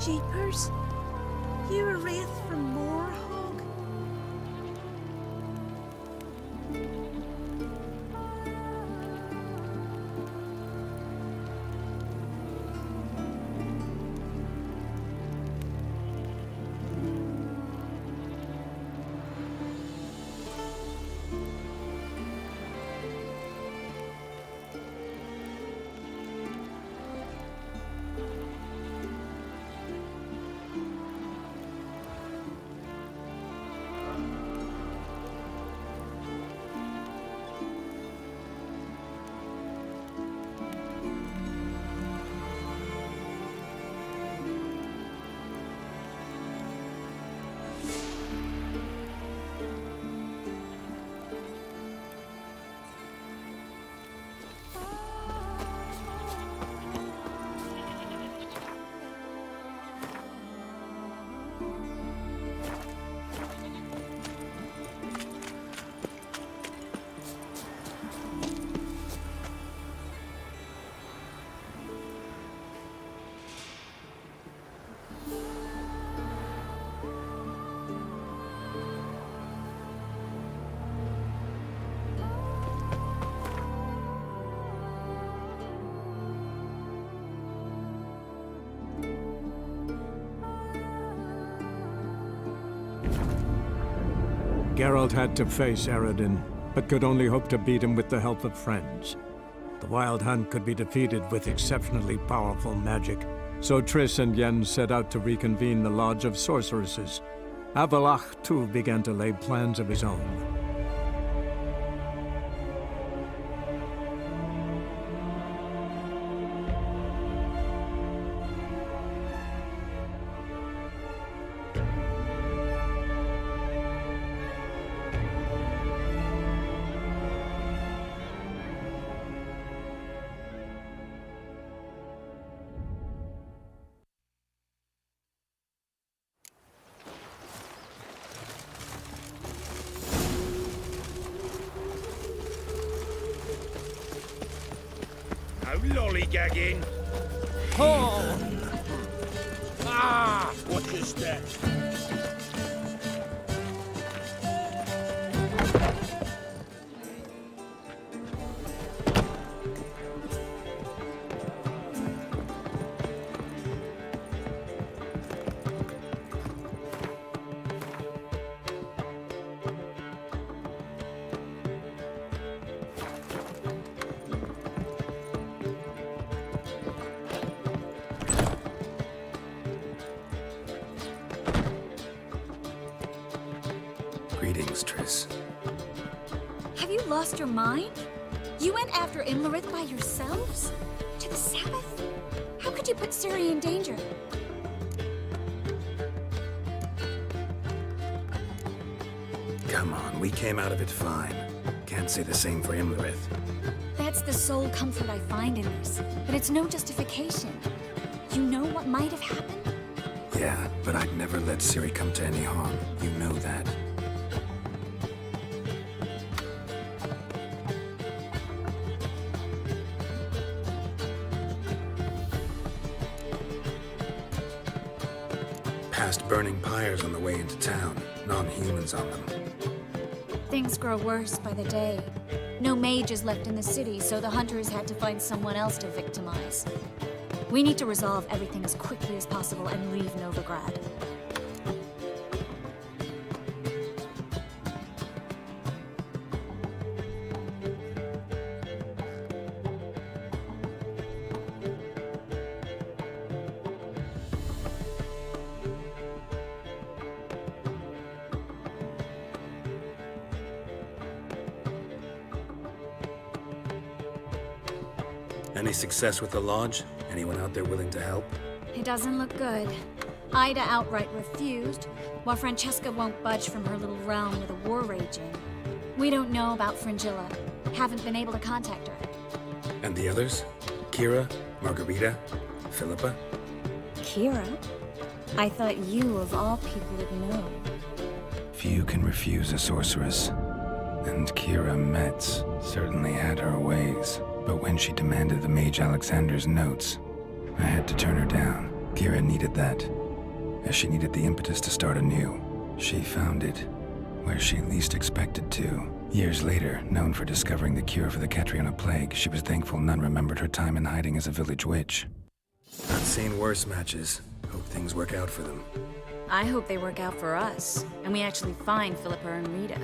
Jeepers. You a wraith from Moorhog? Geralt had to face Eredin, but could only hope to beat him with the help of friends. The Wild Hunt could be defeated with exceptionally powerful magic, so Triss and Yen set out to reconvene the Lodge of Sorceresses. Avalach, too, began to lay plans of his own. Lollygagging. Oh! Ah! What is that? Greetings, Triss. Have you lost your mind? You went after Imlerith by yourselves? To the Sabbath? How could you put Ciri in danger? Come on, we came out of it fine. Can't say the same for Imlerith. That's the sole comfort I find in this, but it's no justification. You know what might have happened? Yeah, but I'd never let Ciri come to any harm. You know that. Past burning pyres on the way into town. Non-humans on them. Things grow worse by the day. No mages left in the city, so the hunters had to find someone else to victimize. We need to resolve everything as quickly as possible and leave Novigrad. Any success with the lodge? Anyone out there willing to help? It doesn't look good. Ida outright refused, while Francesca won't budge from her little realm with a war raging. We don't know about Fringilla. Haven't been able to contact her. And the others? Kira? Margarita? Philippa? Kira? I thought you, of all people, would know. Few can refuse a sorceress. And Kira Metz certainly had her ways. But when she demanded the Mage Alexander's notes, I had to turn her down. Kira needed that. as she needed the impetus to start anew. She found it where she least expected to. Years later, known for discovering the cure for the Catriona plague, she was thankful none remembered her time in hiding as a village witch. I've seen worse matches. Hope things work out for them. I hope they work out for us, and we actually find Philippa and Rita.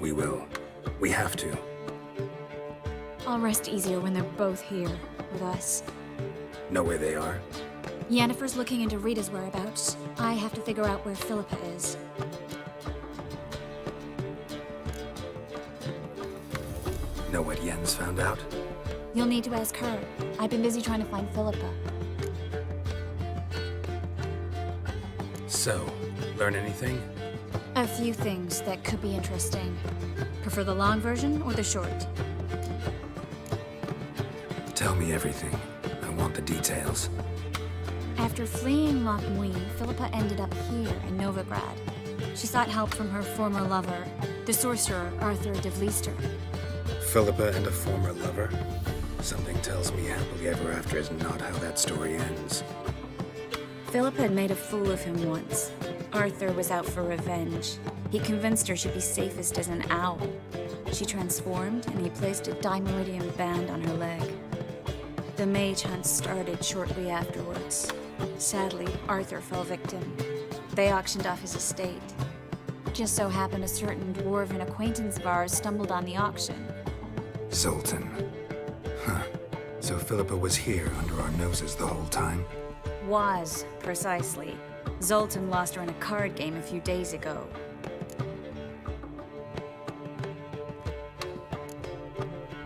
We will. We have to. I'll rest easier when they're both here with us. Know where they are? Yennefer's looking into Rita's whereabouts. I have to figure out where Philippa is. Know what Yen's found out? You'll need to ask her. I've been busy trying to find Philippa. So, learn anything? A few things that could be interesting. Prefer the long version or the short? Tell me everything. I want the details. After fleeing Loch Muin, Philippa ended up here in Novigrad. She sought help from her former lover, the sorcerer Arthur de Vlister. Philippa and a former lover? Something tells me happily ever after is not how that story ends. Philippa had made a fool of him once. Arthur was out for revenge. He convinced her she'd be safest as an owl. She transformed, and he placed a dimeridium band on her leg. The mage hunt started shortly afterwards. Sadly, Arthur fell victim. They auctioned off his estate. Just so happened a certain dwarven acquaintance of ours stumbled on the auction. Zoltan. Huh. So Philippa was here under our noses the whole time? Was, precisely. Zoltan lost her in a card game a few days ago.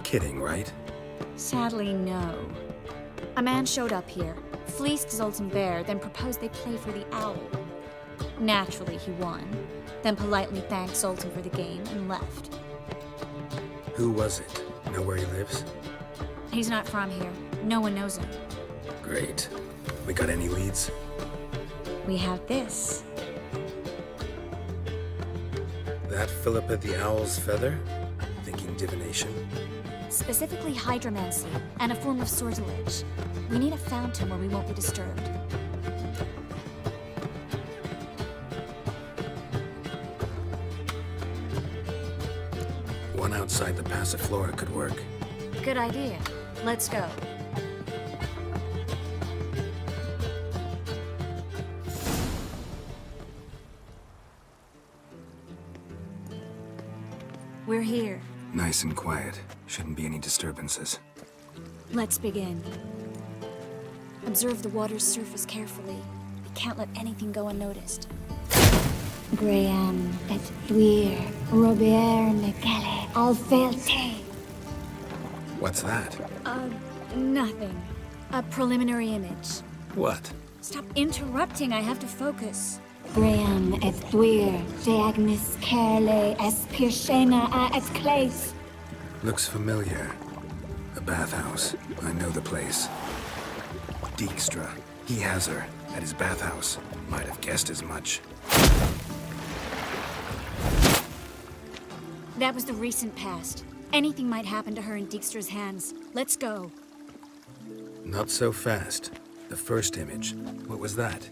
Kidding, right? Sadly, no. A man showed up here, fleeced Zoltan bare, then proposed they play for the owl. Naturally, he won, then politely thanked Zoltan for the game and left. Who was it? Know where he lives? He's not from here. No one knows him. Great. We got any leads? We have this. That Philippa the Owl's feather? Thinking divination? Specifically hydromancy, and a form of sortilege. We need a fountain where we won't be disturbed. One outside the Passiflora could work. Good idea. Let's go. We're here. Nice and quiet. Shouldn't be any disturbances. Let's begin. Observe the water's surface carefully. We can't let anything go unnoticed. Graham et Thuir, Robert Mekele, Alfelte. What's that? Nothing. A preliminary image. What? Stop interrupting, I have to focus. Graham et Thuir, de Agnes Kerle, es Pirshena a et Claes. Looks familiar. A bathhouse. I know the place. Dijkstra. He has her. At his bathhouse. Might have guessed as much. That was the recent past. Anything might happen to her in Dijkstra's hands. Let's go. Not so fast. The first image. What was that?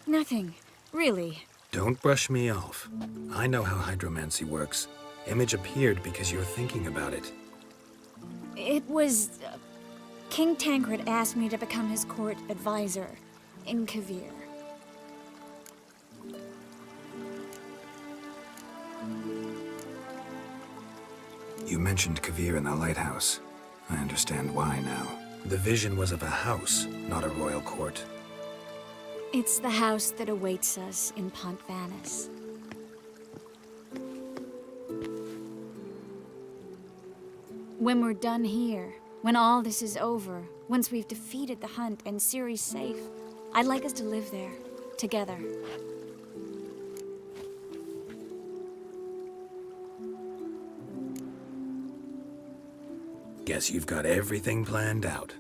Nothing. Really. Don't brush me off. I know how hydromancy works. Image appeared because you're thinking about it. It was... King Tancred asked me to become his court advisor in Kavir. You mentioned Kavir in the lighthouse. I understand why now. The vision was of a house, not a royal court. It's the house that awaits us in Pont Vanis. When we're done here, when all this is over, once we've defeated the hunt and Ciri's safe, I'd like us to live there, together. Guess you've got everything planned out.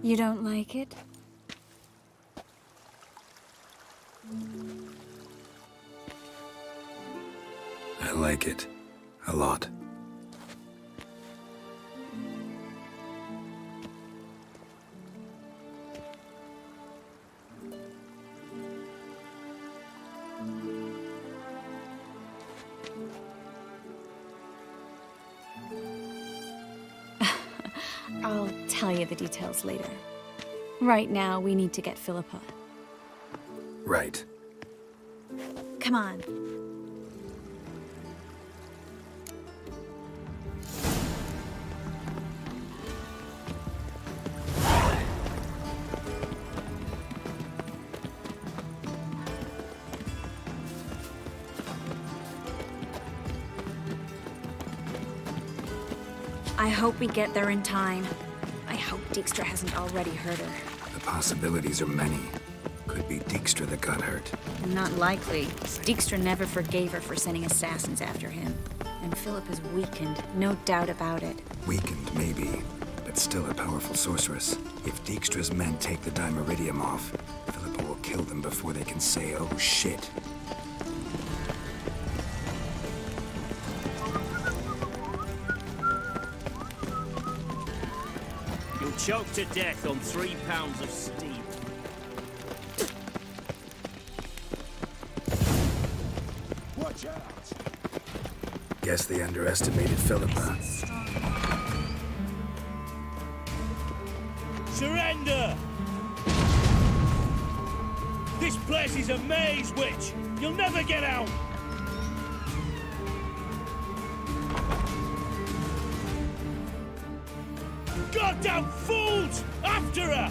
You don't like it? I like it. A lot. I'll tell you the details later. Right now, we need to get Philippa. Right. Come on. I hope we get there in time. I hope Dijkstra hasn't already hurt her. The possibilities are many. Could be Dijkstra that got hurt. Not likely. Dijkstra never forgave her for sending assassins after him. And Philip is weakened, no doubt about it. Weakened, maybe, but still a powerful sorceress. If Dijkstra's men take the Dimeridium off, Philippa will kill them before they can say, oh shit. You'll choke to death on 3 pounds of steam. Watch out! Guess they underestimated Philippa. Surrender! This place is a maze, witch! You'll never get out! Goddamn fools! After her!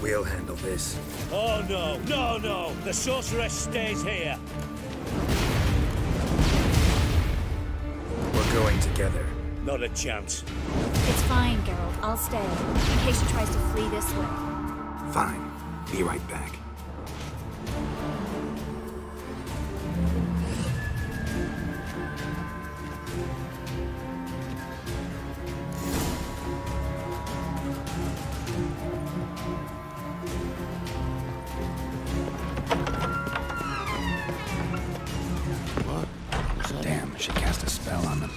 We'll handle this. Oh no, no, no! The sorceress stays here! We're going together. Not a chance. It's fine, Geralt. I'll stay, in case she tries to flee this way. Fine. Be right back. Damn, she cast a spell on them.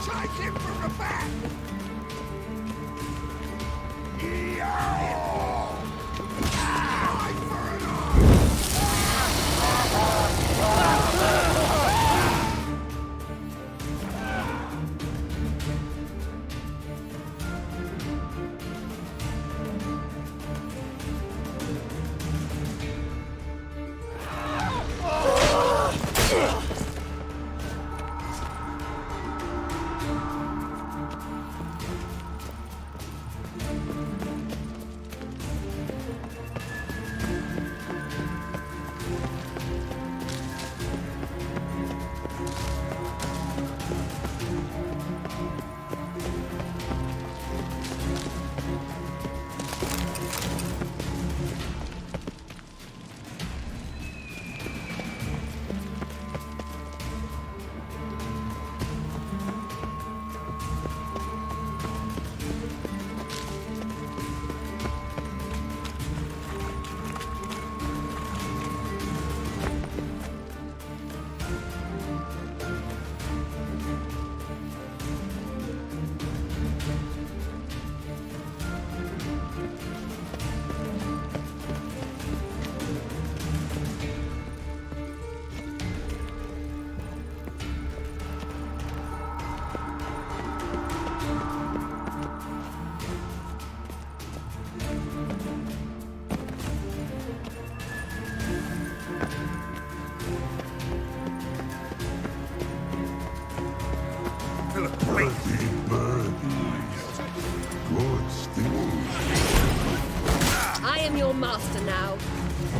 Take him from the back! I am your master now.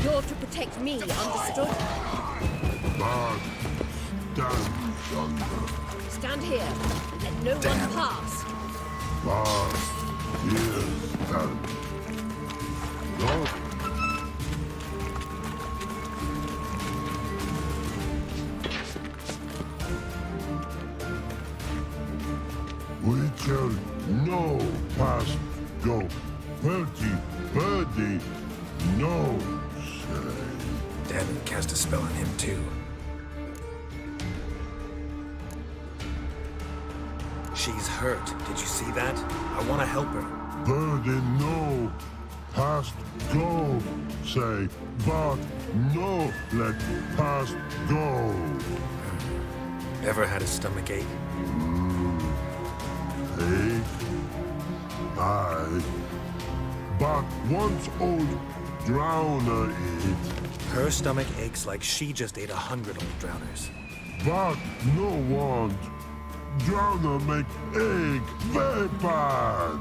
You're to protect me, understood? Bad. Down yonder. Stand here and let no one pass. Bad. Here stand. Lord. We shall know past go. Birdie, no, say. Dad cast a spell on him too. She's hurt. Did you see that? I want to help her. Birdie, no. Past go, say. But no, let past go. Ever had a stomach ache? Ache. Aye. But once old drowner eat. Her stomach aches like she just ate 100 old drowners. But no want. Drowner make egg very bad.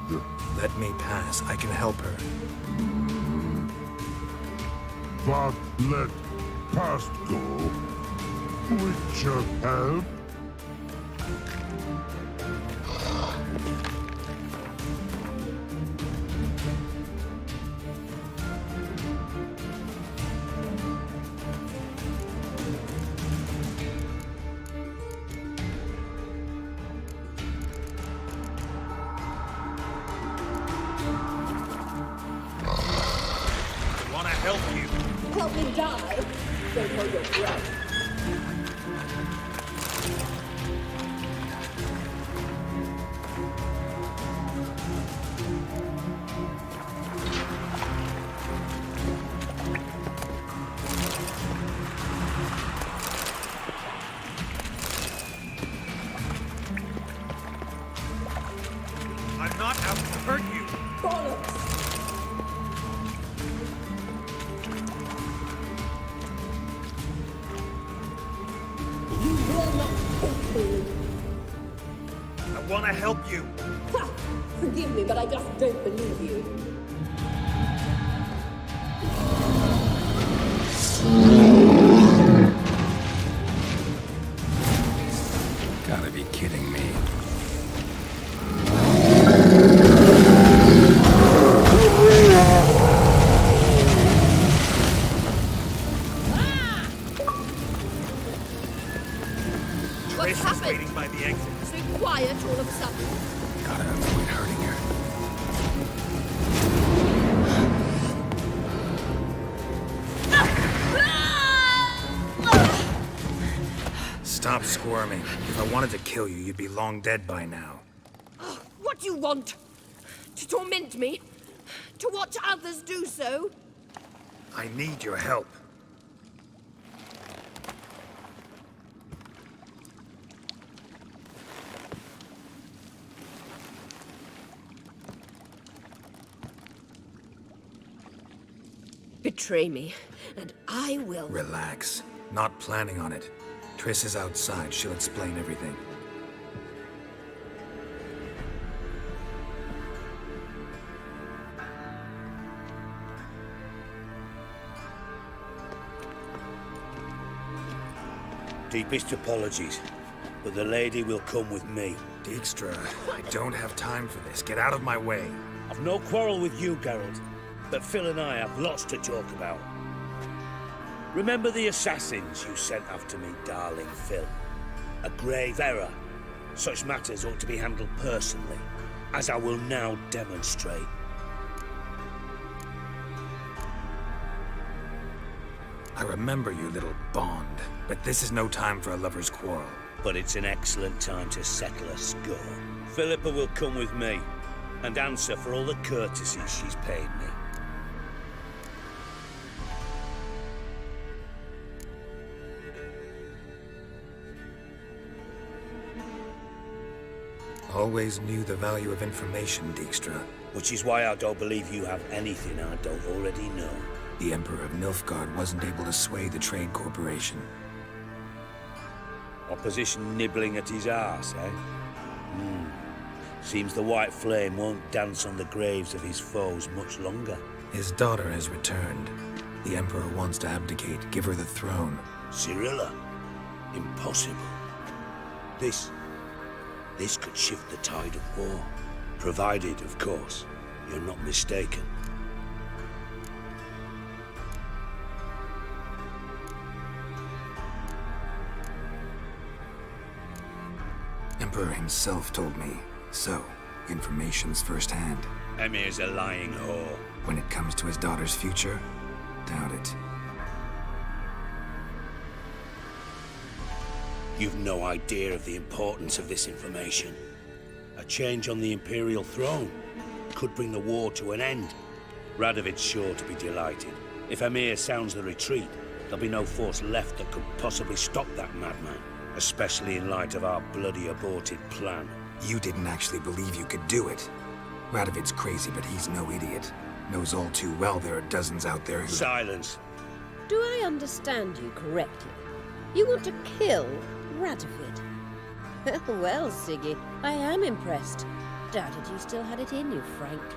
Let me pass. I can help her. But let past go. Which help. Help me die? Don't hold your breath. I'm not out to hurt you. Bollocks! I want to help you. Ha! Forgive me, but I just don't believe you. Gotta be kidding me. What's happened? Waiting by the exit. So quiet all of a sudden. Gotta avoid hurting her. Stop squirming. If I wanted to kill you, you'd be long dead by now. What do you want? To torment me? To watch others do so? I need your help. Betray me, and I will. Relax. Not planning on it. Triss is outside. She'll explain everything. Deepest apologies, but the lady will come with me. Dijkstra, I don't have time for this. Get out of my way. I've no quarrel with you, Geralt, but Phil and I have lots to talk about. Remember the assassins you sent after me, darling Phil? A grave error. Such matters ought to be handled personally, as I will now demonstrate. I remember you, little Bond, but this is no time for a lover's quarrel. But it's an excellent time to settle a score. Philippa will come with me and answer for all the courtesies she's paid me. Always knew the value of information, Dijkstra. Which is why I don't believe you have anything I don't already know. The Emperor of Nilfgaard wasn't able to sway the Trade Corporation. Opposition nibbling at his arse, eh? Seems the White Flame won't dance on the graves of his foes much longer. His daughter has returned. The Emperor wants to abdicate, give her the throne. Cyrilla? Impossible. This could shift the tide of war. Provided, of course, you're not mistaken. Emperor himself told me. So, information's firsthand. Emir's a lying whore. When it comes to his daughter's future, doubt it. You've no idea of the importance of this information. A change on the Imperial throne could bring the war to an end. Radovid's sure to be delighted. If Emir sounds the retreat, there'll be no force left that could possibly stop that madman, especially in light of our bloody aborted plan. You didn't actually believe you could do it. Radovid's crazy, but he's no idiot. Knows all too well there are dozens out there who... Silence! Do I understand you correctly? You want to kill Radovid? Well, Siggy, I am impressed. Doubted you still had it in you, frankly.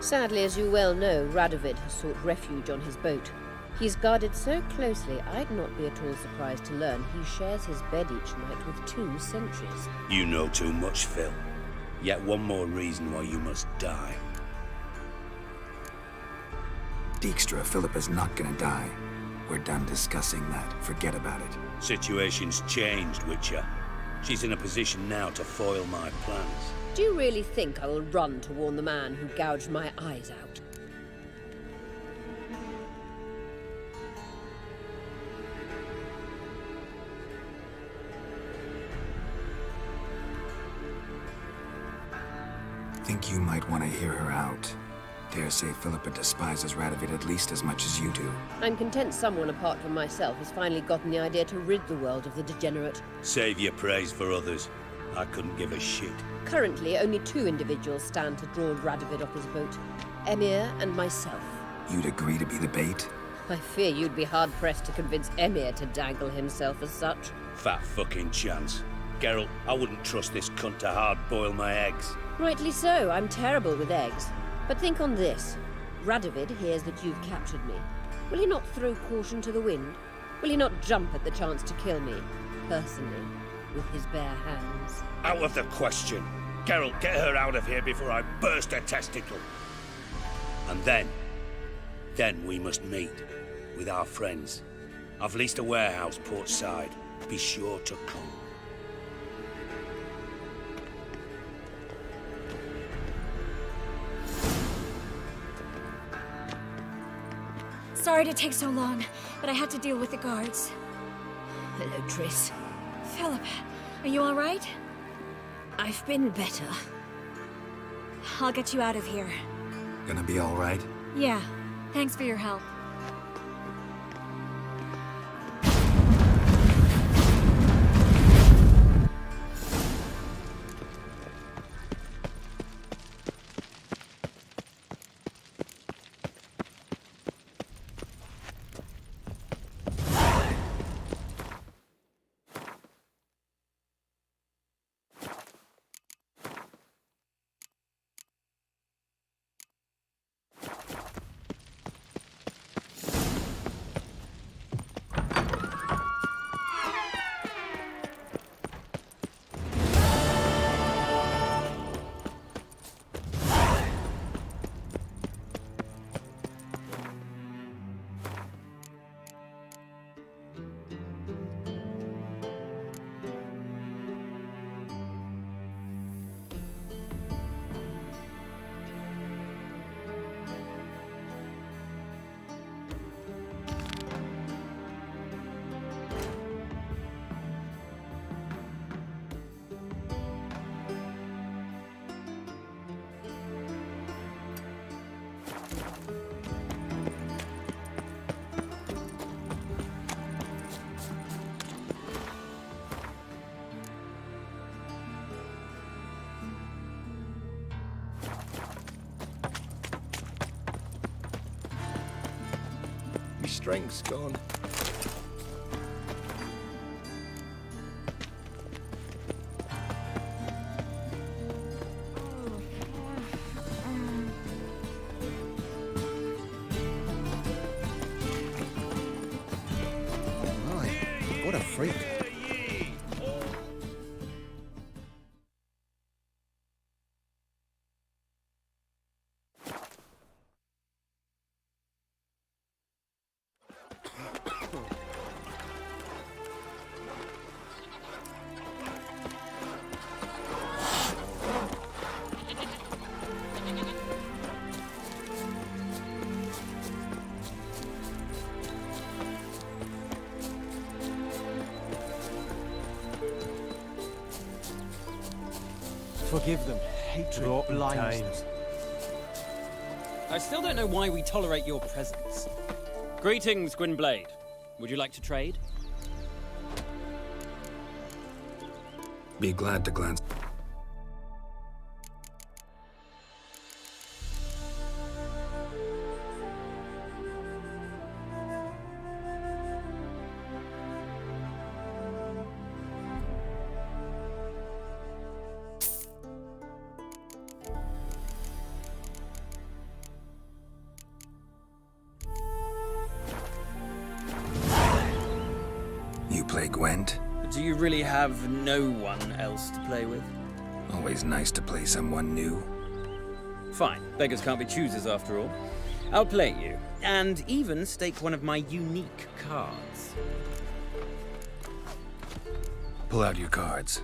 Sadly, as you well know, Radovid has sought refuge on his boat. He's guarded so closely, I'd not be at all surprised to learn he shares his bed each night with 2 sentries. You know too much, Phil. Yet one more reason why you must die. Dijkstra, Philippa's not gonna die. We're done discussing that. Forget about it. Situation's changed, Witcher. She's in a position now to foil my plans. Do you really think I will run to warn the man who gouged my eyes out? Think you might want to hear her out. Dare say Philippa despises Radovid at least as much as you do. I'm content someone apart from myself has finally gotten the idea to rid the world of the degenerate. Save your praise for others. I couldn't give a shit. Currently, only 2 individuals stand to draw Radovid off his boat. Emir and myself. You'd agree to be the bait? I fear you'd be hard-pressed to convince Emir to dangle himself as such. Fat fucking chance. Geralt, I wouldn't trust this cunt to hard-boil my eggs. Rightly so, I'm terrible with eggs. But think on this. Radovid hears that you've captured me. Will he not throw caution to the wind? Will he not jump at the chance to kill me, personally, with his bare hands? Out of the question. Geralt, get her out of here before I burst her testicle. And then we must meet with our friends. I've leased a warehouse port side. Be sure to come. Sorry to take so long, but I had to deal with the guards. Hello, Triss. Philip, are you all right? I've been better. I'll get you out of here. Gonna be all right? Yeah, thanks for your help. My strength's gone. What a freak. Forgive them. Hatred blinds them. I still don't know why we tolerate your presence. Greetings, Gwynblade. Would you like to trade? Be glad to glance. You play Gwent? Do you really have no one else to play with? Always nice to play someone new. Fine. Beggars can't be choosers after all. I'll play you, and even stake one of my unique cards. Pull out your cards.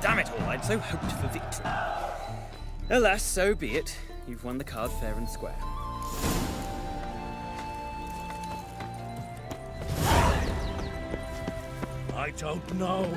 Damn it all, I'd so hoped for victory. Alas, so be it. You've won the card fair and square. I don't know.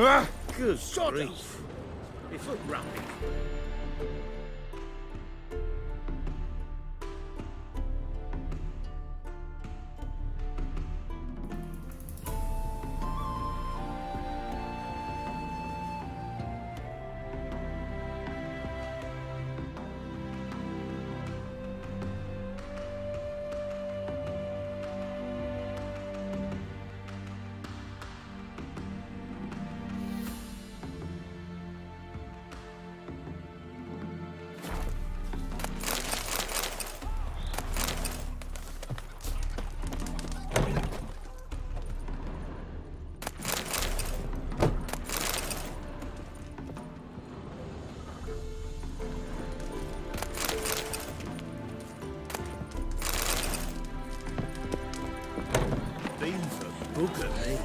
Good grief. If look round. Bugger me.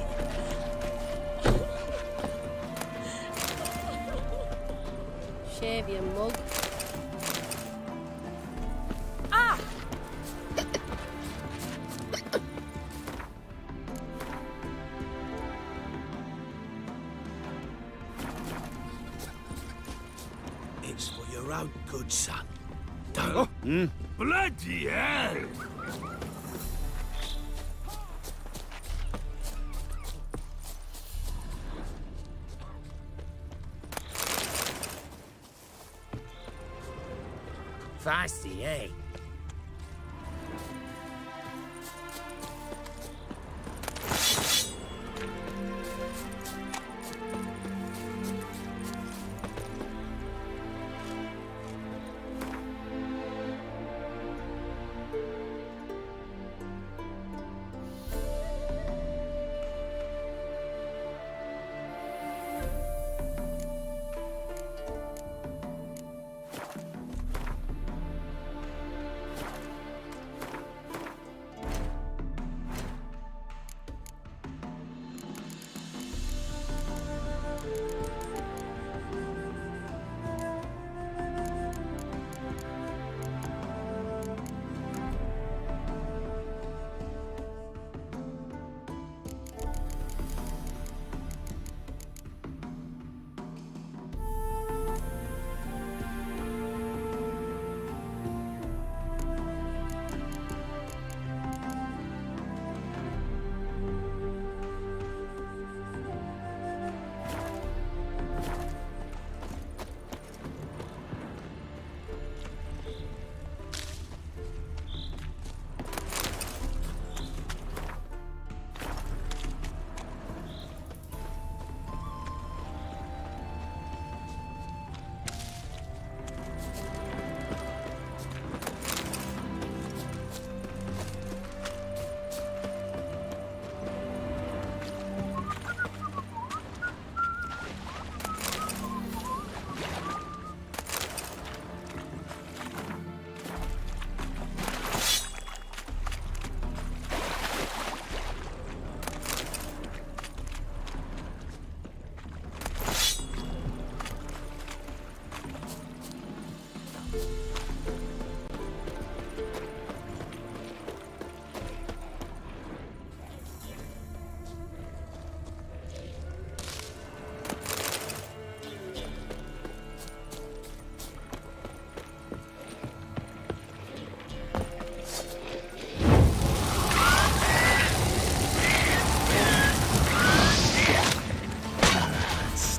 Shave your mug. Ah! It's for your own good, son. Don't. Bloody hell! Feisty, eh?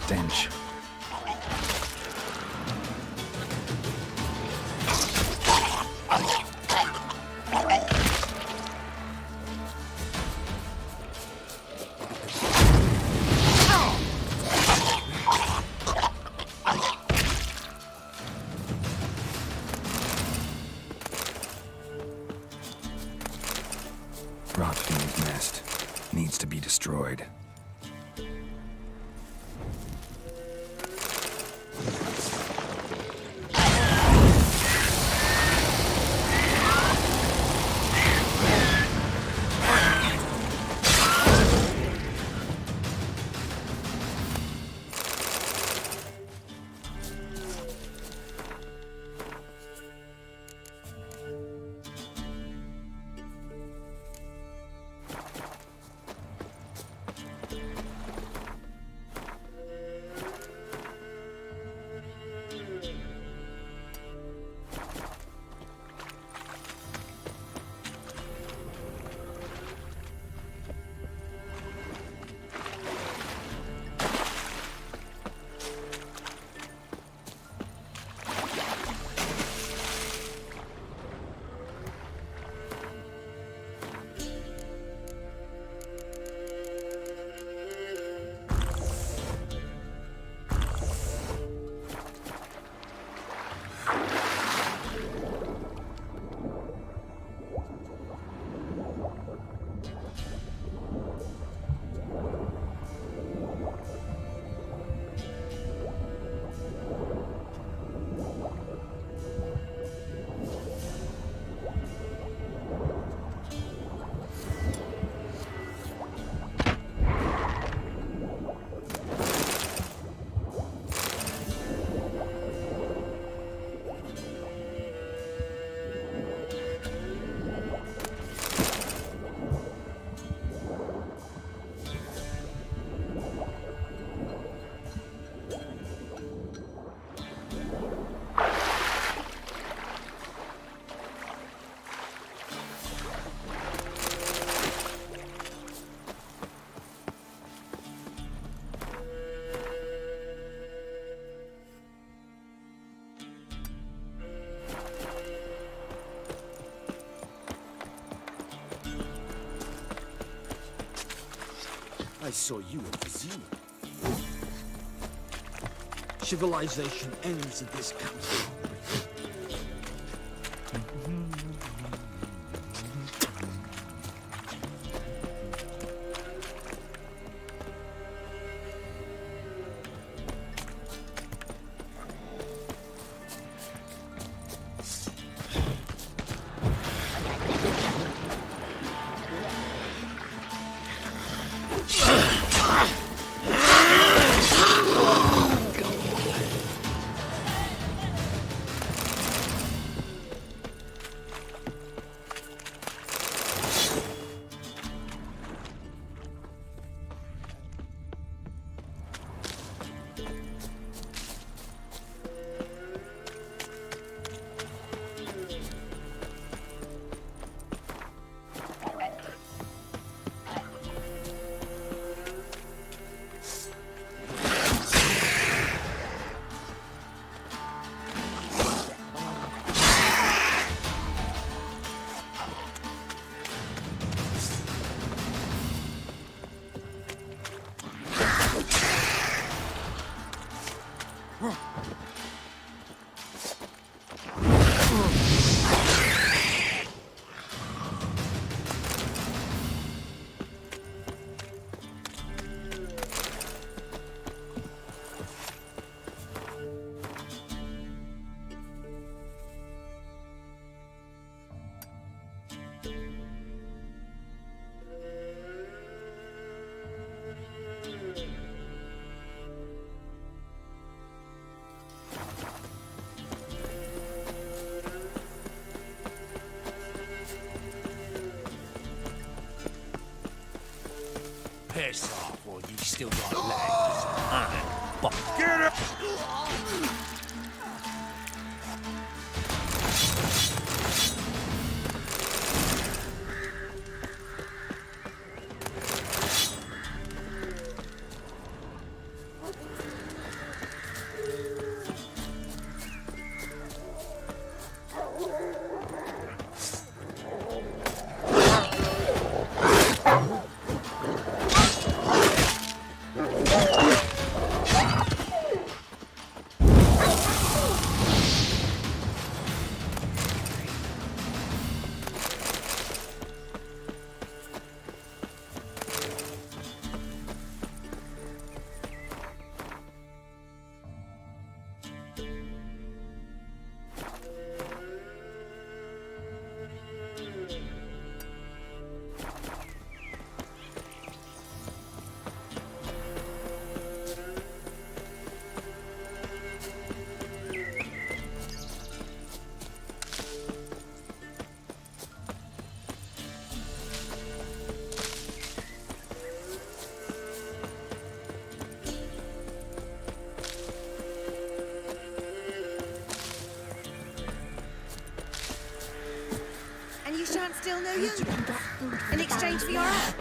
Stench. Rotfiend's nest needs to be destroyed. saw you at the zoo. Civilization ends at this council. Piss off, or you still got legs. Get it! Shan't still know you? In exchange for your help?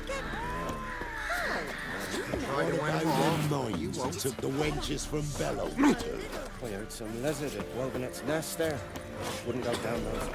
You took the wenches from Bellow. I heard some lizard at Woganet's nest there. Wouldn't go down those.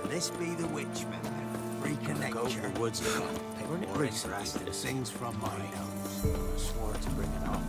This be the witchman, freak of nature. Go for the woods. Weren't it recently that sings from my nose? I swore to bring an offering.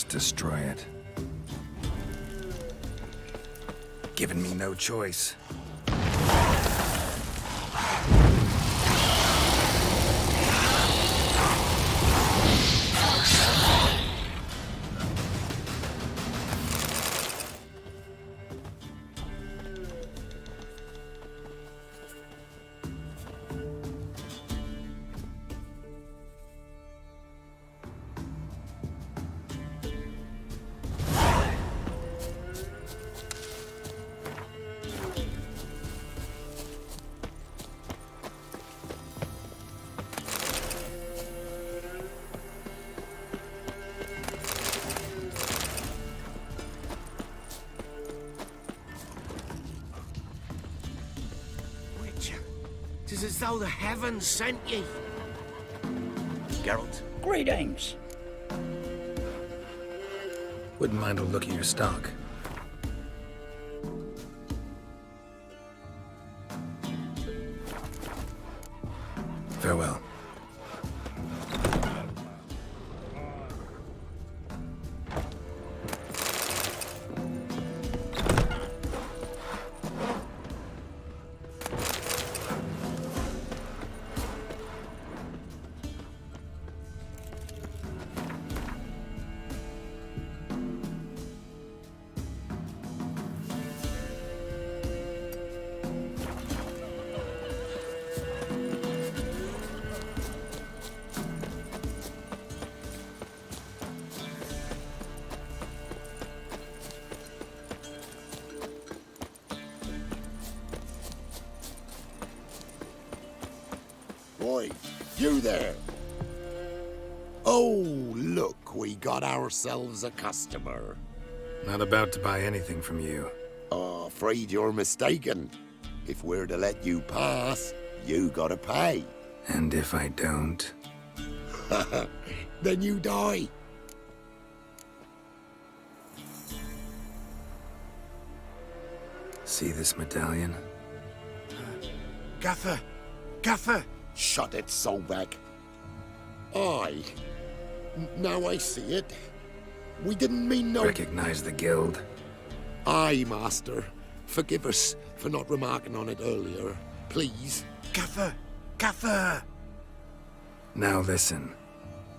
must destroy it. Given me no choice. Tis as though the heavens sent ye. Geralt. Greetings. Wouldn't mind a look at your stock. Farewell. Boy, you there. Oh, look, we got ourselves a customer. Not about to buy anything from you. Oh, afraid you're mistaken. If we're to let you pass, you gotta pay. And if I don't? Then you die. See this medallion? Gaffer! Gaffer! Shut it, Solbeck. Aye. Now I see it. We didn't mean no... Recognize the guild? Aye, Master. Forgive us for not remarking on it earlier. Please. Gaffer! Gaffer! Now listen.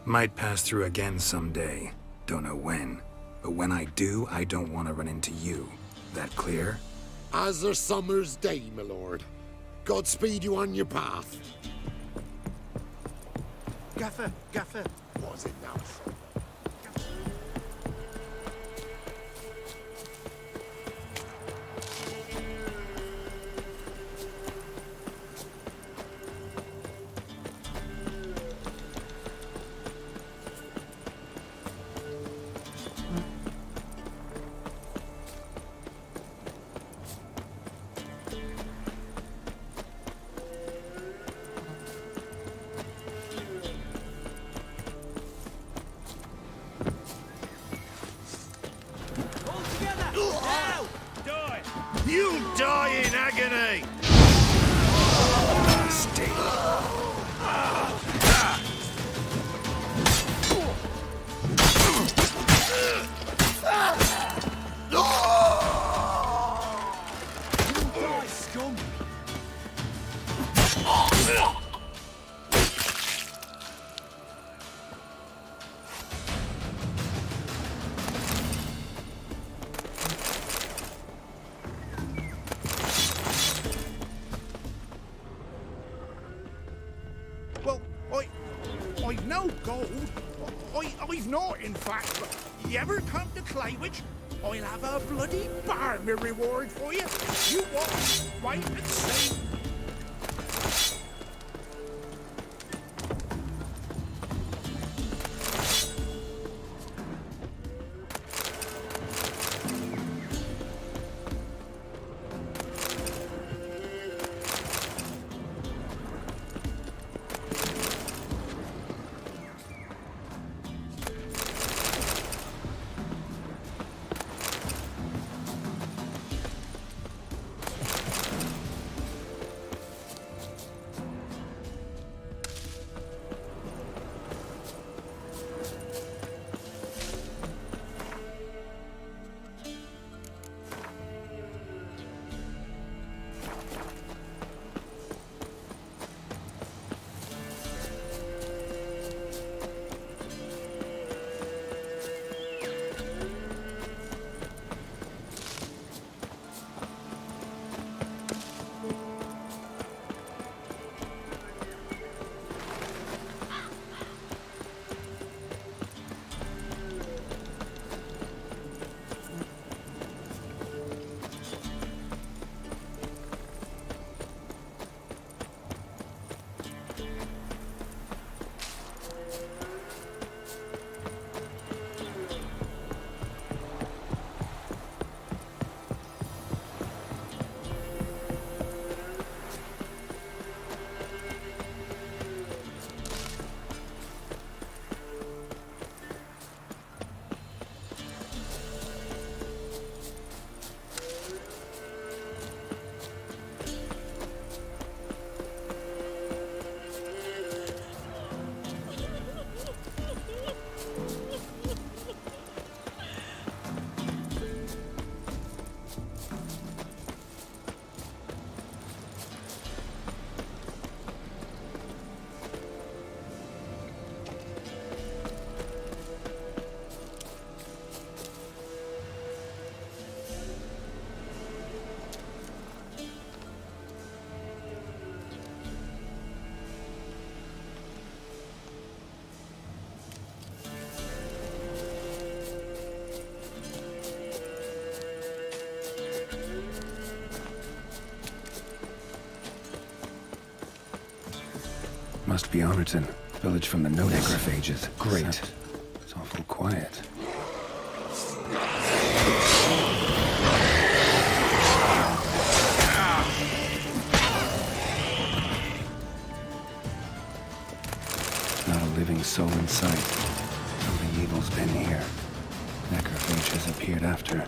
Might pass through again someday. Don't know when. But when I do, I don't want to run into you. That clear? As a summer's day, my lord. Godspeed you on your path. Gaffer, Gaffer. Was it now? You die in agony! Well, I've no gold. I've not, in fact, but you ever come to Claywich, I'll have a bloody barmy reward for you. You watch, wait and see. Must be Honorton, village from the necrophages. Great. It's awful quiet. Not a living soul in sight. Something evil's been here. Necrophage has appeared after.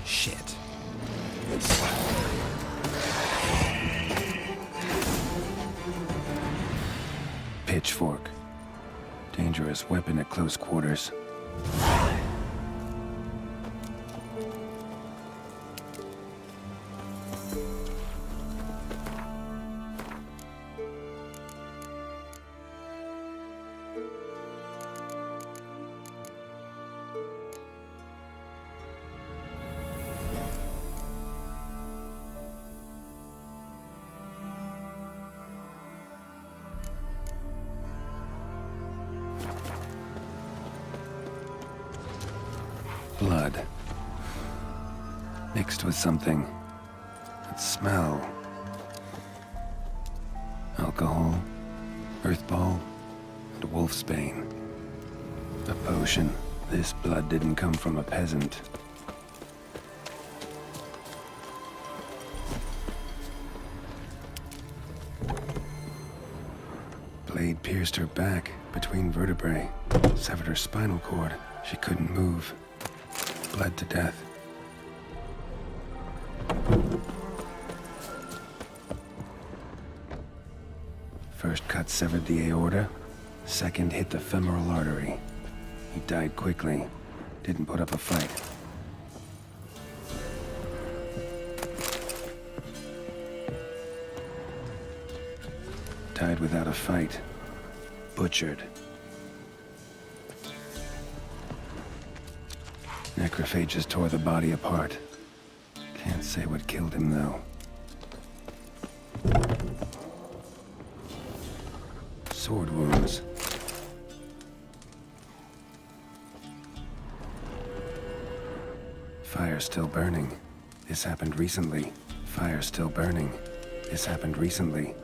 Shit. Pitchfork. Dangerous weapon at close quarters. Blood. Mixed with something. That smell. Alcohol, earthball, and wolfsbane. A potion. This blood didn't come from a peasant. Blade pierced her back between vertebrae, severed her spinal cord. She couldn't move. Bled to death. First cut severed the aorta, second hit the femoral artery. He died quickly, didn't put up a fight. Died without a fight. Butchered. Necrophages tore the body apart. Can't say what killed him, though. Sword wounds. Fire still burning. This happened recently. Fire still burning. This happened recently.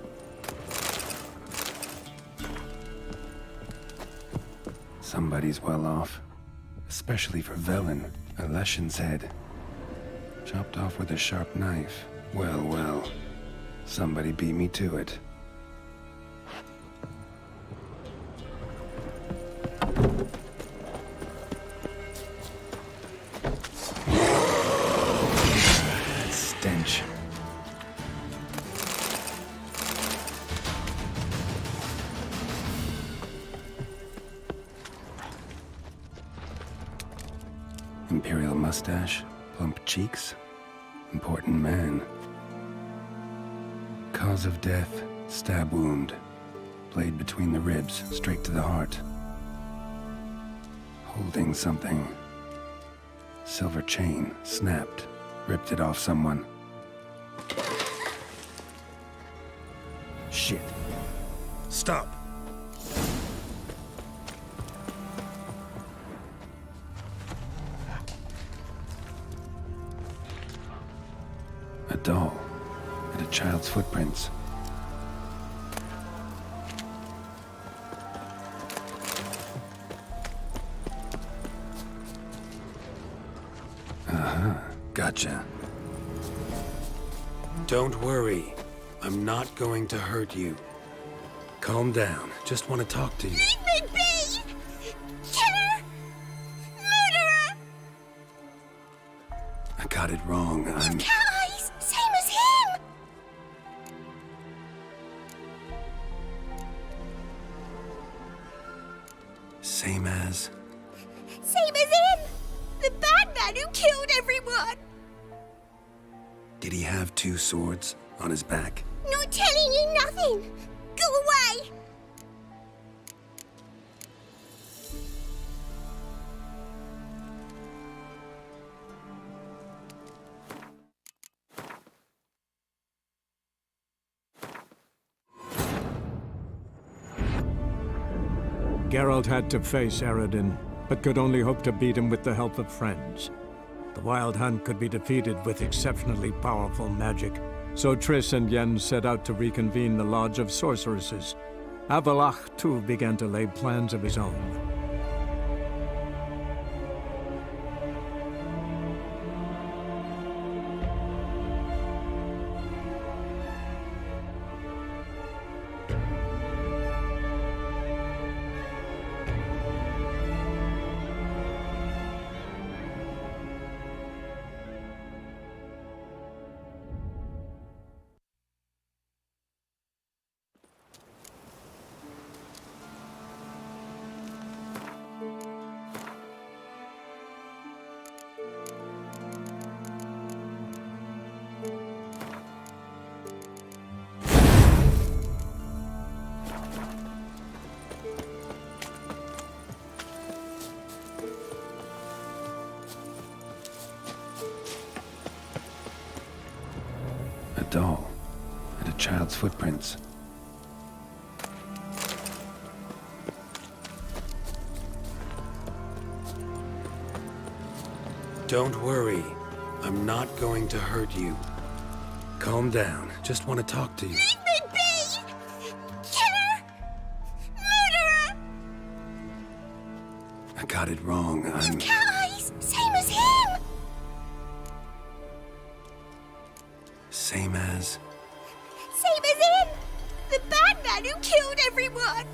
Somebody's well off. Especially for Velen, a Leshen's head. Chopped off with a sharp knife. Well, well. Somebody beat me to it. That stench. Imperial mustache, plump cheeks, important man. Cause of death, stab wound. Blade between the ribs, straight to the heart. Holding something. Silver chain, snapped, ripped it off someone. Shit. Stop. A doll. And a child's footprints. Gotcha. Don't worry. I'm not going to hurt you. Calm down. Just want to talk to you. Leave me be! Killer! Murderer! I got it wrong. I'm... Guys, same as him! Same as... Same as him! The bad man who killed everyone! Did he have two swords on his back? Not telling you nothing! Go away! Geralt had to face Eredin, but could only hope to beat him with the help of friends. The Wild Hunt could be defeated with exceptionally powerful magic, So Triss and Yen set out to reconvene the Lodge of Sorceresses. Avalach, too, began to lay plans of his own. A doll and a child's footprints. Don't worry. I'm not going to hurt you. Calm down. Just want to talk to you. Leave me be! Killer! Murderer! I got it wrong. I'm... Cat eyes! Same as him! Same as... Same as him! The bad man who killed everyone!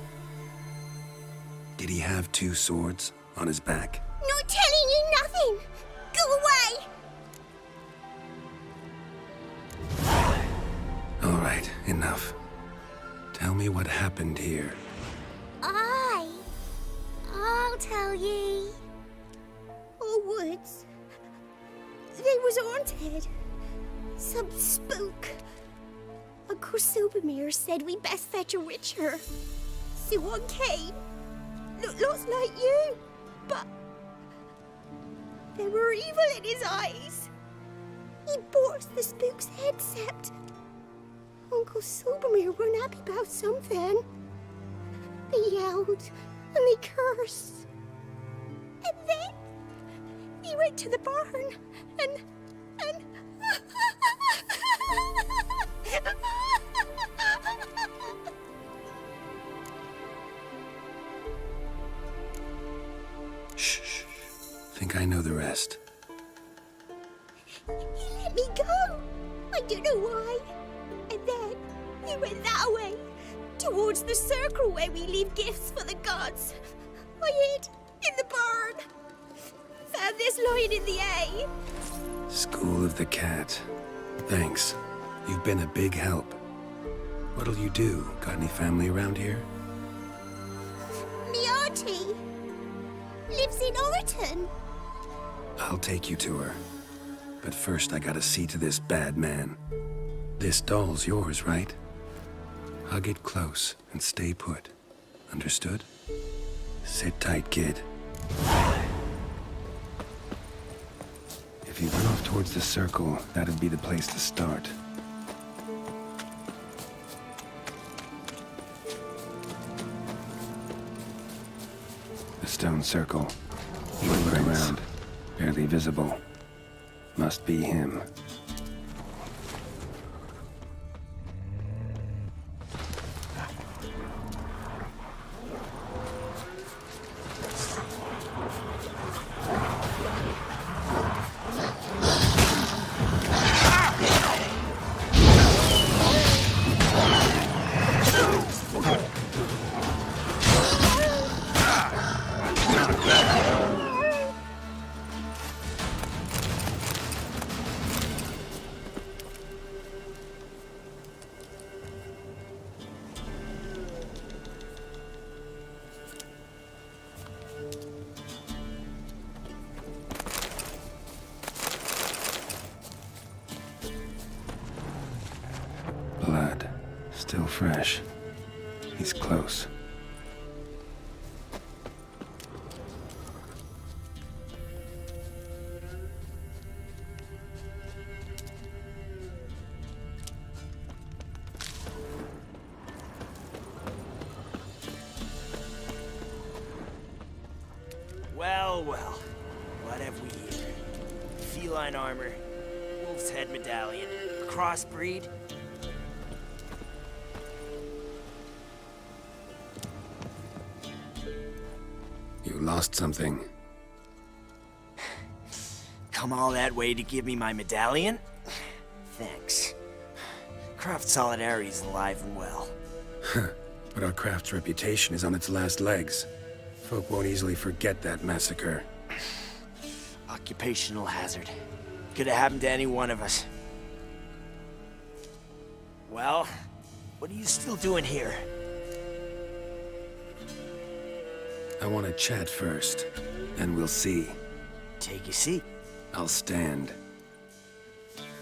Did he have two swords on his back? Not telling you nothing! Go away! All right, enough. Tell me what happened here. I'll tell ye. Our woods. They was haunted. Some spook. Uncle Silvermere said we best fetch a witcher. So one came. Looked lots like you, but there were evil in his eyes. He bought us the spook's headset. Uncle Silvermere weren't happy about something. They yelled and they cursed. And then he went to the barn and Shh. Think I know the rest. He let me go. I don't know why. And then he went that way, towards the circle where we leave gifts for the gods. I hid in the barn. Found this lying in the hay. School of the Cat. Thanks. You've been a big help. What'll you do? Got any family around here? Me auntie lives in Orton. I'll take you to her. But first I gotta see to this bad man. This doll's yours, right? Hug it close and stay put. Understood? Sit tight, kid. If you run off towards the circle, that'd be the place to start. The stone circle. Look around. Barely visible. Must be him. Blood. Still fresh. He's close. Well, what have we here? Feline armor, wolf's head medallion, crossbreed. You lost something. Come all that way to give me my medallion? Thanks. Craft Solidarity's alive and well. But our craft's reputation is on its last legs. Folk won't easily forget that massacre. Occupational hazard. Could have happened to any one of us. Well, what are you still doing here? I want to chat first, and we'll see. Take your seat. I'll stand.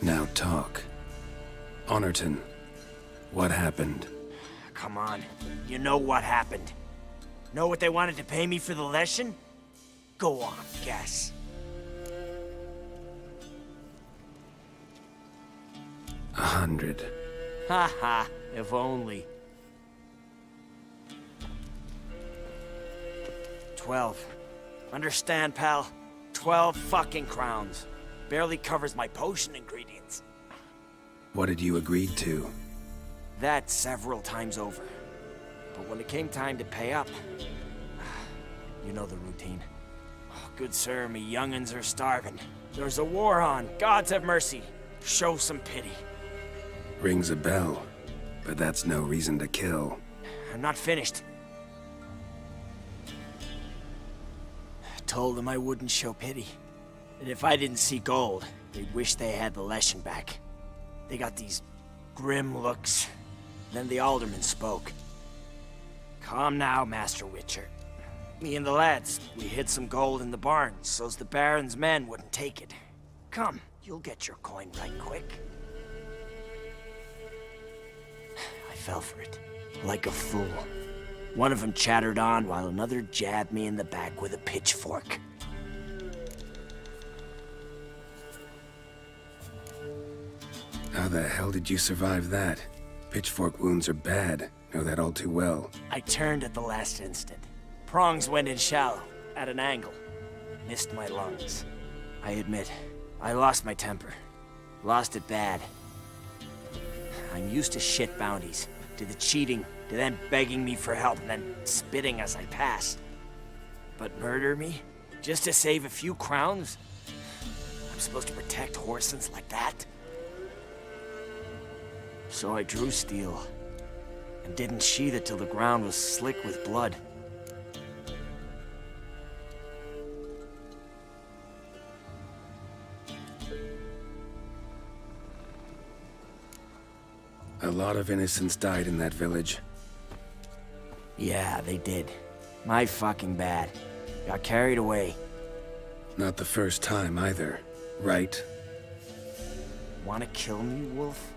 Now talk. Honorton, what happened? Come on. You know what happened. Know what they wanted to pay me for the lesson? Go on, guess. $100. Haha, if only. 12. Understand, pal? 12 fucking crowns. Barely covers my potion ingredients. What had you agreed to? That several times over. But when it came time to pay up, you know the routine. Oh, good sir, me young'uns are starving. There's a war on. Gods have mercy. Show some pity. Rings a bell, but that's no reason to kill. I'm not finished. I told them I wouldn't show pity. And if I didn't see gold, they'd wish they had the lesson back. They got these grim looks. Then the alderman spoke. Calm now, Master Witcher. Me and the lads, we hid some gold in the barn, so's the Baron's men wouldn't take it. Come, you'll get your coin right quick. I fell for it, like a fool. One of them chattered on while another jabbed me in the back with a pitchfork. How the hell did you survive that? Pitchfork wounds are bad. Know that all too well. I turned at the last instant. Prongs went in shallow, at an angle. Missed my lungs. I admit, I lost my temper. Lost it bad. I'm used to shit bounties, to the cheating, to them begging me for help and then spitting as I pass. But murder me? Just to save a few crowns? I'm supposed to protect Horsens like that? So I drew steel, and didn't sheathe it till the ground was slick with blood. A lot of innocents died in that village. Yeah, they did. My fucking bad. Got carried away. Not the first time either, right? Wanna kill me, Wolf?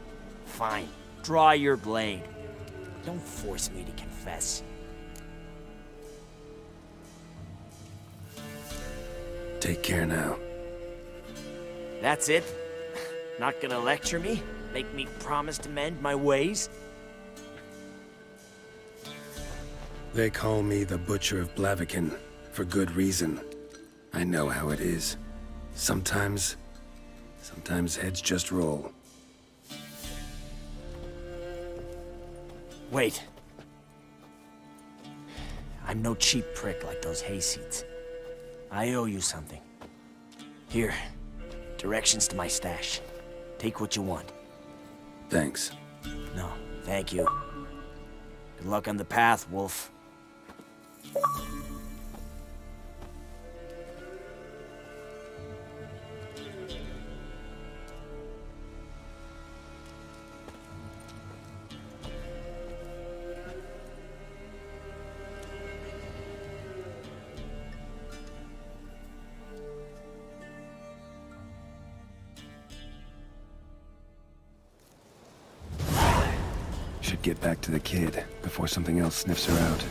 Fine. Draw your blade. Don't force me to confess. Take care now. That's it? Not gonna lecture me? Make me promise to mend my ways? They call me the Butcher of Blaviken, for good reason. I know how it is. Sometimes heads just roll. Wait. I'm no cheap prick like those hayseeds. I owe you something. Here, directions to my stash. Take what you want. Thanks. No, thank you. Good luck on the path, Wolf. Should get back to the kid before something else sniffs her out.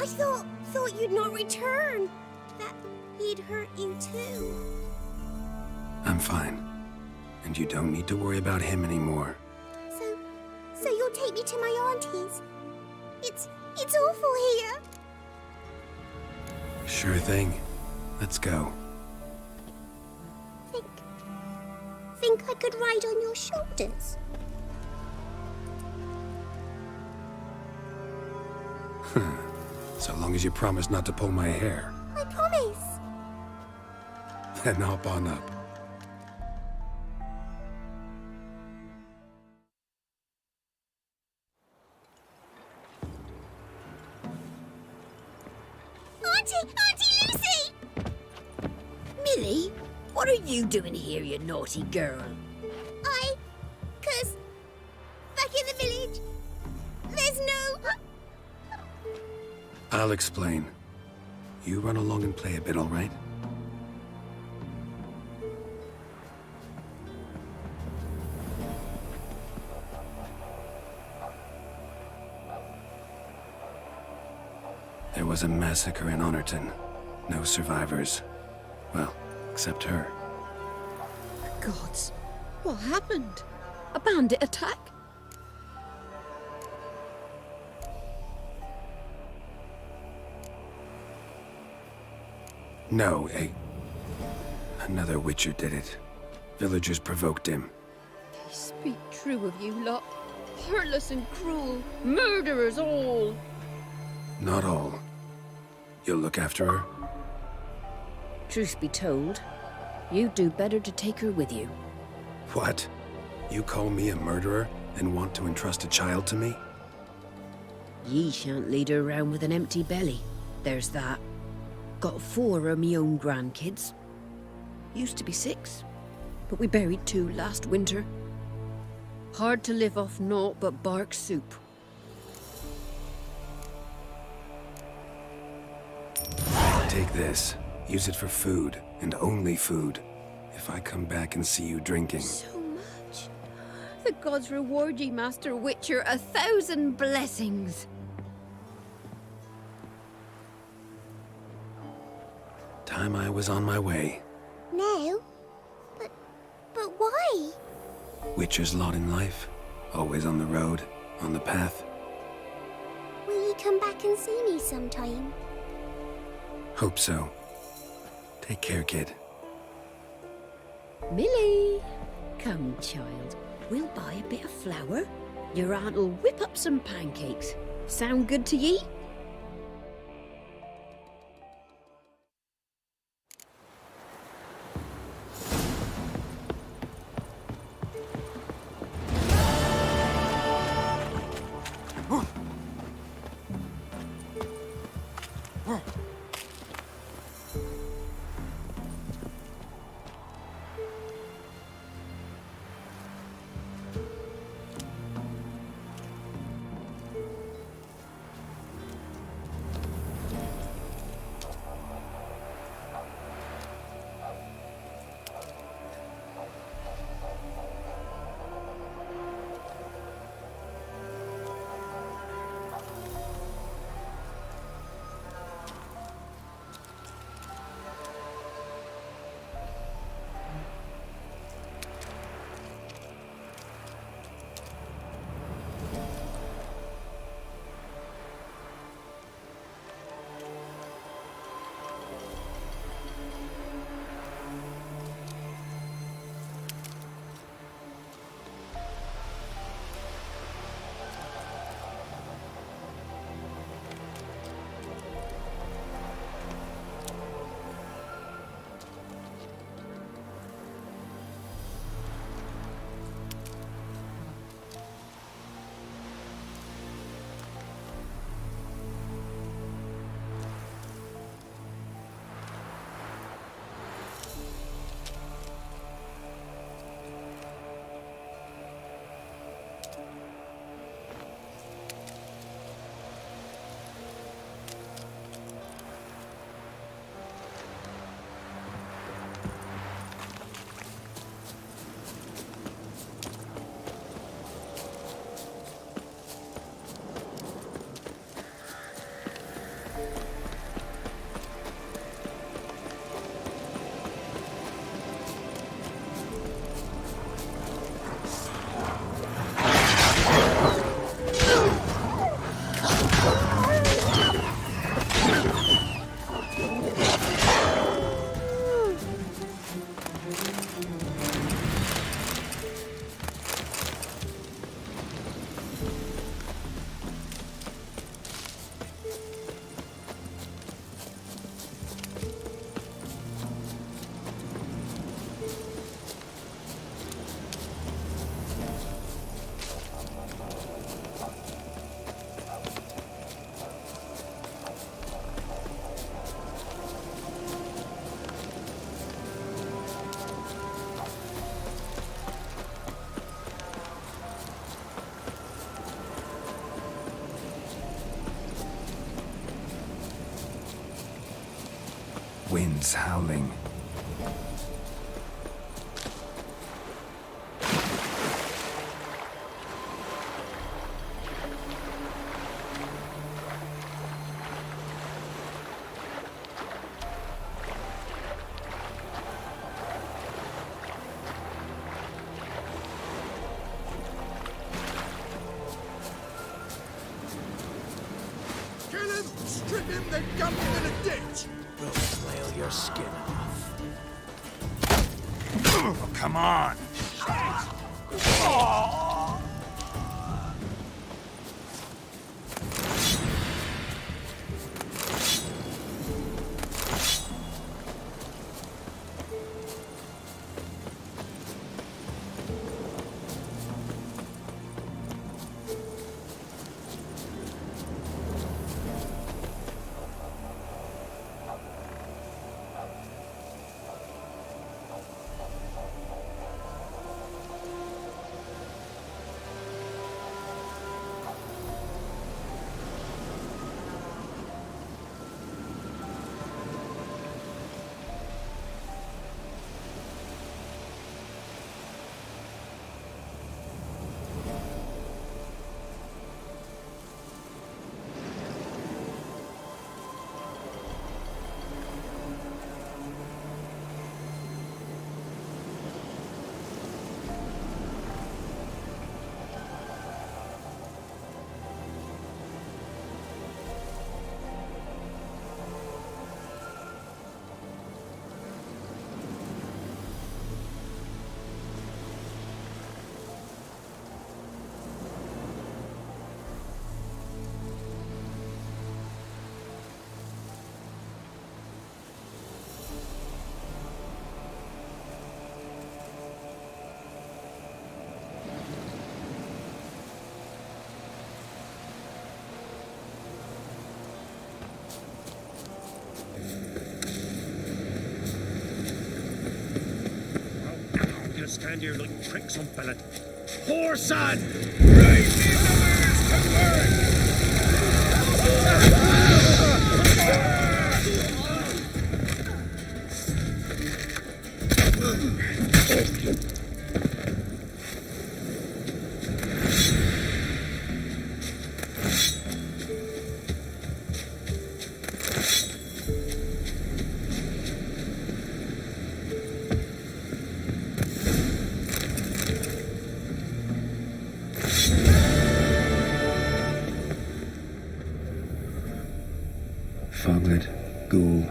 I thought you'd not return. That he'd hurt you too. I'm fine. And you don't need to worry about him anymore. So you'll take me to my auntie's? It's awful here. Sure thing. Let's go. Think I could ride on your shoulders? So long as you promise not to pull my hair. I promise. Then hop on up. Auntie Lucy! Millie, what are you doing here, you naughty girl? 'Cause back in the village, there's no... I'll explain. You run along and play a bit, all right? There was a massacre in Honorton. No survivors. Well, except her. Gods, what happened? A bandit attack? No, another Witcher did it. Villagers provoked him. They speak true of you lot. Heartless and cruel. Murderers all. Not all. You'll look after her? Truth be told, you'd do better to take her with you. What? You call me a murderer and want to entrust a child to me? Ye shan't lead her around with an empty belly. There's that. Got 4 of me own grandkids. Used to be 6, but we buried 2 last winter. Hard to live off naught but bark soup. Take this. Use it for food, and only food. If I come back and see you drinking. So much. The gods reward ye, Master Witcher, 1,000 blessings. Time I was on my way. No. But why? Witcher's lot in life. Always on the road, on the path. Will you come back and see me sometime? Hope so. Take care, kid. Millie! Come, child. We'll buy a bit of flour. Your aunt'll whip up some pancakes. Sound good to ye? winds howling. Kill him, strip him, then dump him in a ditch. We'll flail your skin off. Oh, come on! Stand here like tricks on pellet. Poor son! Raise these numbers! Convert! Foglet, Ghoul,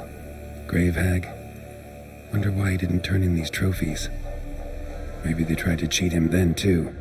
Grave Hag. Wonder why he didn't turn in these trophies. Maybe they tried to cheat him then, too.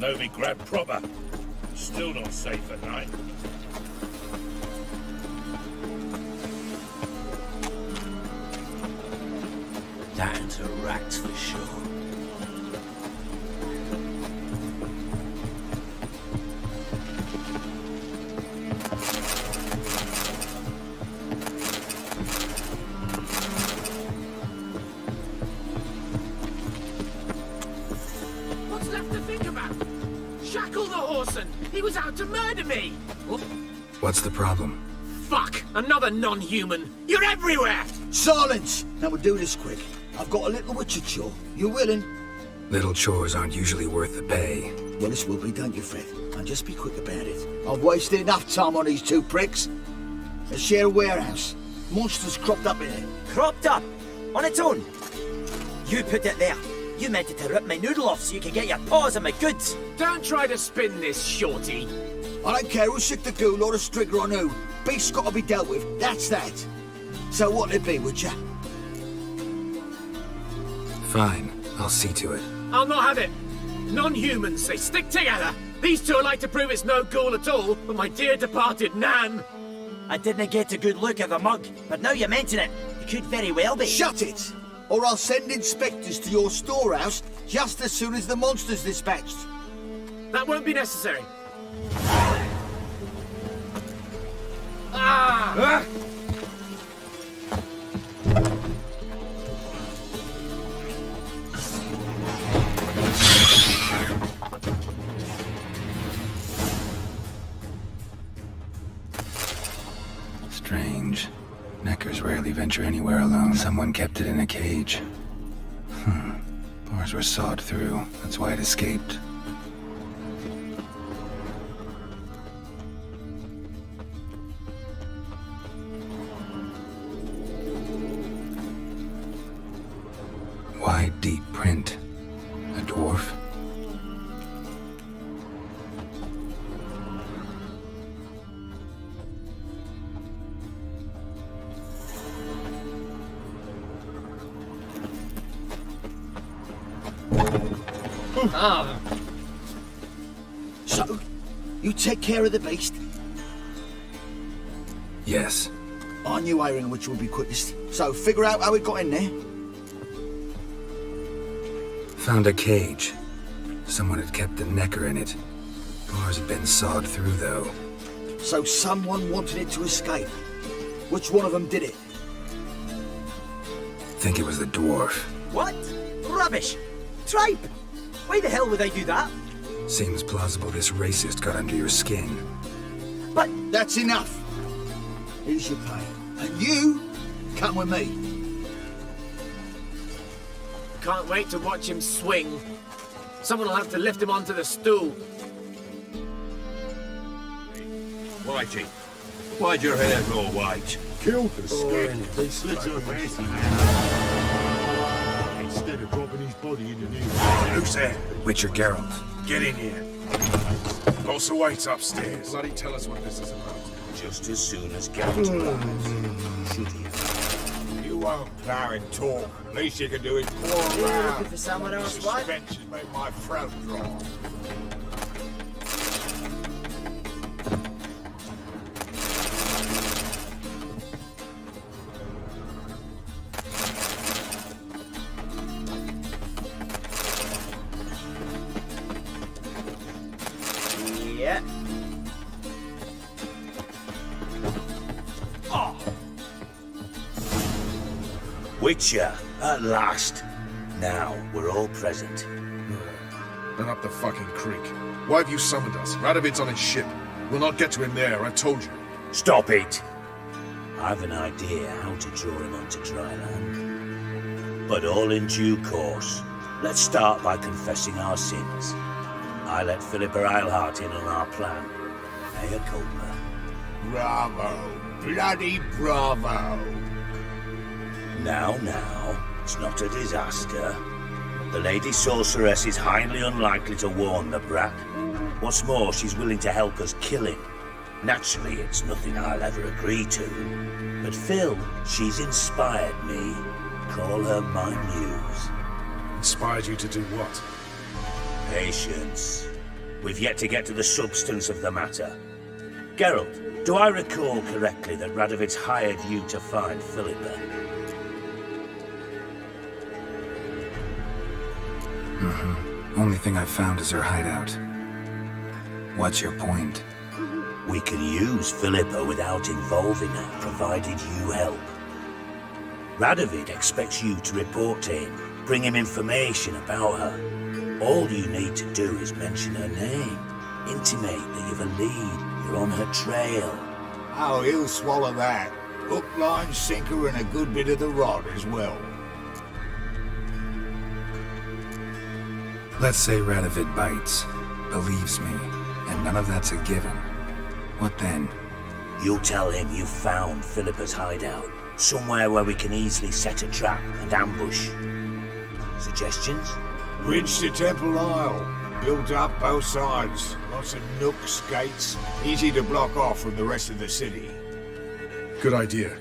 No be grabbed proper. Still not safe at night. That's a rat for sure. What's left to think about? Shackle the horseman! He was out to murder me! Oh, What's the problem? fuck! Another non-human! You're everywhere! Silence! Now we'll do this quick. I've got a little witcher chore. You willing? Little chores aren't usually worth the pay. Well, this will be, don't you, Fred? And just be quick about it. I've wasted enough time on these two pricks. A share warehouse. Monsters cropped up in it. Cropped up! On its own! You put it there. You meant it to rip my noodle off so you could get your paws on my goods. Don't try to spin this, shorty. I don't care who's sick the ghoul or the strigger on who. Beast's got to be dealt with. That's that. So what'll it be, would ya? Fine, I'll see to it. I'll not have it. Non-humans, they stick together. These two would like to prove it's no ghoul at all, but my dear departed Nan. I didn't get a good look at the mug, but now you mention it, it could very well be. Shut it! Or I'll send inspectors to your storehouse just as soon as the monster's dispatched. That won't be necessary. Ah! Strange. Neckers rarely venture anywhere alone. Someone kept it in a cage. Bars were sawed through. That's why it escaped. Wide, deep print. A dwarf? So, you take care of the beast? Yes. I knew airing which would be quickest. So, figure out how it got in there. Found a cage. Someone had kept a necker in it. Bars had been sawed through, though. So someone wanted it to escape. Which one of them did it? Think it was the dwarf. What? Rubbish! Tripe! Why the hell would I do that? Seems plausible this racist got under your skin. But that's enough. Here's your pay. And you come with me. Can't wait to watch him swing. Someone will have to lift him onto the stool. Whitey, why'd your hair go white? Killed the skin. They slit your face. Instead of dropping his body in the new. Who's there? Witcher Geralt. Get in here. Boss awaits upstairs. Bloody tell us what this is about. Just as soon as Geralt arrives. Should he? You won't plow and talk. Least you can do is pour You're around. looking for someone else, what? Suspense has made my throat dry. Yeah. Witcher, at last. Now, we're all present. Then up the fucking creek. Why have you summoned us? Radovid's on his ship. We'll not get to him there, I told you. Stop it! I've an idea how to draw him onto dry land. But all in due course. Let's start by confessing our sins. I let Philippa Eilhart in on our plan. Mea culpa. Bravo. Bloody bravo. Now, it's not a disaster. The Lady Sorceress is highly unlikely to warn the brat. What's more, she's willing to help us kill him. Naturally, it's nothing I'll ever agree to. But Phil, she's inspired me. Call her my muse. Inspired you to do what? Patience. We've yet to get to the substance of the matter. Geralt, do I recall correctly that Radovid's hired you to find Philippa? Only thing I've found is her hideout. What's your point? We can use Philippa without involving her, provided you help. Radovid expects you to report to him, bring him information about her. All you need to do is mention her name, intimate that you've a lead, you're on her trail. Oh, he'll swallow that. Hook, line, sinker, and a good bit of the rod as well. Let's say Radovid bites, believes me, and none of that's a given. What then? You'll tell him you found Philippa's hideout, somewhere where we can easily set a trap and ambush. Suggestions? Bridge to Temple Isle. Built up both sides. Lots of nooks, gates. Easy to block off from the rest of the city. Good idea.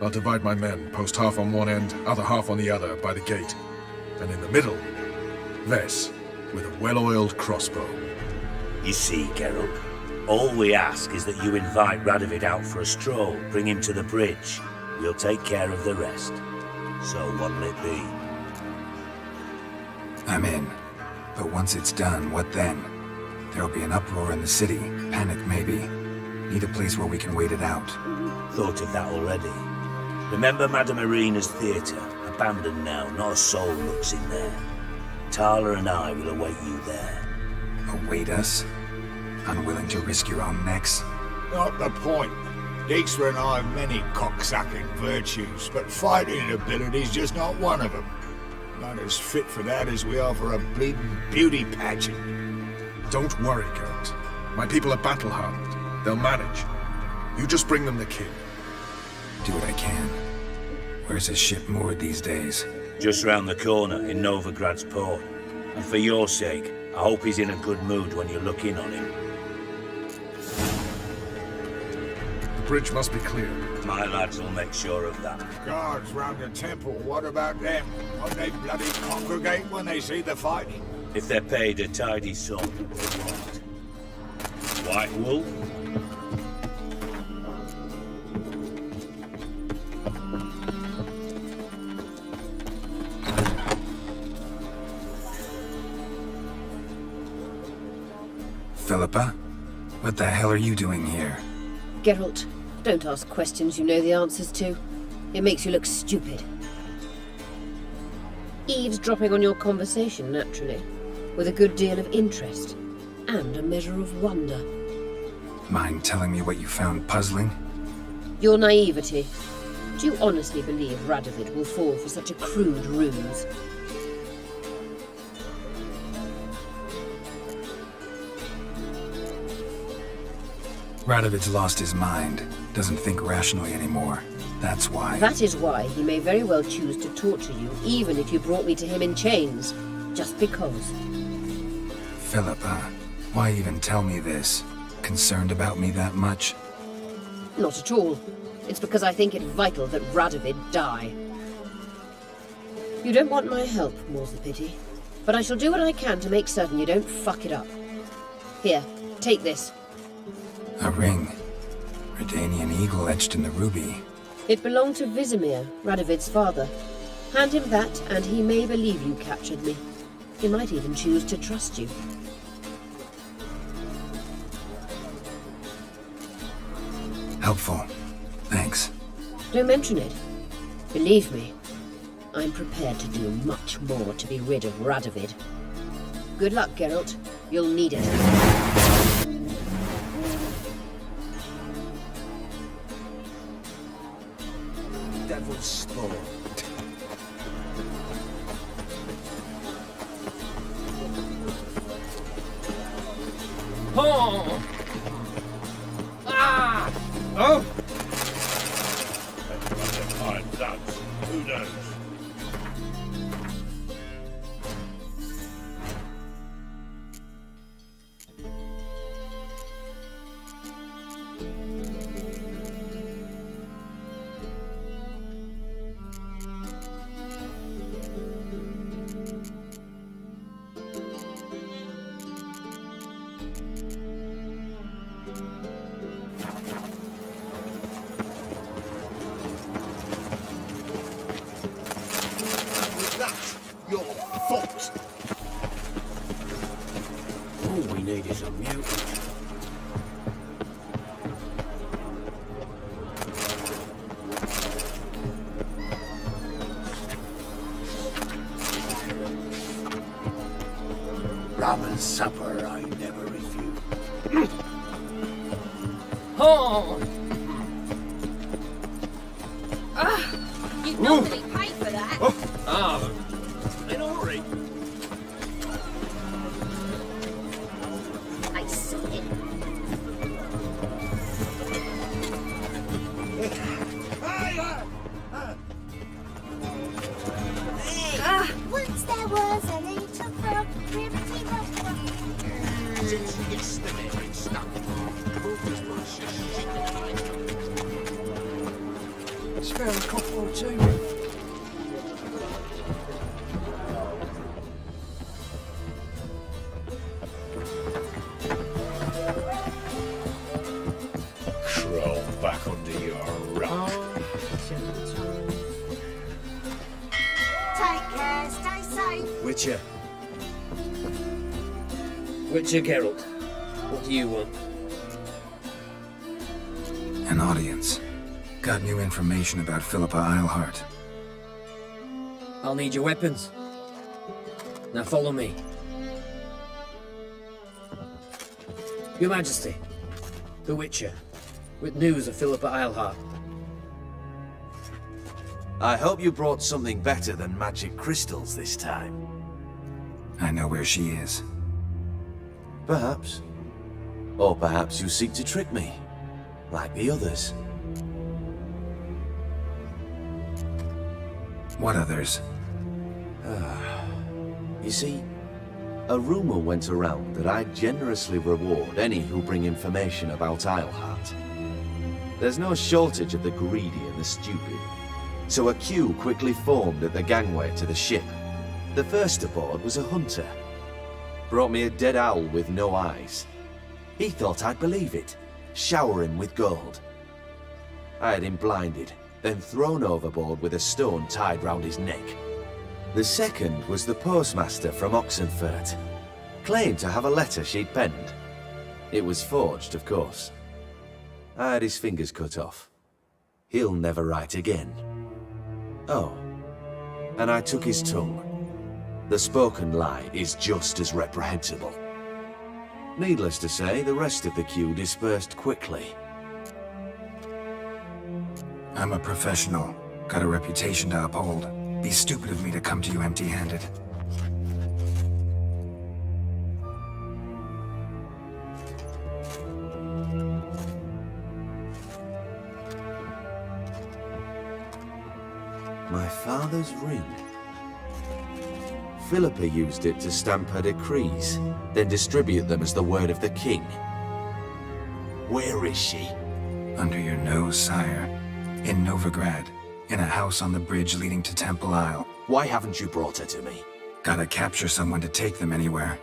I'll divide my men, post half on one end, other half on the other, by the gate. And in the middle, Vess, with a well-oiled crossbow. You see, Geralt, all we ask is that you invite Radovid out for a stroll, bring him to the bridge. We'll take care of the rest. So what'll it be? I'm in. But once it's done, what then? There'll be an uproar in the city. Panic, maybe. Need a place where we can wait it out. Thought of that already. Remember Madame Irina's theatre? Abandoned now, not a soul looks in there. Tala and I will await you there. Await us? Unwilling to risk your own necks? Not the point. Dijkstra and I have many cocksucking virtues, but fighting ability's just not one of them. Not as fit for that as we are for a bleeding beauty pageant. Don't worry, Geralt. My people are battle-hardened. They'll manage. You just bring them the king. Do what I can. Where's his ship moored these days? Just round the corner in Novigrad's port. And for your sake, I hope he's in a good mood when you look in on him. The bridge must be clear. My lads will make sure of that. Guards round the temple, what about them? Won't they bloody congregate when they see the fighting? If they're paid a tidy sum, they won't. White Wolf? Philippa? What the hell are you doing here? Geralt, don't ask questions you know the answers to. It makes you look stupid. Eavesdropping on your conversation, naturally, with a good deal of interest and a measure of wonder. Mind telling me what you found puzzling? Your naivety. Do you honestly believe Radovid will fall for such a crude ruse? Radovid's lost his mind. Doesn't think rationally anymore. That's why. That is why he may very well choose to torture you, even if you brought me to him in chains. Just because. Philippa, why even tell me this? Concerned about me that much? Not at all. It's because I think it vital that Radovid die. You don't want my help, more's the pity. But I shall do what I can to make certain you don't fuck it up. Here, take this. A ring. Redanian eagle etched in the ruby. It belonged to Vizimir, Radovid's father. Hand him that, and he may believe you captured me. He might even choose to trust you. Helpful. Thanks. Don't mention it. Believe me, I'm prepared to do much more to be rid of Radovid. Good luck, Geralt. You'll need it. Devil's spawn. Oh! Ah! Oh! Fine, lads. Who knows? fox. All we need is a mutant. Rum and supper I never refuse. Oh! You'd normally pay for that. Ah, in a hurry. I saw it. Once there was a little frog, ribbity rock. Since yesterday it's stuck. Moved as much as she could like. Spare a cup or two. Crawl back under your rock. Take care, stay safe. Witcher. Witcher Geralt. What do you want? An audience. Got new information about Philippa Eilhart. I'll need your weapons. Now follow me. Your Majesty, the Witcher, with news of Philippa Eilhart. I hope you brought something better than magic crystals this time. I know where she is. Perhaps. Or perhaps you seek to trick me, like the others. What others? You see, a rumor went around that I'd generously reward any who bring information about Eilhart. There's no shortage of the greedy and the stupid, so a queue quickly formed at the gangway to the ship. The first aboard was a hunter. Brought me a dead owl with no eyes. He thought I'd believe it, shower him with gold. I had him blinded, then thrown overboard with a stone tied round his neck. The second was the postmaster from Oxenfurt. Claimed to have a letter she'd penned. It was forged, of course. I had his fingers cut off. He'll never write again. Oh, and I took his tongue. The spoken lie is just as reprehensible. Needless to say, the rest of the queue dispersed quickly. I'm a professional. Got a reputation to uphold. Be stupid of me to come to you empty-handed. My father's ring. Philippa used it to stamp her decrees, then distribute them as the word of the king. Where is she? Under your nose, sire. In Novigrad. In a house on the bridge leading to Temple Isle. Why haven't you brought her to me? Gotta capture someone to take them anywhere.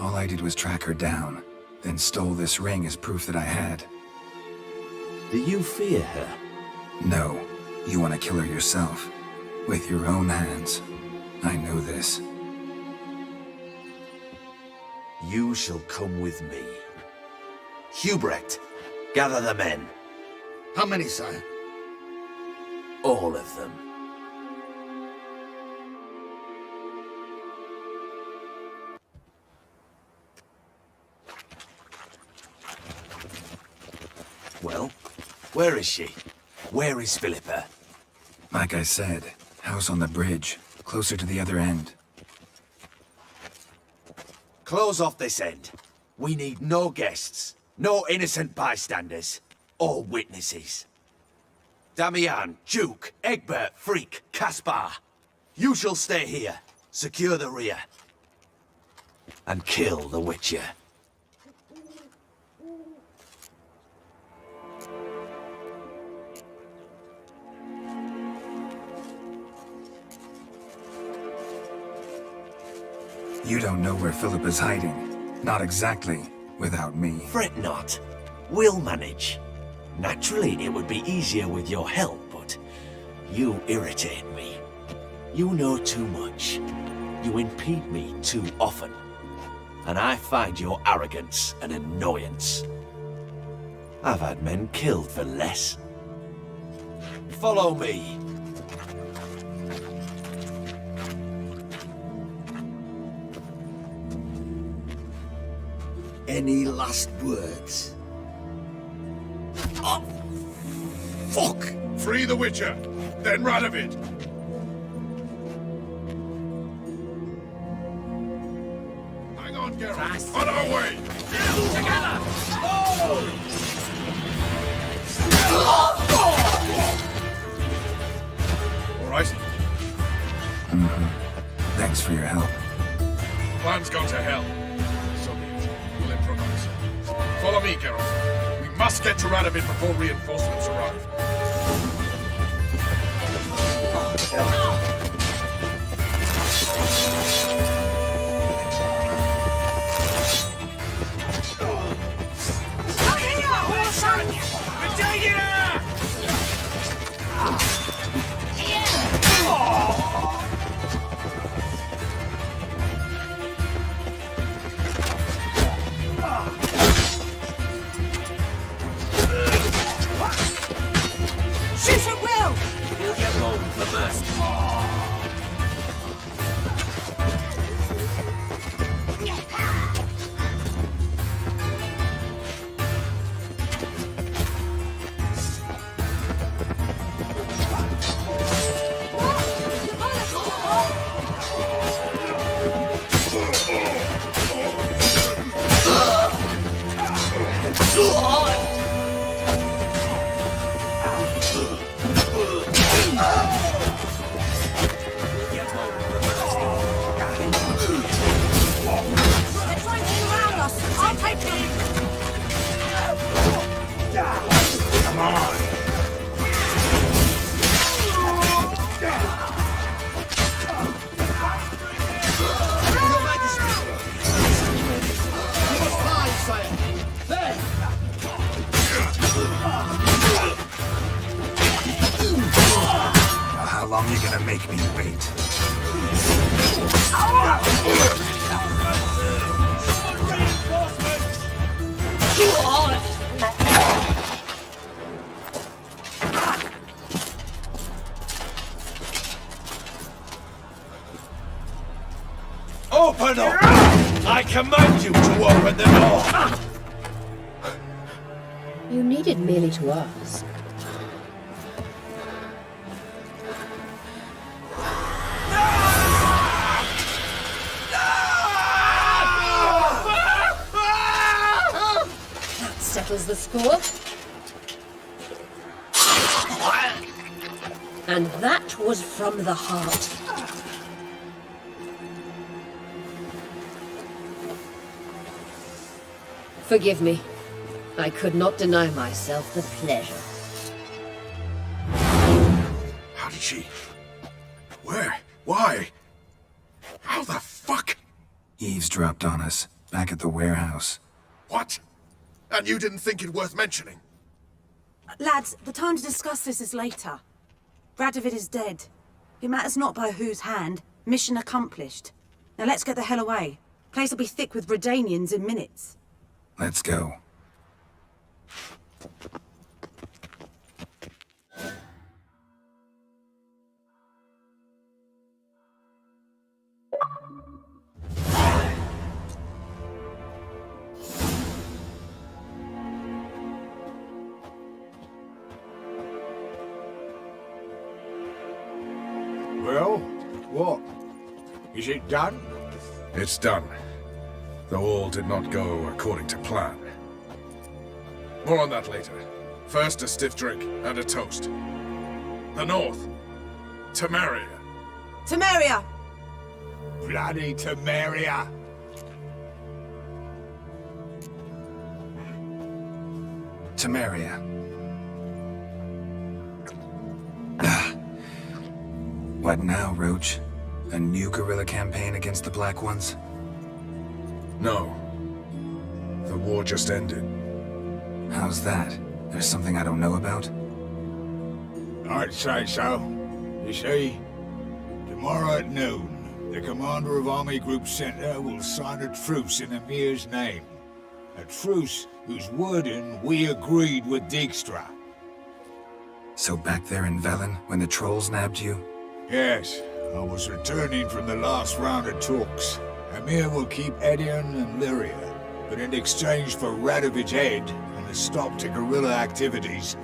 All I did was track her down, then stole this ring as proof that I had. Do you fear her? No. You want to kill her yourself. With your own hands. I know this. You shall come with me. Hubrecht, gather the men. How many, sire? All of them. Well, where is she? Where is Philippa? Like I said, house on the bridge, closer to the other end. Close off this end. We need no guests, no innocent bystanders, or witnesses. Damian, Duke, Egbert, Freak, Caspar. You shall stay here, secure the rear, and kill the Witcher. You don't know where Philippa's hiding. Not exactly, without me. Fret not. We'll manage. Naturally, it would be easier with your help, but you irritate me. You know too much. You impede me too often, and I find your arrogance an annoyance. I've had men killed for less. Follow me. Any last words? Oh, fuck! Free the Witcher, then Radovid. Hang on, Geralt. On our way! Together! All right? Thanks for your help. Plan's gone to hell. So be it. We'll improvise. Follow me, Geralt. We must get to Radovid before reinforcements arrive. Shoot at will! You'll get home for mercy. How long you gonna make me wait? Open up! I command you to open the door! You needed merely to ask. That settles the score. And that was from the heart. Forgive me. I could not deny myself the pleasure. How did she? Where? Why? How the fuck? Eavesdropped on us, back at the warehouse. What? And you didn't think it worth mentioning? Lads, the time to discuss this is later. Radovid is dead. It matters not by whose hand. Mission accomplished. Now let's get the hell away. Place will be thick with Redanians in minutes. Let's go. Well, what? Is it done? It's done. Though all did not go according to plan. More on that later. First, a stiff drink and a toast. The North. Temeria. Temeria! Bloody Temeria! Temeria. What now, Roach? A new guerrilla campaign against the Black Ones? No. The war just ended. How's that? There's something I don't know about? I'd say so. You see, tomorrow at noon, The commander of Army Group Center will sign a truce in Emir's name. A truce whose wording we agreed with Dijkstra. So back there in Velen, when the trolls nabbed you? Yes, I was returning from the last round of talks. Emir will keep Edion and Lyria, but in exchange for Radovid's head and a stop to guerrilla activities,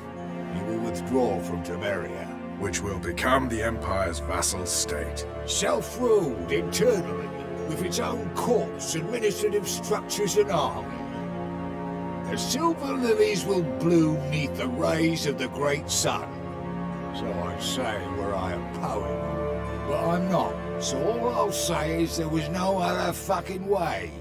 he will withdraw from Temeria. Which will become the Empire's vassal state. Self-ruled internally, with its own courts, administrative structures and army. The silver lilies will bloom neath the rays of the great sun. So I say were I a poet. But I'm not, so all I'll say is there was no other fucking way.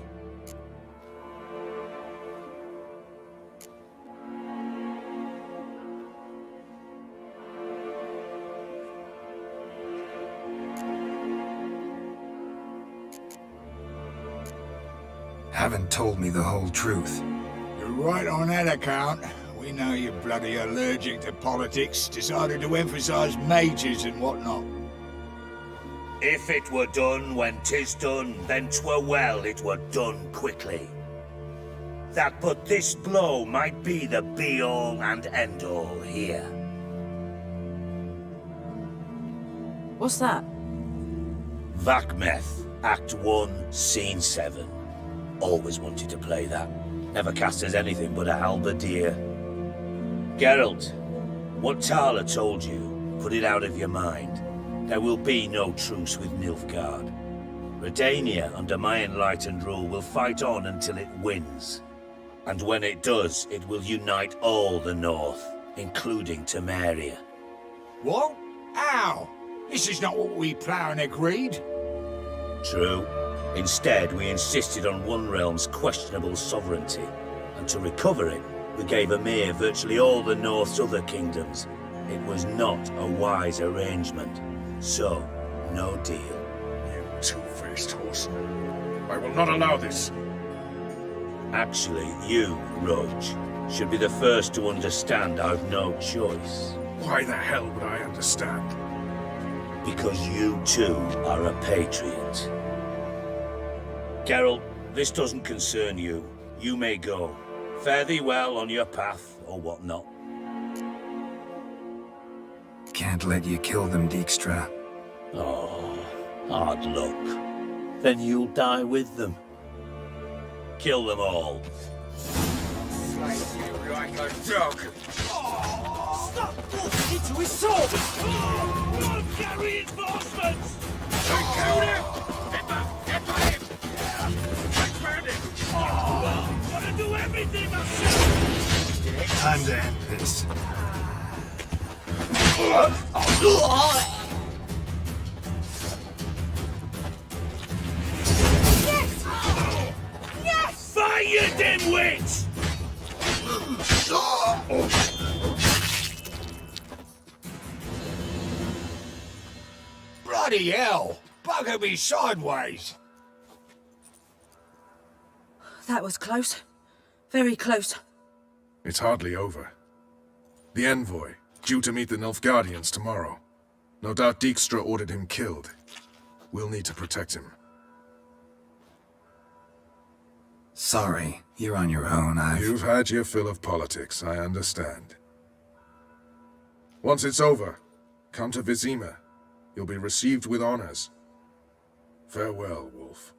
Haven't told me the whole truth. You're right on that account. We know you're bloody allergic to politics, decided to emphasize mages and whatnot. If it were done when 'tis done, then 'twere well it were done quickly. That but this blow might be the be-all and end-all here. What's that? Vakmeth, Act 1, Scene 7. Always wanted to play that. Never cast as anything but a halberdier. Geralt, what Tala told you, put it out of your mind. There will be no truce with Nilfgaard. Redania, under my enlightened rule, will fight on until it wins. And when it does, it will unite all the North, including Temeria. What? How? This is not what we planned and agreed. True. Instead, we insisted on one realm's questionable sovereignty, and to recover it, we gave Emir virtually all the North's other kingdoms. It was not a wise arrangement, so no deal. You two-faced horse. I will not allow this. Actually, you, Roach, should be the first to understand I've no choice. Why the hell would I understand? Because you too are a patriot. Geralt, this doesn't concern you. You may go. Fare thee well on your path, or whatnot. Can't let you kill them, Dijkstra. Oh, hard luck. Then you'll die with them. Kill them all. Slay you like a dog. Stop forcing it to his sword! Don't carry reinforcements! Take care of him! Get back! Get by him! Expand him! Gotta do everything myself! Time to end this. Yes! Yes! Fire, dimwits! Bloody hell! Bugger me sideways! That was close. Very close. It's hardly over. The envoy, due to meet the Nilfgaardians tomorrow. No doubt Dijkstra ordered him killed. We'll need to protect him. Sorry, you're on your own. You've had your fill of politics, I understand. Once it's over, come to Vizima. You'll be received with honors. Farewell, Wolf.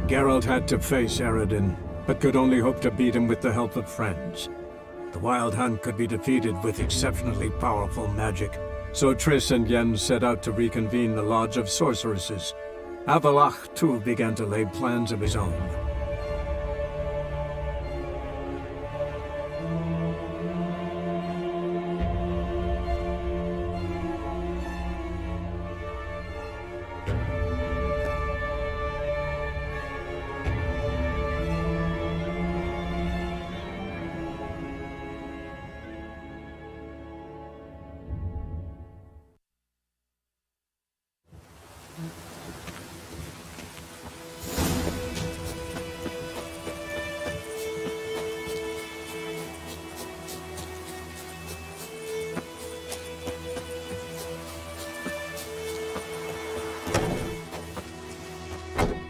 Geralt had to face Eredin, but could only hope to beat him with the help of friends. The Wild Hunt could be defeated with exceptionally powerful magic, so Triss and Yen set out to reconvene the Lodge of Sorceresses. Avalach, too, began to lay plans of his own.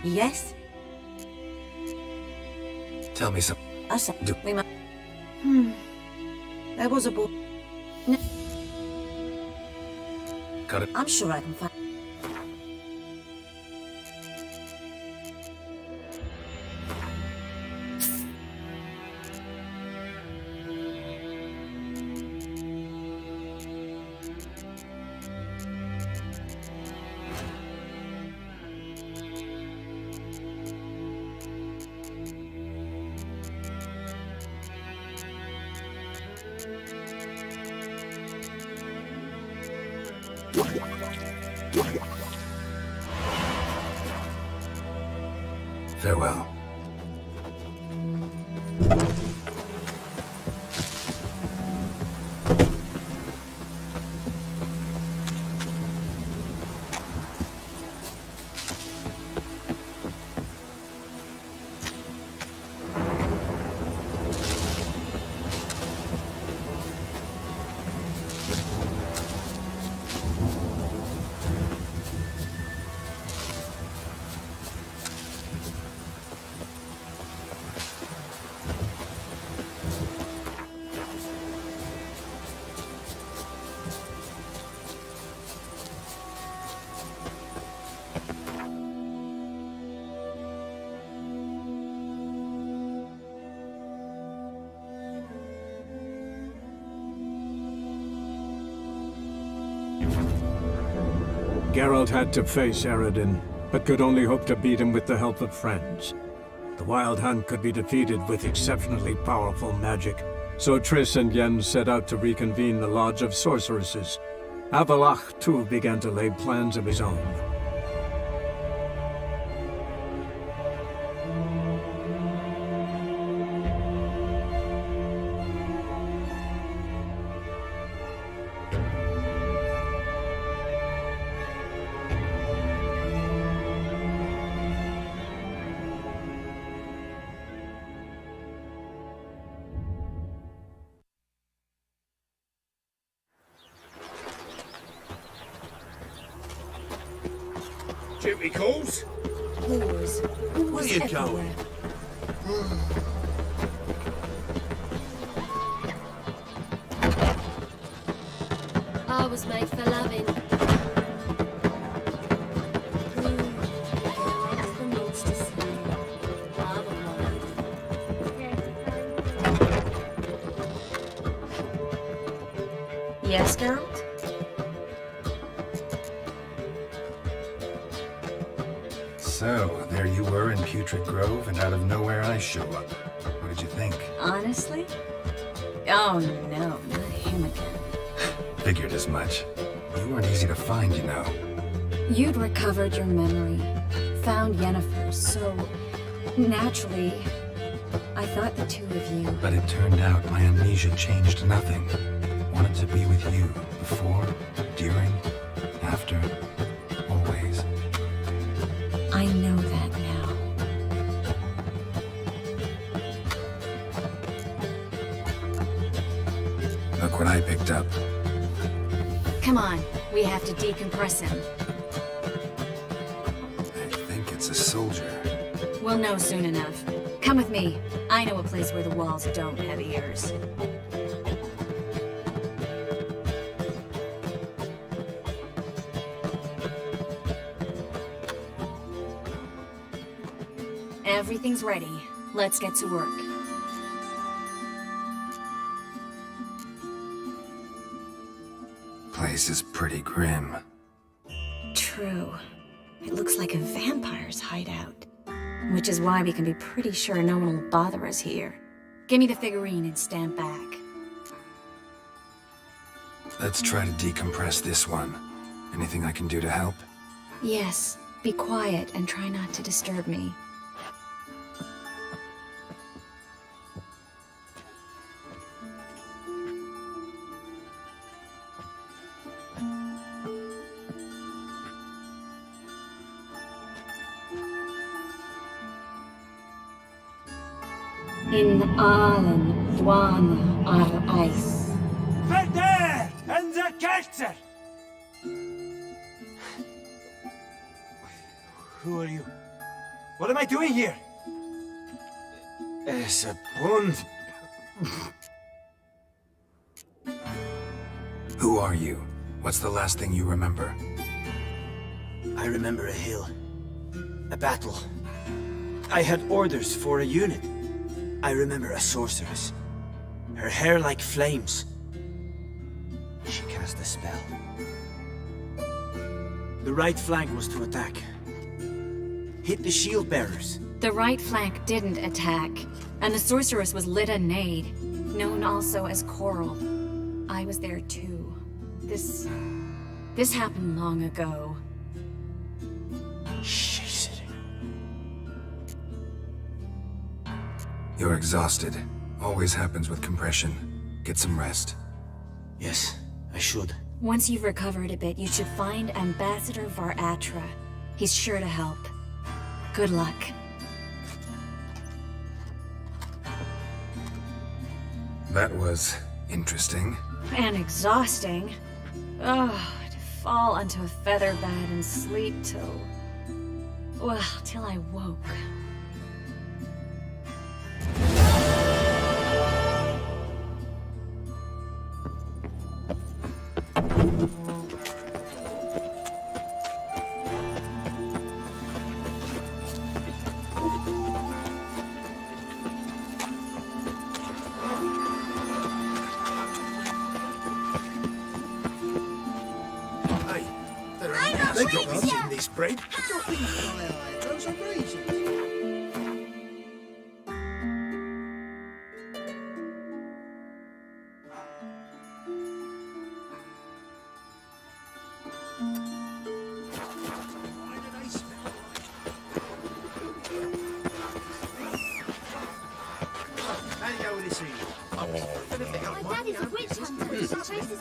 Yes? Tell me something. I said we must. There was a book. No. Got it. I'm sure I can find. Farewell. Geralt had to face Eredin, but could only hope to beat him with the help of friends. The Wild Hunt could be defeated with exceptionally powerful magic, so Triss and Yen set out to reconvene the Lodge of Sorceresses. Avalach, too, began to lay plans of his own. Duty calls? Wars. Where are you going? I was made for loving. Yes, Geralt? So, there you were in Putrid Grove, and out of nowhere I show up. What did you think? Honestly? Oh no, not him again. Figured as much. You weren't easy to find, you know. You'd recovered your memory, found Yennefer, so naturally, I thought the two of you. But it turned out my amnesia changed nothing. Wanted to be with you, before, during, after, always. I know that now. Look what I picked up. Come on, we have to decompress him. I think it's a soldier. We'll know soon enough. Come with me. I know a place where the walls don't have ears. Everything's ready. Let's get to work. Place is pretty grim. True. It looks like a vampire's hideout. Which is why we can be pretty sure no one will bother us here. Give me the figurine and stand back. Let's try to decompress this one. Anything I can do to help? Yes, be quiet and try not to disturb me. In allen dwana ar eis. Verder and the Kerzer! Who are you? What am I doing here? Es a bund. Who are you? What's the last thing you remember? I remember a hill. A battle. I had orders for a unit. I remember a sorceress. Her hair like flames. She cast a spell. The right flank was to attack. Hit the shield bearers. The right flank didn't attack, and the sorceress was Lita Nade, known also as Coral. I was there too. This happened long ago. You're exhausted. Always happens with compression. Get some rest. Yes, I should. Once you've recovered a bit, you should find Ambassador Varatra. He's sure to help. Good luck. That was interesting. And exhausting. Oh, to fall onto a feather bed and sleep till... well, till I woke. They got meat in this bread. Those are raisins.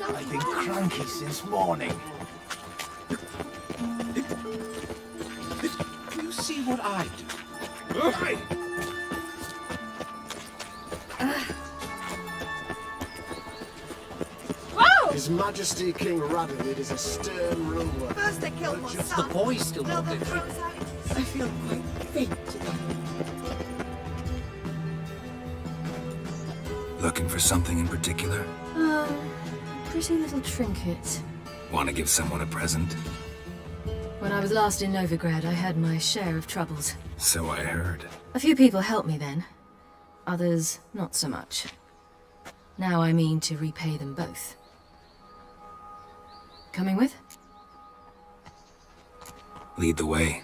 I've been cranky since morning. You see what I do? Right. Whoa! His Majesty King Radovid is a stern ruler. First they killed my Just son. the boy still Now not the different. throne's out. I feel quite faint today. Looking for something in particular? Pretty little trinket. Want to give someone a present? When I was last in Novigrad, I had my share of troubles. So I heard. A few people helped me then. Others, not so much. Now I mean to repay them both. Coming with? Lead the way.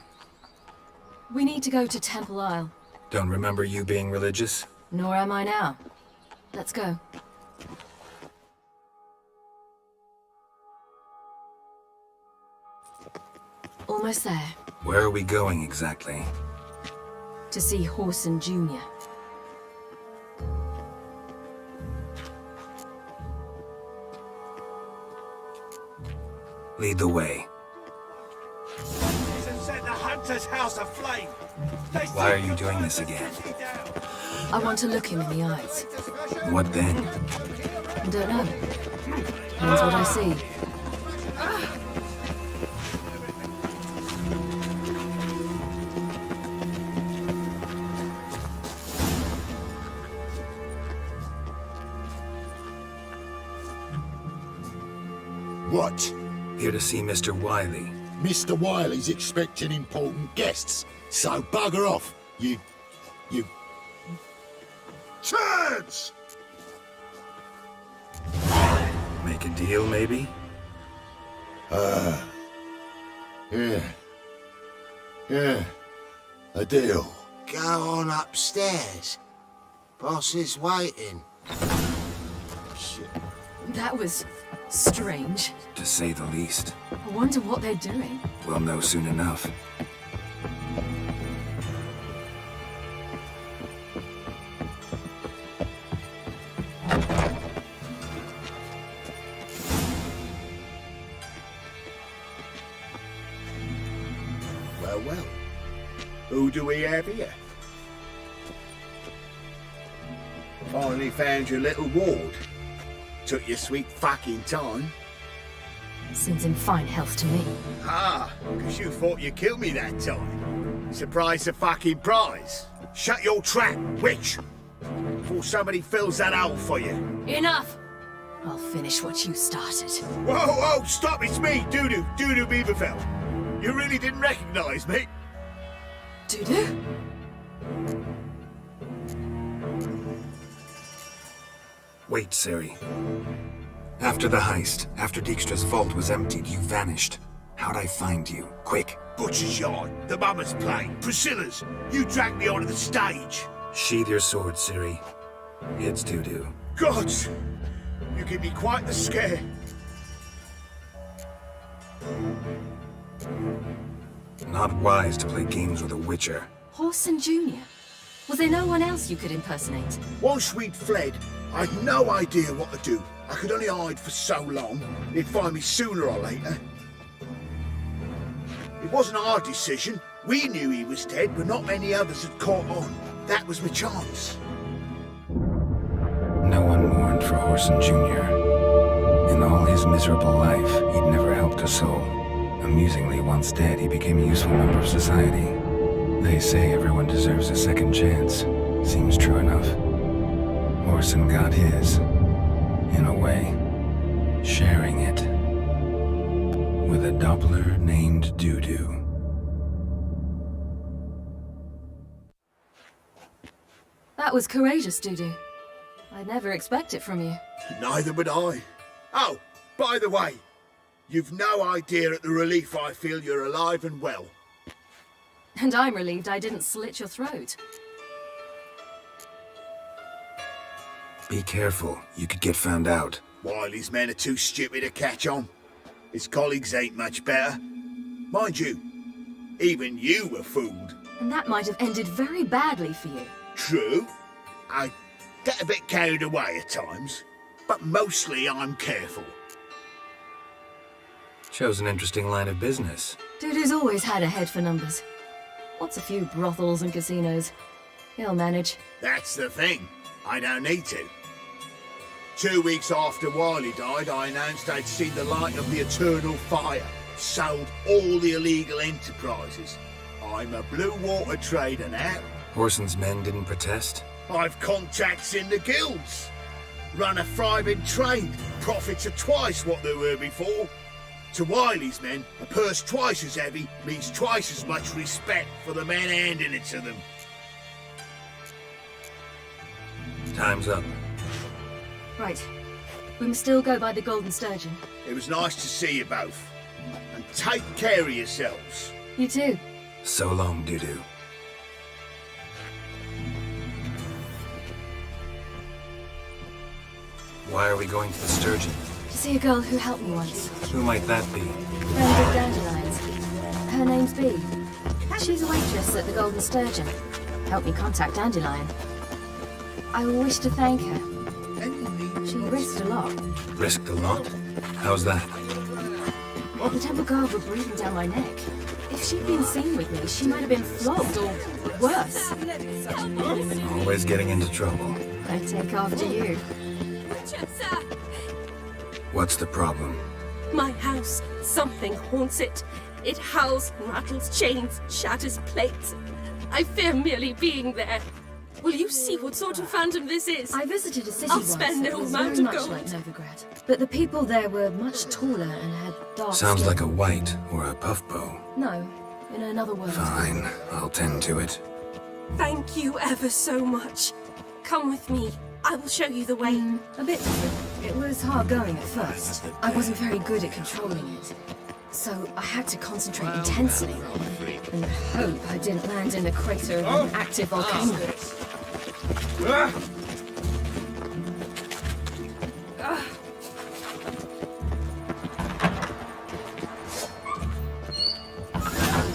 We need to go to Temple Isle. Don't remember you being religious? Nor am I now. Let's go. Almost there. Where are we going exactly? To see Horson Jr. Lead the way. Set the hunter's house aflame. Why are you doing this again? I want to look him in the eyes. What then? Don't know. Depends what I see. What? Here to see Mr. Wiley. Mr. Wiley's expecting important guests, so bugger off, you You... Turds! Make a deal, maybe? Yeah. A deal. Go on upstairs. Boss is waiting. Shit. That was strange. To say the least. I wonder what they're doing. We'll know soon enough. Well. Who do we have here? Finally found your little ward. Took your sweet fucking time. Seems in fine health to me. Ah, because you thought you'd kill me that time. Surprise the fucking prize. Shut your trap, witch! Before somebody fills that hole for you. Enough! I'll finish what you started. Whoa, stop, it's me, Doodoo Beaverfell. You really didn't recognize me? Doodoo? Wait, Ciri. After the heist, after Dijkstra's vault was emptied, you vanished. How'd I find you? Quick. Butcher's Yard, the Mama's Plate, Priscilla's. You dragged me onto the stage. Sheathe your sword, Ciri. It's Doodoo. Gods! You give me quite the scare. Not wise to play games with a witcher. Horson Jr.? Was there no one else you could impersonate? Once we'd fled, I'd no idea what to do. I could only hide for so long. They'd find me sooner or later. It wasn't our decision. We knew he was dead, but not many others had caught on. That was my chance. No one mourned for Horson Jr. In all his miserable life, he'd never helped a soul. Amusingly, once dead, he became a useful member of society. They say everyone deserves a second chance. Seems true enough. Horson got his, in a way, sharing it with a Doppler named Doodoo. That was courageous, Doodoo. I'd never expect it from you. Neither would I. Oh, by the way, you've no idea at the relief I feel you're alive and well. And I'm relieved I didn't slit your throat. Be careful, you could get found out. Wiley's men are too stupid to catch on. His colleagues ain't much better. Mind you, even you were fooled. And that might have ended very badly for you. True. I get a bit carried away at times, but mostly I'm careful. Shows an interesting line of business. Doodoo's always had a head for numbers. What's a few brothels and casinos? He'll manage. That's the thing. I don't need to. 2 weeks after Wiley died, I announced I'd seen the light of the eternal fire. Sold all the illegal enterprises. I'm a blue water trader now. Horson's men didn't protest? I've contacts in the guilds. Run a thriving trade. Profits are twice what they were before. To Wiley's men, a purse twice as heavy means twice as much respect for the men handing it to them. Time's up. Right. We must still go by the Golden Sturgeon. It was nice to see you both. And take care of yourselves. You too. So long, Doodoo. Why are we going to the Sturgeon? To see a girl who helped me once. Who might that be? Friend of Dandelion's. Her name's Bee. She's a waitress at the Golden Sturgeon. Helped me contact Dandelion. I wish to thank her. She risked a lot. Risked a lot? How's that? The Temple Guard were breathing down my neck. If she'd been seen with me, she might have been flogged or worse. Always getting into trouble. I take after you. What's the problem? My house. Something haunts it. It howls, rattles chains, shatters plates. I fear merely being there. Will you see what sort of phantom this is? I visited a city I'll once spend that no was amount very of much gold. like Novigrad. But the people there were much taller and had dark Sounds skin. like a white or a puff bow. No, in another world. Fine, I'll tend to it. Thank you ever so much. Come with me. I will show you the way. A bit different. It was hard going at first. I wasn't very good at controlling it. So I had to concentrate intensely and hope I didn't land in the crater of an active volcano.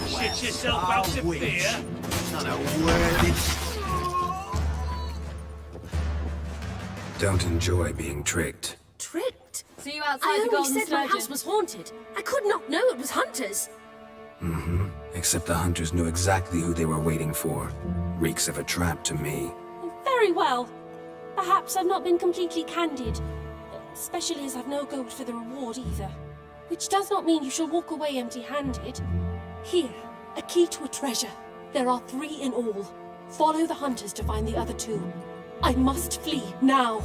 Shit yourself out of fear. Not a word. Don't enjoy being tricked. Tricked? See you outside I the only Golden said my Sturgeon. house was haunted. I could not know it was hunters. Mm-hmm. Except the hunters knew exactly who they were waiting for. Reeks of a trap to me. Very well. Perhaps I've not been completely candid. Especially as I've no gold for the reward either. Which does not mean you shall walk away empty-handed. Here, a key to a treasure. There are 3 in all. Follow the hunters to find the other 2. I must flee now.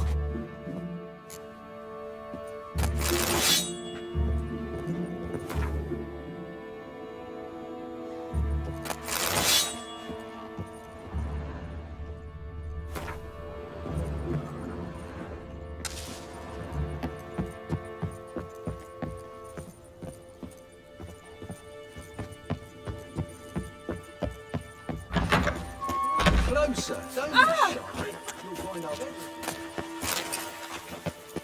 Closer, don't be shy. You'll find out.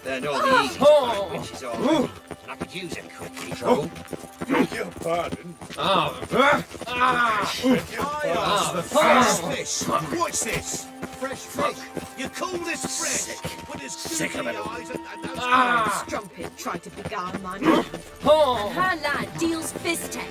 They're not the easiest fight, which is all right. I could use a quick control. Beg your pardon. Fresh fish. What's this? Fresh fish. You call this fresh? With his Sick of it all. eyes and those Strumpet tried to beguile my man. Her lad deals fizz-tech.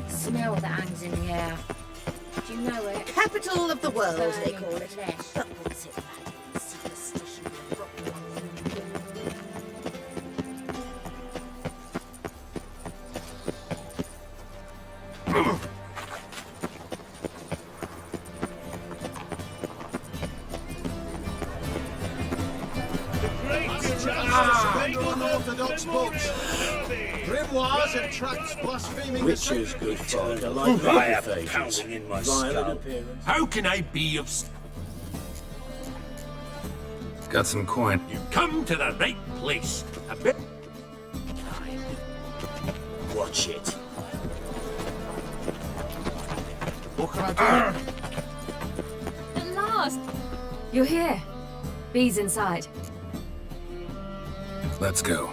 Smell that hangs in the air. Do you know it? Capital of the world, they Burning call it. flesh. But what's it like? Superstition and rotten. Unorthodox books. Grimoires and tracts blaspheming Witches, the good sacred. father, like fire pounding in my Violent skull. appearance. How can I be of... Got some coin. You come to the right place. A bit... Watch it. What can I do? At last! You're here. Bee's inside. Let's go.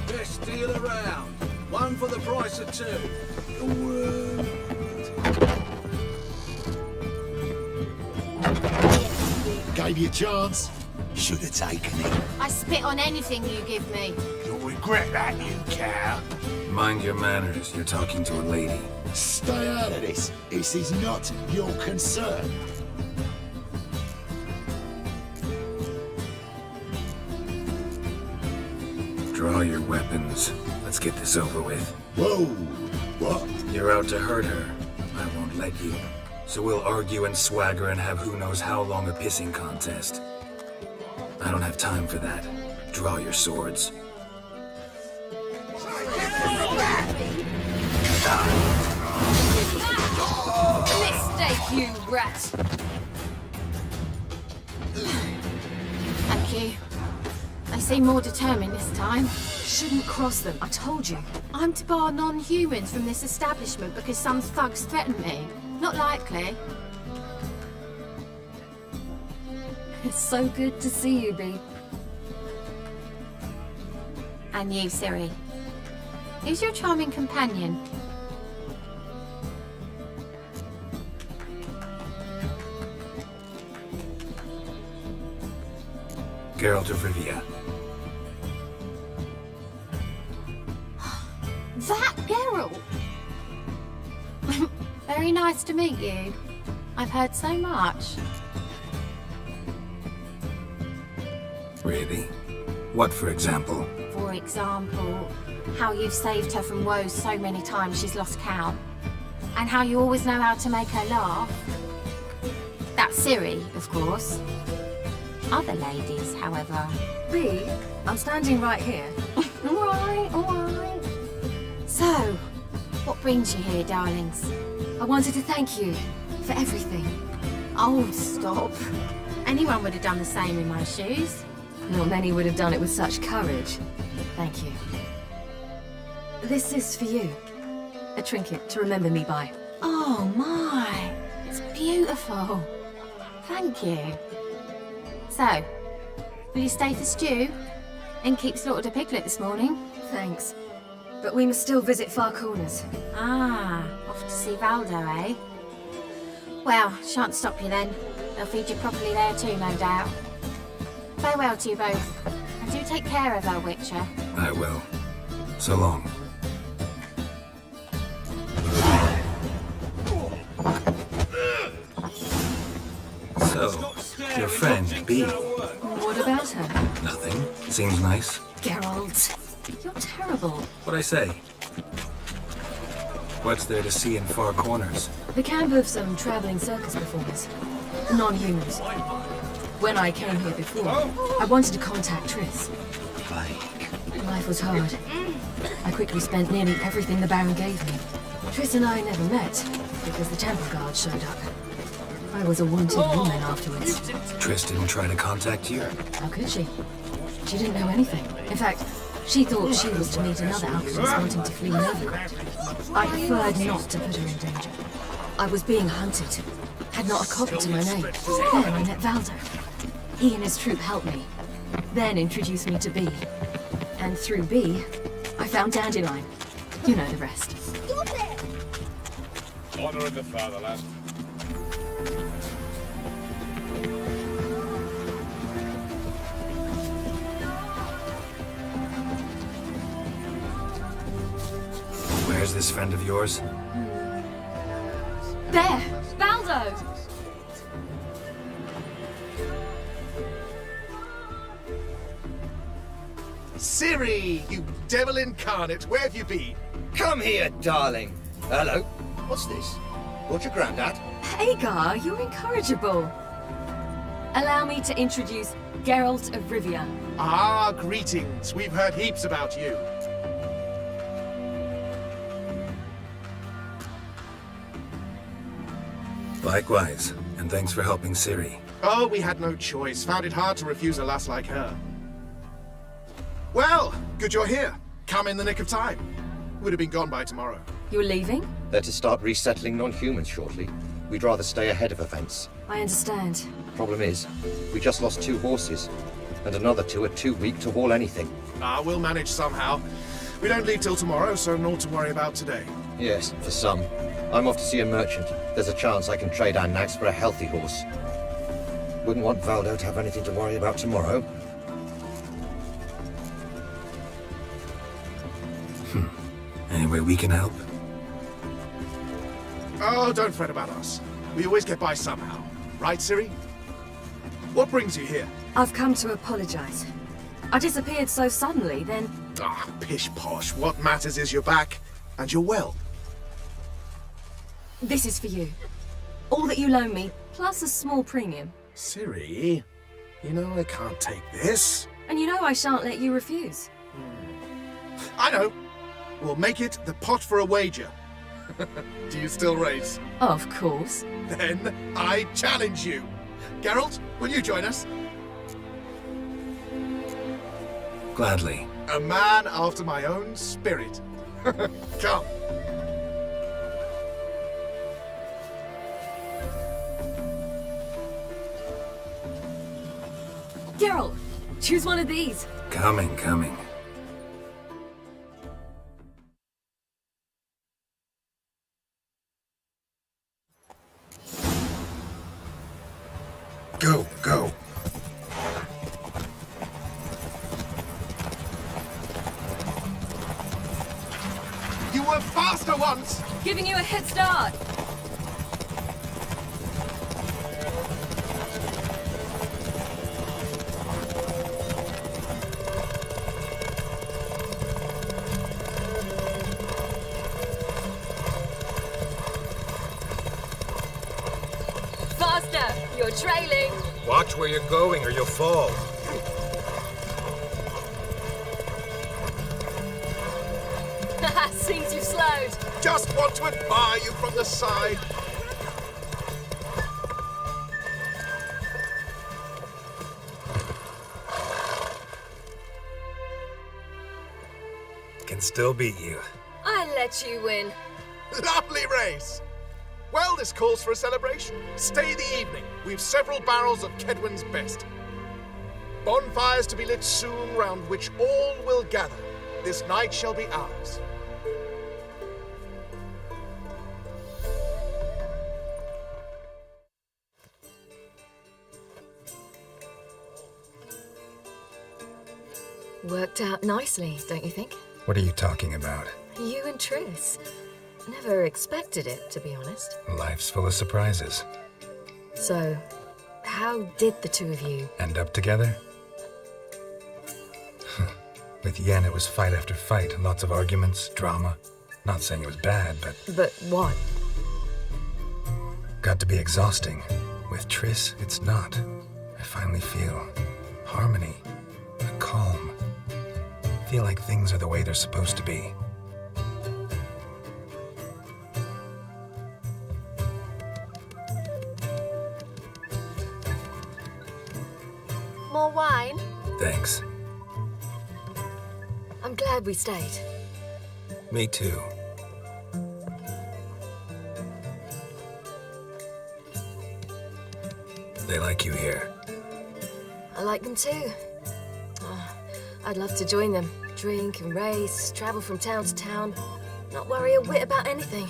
Best deal around. One for the price of 2. Gave you a chance. Should have taken it. I spit on anything you give me. You'll regret that, you cow. Mind your manners. You're talking to a lady. Stay out of this. This is not your concern. Draw your weapons. Let's get this over with. Whoa! What? You're out to hurt her. I won't let you. So we'll argue and swagger and have who knows how long a pissing contest. I don't have time for that. Draw your swords. Mistake, you rat! Thank you. They seem more determined this time. Shouldn't cross them, I told you. I'm to bar non-humans from this establishment because some thugs threatened me. Not likely. It's so good to see you, Bee. And you, Ciri. Who's your charming companion? Geralt of Rivia. That Geralt! Very nice to meet you. I've heard so much. Really? What, for example? For example, how you've saved her from woes so many times she's lost count. And how you always know how to make her laugh. That's Ciri, of course. Other ladies, however. Bee, I'm standing right here. Alright, alright. So, what brings you here, darlings? I wanted to thank you for everything. Oh, stop. Anyone would have done the same in my shoes. Not many would have done it with such courage. Thank you. This is for you. A trinket to remember me by. Oh my, it's beautiful. Thank you. So, will you stay for stew? And keep slaughtered a piglet this morning? Thanks. But we must still visit Far Corners. Ah, off to see Valdo, eh? Well, shan't stop you then. They'll feed you properly there too, no doubt. Farewell to you both. And do take care of our Witcher. I will. So long. So, your friend, Bee. What about her? Nothing. Seems nice. Geralt, you're terrible. What'd I say? What's there to see in Far Corners? The camp of some traveling circus performers. Non-humans. When I came here before, I wanted to contact Triss. Life was hard. I quickly spent nearly everything the Baron gave me. Triss and I never met, because the temple guard showed up. I was a wanted woman afterwards. Triss didn't try to contact you? How could she? She didn't know anything. In fact, she thought she was to meet another outcast wanting to flee Novigrad. I preferred not to put her in danger. I was being hunted. Had not a copy to my name. Then I met Valdo. He and his troop helped me. Then introduced me to Bee. And through Bee, I found Dandelion. You know the rest. Honor of the fatherland. Where's this friend of yours? There! Valdo! Ciri, you devil incarnate, where have you been? Come here, darling. Hello. What's this? What's your granddad? Hagar, you're incorrigible. Allow me to introduce Geralt of Rivia. Ah, greetings. We've heard heaps about you. Likewise, and thanks for helping Ciri. Oh, we had no choice. Found it hard to refuse a lass like her. Well, good you're here. Come in the nick of time. Would have been gone by tomorrow. You're leaving? They're to start resettling non-humans shortly. We'd rather stay ahead of events. I understand. Problem is, we just lost 2 horses, and another 2 are too weak to haul anything. Ah, we'll manage somehow. We don't leave till tomorrow, so naught to worry about today. Yes, for some. I'm off to see a merchant. There's a chance I can trade our nags for a healthy horse. Wouldn't want Valdo to have anything to worry about tomorrow. Any way we can help? Oh, don't fret about us. We always get by somehow. Right, Ciri? What brings you here? I've come to apologize. I disappeared so suddenly, then... Ah, pish-posh. What matters is you're back, and you're well. This is for you. All that you loan me, plus a small premium. Ciri, you know I can't take this. And you know I shan't let you refuse. I know. We'll make it the pot for a wager. Do you still race? Of course. Then I challenge you. Geralt, will you join us? Gladly. A man after my own spirit. Come. Geralt, choose one of these. Coming, coming. Go, go. You were faster once! Giving you a head start. Faster! You're trailing. Watch where you're going or you'll fall. Seems you've slowed. Just want to admire you from the side. Can still beat you. I let you win. Lovely race! Well, this calls for a celebration. Stay the evening. We've several barrels of Kedwin's best. Bonfires to be lit soon, round which all will gather. This night shall be ours. Worked out nicely, don't you think? What are you talking about? You and Triss. Never expected it, to be honest. Life's full of surprises. So, how did the two of you... End up together? With Yen, it was fight after fight. Lots of arguments, drama. Not saying it was bad, but... But what? Got to be exhausting. With Triss, it's not. I finally feel harmony, a calm. Feel like things are the way they're supposed to be. More wine? Thanks. I'm glad we stayed. Me too. They like you here. I like them too. Oh, I'd love to join them. Drink and race, travel from town to town. Not worry a whit about anything.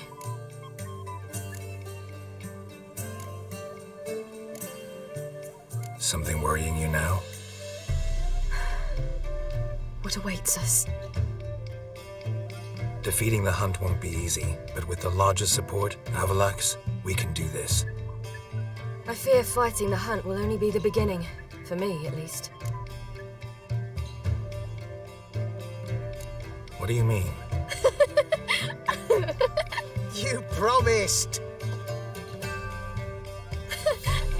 Something worrying you now? What awaits us? Defeating the hunt won't be easy, but with the Lodge's support, Avalax, we can do this. I fear fighting the hunt will only be the beginning. For me, at least. What do you mean? You promised!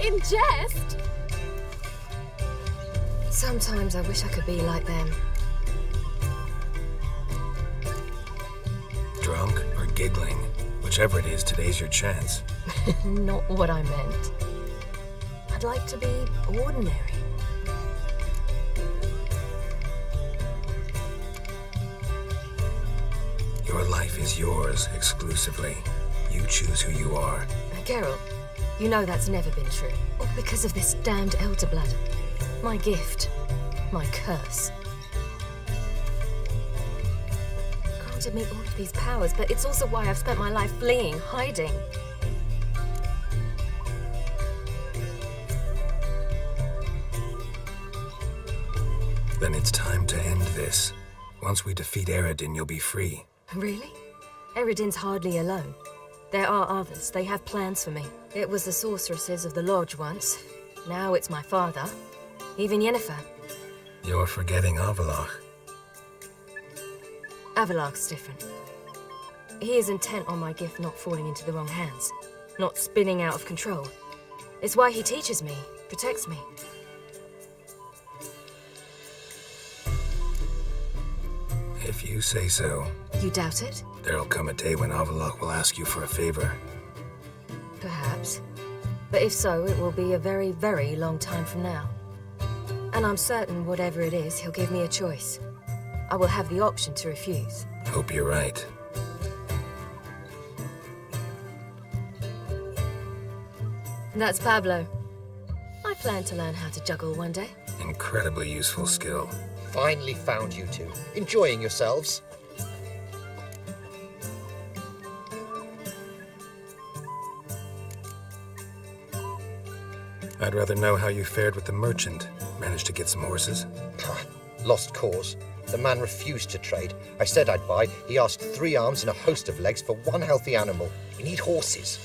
In jest? Sometimes I wish I could be like them. Drunk or giggling? Whichever it is, today's your chance. Not what I meant. I'd like to be ordinary. Your life is yours exclusively. You choose who you are. Geralt, you know that's never been true. All because of this damned elder blood. My gift. My curse. Granted me all of these powers, but it's also why I've spent my life fleeing, hiding. Then it's time to end this. Once we defeat Eredin, you'll be free. Really? Eredin's hardly alone. There are others. They have plans for me. It was the sorceresses of the Lodge once. Now it's my father. Even Yennefer. You're forgetting Avalach. Avalach's different. He is intent on my gift not falling into the wrong hands. Not spinning out of control. It's why he teaches me, protects me. If you say so. You doubt it? There'll come a day when Avalach will ask you for a favor. Perhaps. But if so, it will be a very, very long time from now. And I'm certain whatever it is, he'll give me a choice. I will have the option to refuse. Hope you're right. That's Pablo. I plan to learn how to juggle one day. Incredibly useful skill. Finally found you two. Enjoying yourselves? I'd rather know how you fared with the merchant. Managed to get some horses? Lost cause. The man refused to trade. I said I'd buy. He asked 3 arms and a host of legs for 1 healthy animal. We need horses,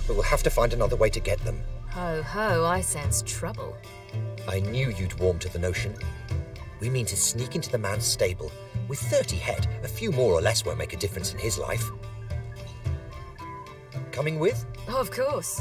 but we'll have to find another way to get them. Ho ho, I sense trouble. I knew you'd warm to the notion. We mean to sneak into the man's stable. With 30 head, a few more or less won't make a difference in his life. Coming with? Oh, of course.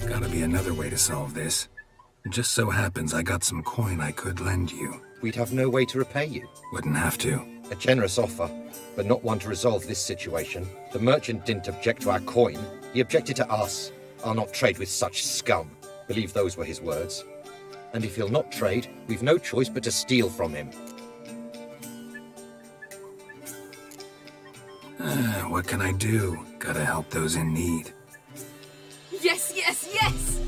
Gotta be another way to solve this. It just so happens I got some coin I could lend you. We'd have no way to repay you. Wouldn't have to. A generous offer, but not one to resolve this situation. The merchant didn't object to our coin. He objected to us. I'll not trade with such scum. Believe those were his words. And if he'll not trade, we've no choice but to steal from him. What can I do? Gotta help those in need. Yes, yes, yes!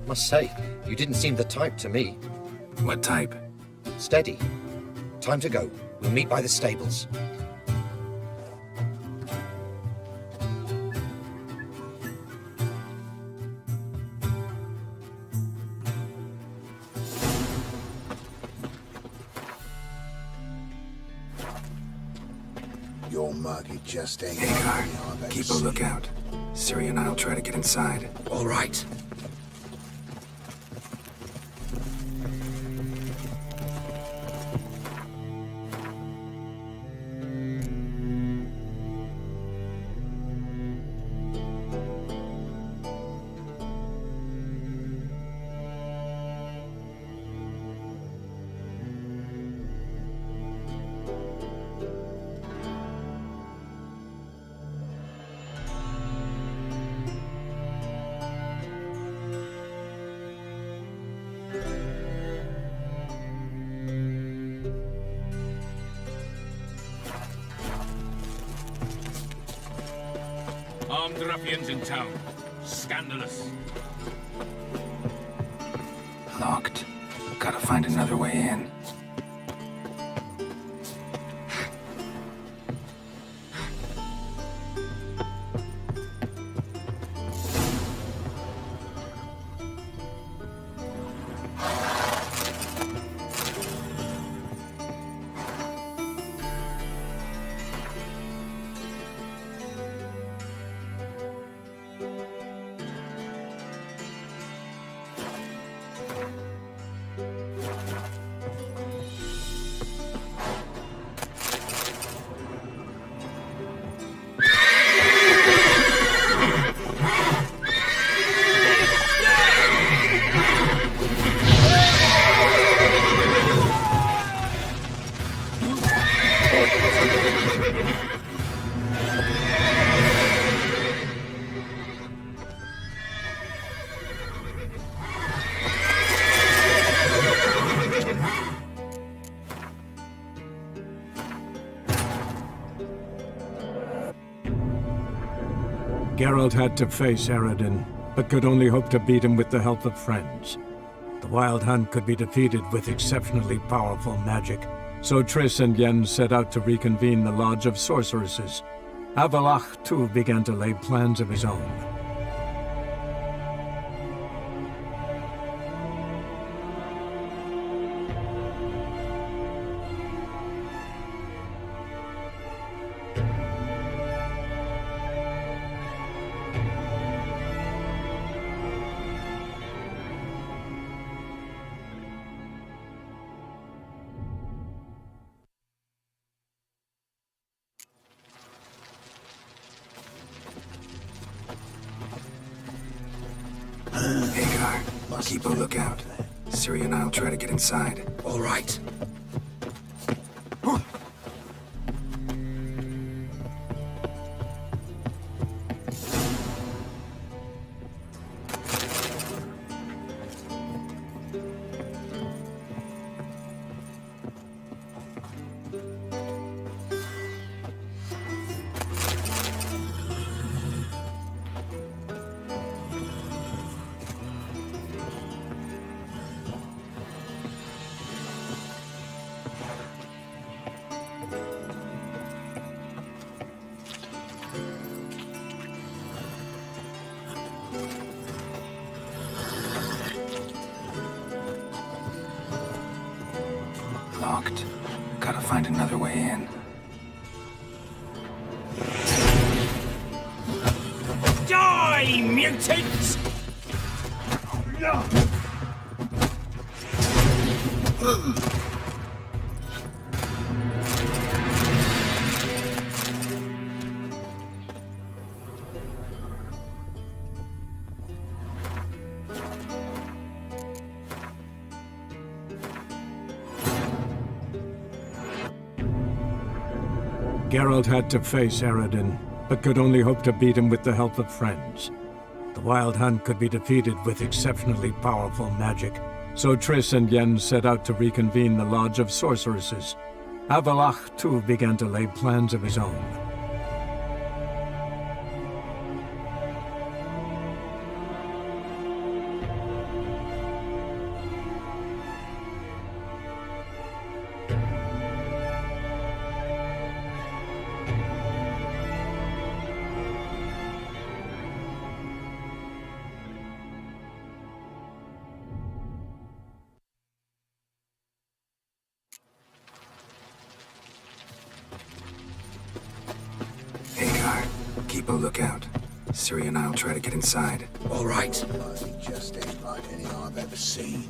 Must say, you didn't seem the type to me. What type? Steady. Time to go. We'll meet by the stables. Your mug, it just ain't... Hagar, keep a lookout. Ciri and I'll try to get inside. All right. Armed ruffians in town. Scandalous. Locked. Gotta find another way in. Geralt had to face Eredin, but could only hope to beat him with the help of friends. The Wild Hunt could be defeated with exceptionally powerful magic, so Triss and Yen set out to reconvene the Lodge of Sorceresses. Avalach, too, began to lay plans of his own. Keep a lookout. Ciri and I'll try to get inside. All right. Locked. Gotta find another way in. Die, mutants! Geralt had to face Eredin, but could only hope to beat him with the help of friends. The Wild Hunt could be defeated with exceptionally powerful magic, so Triss and Yen set out to reconvene the Lodge of Sorceresses. Avalach, too, began to lay plans of his own. Keep a lookout. Ciri and I'll try to get inside. All right. It just ain't like any I've ever seen.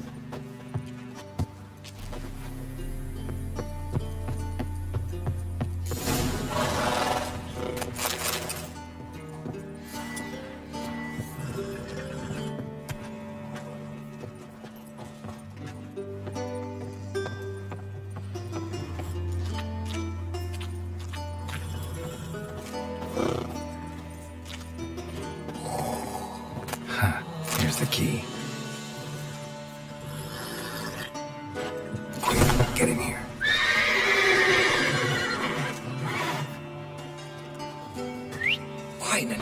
Here's the key. Quick, get in here. Finally.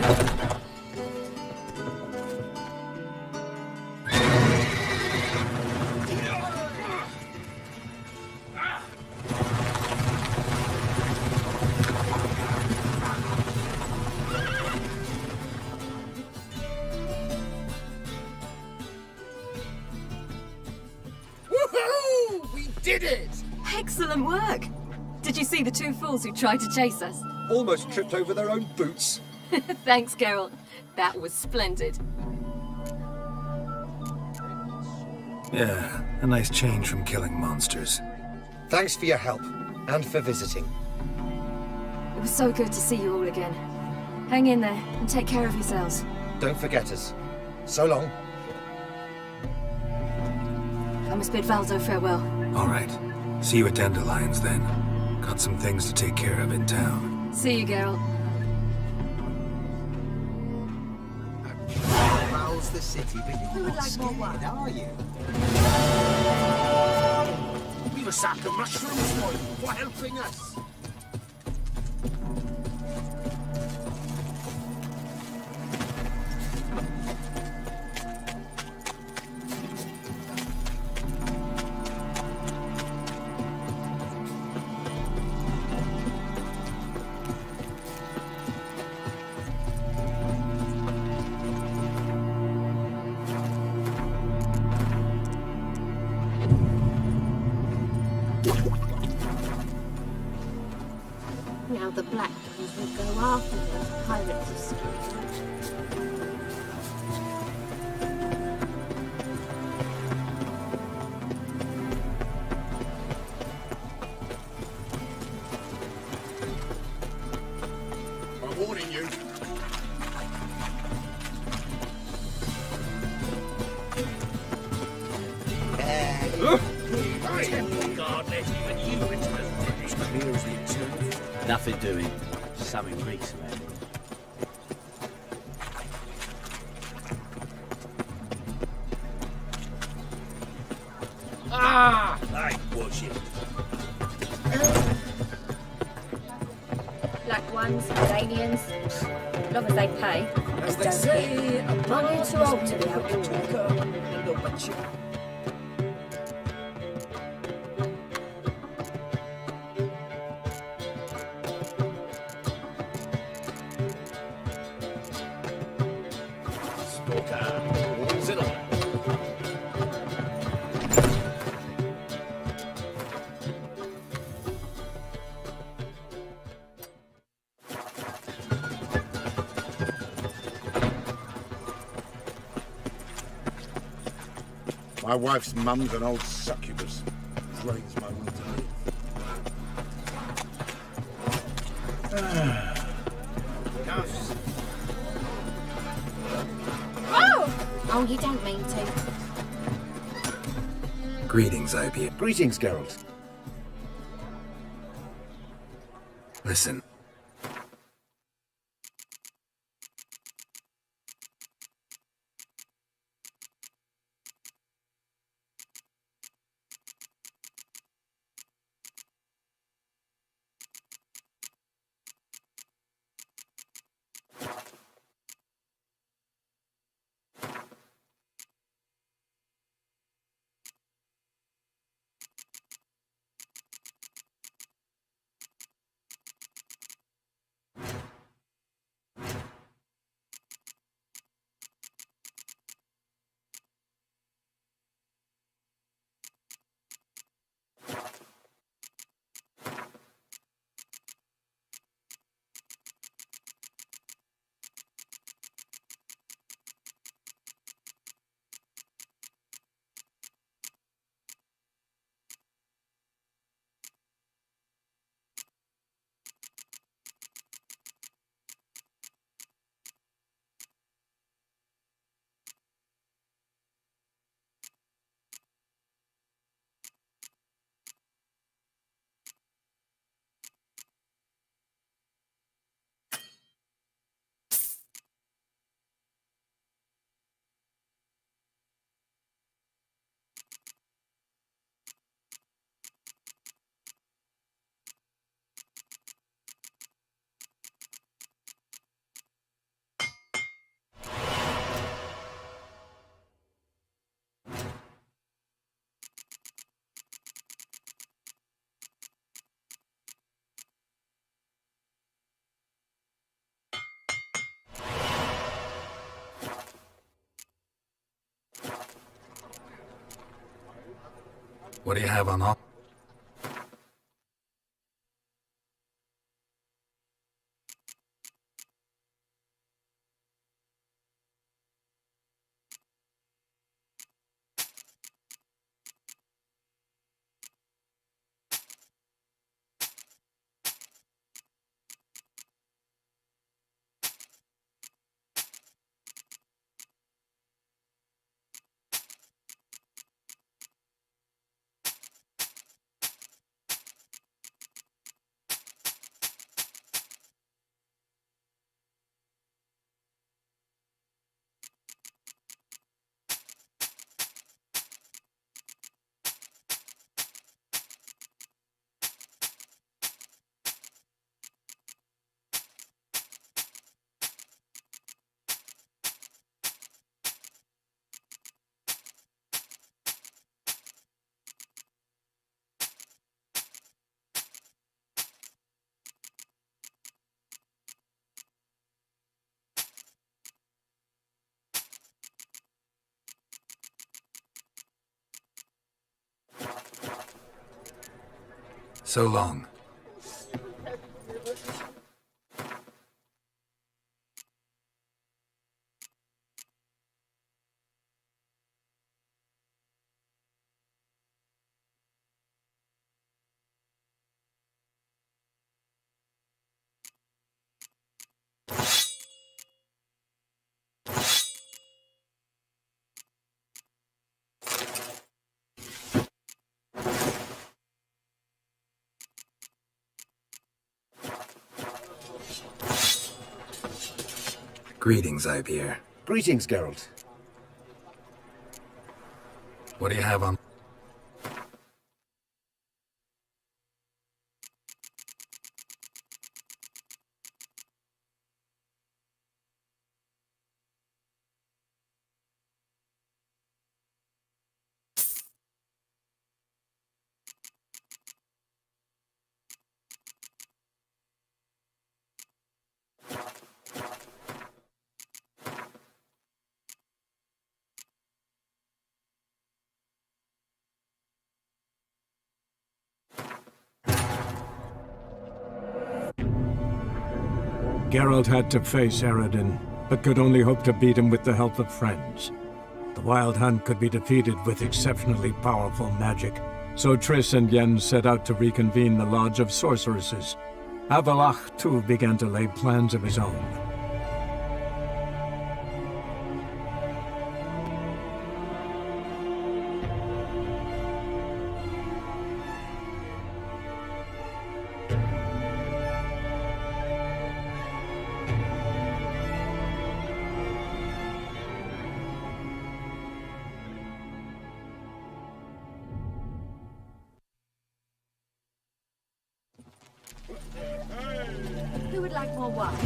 Did it! Excellent work! Did you see the two fools who tried to chase us? Almost tripped over their own boots. Thanks, Geralt. That was splendid. Yeah, a nice change from killing monsters. Thanks for your help, and for visiting. It was so good to see you all again. Hang in there, and take care of yourselves. Don't forget us. So long. I must bid Valdo farewell. All right. See you at Dandelions, then. Got some things to take care of in town. See you, Geralt. Prowls the city, but you're not scared, are you? We've a sack of mushrooms for you. For helping us. Now the Black Guns will go after those pirates of Skyrim. I'm warning you. Can't let even you into the It's clear as the eternity. Nothing doing. Something reeks around here. Ah! I was it. Black ones, Iranians, as long as they pay. As they say, money too old to be outdoors. My wife's mum's an old succubus. Drains my will to live. Oh, you don't mean to. Greetings, IB. Greetings, Geralt. Listen. What do you have on offer? So long. Greetings, Ibeer. Greetings, Geralt. What do you have on? Geralt had to face Eredin, but could only hope to beat him with the help of friends. The Wild Hunt could be defeated with exceptionally powerful magic, so Triss and Yen set out to reconvene the Lodge of Sorceresses. Avalach, too, began to lay plans of his own. Who would like more wine?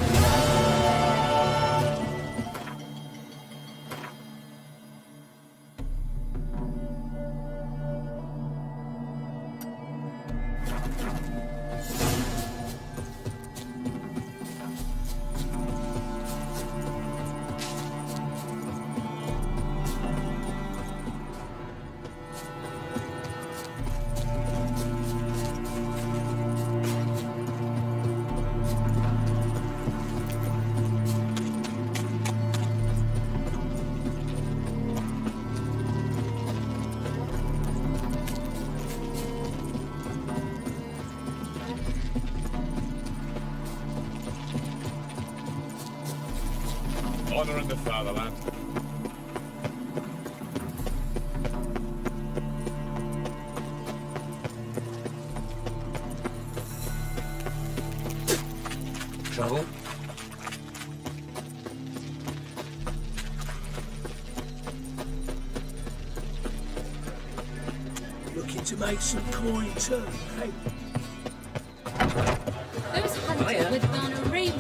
Honor in the fatherland. Trouble? Looking to make some coin too, hey? Those hunters with gonorrhea.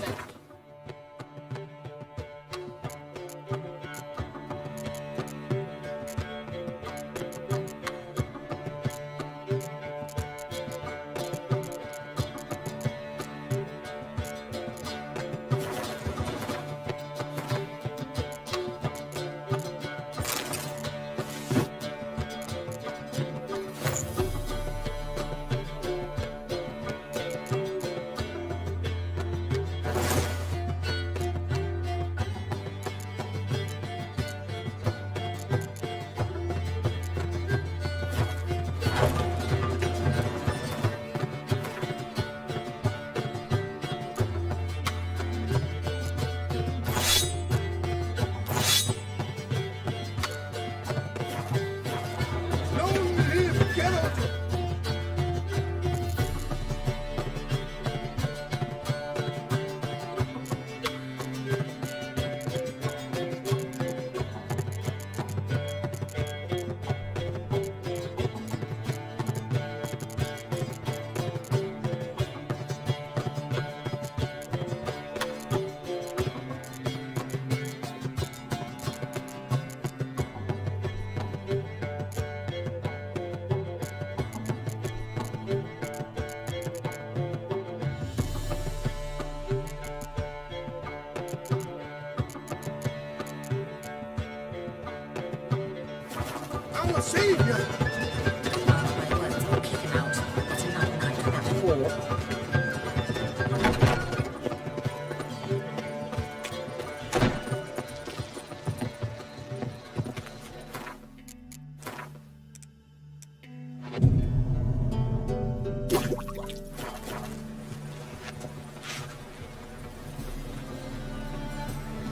I'm a senior.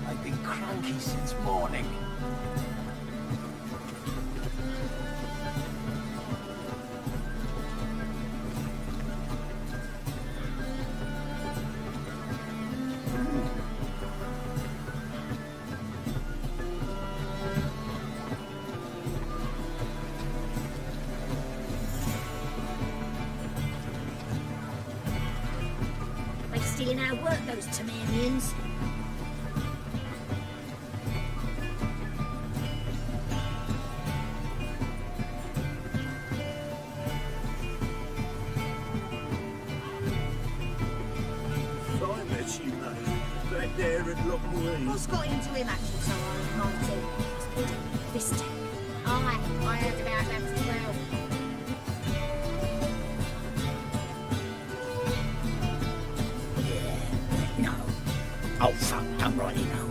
I've been cranky since morning. I work those Temerians. Back there and look away. What's got into him actually so almighty? This time. I heard about that as well. Yeah, no. Oh, fuck, I'm right, you know.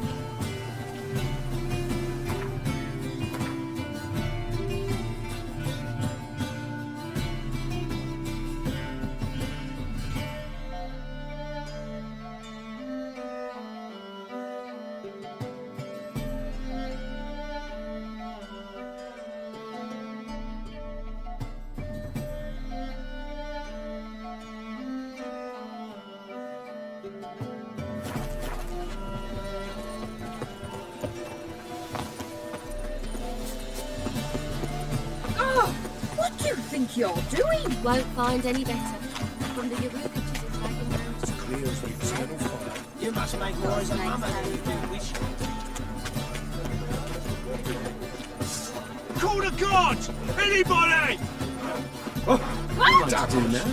You're doing? Won't find any better. From the Yaruka to the dragon round. It's clear as the eternal fire. You must make noise and mama if you wish. Call the gods! Anybody! What do you now?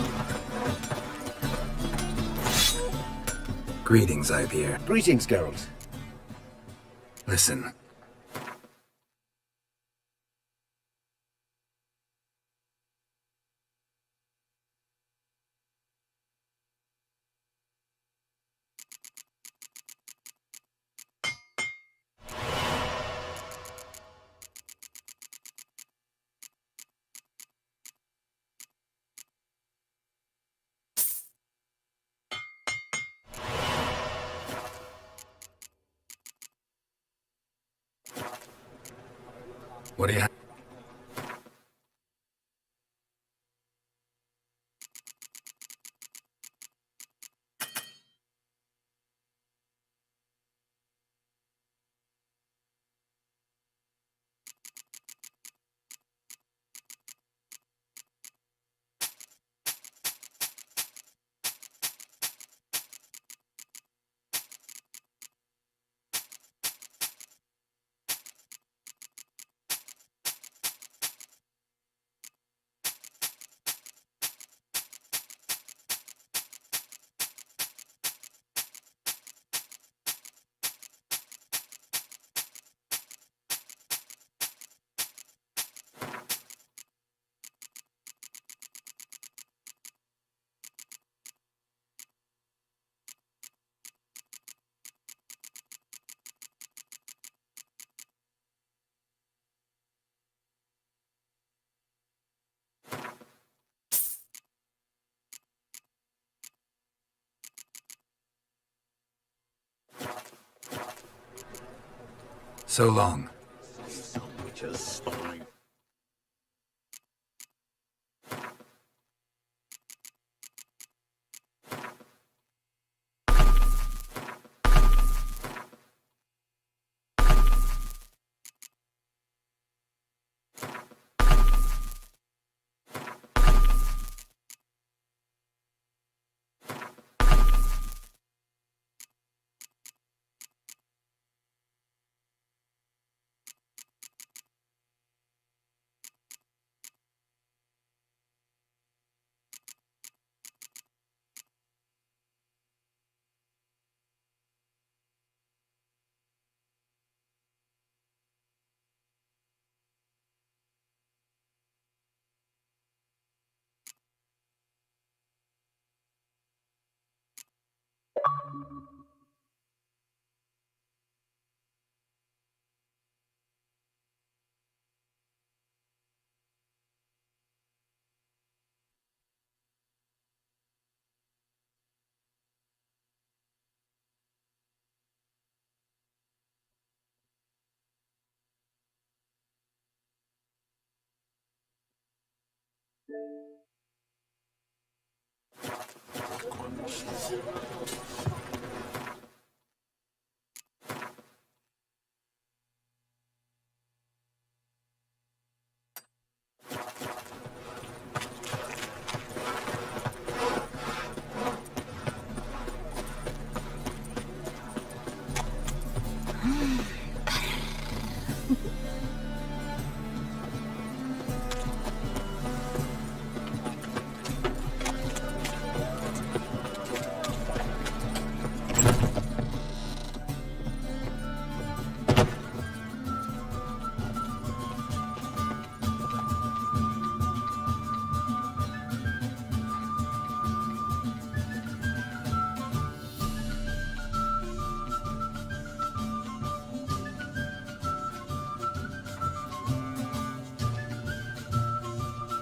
Greetings, Ivier. Greetings, Geralt. Listen. What do you have? So long.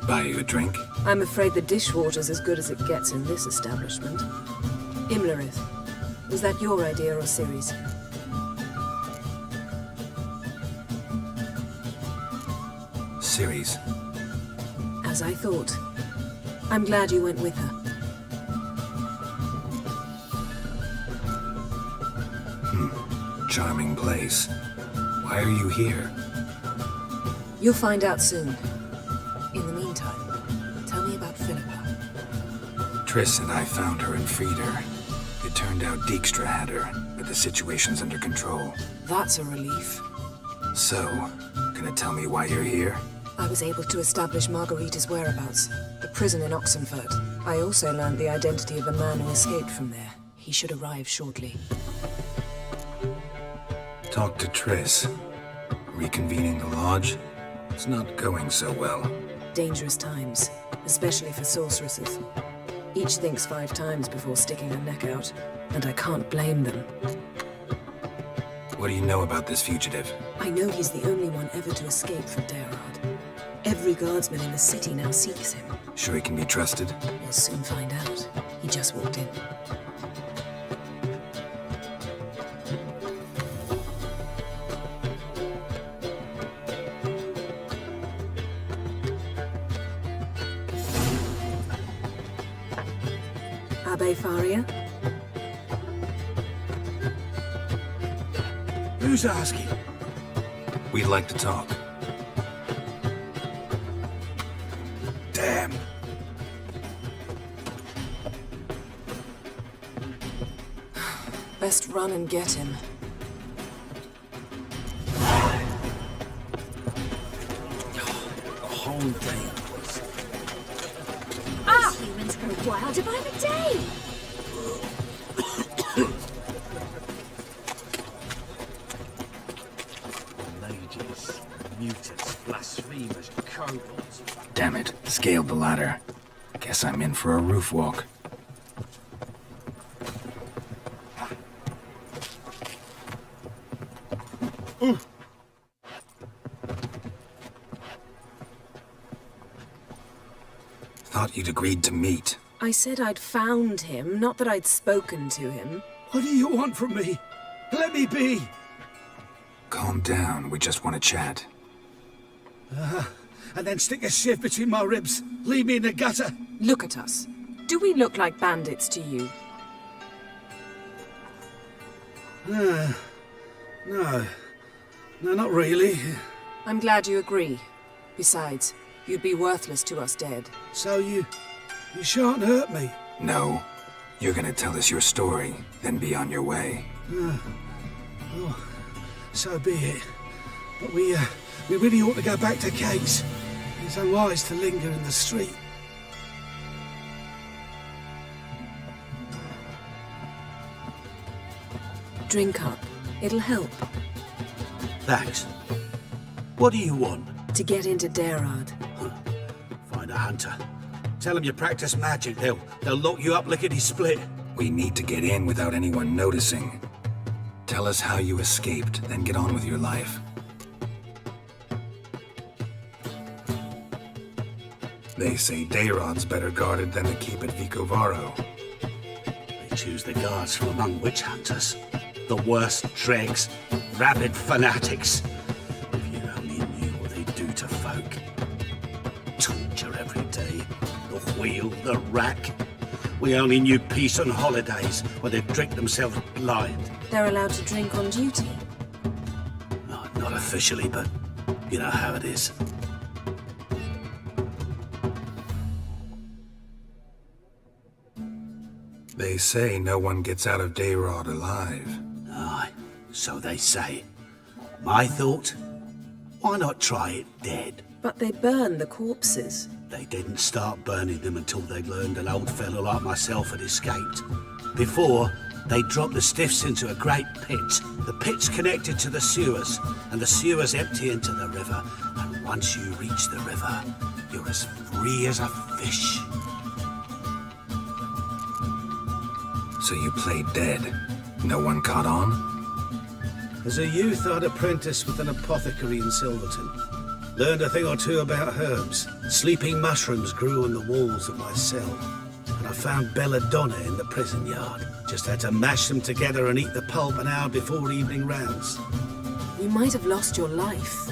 Buy you a drink? I'm afraid the dishwater's as good as it gets in this establishment. Imlerith, was that your idea or Ciri's? Ciri's. As I thought. I'm glad you went with her. Charming place. Why are you here? You'll find out soon. In the meantime, tell me about Philippa. Triss and I found her and freed her. It turned out Dijkstra had her, but the situation's under control. That's a relief. So, gonna tell me why you're here? I was able to establish Margarita's whereabouts, the prison in Oxenfurt. I also learned the identity of the man who escaped from there. He should arrive shortly. Talk to Triss. Reconvening the lodge? It's not going so well. Dangerous times, especially for sorceresses. Each thinks 5 times before sticking her neck out, and I can't blame them. What do you know about this fugitive? I know he's the only one ever to escape from Derard. Every guardsman in the city now seeks him. Sure he can be trusted? We'll soon find out. He just walked in. Abbe Faria? Who's asking? We'd like to talk. Damn. Best run and get him. The whole day. Ah! Humans go wild by the day! Mages, mutants, blasphemers, kobolds. Damn it, scaled the ladder. Guess I'm in for a roof walk. Thought you'd agreed to meet. I said I'd found him, not that I'd spoken to him. What do you want from me? Let me be! Calm down, we just want to chat. And then stick a sieve between my ribs. Leave me in the gutter. Look at us. Do we look like bandits to you? No. No, not really. I'm glad you agree. Besides, you'd be worthless to us dead. So you shan't hurt me? No. You're gonna tell us your story, then be on your way. Oh, so be it. But we really ought to go back to Kate's. It's unwise to linger in the street. Drink up. It'll help. Thanks. What do you want? To get into Derard. Find a hunter. Tell them you practice magic. They'll lock you up lickety-split. We need to get in without anyone noticing. Tell us how you escaped, then get on with your life. They say Dayrod's better guarded than the keep at Vicovaro. They choose the guards from among witch hunters. The worst dregs, rabid fanatics. If you only knew what they do to folk. Torture every day. The wheel, the rack. We only knew peace on holidays, where they'd drink themselves blind. They're allowed to drink on duty? Not officially, but you know how it is. They say no one gets out of Dayrod alive. Aye, so they say. My thought? Why not try it dead? But they burn the corpses. They didn't start burning them until they learned an old fellow like myself had escaped. Before, they dropped the stiffs into a great pit. The pit's connected to the sewers, and the sewers empty into the river. And once you reach the river, you're as free as a fish. So you played dead. No one caught on? As a youth, I'd apprenticed with an apothecary in Silverton. Learned a thing or two about herbs. Sleeping mushrooms grew on the walls of my cell. And I found belladonna in the prison yard. Just had to mash them together and eat the pulp an hour before evening rounds. You might have lost your life.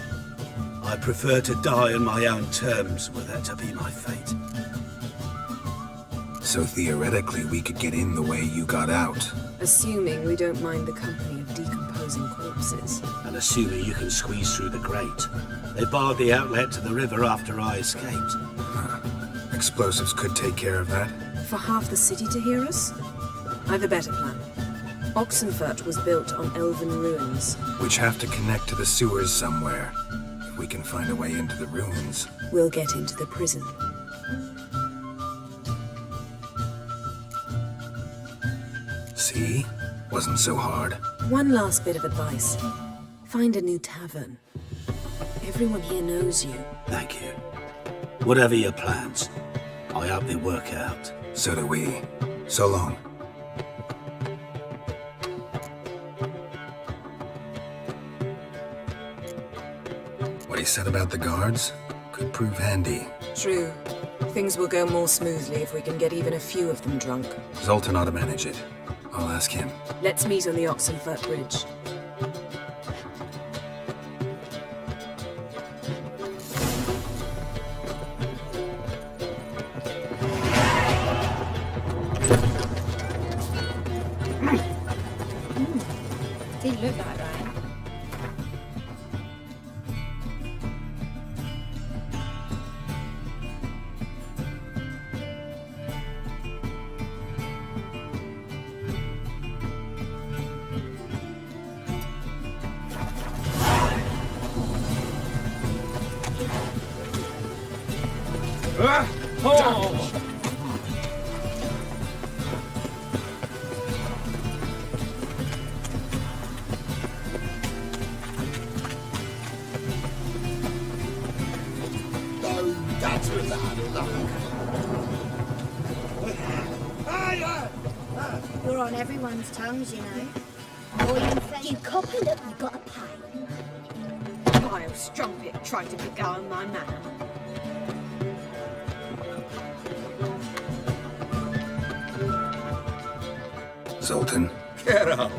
I prefer to die on my own terms, were that to be my fate. So theoretically, we could get in the way you got out. Assuming we don't mind the company of decomposing corpses. And assuming you can squeeze through the grate. They barred the outlet to the river after I escaped. Explosives could take care of that. For half the city to hear us? I've a better plan. Oxenfurt was built on elven ruins. Which have to connect to the sewers somewhere. If we can find a way into the ruins. We'll get into the prison. See? Wasn't so hard. One last bit of advice. Find a new tavern. Everyone here knows you. Thank you. Whatever your plans, I hope they work out. So do we. So long. What he said about the guards could prove handy. True. Things will go more smoothly if we can get even a few of them drunk. Zoltan ought to manage it. I'll ask him. Let's meet on the Oxenfurt Bridge. Didn't look like Ryan. No, that's without luck. You're on everyone's tongues, you know. Or you cop a look, you gotta pay. Vile strumpet tried to beguile my man. Zoltan. Geralt!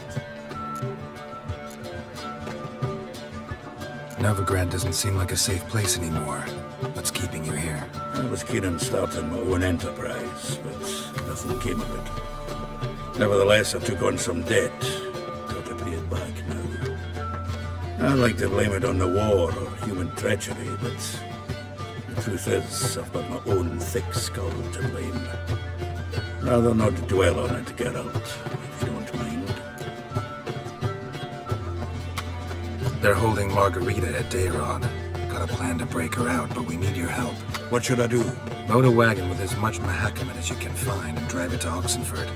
Novigrad doesn't seem like a safe place anymore. What's keeping you here? I was keen on starting my own enterprise, but nothing came of it. Nevertheless, I took on some debt. Got to pay it back now. I'd like to blame it on the war or human treachery, but the truth is, I've got my own thick skull to blame. Rather not dwell on it, Geralt, if you don't mind. They're holding Margarita at Dayrod. Got a plan to break her out, but we need your help. What should I do? Load a wagon with as much Mahakaman as you can find and drive it to Oxenfurt.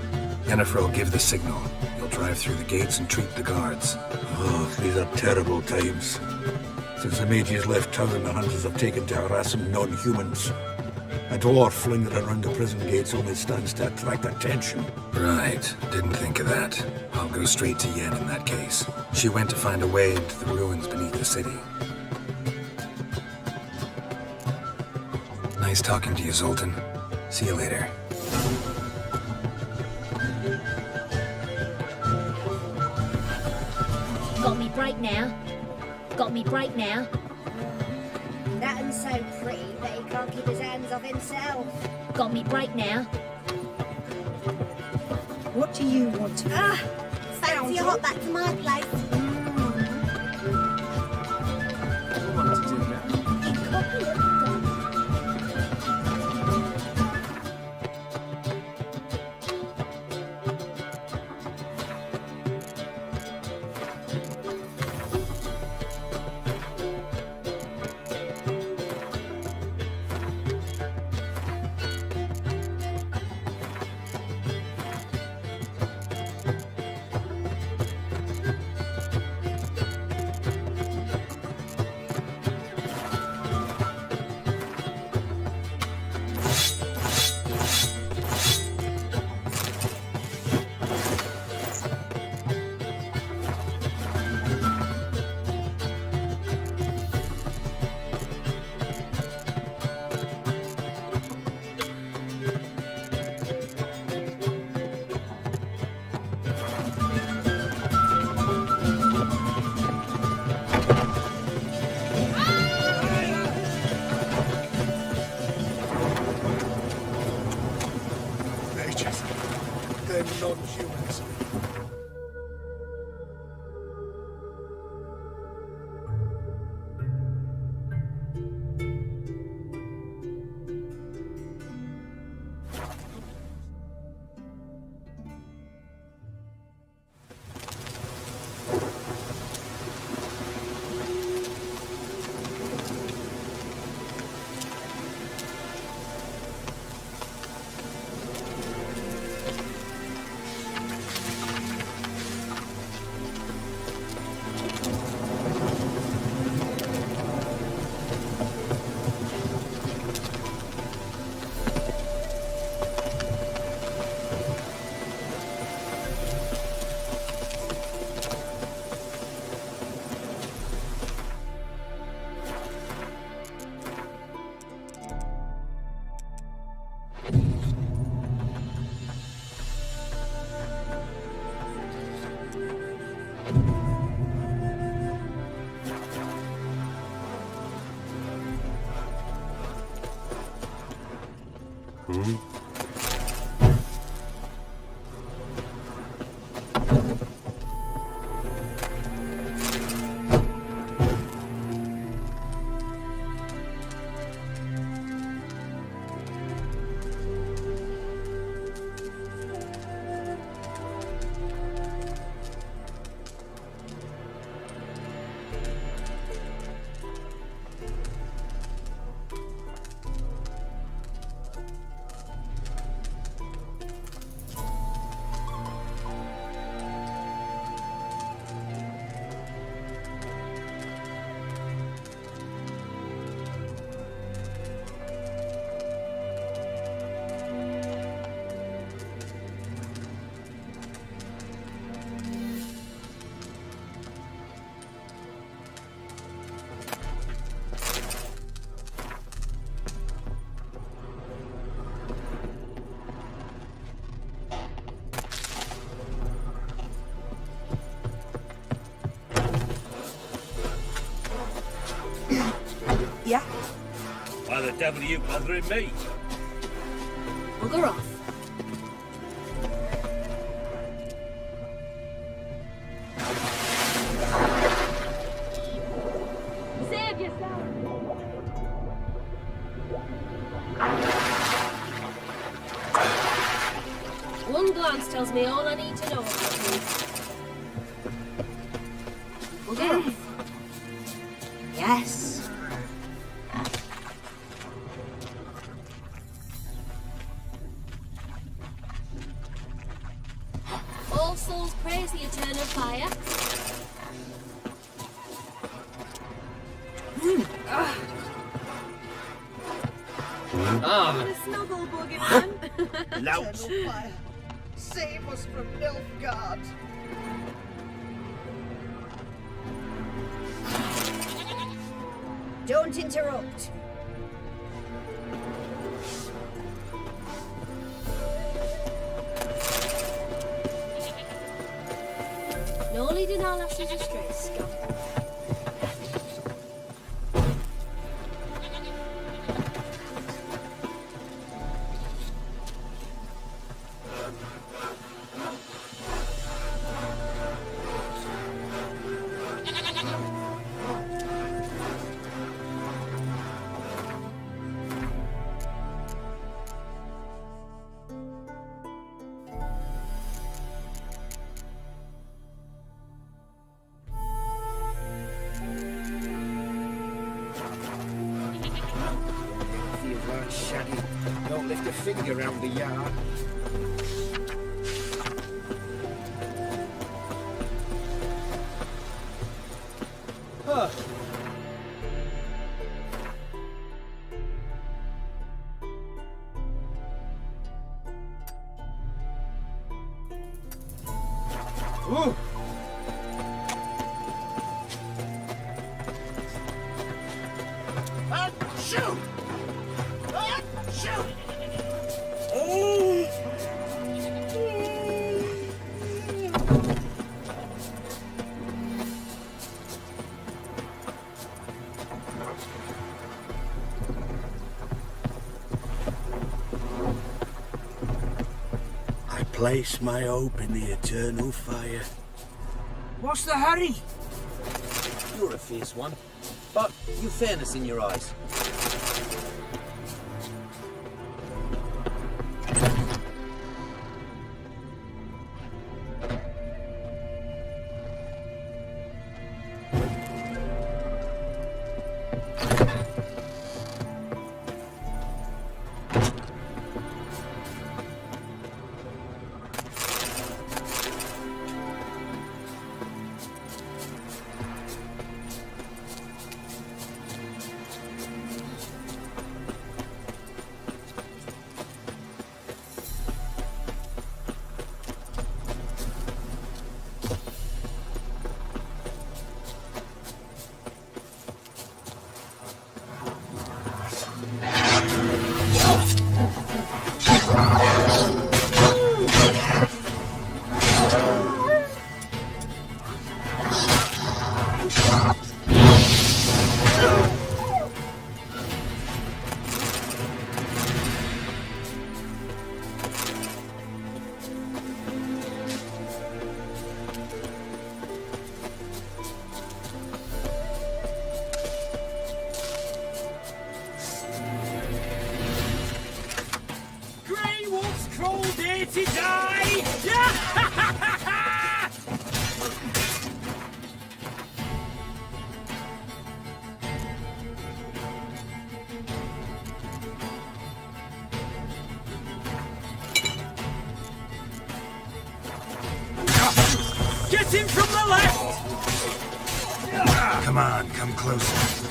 Yennefer will give the signal. You'll drive through the gates and treat the guards. Oh, these are terrible times. Since the mages left town, the hunters have taken to harassing non-humans. A dwarf lingering around the prison gates only stands to attract attention. Right. Didn't think of that. I'll go straight to Yen in that case. She went to find a way into the ruins beneath the city. Nice talking to you, Zoltan. See you later. Got me break now. Got me break now. That one's so pretty that he can't keep his hands off himself. Got me break now. What do you want to do? Fancy a hot back to my place. What to do now? Yeah? Why the devil are you bothering me? Bugger off. Save yourself! One glance tells me all I need to know about you. Bugger off. Yes. All souls praise the eternal fire. Ah, The snuggle boogeyman. Lout. Save us from Nilfgaard. Don't interrupt. No leading our lasses astray, scum. Shaggy, don't lift a finger around the yard. huh. Ooh. Shoot! Shoot! I place my hope in the eternal fire. What's the hurry? You're a fierce one, but you've fairness in your eyes. to die! Get him from the left! Come on, come closer.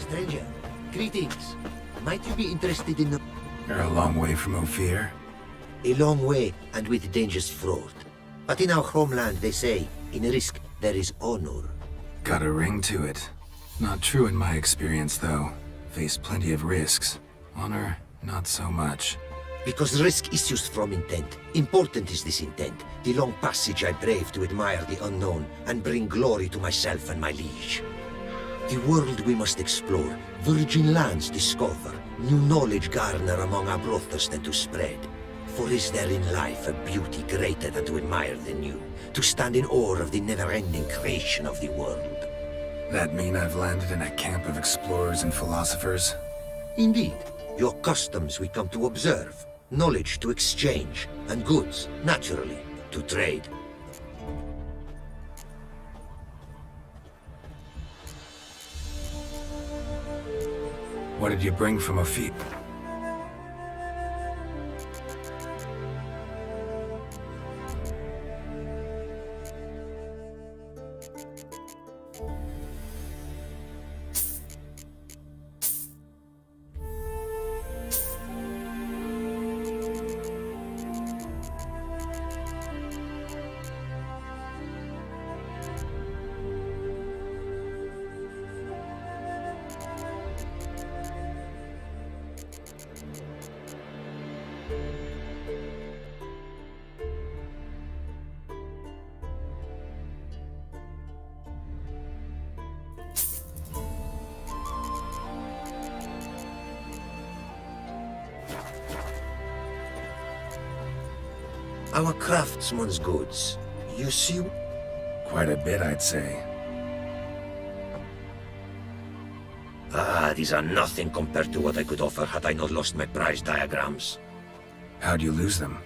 Stranger, greetings. Might you be interested in the... You're a long way from Ophir. A long way, and with dangers fraught. But in our homeland, they say, in risk, there is honor. Got a ring to it. Not true in my experience, though. Faced plenty of risks. Honor, not so much. Because risk issues from intent. Important is this intent. The long passage I brave to admire the unknown, and bring glory to myself and my liege. The world we must explore, virgin lands discover, new knowledge garner among our brothers than to spread. For is there in life a beauty greater than to admire the new, to stand in awe of the never-ending creation of the world? That mean I've landed in a camp of explorers and philosophers? Indeed. Your customs we come to observe, knowledge to exchange, and goods, naturally, to trade. What did you bring from Ophir? Our craftsman's goods. You see? Quite a bit, I'd say. Ah, these are nothing compared to what I could offer had I not lost my prize diagrams. How'd you lose them?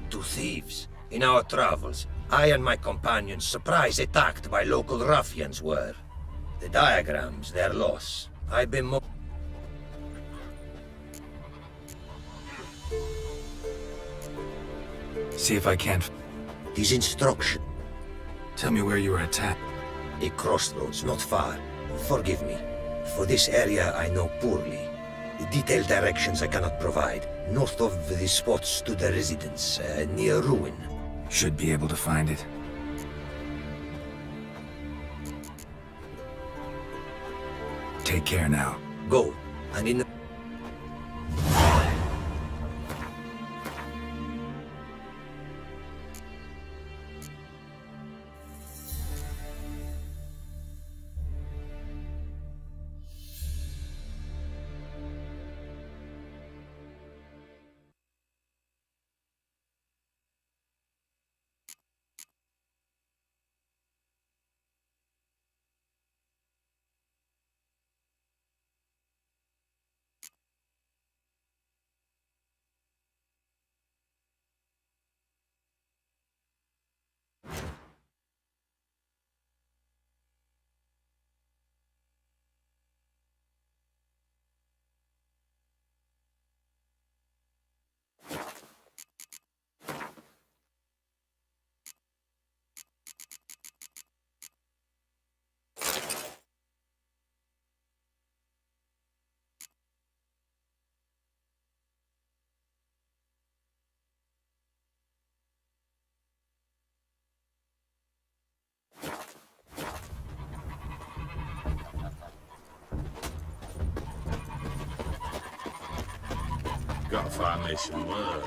To thieves. In our travels, I and my companions surprise attacked by local ruffians were. The diagrams, their loss. I've been more... See if I can't... His instruction. Tell me where you were attacked. A crossroads not far. Forgive me. For this area I know poorly. Detailed directions I cannot provide. North of the spot stood a residence, near ruin. Should be able to find it. Take care now. Go. And in the... Gotta find me some work.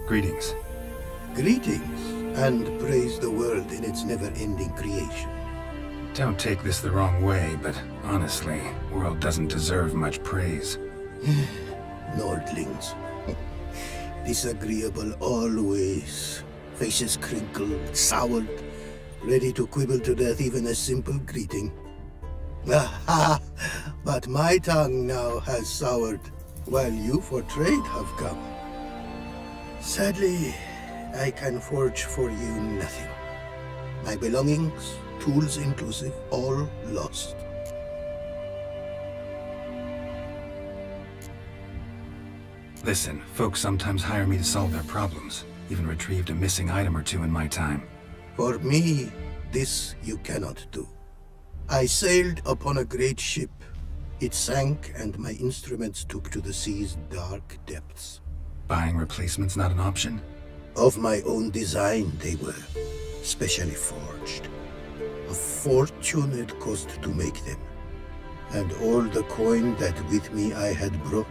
Greetings. Greetings, and praise the world in its never-ending creation. Don't take this the wrong way, but honestly, world doesn't deserve much praise. Nordlings. Disagreeable always. Faces crinkled, soured, ready to quibble to death even a simple greeting. Aha! But my tongue now has soured, while you for trade have come. Sadly, I can forge for you nothing. My belongings, tools inclusive, all lost. Listen, folks sometimes hire me to solve their problems. Even retrieved a missing item or two in my time. For me, this you cannot do. I sailed upon a great ship. It sank, and my instruments took to the sea's dark depths. Buying replacements not an option? Of my own design, they were. Specially forged. A fortune it cost to make them. And all the coin that with me I had brought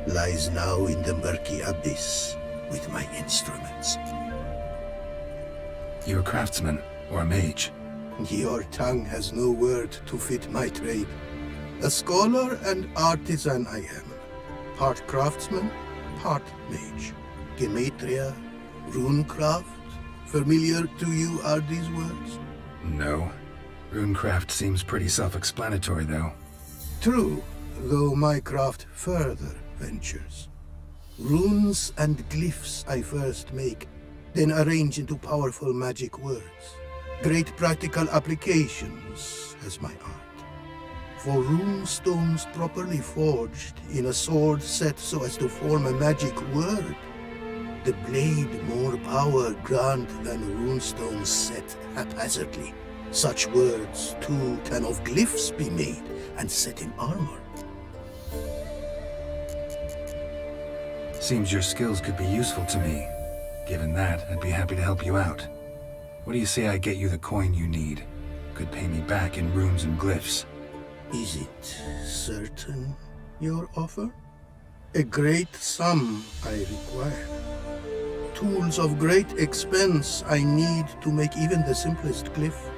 lies now in the murky abyss with my instruments. You a craftsman or a mage? Your tongue has no word to fit my trade. A scholar and artisan I am. Part craftsman, part mage. Gematria, runecraft. Familiar to you are these words? No. Runecraft seems pretty self-explanatory, though. True, though my craft further ventures. Runes and glyphs I first make, then arrange into powerful magic words. Great practical applications as my art. For rune stones properly forged in a sword set so as to form a magic word, the blade more power grant than runestones set haphazardly. Such words, too, can of glyphs be made and set in armor. Seems your skills could be useful to me. Given that, I'd be happy to help you out. What do you say I get you the coin you need? Could pay me back in runes and glyphs. Is it certain, your offer? A great sum I require. Tools of great expense I need to make even the simplest glyph.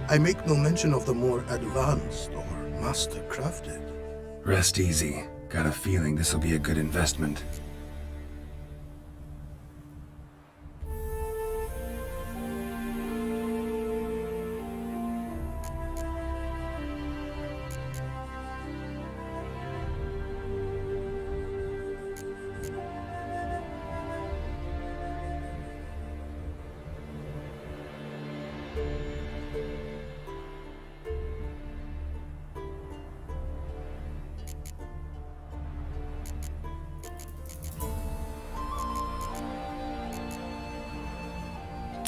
I make no mention of the more advanced or master-crafted. Rest easy. Got a feeling this'll be a good investment.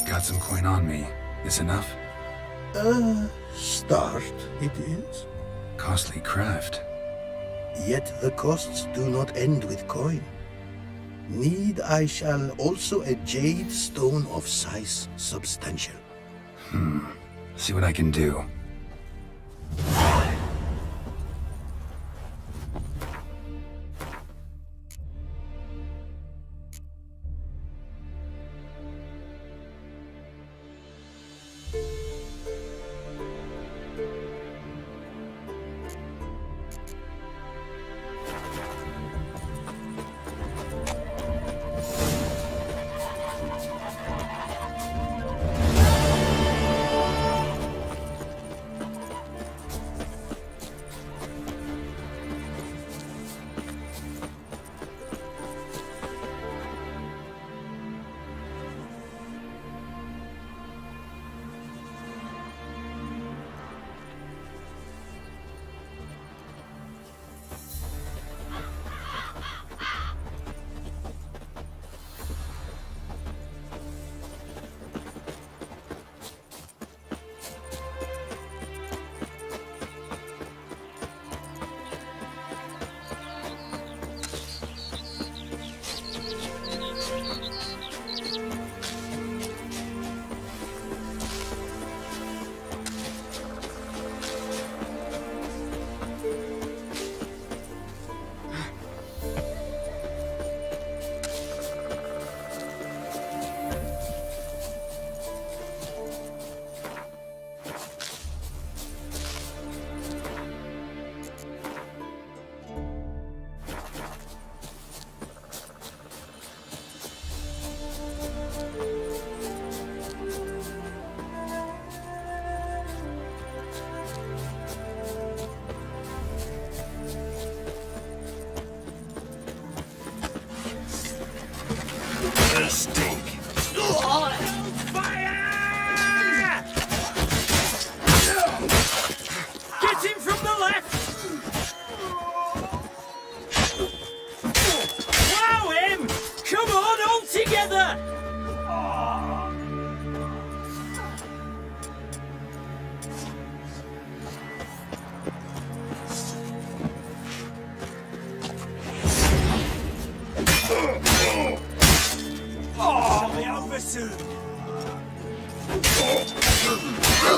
Got some coin on me. This enough? Start it is. Costly craft. Yet the costs do not end with coin. Need I shall also a jade stone of size substantial. See what I can do.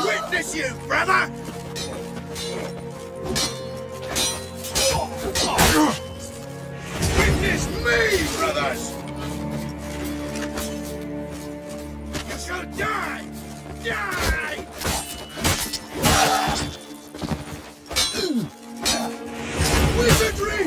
Witness you, brother! Witness me, brothers! You shall die! Die! Wizardry!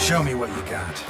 Show me what you got.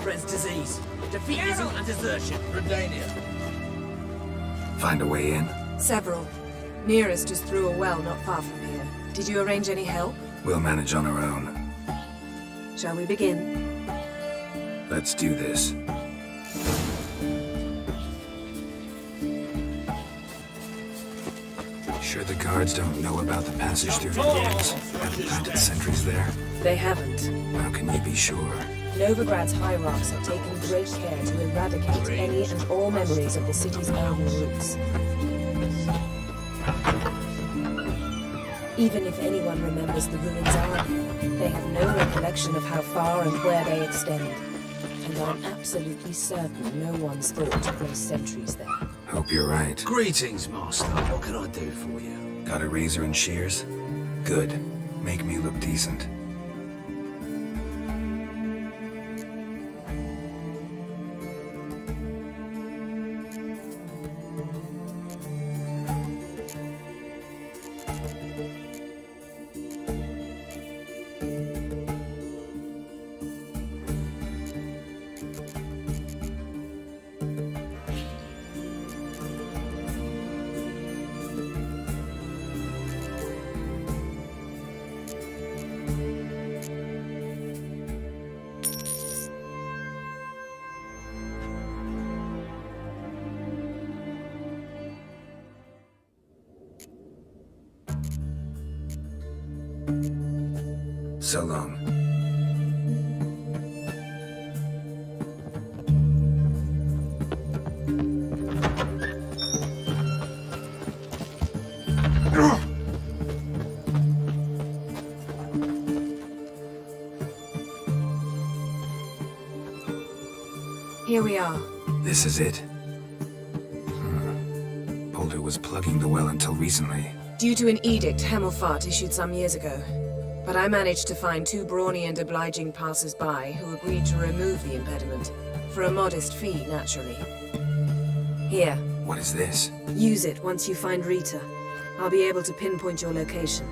spreads disease. Defeatism and desertion. Redania. Find a way in? Several. Nearest is through a well not far from here. Did you arrange any help? We'll manage on our own. Shall we begin? Let's do this. Sure the guards don't know about the passage through the walls? Haven't planted sentries there? They haven't. How can you be sure? Novigrad's hierarchs have taken great care to eradicate any and all memories of the city's elven roots. Even if anyone remembers the ruins are there, they have no recollection of how far and where they extend. And I'm absolutely certain no one's thought to place sentries there. Hope you're right. Greetings, Master. What can I do for you? Got a razor and shears? Good. Make me look decent. So long. Here we are. This is it. Boulder was plugging the well until recently. Due to an edict Hemelfart issued some years ago. But I managed to find two brawny and obliging passers-by who agreed to remove the impediment. For a modest fee, naturally. Here. What is this? Use it once you find Rita. I'll be able to pinpoint your location.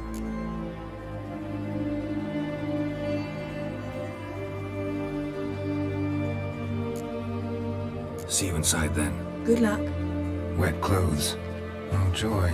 See you inside then. Good luck. Wet clothes. Oh, joy.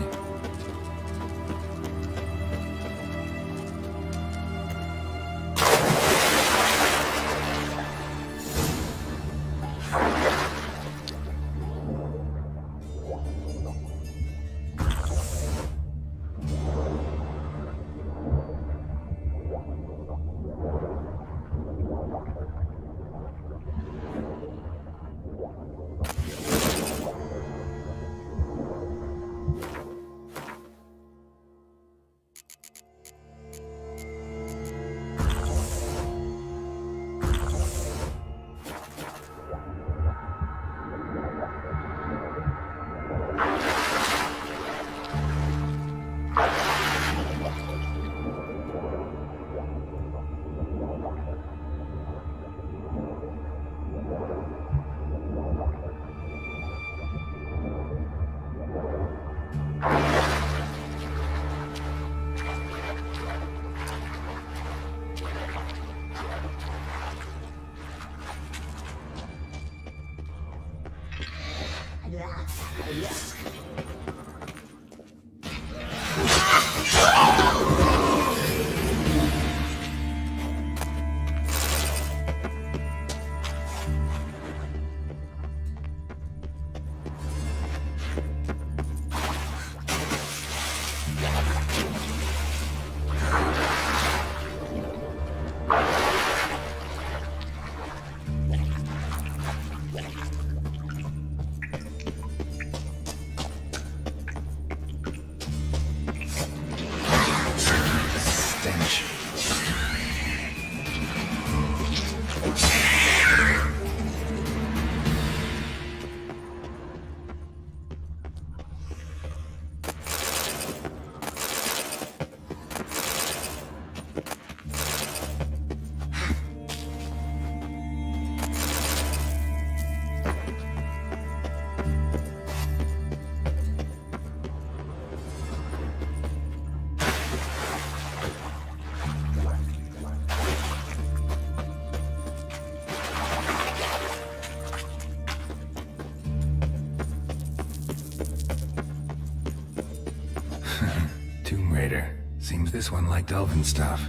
refrigerator. Seems this one liked elven stuff.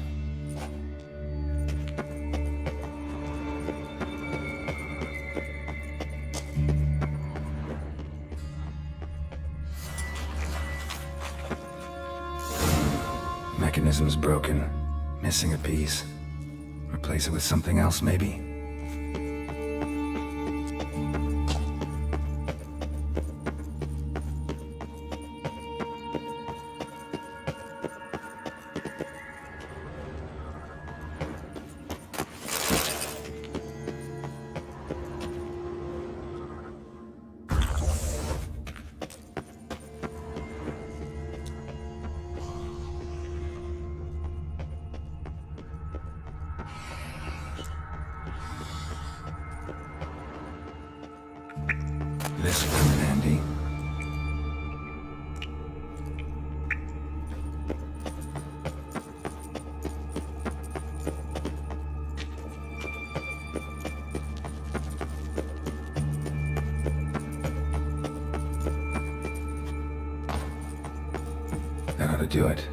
Mechanism's broken. Missing a piece. Replace it with something else, maybe? This will come in handy. That ought to do it.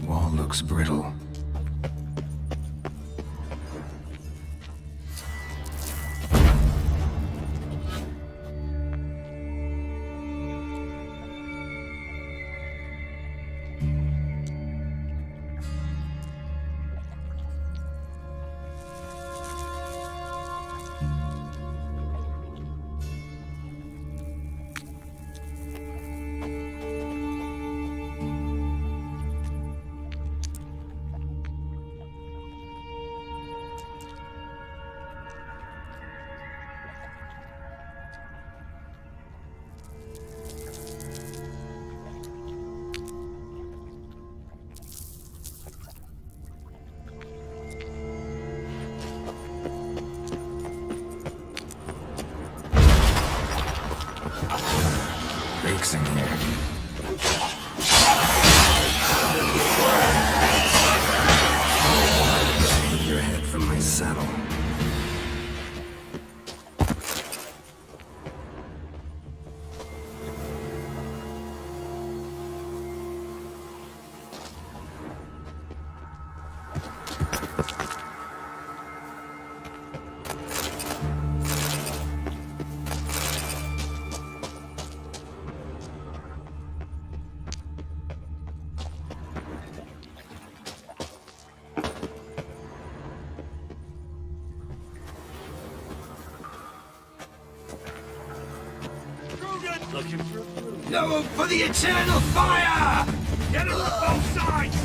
Wall looks brittle. Leaks in here. Take your head from my saddle. No for the eternal fire! Get it on both sides!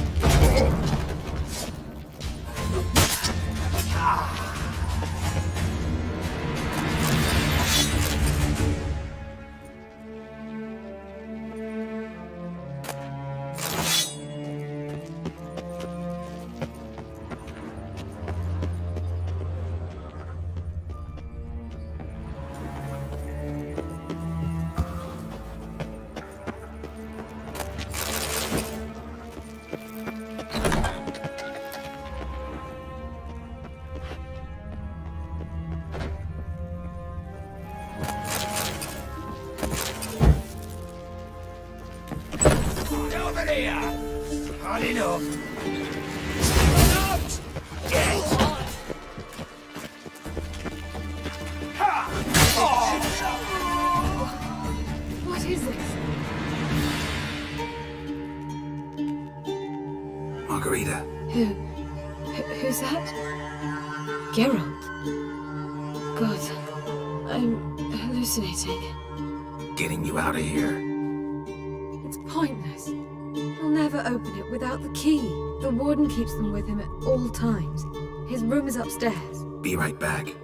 Over here! Hard enough! Out! Get! Ha! What is this? Margarita. Who's that? Geralt. God, I'm hallucinating. getting you out of here. It's pointless. He'll never open it without the key. The warden keeps them with him at all times. His room is upstairs. Be right back.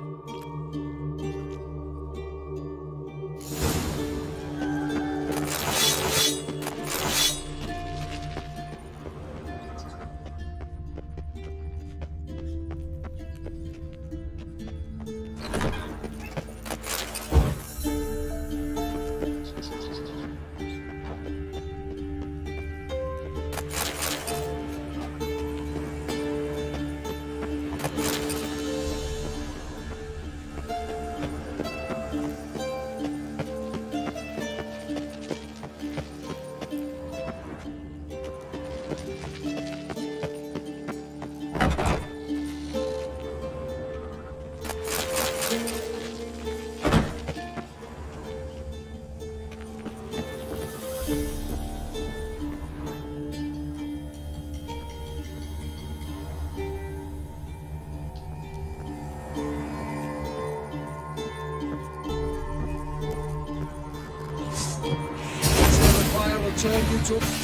Turn you to...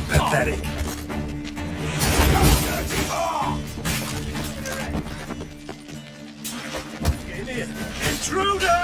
Pathetic. Get in. Intruder!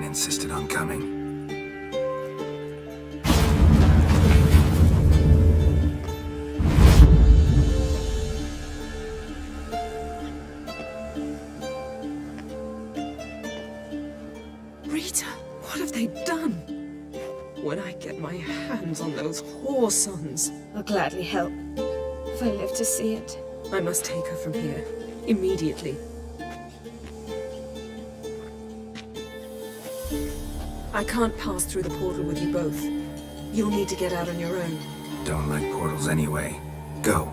and insisted on coming. Rita, what have they done? When I get my hands on those whoresons, I'll gladly help, if I live to see it. I must take her from here, immediately. I can't pass through the portal with you both. You'll need to get out on your own. Don't like portals anyway. Go.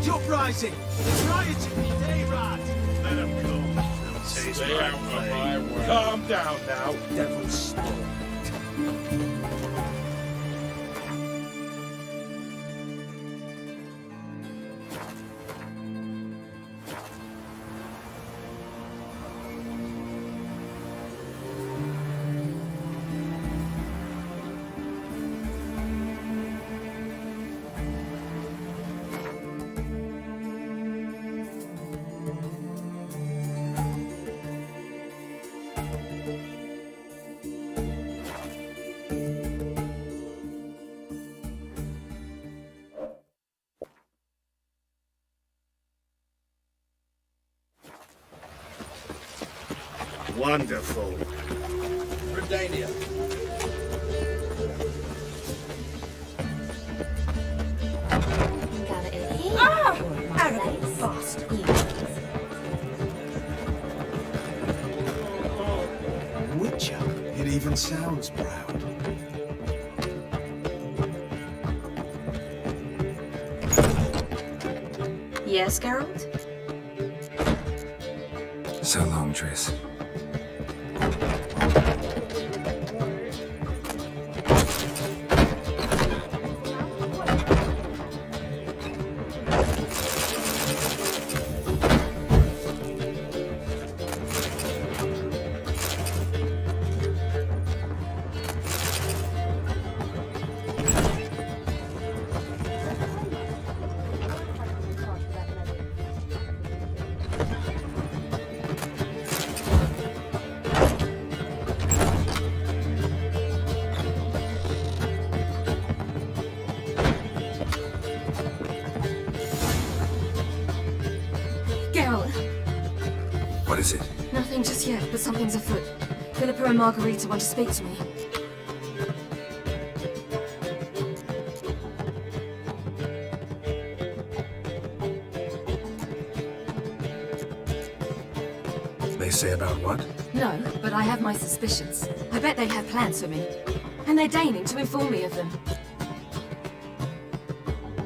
Uprising! Rioting in Dayrad! Let him go. Stay out of my way. Calm down now, devil spawn. Wonderful. Redania. Arrogant bastard. Witcher. It even sounds proud. Yes, Geralt? So long, Triss. What is it? Nothing just yet, but something's afoot. Philippa and Margarita want to speak to me. They say about what? No, but I have my suspicions. I bet they have plans for me. And they're deigning to inform me of them.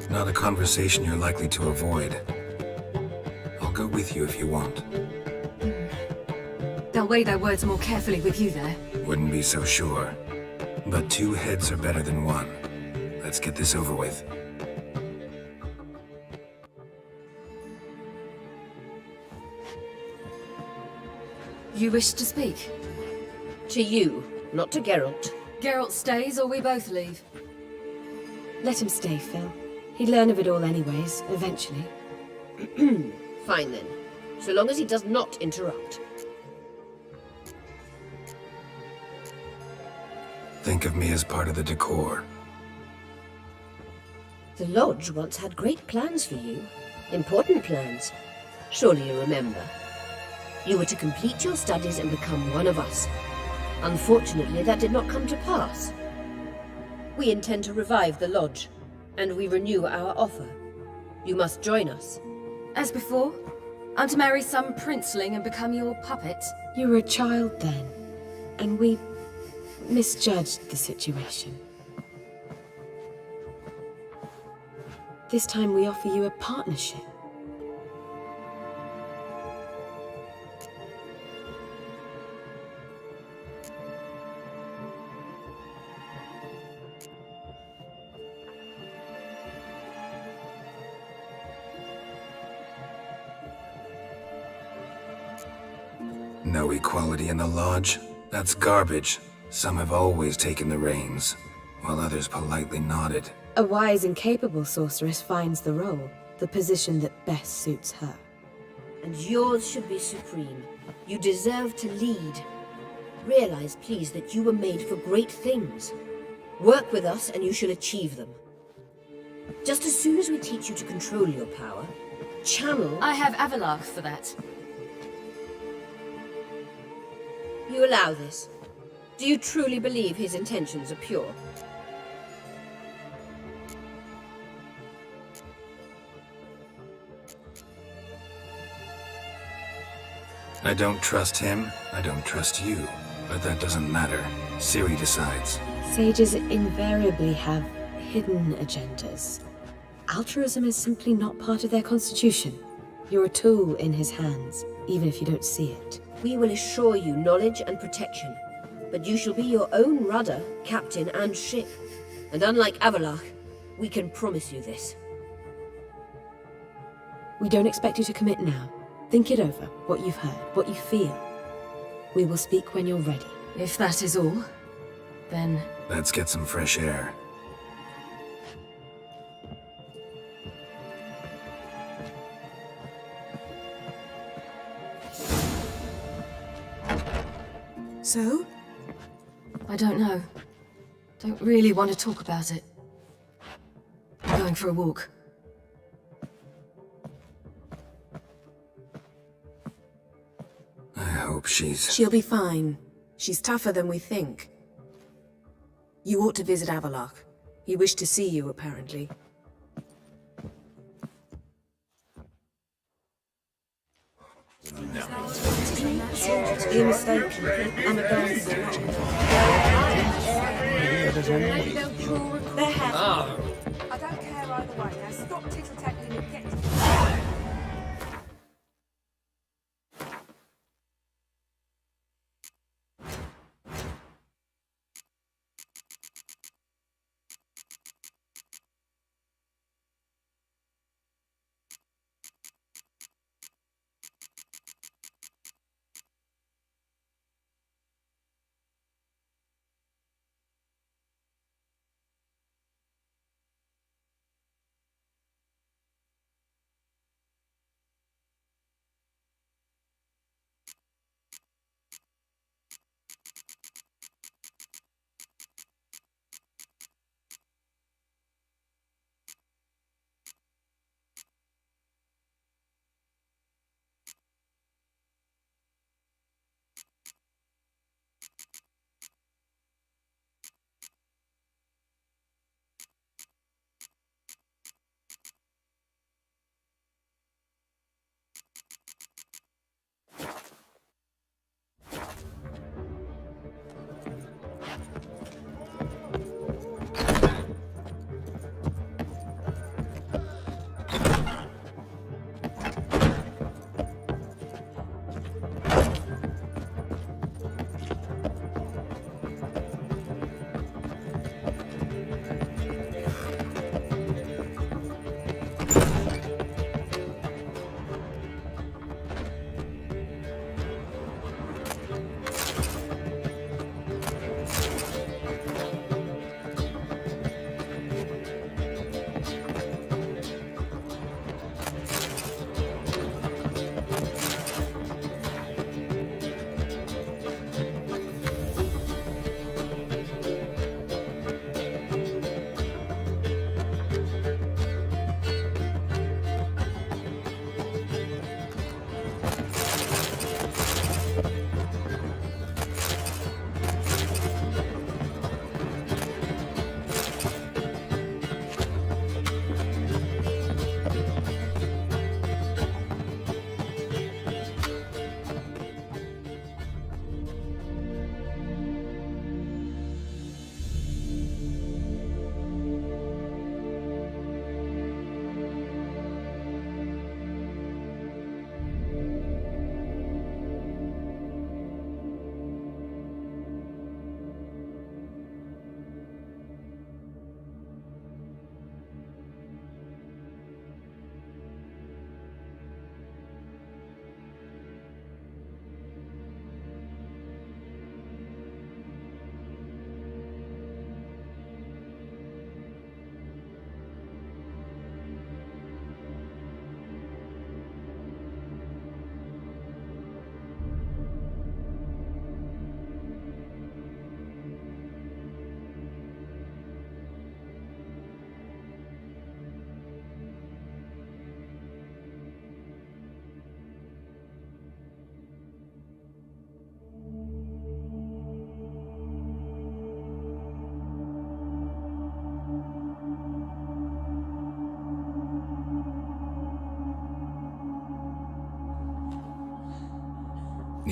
Not a conversation you're likely to avoid. I'll go with you if you want. They'll weigh their words more carefully with you there. Wouldn't be so sure. But 2 heads are better than 1. Let's get this over with. You wish to speak? To you, not to Geralt. Geralt stays or we both leave? Let him stay, Phil. He'd learn of it all anyways, eventually. Fine then. So long as he does not interrupt. Think of me as part of the decor. The Lodge once had great plans for you. Important plans. Surely you remember. You were to complete your studies and become one of us. Unfortunately, that did not come to pass. We intend to revive the lodge, and we renew our offer. You must join us. As before? I'm to marry some princeling and become your puppet? You were a child then, and we misjudged the situation. This time we offer you a partnership. No equality in the lodge? That's garbage. Some have always taken the reins, while others politely nodded. A wise and capable sorceress finds the role, the position that best suits her. And yours should be supreme. You deserve to lead. Realize, please, that you were made for great things. Work with us and you shall achieve them. Just as soon as we teach you to control your power, channel... I have Avalark for that. You allow this? Do you truly believe his intentions are pure? I don't trust him, I don't trust you. But that doesn't matter. Ciri decides. Sages invariably have hidden agendas. Altruism is simply not part of their constitution. You're a tool in his hands, even if you don't see it. We will assure you knowledge and protection, but you shall be your own rudder, captain, and ship. And unlike Avalark, we can promise you this. We don't expect you to commit now. Think it over, what you've heard, what you feel. We will speak when you're ready. If that is all, then... Let's get some fresh air. So? I don't know. Don't really want to talk about it. I'm going for a walk. I hope she's... She'll be fine. She's tougher than we think. You ought to visit Avalark. He wished to see you, apparently. You're mistaken. I'm a dancer. They're happy. I don't care either way. Now stop tittle-tattling and get to...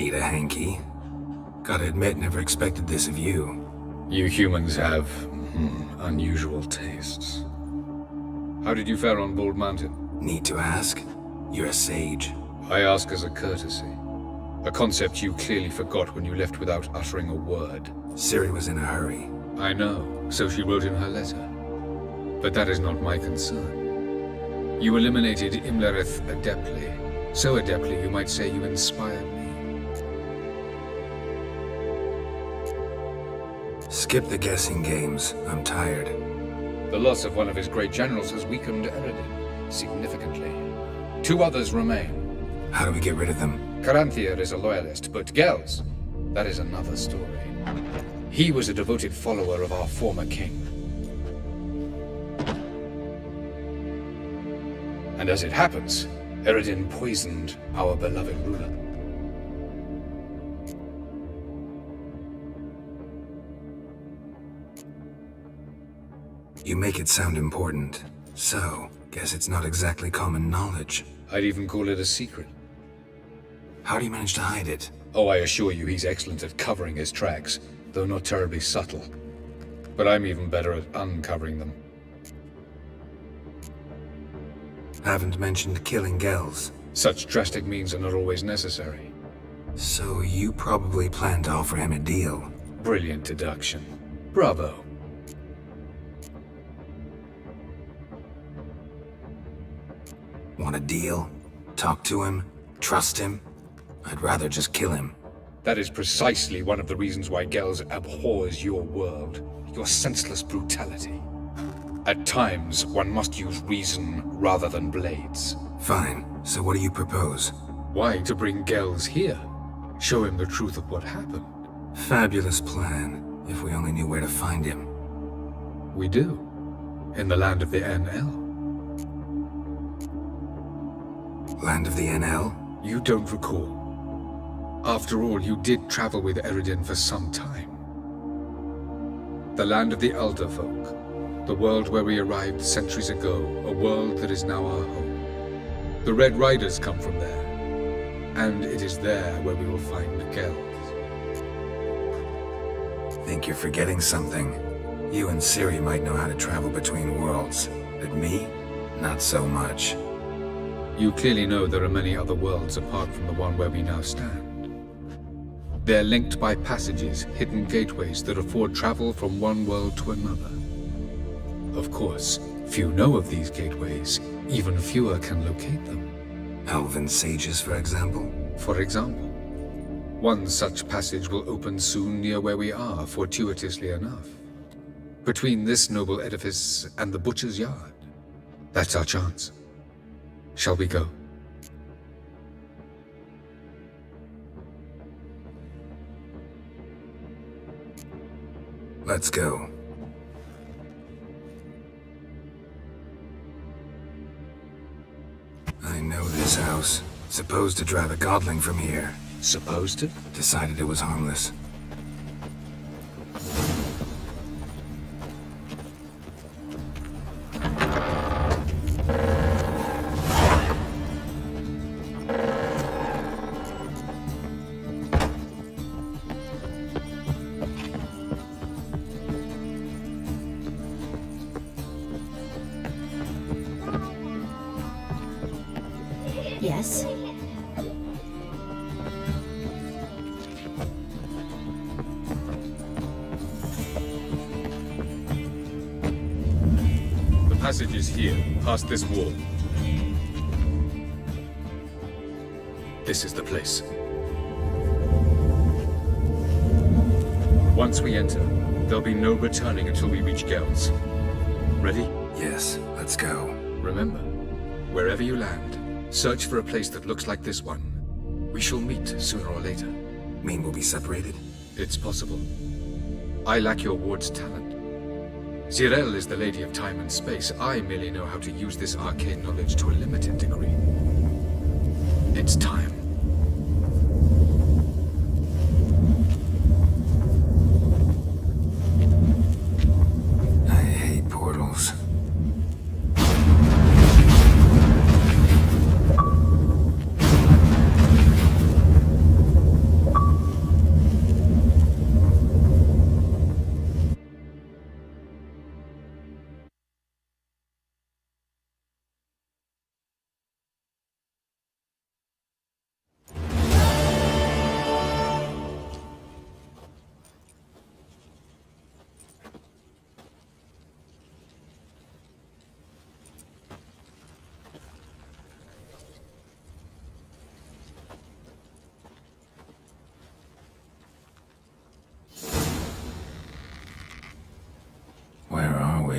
Need a hanky? Gotta admit, never expected this of you. You humans have unusual tastes. How did you fare on Bald Mountain? Need to ask? You're a sage. I ask as a courtesy. A concept you clearly forgot when you left without uttering a word. Ciri was in a hurry. I know, so she wrote in her letter. But that is not my concern. You eliminated Imlerith adeptly. So adeptly you might say you inspired me. Skip the guessing games. I'm tired. The loss of one of his great generals has weakened Eredin significantly. 2 others remain. How do we get rid of them? Caranthir is a loyalist, but Gels, that is another story. He was a devoted follower of our former king. And as it happens, Eredin poisoned our beloved ruler. You make it sound important. So, guess it's not exactly common knowledge. I'd even call it a secret. How do you manage to hide it? Oh, I assure you he's excellent at covering his tracks, though not terribly subtle. But I'm even better at uncovering them. Haven't mentioned killing Gels. Such drastic means are not always necessary. So you probably plan to offer him a deal. Brilliant deduction. Bravo. Want a deal? Talk to him? Trust him? I'd rather just kill him. That is precisely one of the reasons why Gels abhors your world. Your senseless brutality. At times, one must use reason rather than blades. Fine. So what do you propose? Why to bring Gels here? Show him the truth of what happened. Fabulous plan. If we only knew where to find him. We do. In the land of the NL. Land of the NL? You don't recall. After all, you did travel with Eredin for some time. The land of the Elder Folk. The world where we arrived centuries ago. A world that is now our home. The Red Riders come from there. And it is there where we will find Gels. Think you're forgetting something. You and Ciri might know how to travel between worlds. But me? Not so much. You clearly know there are many other worlds apart from the one where we now stand. They're linked by passages, hidden gateways that afford travel from one world to another. Of course, few know of these gateways. Even fewer can locate them. Elven sages, for example? For example. One such passage will open soon near where we are, fortuitously enough. Between this noble edifice and the butcher's yard. That's our chance. Shall we go? Let's go. I know this house. Supposed to drive a godling from here. Supposed to? Decided it was harmless. Yes? The passage is here, past this wall. This is the place. Once we enter, there'll be no returning until we reach Gels. Ready? Yes, let's go. Remember, wherever you land, search for a place that looks like this one. We shall meet sooner or later. Mean we'll be separated? It's possible. I lack your ward's talent. Zirel is the Lady of Time and Space. I merely know how to use this arcane knowledge to a limited degree. It's time. I hate portals.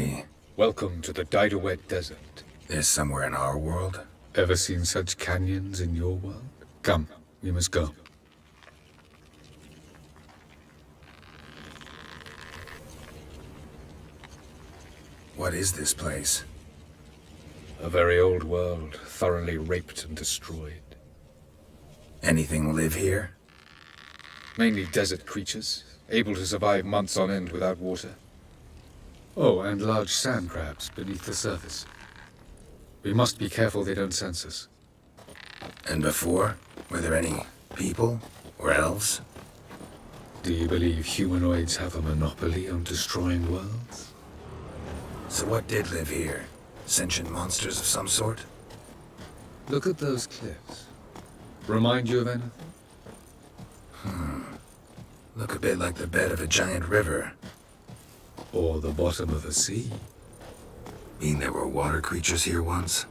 we? Welcome to the Diderwet Desert. This somewhere in our world? Ever seen such canyons in your world? Come, we must go. What is this place? A very old world, thoroughly raped and destroyed. Anything live here? Mainly desert creatures, able to survive months on end without water. Oh, and large sand crabs beneath the surface. We must be careful they don't sense us. And before? Were there any people? Or elves? Do you believe humanoids have a monopoly on destroying worlds? So what did live here? Sentient monsters of some sort? Look at those cliffs. Remind you of anything? Look a bit like the bed of a giant river. Or the bottom of a sea. Mean there were water creatures here once?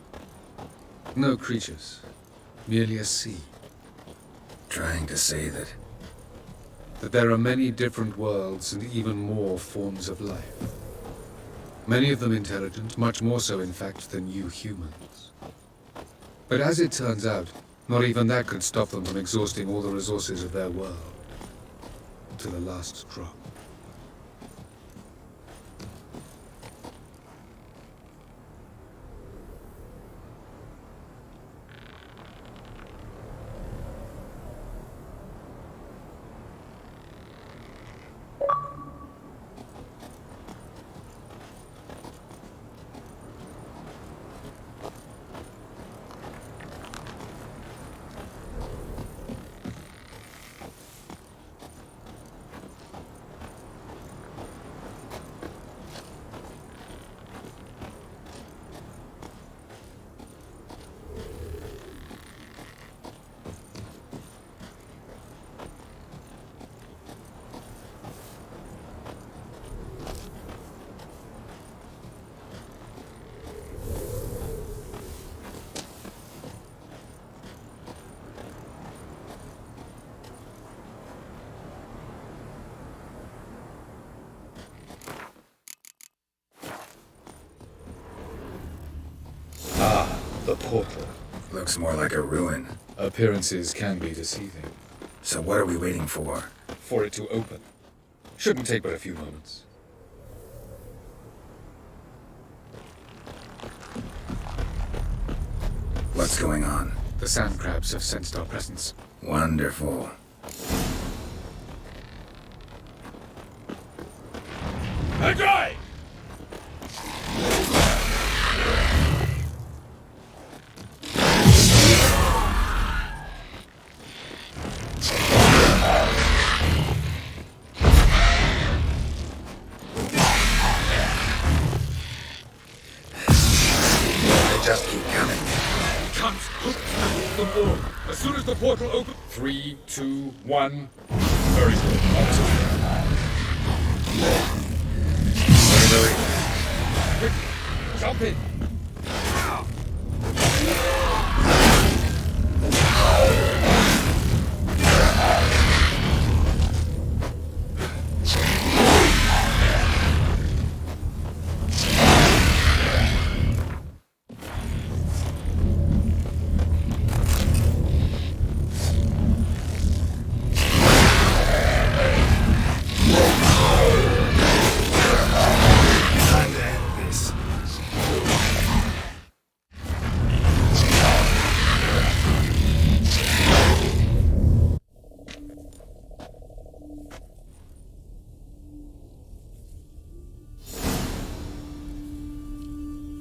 No creatures. Merely a sea. Trying to say that there are many different worlds and even more forms of life. Many of them intelligent, much more so in fact than you humans. But as it turns out, not even that could stop them from exhausting all the resources of their world. To the last drop. The portal. Looks more like a ruin. Appearances can be deceiving. So what are we waiting for? For it to open. Shouldn't take but a few moments. What's going on? The sand crabs have sensed our presence. Wonderful. Agree! Just keep coming. Comes hooked the wall. As soon as the portal opens. 3, 2, 1. Very good. Quick, jump in.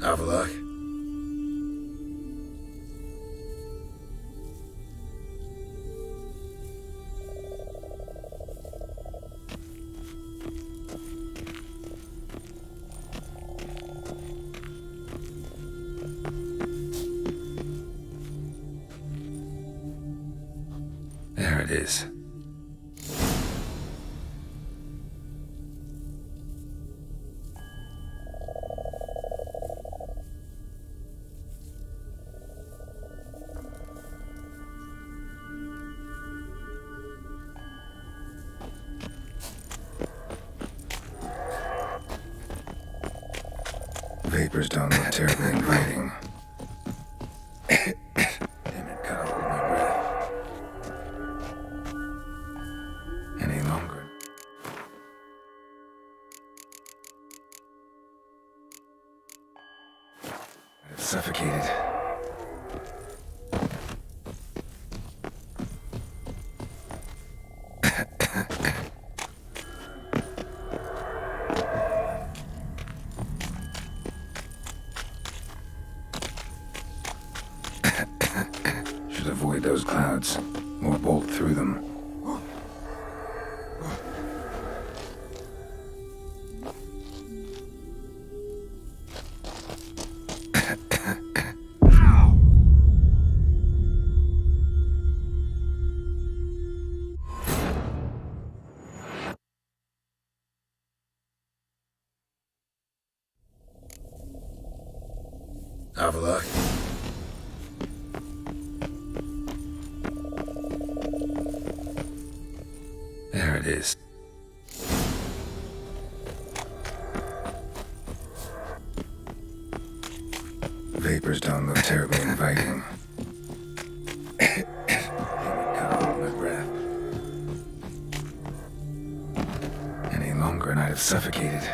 Have luck. There it is. Vapors don't look terribly inviting. Damn it, gotta hold my breath. Any longer. I've suffocated. Should avoid those clouds, or bolt through them. Avalok. There it is. Vapors don't look terribly inviting. Gotta hold my breath. Any longer and I'd have suffocated.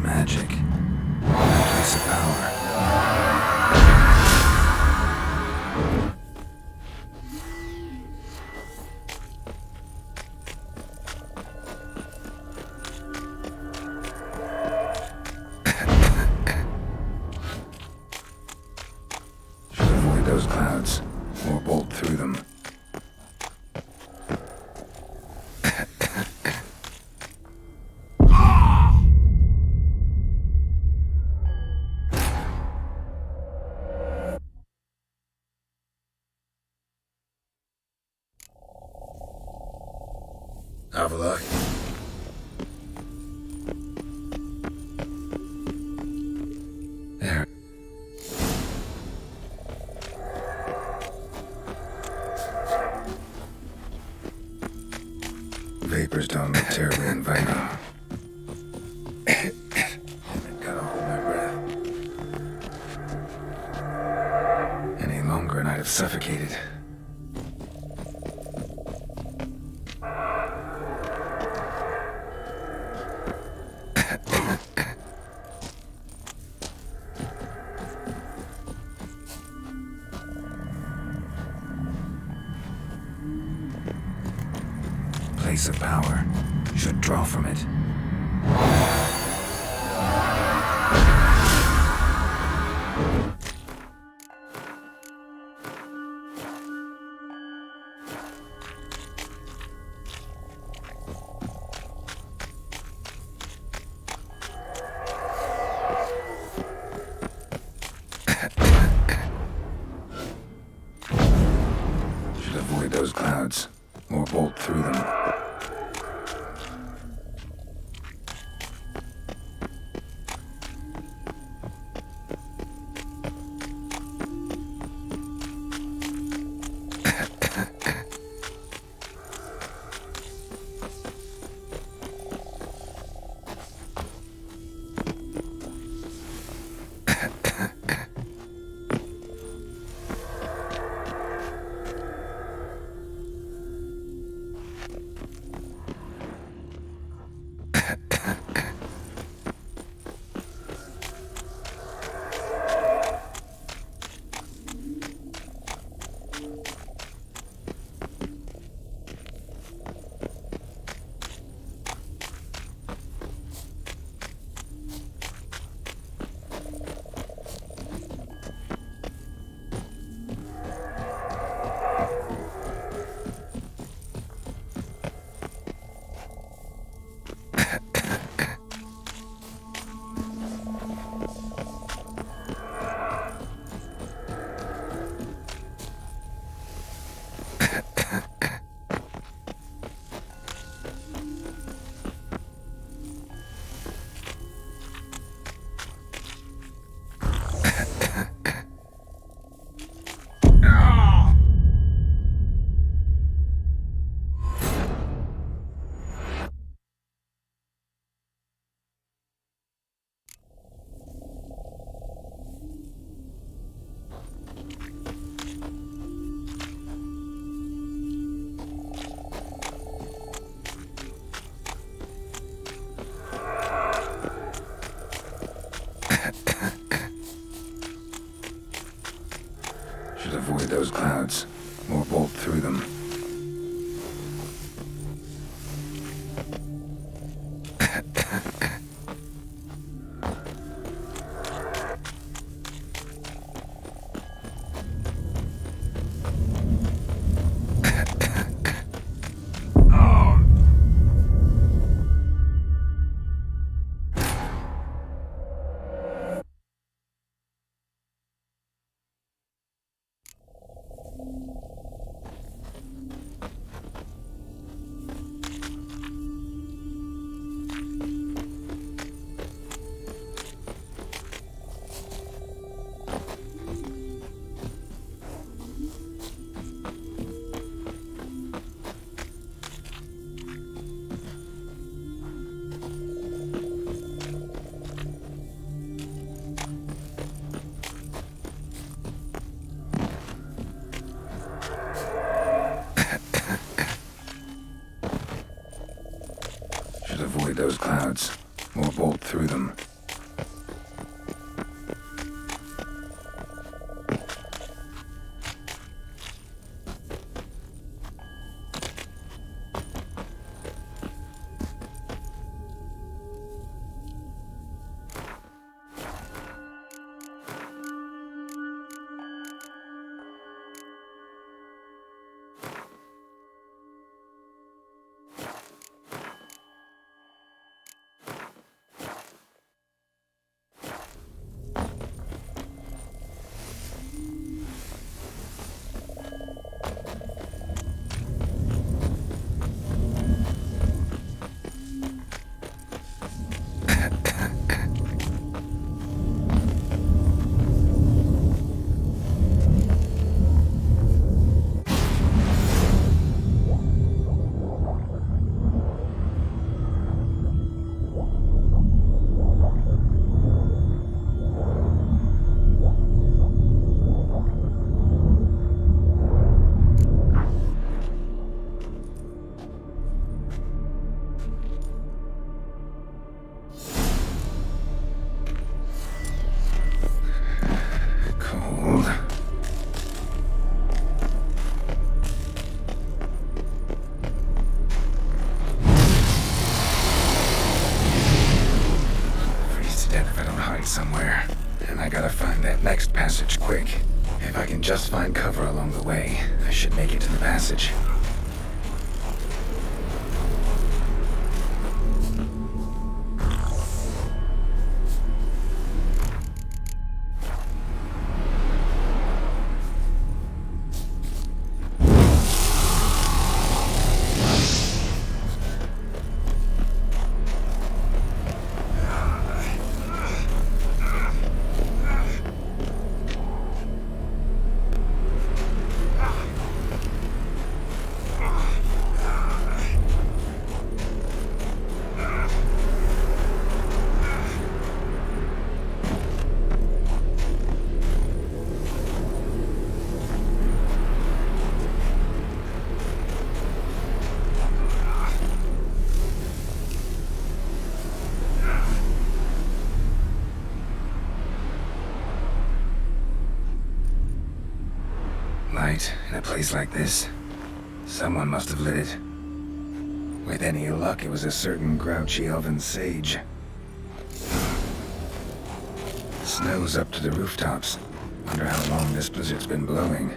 Magic. Place of power. Should avoid those clouds, or bolt through them. Avalok. There. Vapors don't look terribly inviting. Gotta hold my breath. Any longer and I'd have suffocated. Place of power. Should draw from it. Should avoid those clouds, or bolt through them. those clouds, or bolt through them. Avoid those clouds, or bolt through them. Somewhere, and I gotta find that next passage quick. If I can just find cover along the way, I should make it to the passage. Light in a place like this. Someone must have lit it. With any luck, it was a certain grouchy elven sage. Snow's up to the rooftops. Wonder how long this blizzard's been blowing.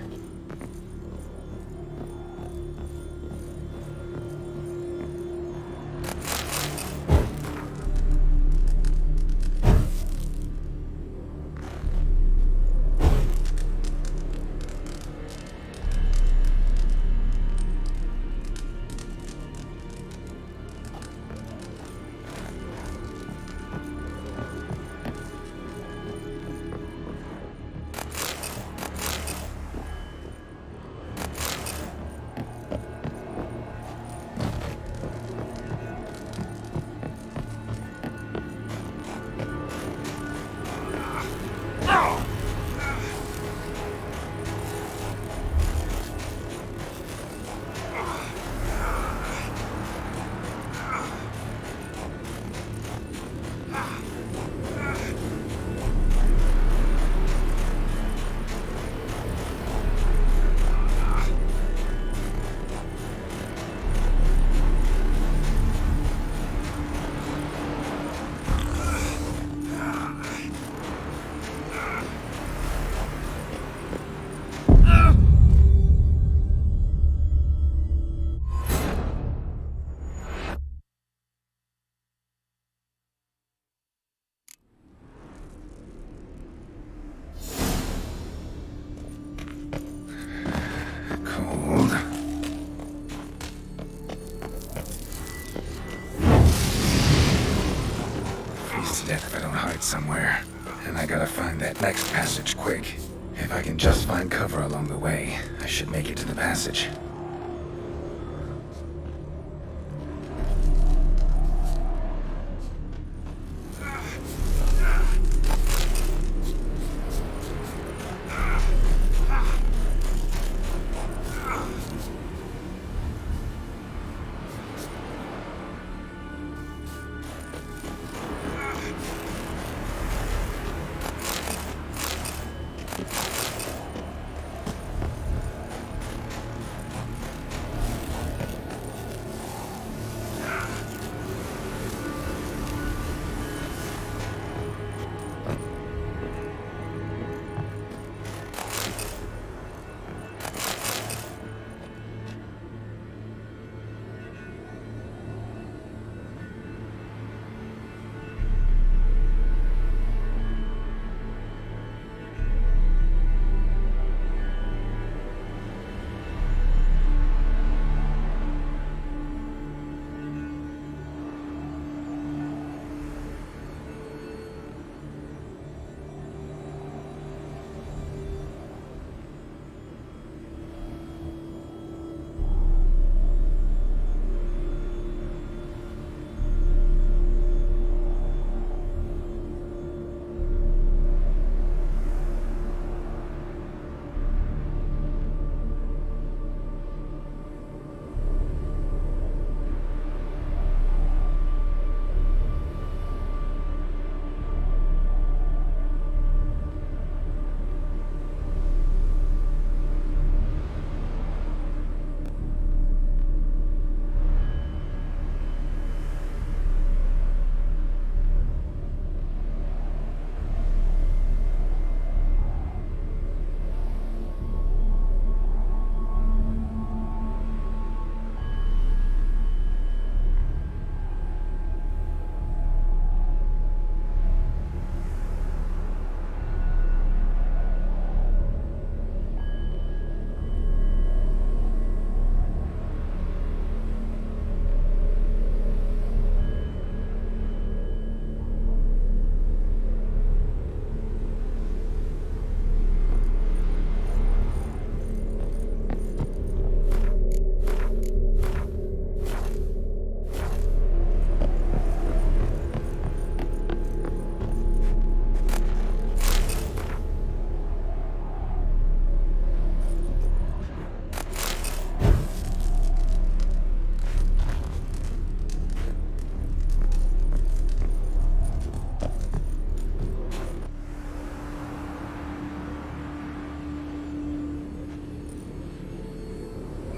if I don't hide somewhere. And I gotta find that next passage quick. If I can just find cover along the way, I should make it to the passage.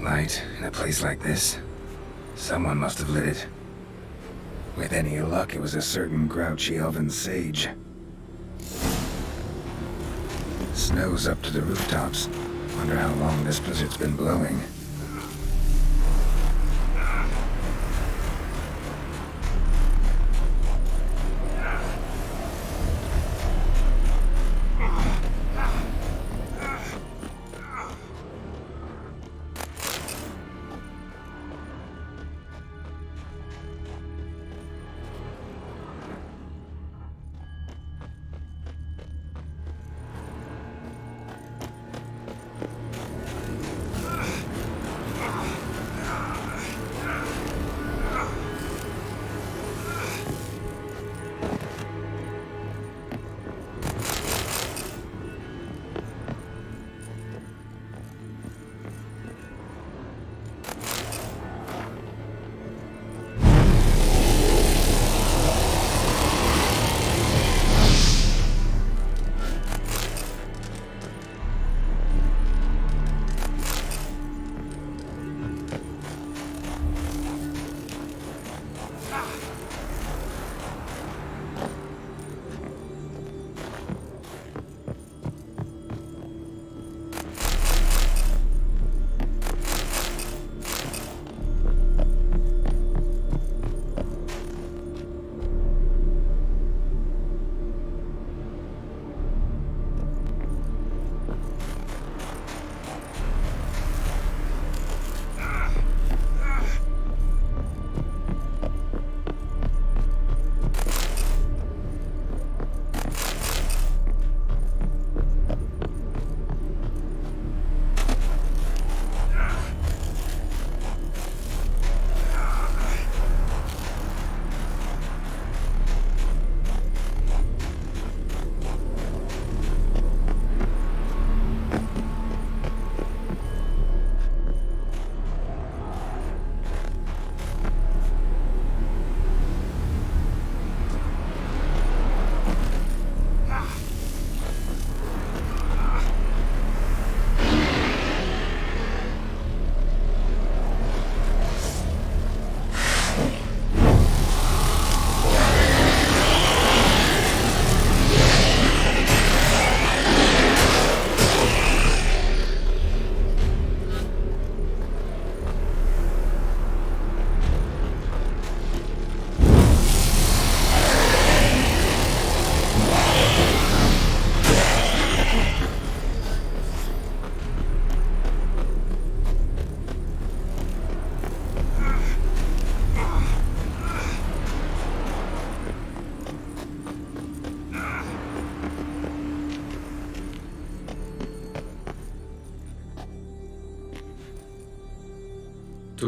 Light in a place like this. Someone must have lit it. With any luck, it was a certain grouchy elven sage. Snow's up to the rooftops. Wonder how long this blizzard's been blowing.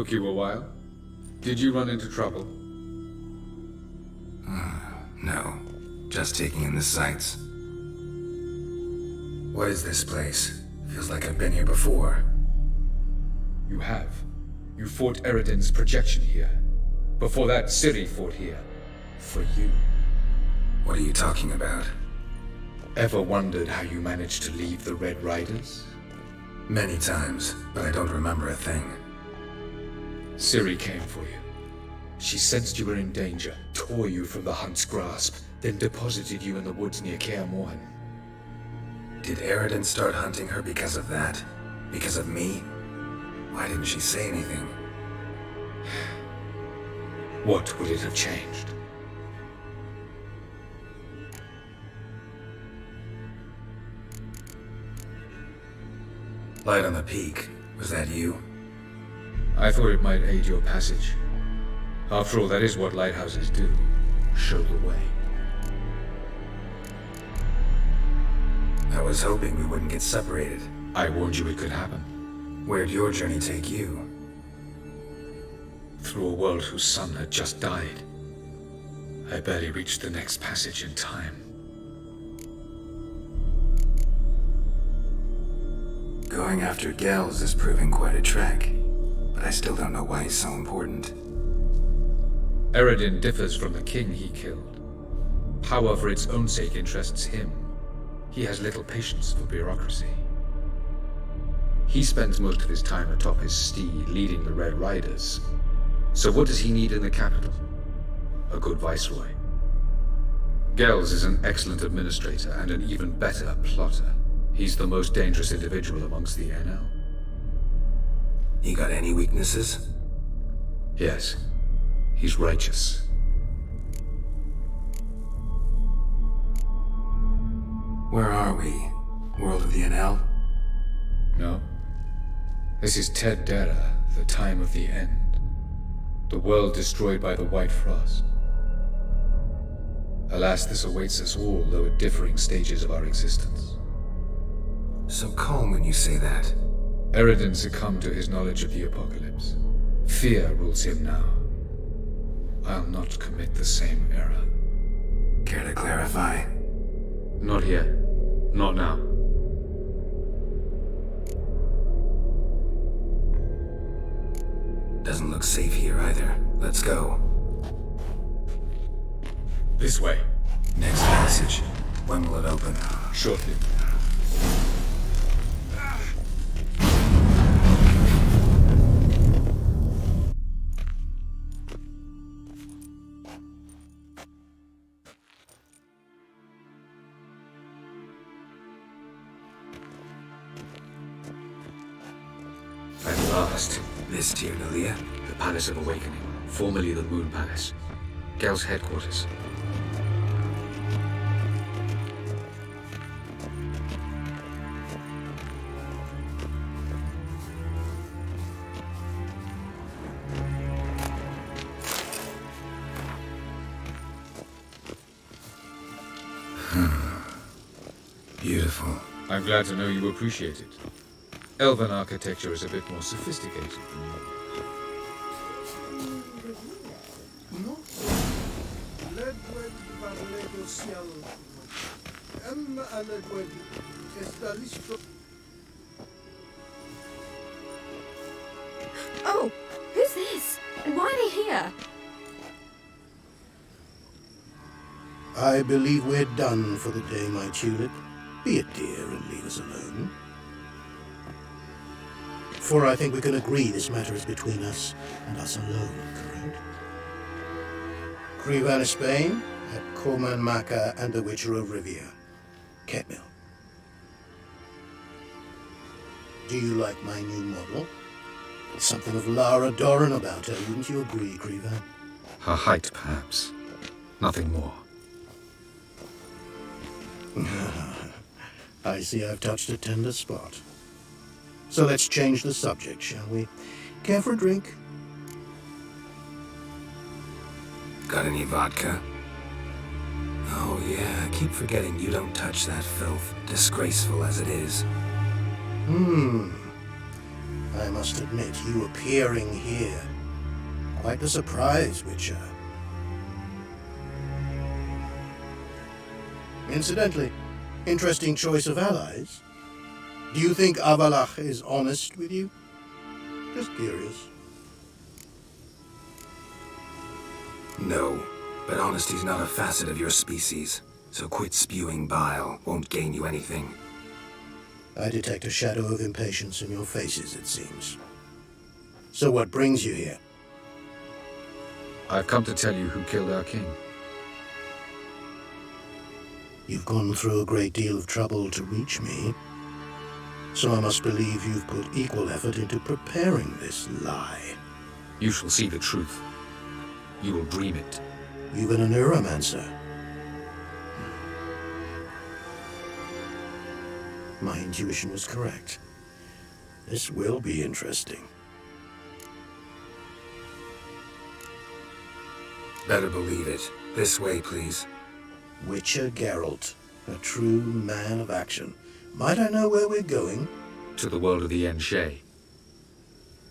Took you a while? Did you run into trouble? No. Just taking in the sights. What is this place? Feels like I've been here before. You have. You fought Eridan's projection here. Before that, Ciri fought here. For you. What are you talking about? Ever wondered how you managed to leave the Red Riders? Many times, but I don't remember a thing. Ciri came for you. She sensed you were in danger, tore you from the Hunt's grasp, then deposited you in the woods near Kaer Morhen. Did Eridan start hunting her because of that? Because of me? Why didn't she say anything? What would it have changed? Light on the peak. Was that you? I thought it might aid your passage. After all, that is what lighthouses do. Show the way. I was hoping we wouldn't get separated. I warned you it could happen. Where'd your journey take you? Through a world whose sun had just died. I barely reached the next passage in time. Going after Gels is proving quite a trek, but I still don't know why he's so important. Eridan differs from the king he killed. Power for its own sake interests him. He has little patience for bureaucracy. He spends most of his time atop his steed leading the Red Riders. So what does he need in the capital? A good viceroy. Gels is an excellent administrator and an even better plotter. He's the most dangerous individual amongst the NL. You got any weaknesses? Yes. He's righteous. Where are we? World of the NL? No. This is Ted Dara, the time of the end. The world destroyed by the White Frost. Alas, this awaits us all, though at differing stages of our existence. So calm when you say that. Eridan succumbed to his knowledge of the apocalypse. Fear rules him now. I'll not commit the same error. Care to clarify? Not here. Not now. Doesn't look safe here either. Let's go. This way. Next passage. When will it open? Shortly. At last. This Tirnalia? The Palace of Awakening, formerly the Moon Palace. Gel's headquarters. Beautiful. I'm glad to know you appreciate it. Elven architecture is a bit more sophisticated than yours. Oh, who's this? And why are they here? I believe we're done for the day, my tulip. Be a dear and leave us alone. For I think we can agree this matter is between us and us alone, correct? Krivan of Spain, at Corman Maka and the Witcher of Rivia. Ketmill. Do you like my new model? Something of Lara Doran about her, wouldn't you agree, Krivan? Her height, perhaps. Nothing more. I see I've touched a tender spot. So let's change the subject, shall we? Care for a drink? Got any vodka? Oh yeah, I keep forgetting you don't touch that filth, disgraceful as it is. I must admit, you appearing here, quite a surprise, Witcher. Incidentally, interesting choice of allies. Do you think Avalach is honest with you? Just curious. No, but honesty's not a facet of your species, so quit spewing bile. Won't gain you anything. I detect a shadow of impatience in your faces, it seems. So what brings you here? I've come to tell you who killed our king. You've gone through a great deal of trouble to reach me, so I must believe you've put equal effort into preparing this lie. You shall see the truth. You will dream it. You've been a neuromancer. My intuition was correct. This will be interesting. Better believe it. This way, please. Witcher Geralt, a true man of action. Might I know where we're going? To the world of the Enshe.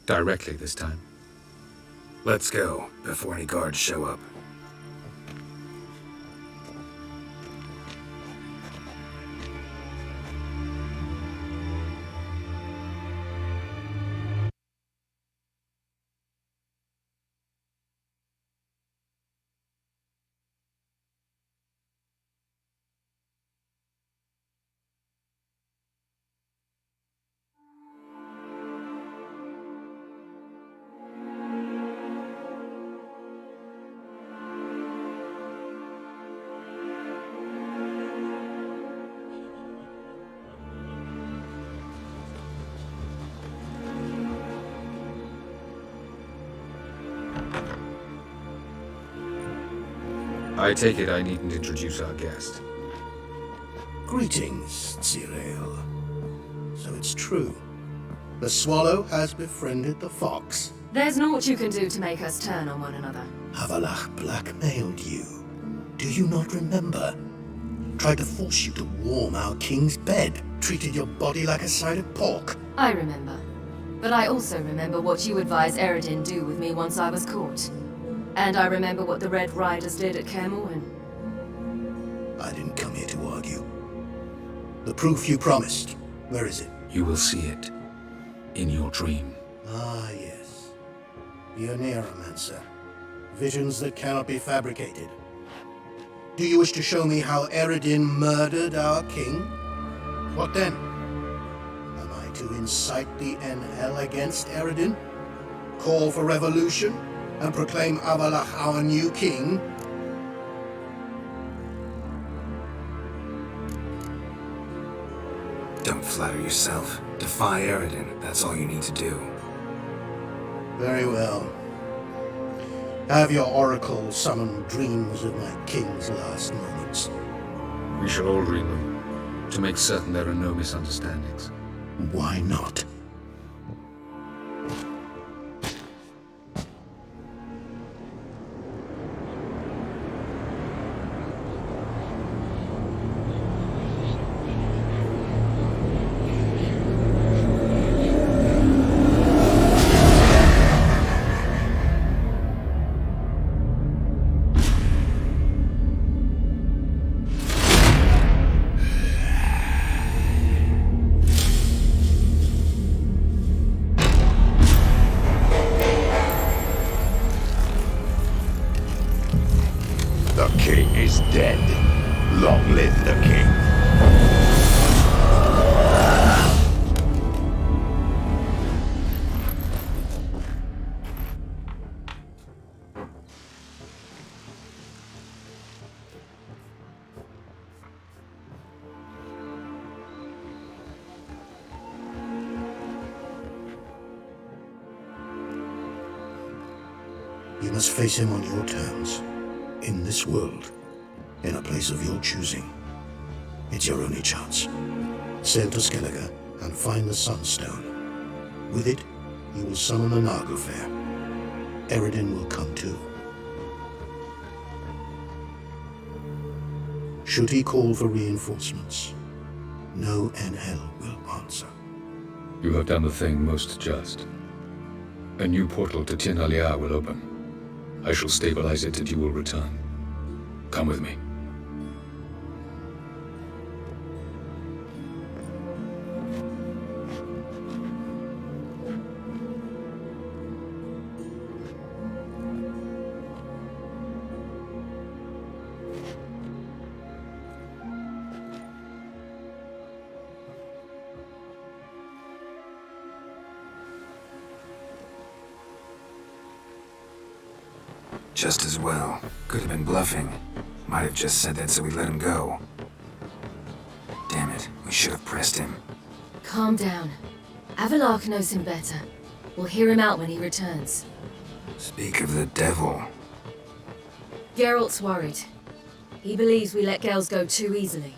Directly this time. Let's go, before any guards show up. I take it I needn't introduce our guest. Greetings, Cyril. So it's true. The swallow has befriended the fox. There's naught you can do to make us turn on one another. Avalach blackmailed you. Do you not remember? Tried to force you to warm our king's bed. Treated your body like a side of pork. I remember. But I also remember what you advised Eredin do with me once I was caught. And I remember what the Red Riders did at Kaer Morhen. I didn't come here to argue. The proof you promised, where is it? You will see it. In your dream. Ah, yes. The Neuromancer. Visions that cannot be fabricated. Do you wish to show me how Eredin murdered our king? What then? Am I to incite the Enhel against Eredin? Call for revolution? And proclaim Avalach our new king? Don't flatter yourself. Defy Eredin. That's all you need to do. Very well. Have your oracle summon dreams of my king's last moments. We shall all dream them, to make certain there are no misunderstandings. Why not? You must face him on your terms. In this world. In a place of your choosing. It's your only chance. Sail to Skellige and find the Sunstone. With it, you will summon the Nagelfair. Eredin will come too. Should he call for reinforcements, no Enhel will answer. You have done the thing most just. A new portal to Tinalia will open. I shall stabilize it and you will return. Come with me. Just as well. Could have been bluffing. Might have just said that so we let him go. Damn it, we should have pressed him. Calm down. Avalark knows him better. We'll hear him out when he returns. Speak of the devil. Geralt's worried. He believes we let girls go too easily.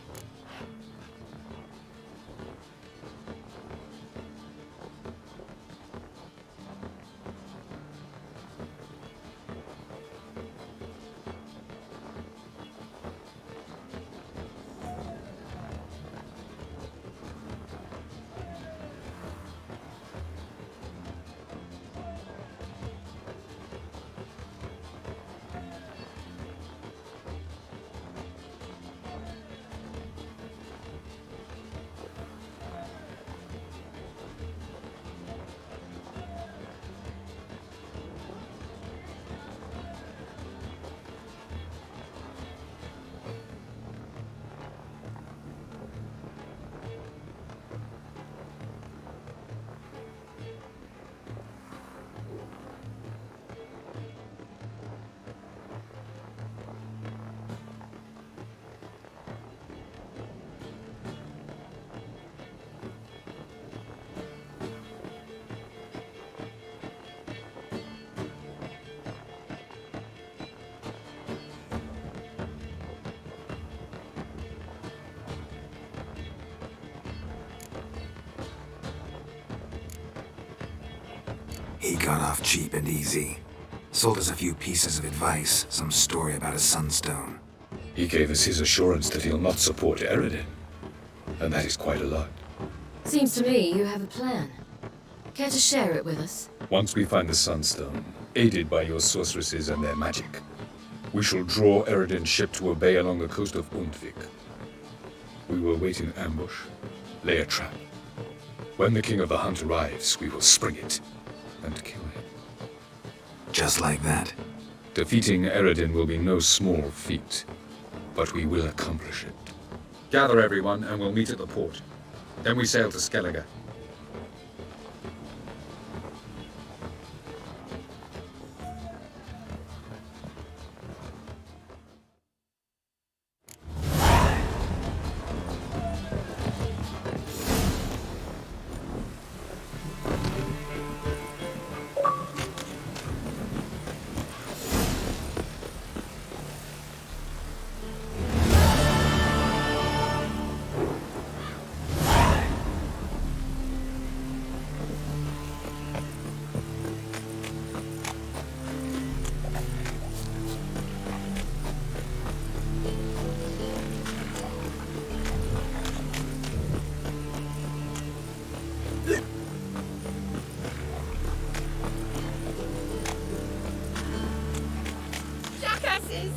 He got off cheap and easy. Sold us a few pieces of advice, some story about a sunstone. He gave us his assurance that he'll not support Eredin. And that is quite a lot. Seems to me you have a plan. Care to share it with us? Once we find the sunstone, aided by your sorceresses and their magic, we shall draw Eredin's ship to a bay along the coast of Undvik. We will wait in ambush, lay a trap. When the King of the Hunt arrives, we will spring it and kill him. Just like that? Defeating Eredin will be no small feat, but we will accomplish it. Gather everyone and we'll meet at the port. Then we sail to Skellige. Jackasses!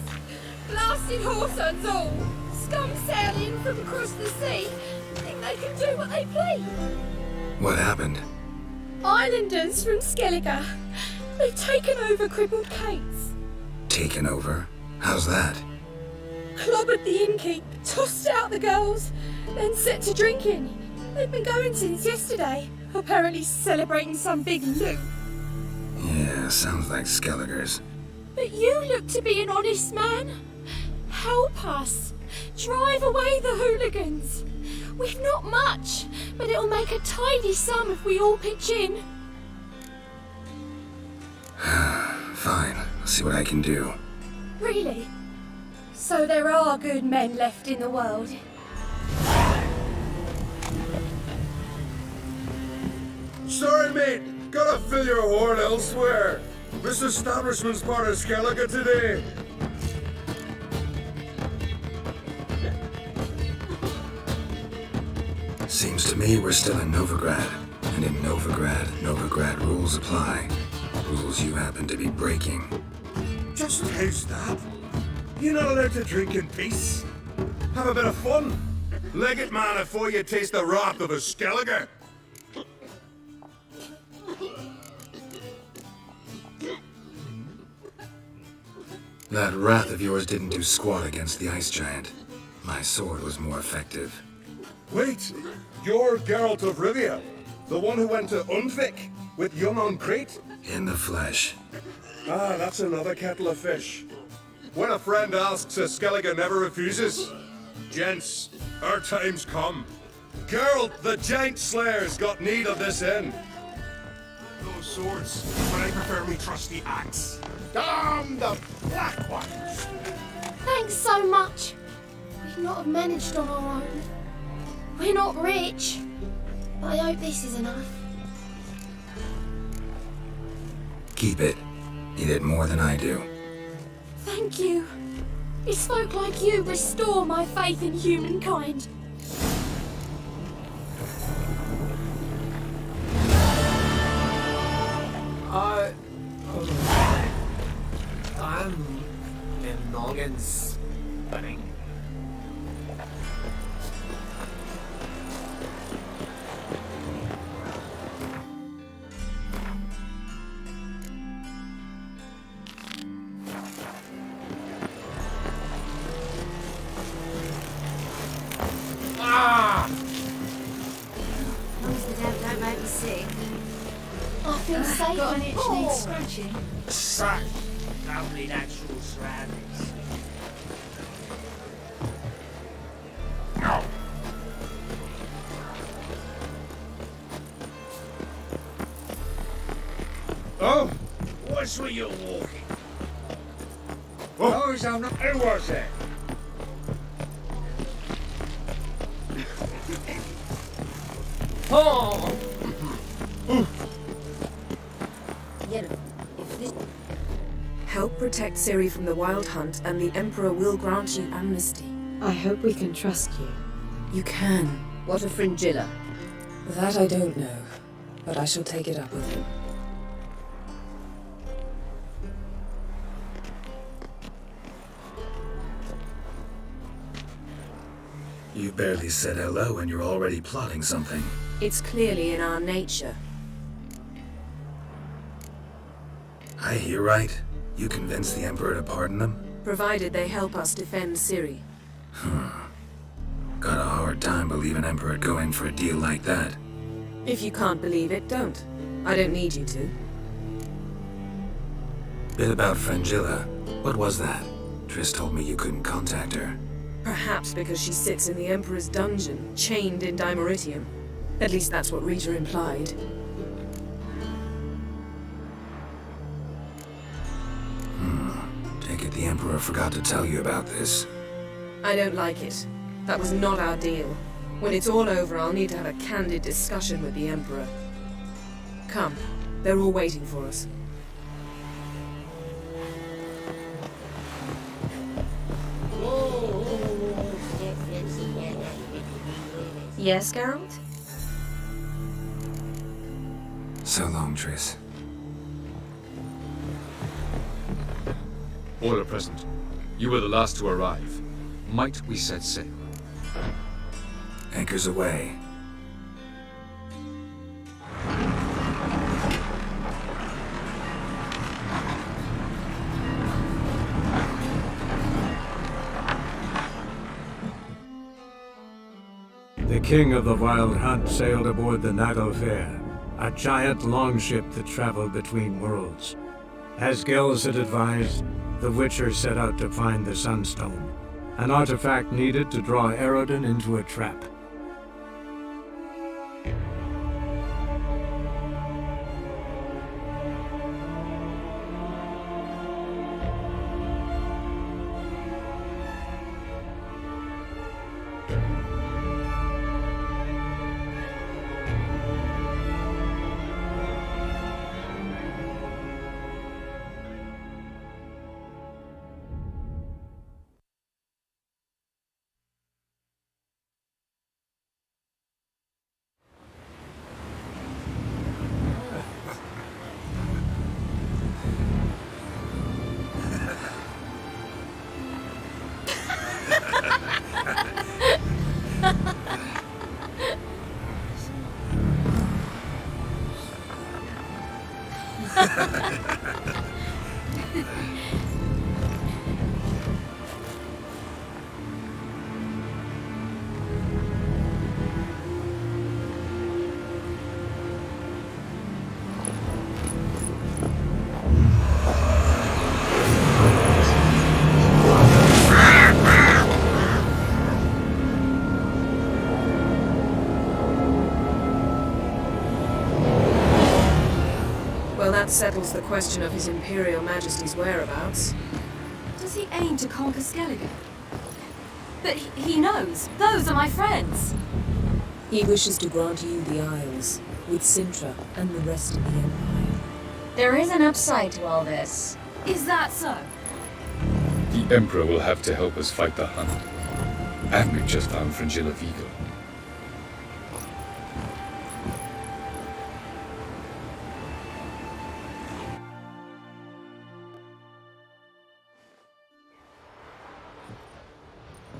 Blasted whoresons all! Scum sailing from across the sea! Think they can do what they please? What happened? Islanders from Skellige. They've taken over crippled Kate's. Taken over? How's that? Clobbered the innkeep, tossed out the girls, then set to drinking. They've been going since yesterday, apparently celebrating some big loot. Yeah, sounds like Skellige's. But you look to be an honest man. Help us. Drive away the hooligans. We've not much, but it'll make a tidy sum if we all pitch in. Fine, I'll see what I can do. Really? So there are good men left in the world? Sorry, mate. Gotta fill your horn elsewhere. This establishment's part of Skellige today. Seems to me we're still in Novigrad. And in Novigrad rules apply. Rules you happen to be breaking. Just how's that? You're not allowed to drink in peace. Have a bit of fun. Leg it, man, before you taste the wrath of a Skellige. That wrath of yours didn't do squat against the ice giant. My sword was more effective. Wait, you're Geralt of Rivia, the one who went to Undvik with young on Crete? In the flesh. Ah, that's another kettle of fish. When a friend asks, a Skellige never refuses. Gents, our time's come. Geralt, the giant slayer's got need of this inn. Those swords, but I prefer me trusty axe. Damn the black ones! Thanks so much. We'd not have managed on our own. We're not rich, but I hope this is enough. Keep it. You did more than I do. Thank you. It's folk like you restore my faith in humankind. I'm in noggins spinning. As long as the devil don't make me sick. I feel safe. Got an itch needs scratching. Such lovely natural surroundings. Oh, What's with you walking? oh. Who was it? Oh! Help protect Ciri from the Wild Hunt, and the Emperor will grant you amnesty. I hope we can trust you. You can. What of Fringilla? That I don't know, but I shall take it up with him. You barely said hello and you're already plotting something. It's clearly in our nature. I hear right. You convinced the Emperor to pardon them? Provided they help us defend Ciri. Got a hard time believing Emperor would go in for a deal like that. If you can't believe it, don't. I don't need you to. Bit about Fringilla. What was that? Triss told me you couldn't contact her. Perhaps because she sits in the Emperor's dungeon, chained in Dimeritium. At least that's what Rita implied. Take it the Emperor forgot to tell you about this. I don't like it. That was not our deal. When it's all over, I'll need to have a candid discussion with the Emperor. Come, they're all waiting for us. Yes, Geralt? So long, Triss. All are present. You were the last to arrive. Might we set sail? Anchors away. The king of the Wild Hunt sailed aboard the Nagelfair, a giant longship that traveled between worlds. As Gels had advised, the Witcher set out to find the Sunstone, an artifact needed to draw Eredin into a trap. That settles the question of His Imperial Majesty's whereabouts. Does he aim to conquer Skellige? But he knows. Those are my friends. He wishes to grant you the Isles, with Sintra and the rest of the Empire. There is an upside to all this. Is that so? The Emperor will have to help us fight the Hunt. And we've just found Fringilla Vigo.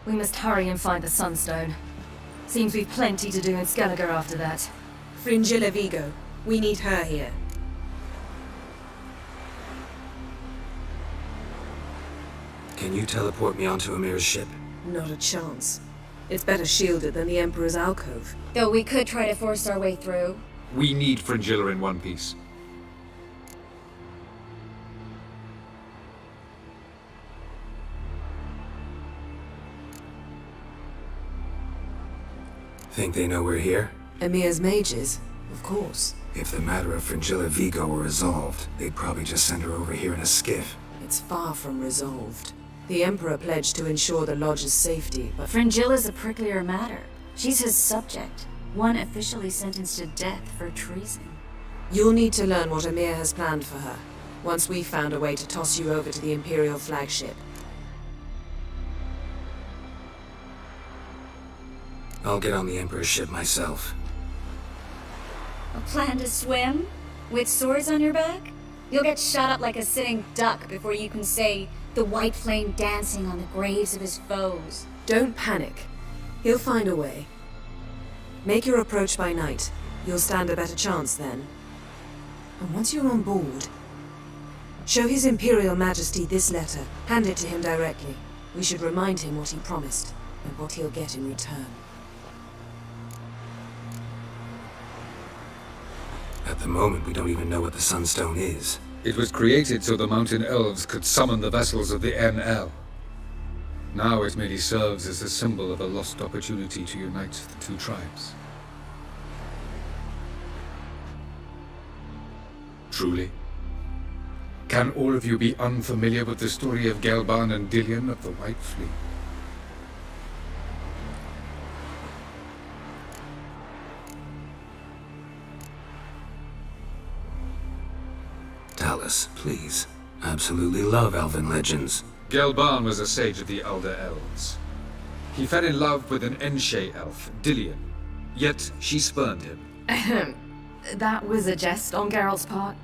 We must hurry and find the Sunstone. Seems we've plenty to do in Skellige after that. Fringilla Vigo. We need her here. Can you teleport me onto Amir's ship? Not a chance. It's better shielded than the Emperor's alcove. Though we could try to force our way through. We need Fringilla in one piece. Think they know we're here? Emir's mages, of course. If the matter of Fringilla Vigo were resolved, they'd probably just send her over here in a skiff. It's far from resolved. The Emperor pledged to ensure the Lodge's safety, but Fringilla's a pricklier matter. She's his subject, one officially sentenced to death for treason. You'll need to learn what Emir has planned for her, once we've found a way to toss you over to the Imperial flagship. I'll get on the Emperor's ship myself. A plan to swim? With swords on your back? You'll get shot up like a sitting duck before you can say the white flame dancing on the graves of his foes. Don't panic. He'll find a way. Make your approach by night. You'll stand a better chance then. And once you're on board, show His Imperial Majesty this letter. Hand it to him directly. We should remind him what he promised, and what he'll get in return. At the moment, we don't even know what the Sunstone is. It was created so the Mountain Elves could summon the vessels of the NL. Now it merely serves as a symbol of a lost opportunity to unite the two tribes. Truly? Can all of you be unfamiliar with the story of Gelban and Dillion of the White Fleet? Tell us, please. Absolutely love elven legends. Gelban was a sage of the Elder Elves. He fell in love with an Enshe elf, Dillion, yet she spurned him. Ahem. That was a jest on Geralt's part.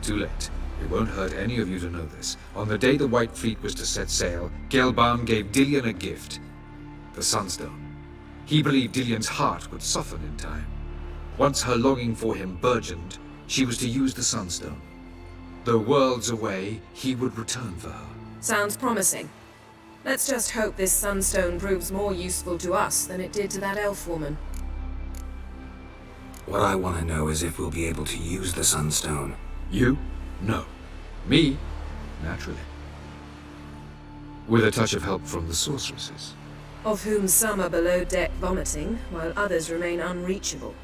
Too late. It won't hurt any of you to know this. On the day the White Fleet was to set sail, Gelban gave Dillion a gift. The Sunstone. He believed Dillion's heart would soften in time. Once her longing for him burgeoned, she was to use the Sunstone. Though worlds away, he would return for her. Sounds promising. Let's just hope this Sunstone proves more useful to us than it did to that elf woman. What I want to know is if we'll be able to use the Sunstone. You? No. Me? Naturally. With a touch of help from the sorceresses. Of whom some are below deck vomiting, while others remain unreachable.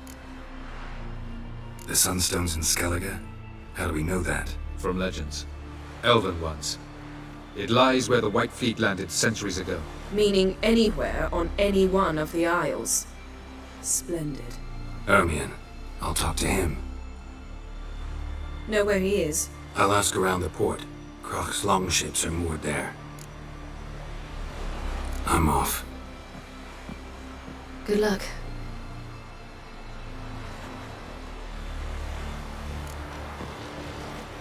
The Sunstone's in Skellige? How do we know that? From legends. Elven ones. It lies where the White Fleet landed centuries ago. Meaning anywhere on any one of the Isles. Splendid. Ermion. I'll talk to him. Know where he is? I'll ask around the port. Croc's longships are moored there. I'm off. Good luck.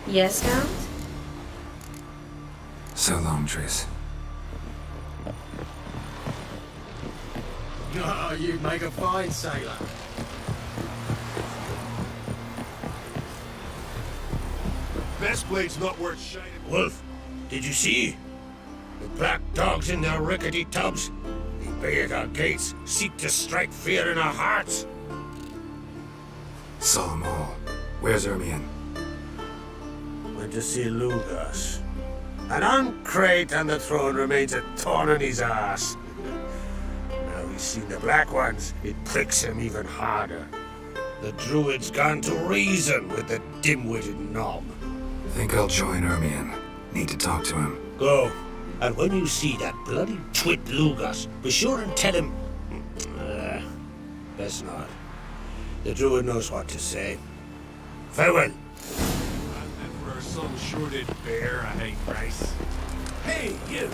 Yes, Count? So long, Triss. Oh, you'd make a fine sailor. Best blade's not worth shining. Wolf, did you see? The black dogs in their rickety tubs. They bay at our gates, seek to strike fear in our hearts. Saw them all. Where's Ermion? Went to see Lugas. An uncrate on the throne remains a thorn in his ass. Now he's seen the black ones, it pricks him even harder. The druid's gone to reason with the dim-witted knob. Think I'll join Ermion. Need to talk to him. Go. And when you see that bloody twit Lugas, be sure and tell him... best not. The druid knows what to say. Farewell. And for a sun-shorted bear, I hate rice. Hey, you!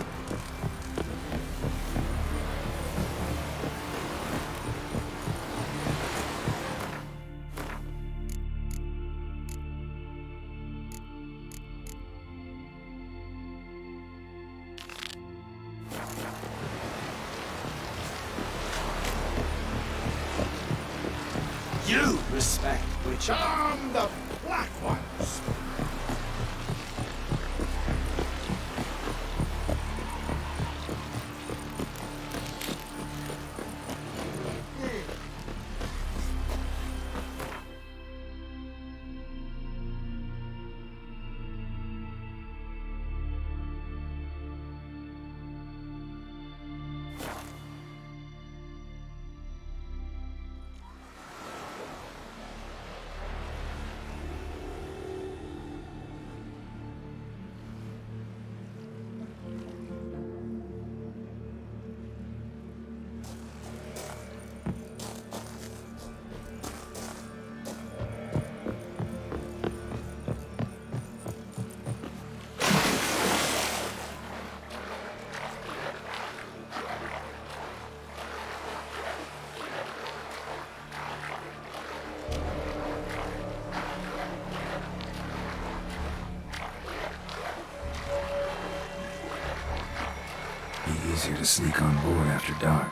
You respect which I'm the black ones. Be easier to sneak on board after dark.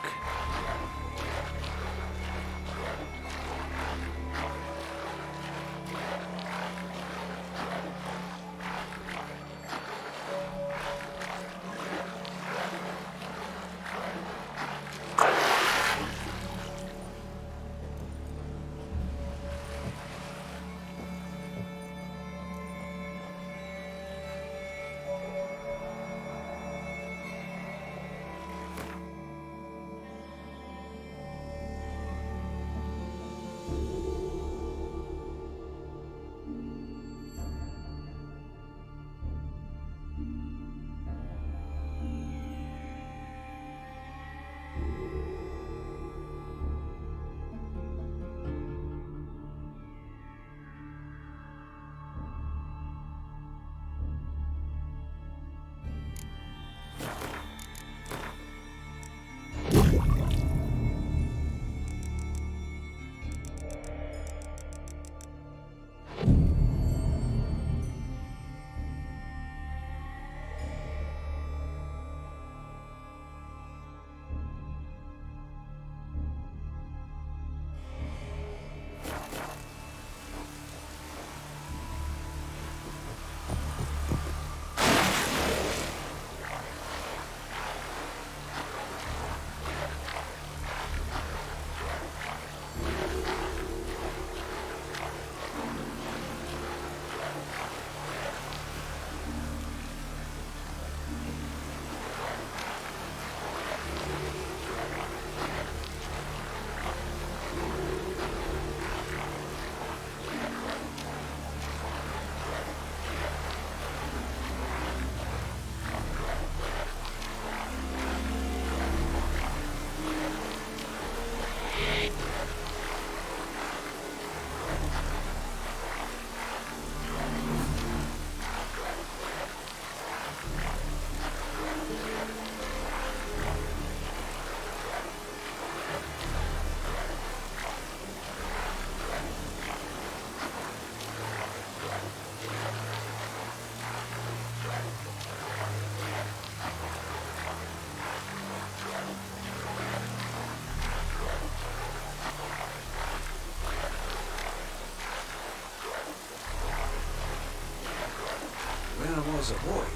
When I was a boy,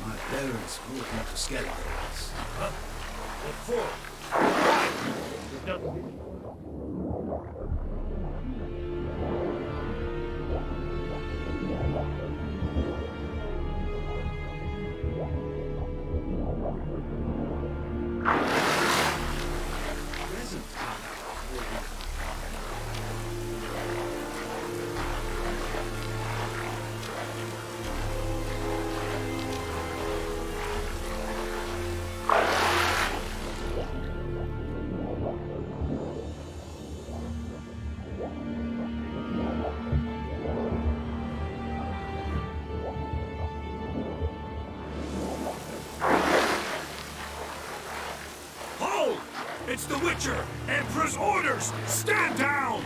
my parents brought me to skeletons. Huh? What for? Witcher! Emperor's orders! Stand down!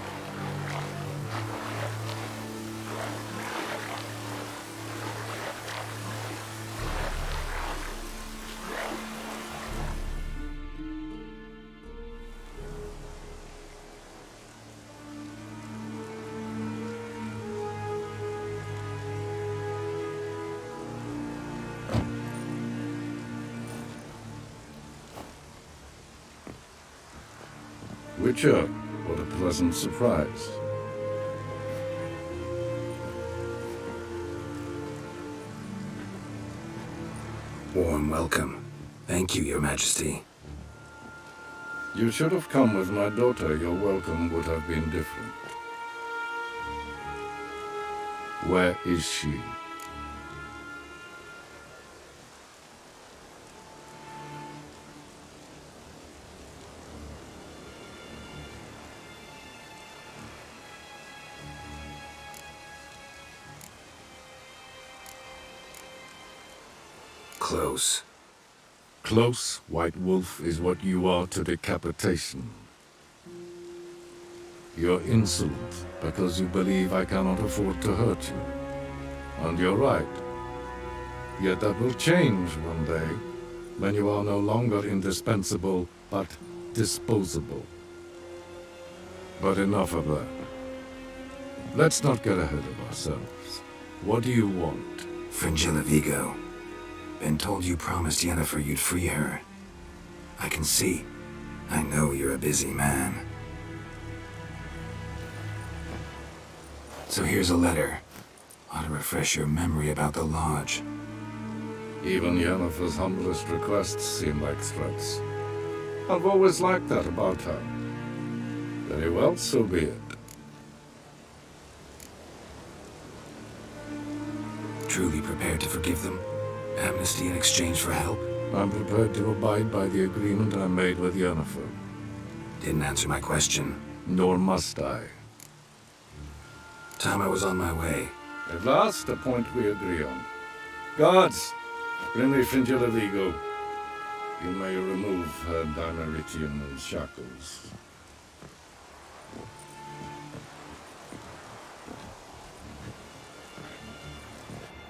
Witcher, what a pleasant surprise. Warm welcome. Thank you, Your Majesty. You should have come with my daughter. Your welcome would have been different. Where is she? Close. Close, White Wolf, is what you are to decapitation. You're insolent because you believe I cannot afford to hurt you. And you're right. Yet that will change one day, when you are no longer indispensable, but disposable. But enough of that. Let's not get ahead of ourselves. What do you want? Fringilla Vigo. Been told you promised Yennefer you'd free her. I can see. I know you're a busy man. So here's a letter. Ought to refresh your memory about the Lodge. Even Yennefer's humblest requests seem like threats. I've always liked that about her. Very well, so be it. Truly prepared to forgive them? Amnesty in exchange for help? I'm prepared to abide by the agreement I made with Yennefer. Didn't answer my question. Nor must I. Time I was on my way. At last, a point we agree on. Guards, bring me Fringilla Vigo. You may remove her Dimeritian shackles.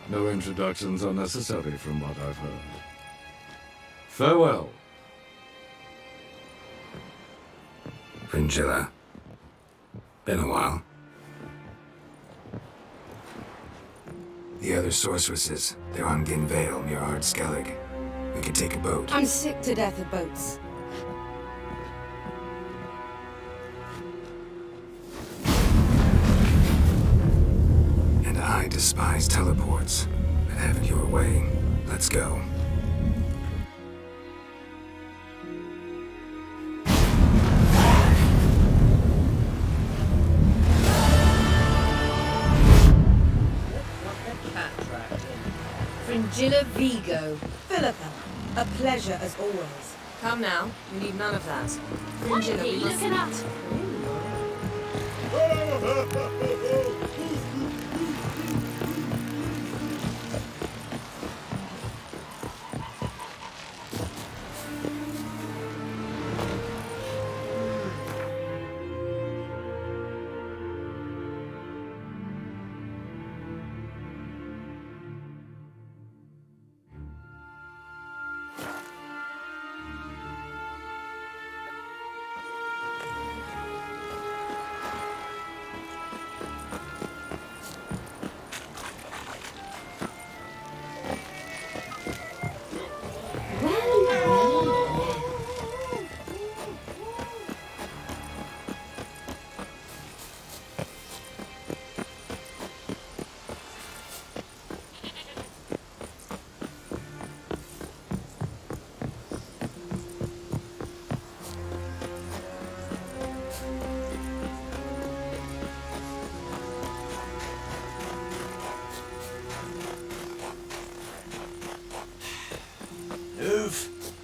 No introductions are necessary from what I've heard. Farewell. Fringilla. Been a while. The other sorceresses, they're on Ginvale near Ard Skellig. We could take a boat. I'm sick to death of boats. And I despise teleports. But have it your way. Let's go. Fringilla Vigo. Philippa, a pleasure as always. Come now, we need none of that. What are you looking at?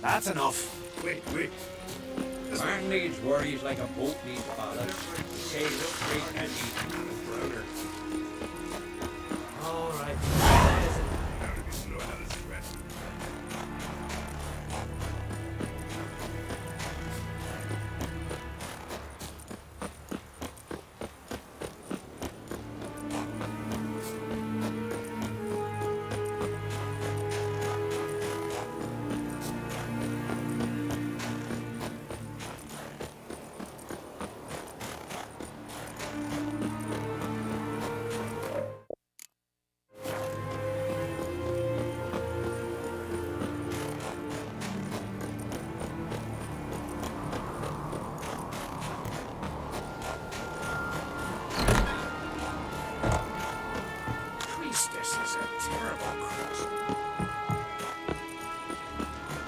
That's enough. Wait. The man needs worries like a boat needs ballast. Sail up straight and easy. All right.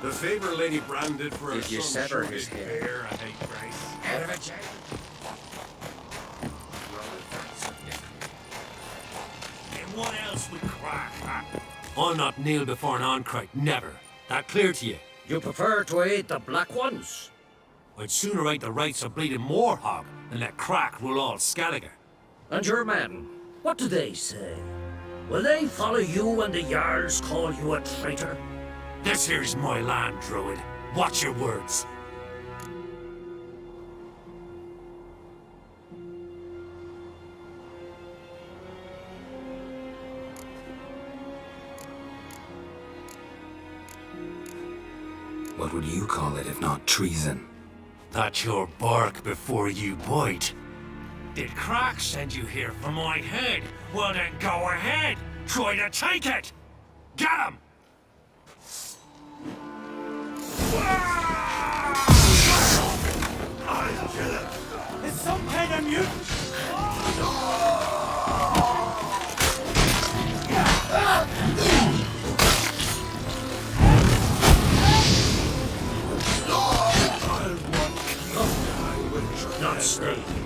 The favor Lady Brand did for her Did you son sever sure his did hair? bear a high price. Head of a jail. And what else would crack, huh? I'll not kneel before an Oncrite, never. That clear to you? You prefer to aid the Black Ones? I'd sooner aid the rights of bleeding Moorhog than let Crack rule all Skellige. And your men, what do they say? Will they follow you when the Jarls call you a traitor? This here's my land, Druid. Watch your words. What would you call it if not treason? That's your bark before you bite. Did Crack send you here for my head? Well then go ahead! Try to take it! Get him! I'll kill him! Is some kind of mutant? Not stay here.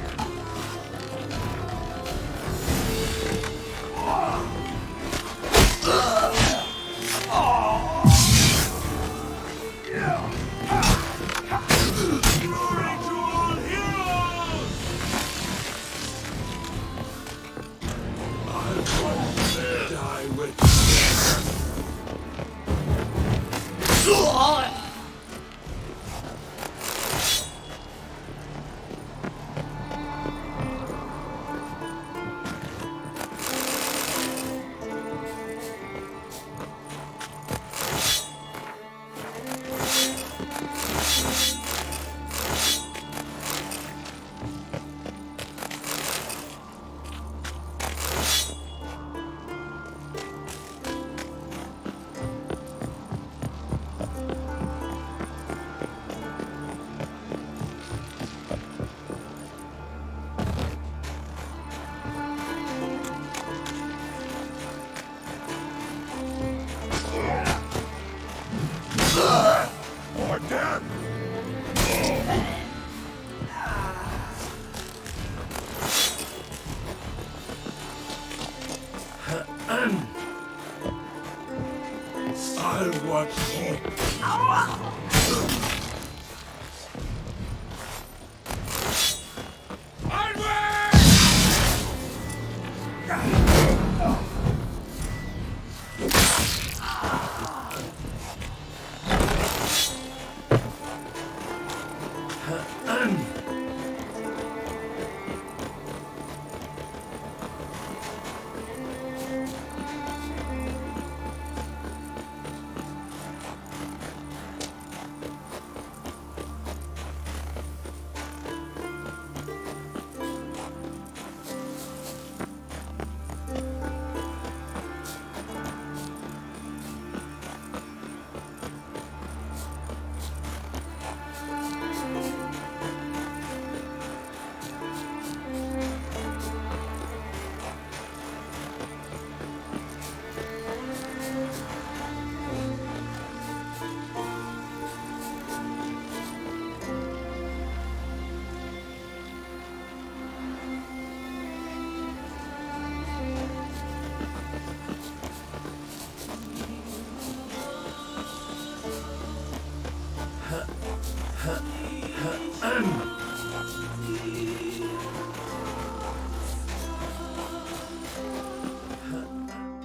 Or death! I'll watch you.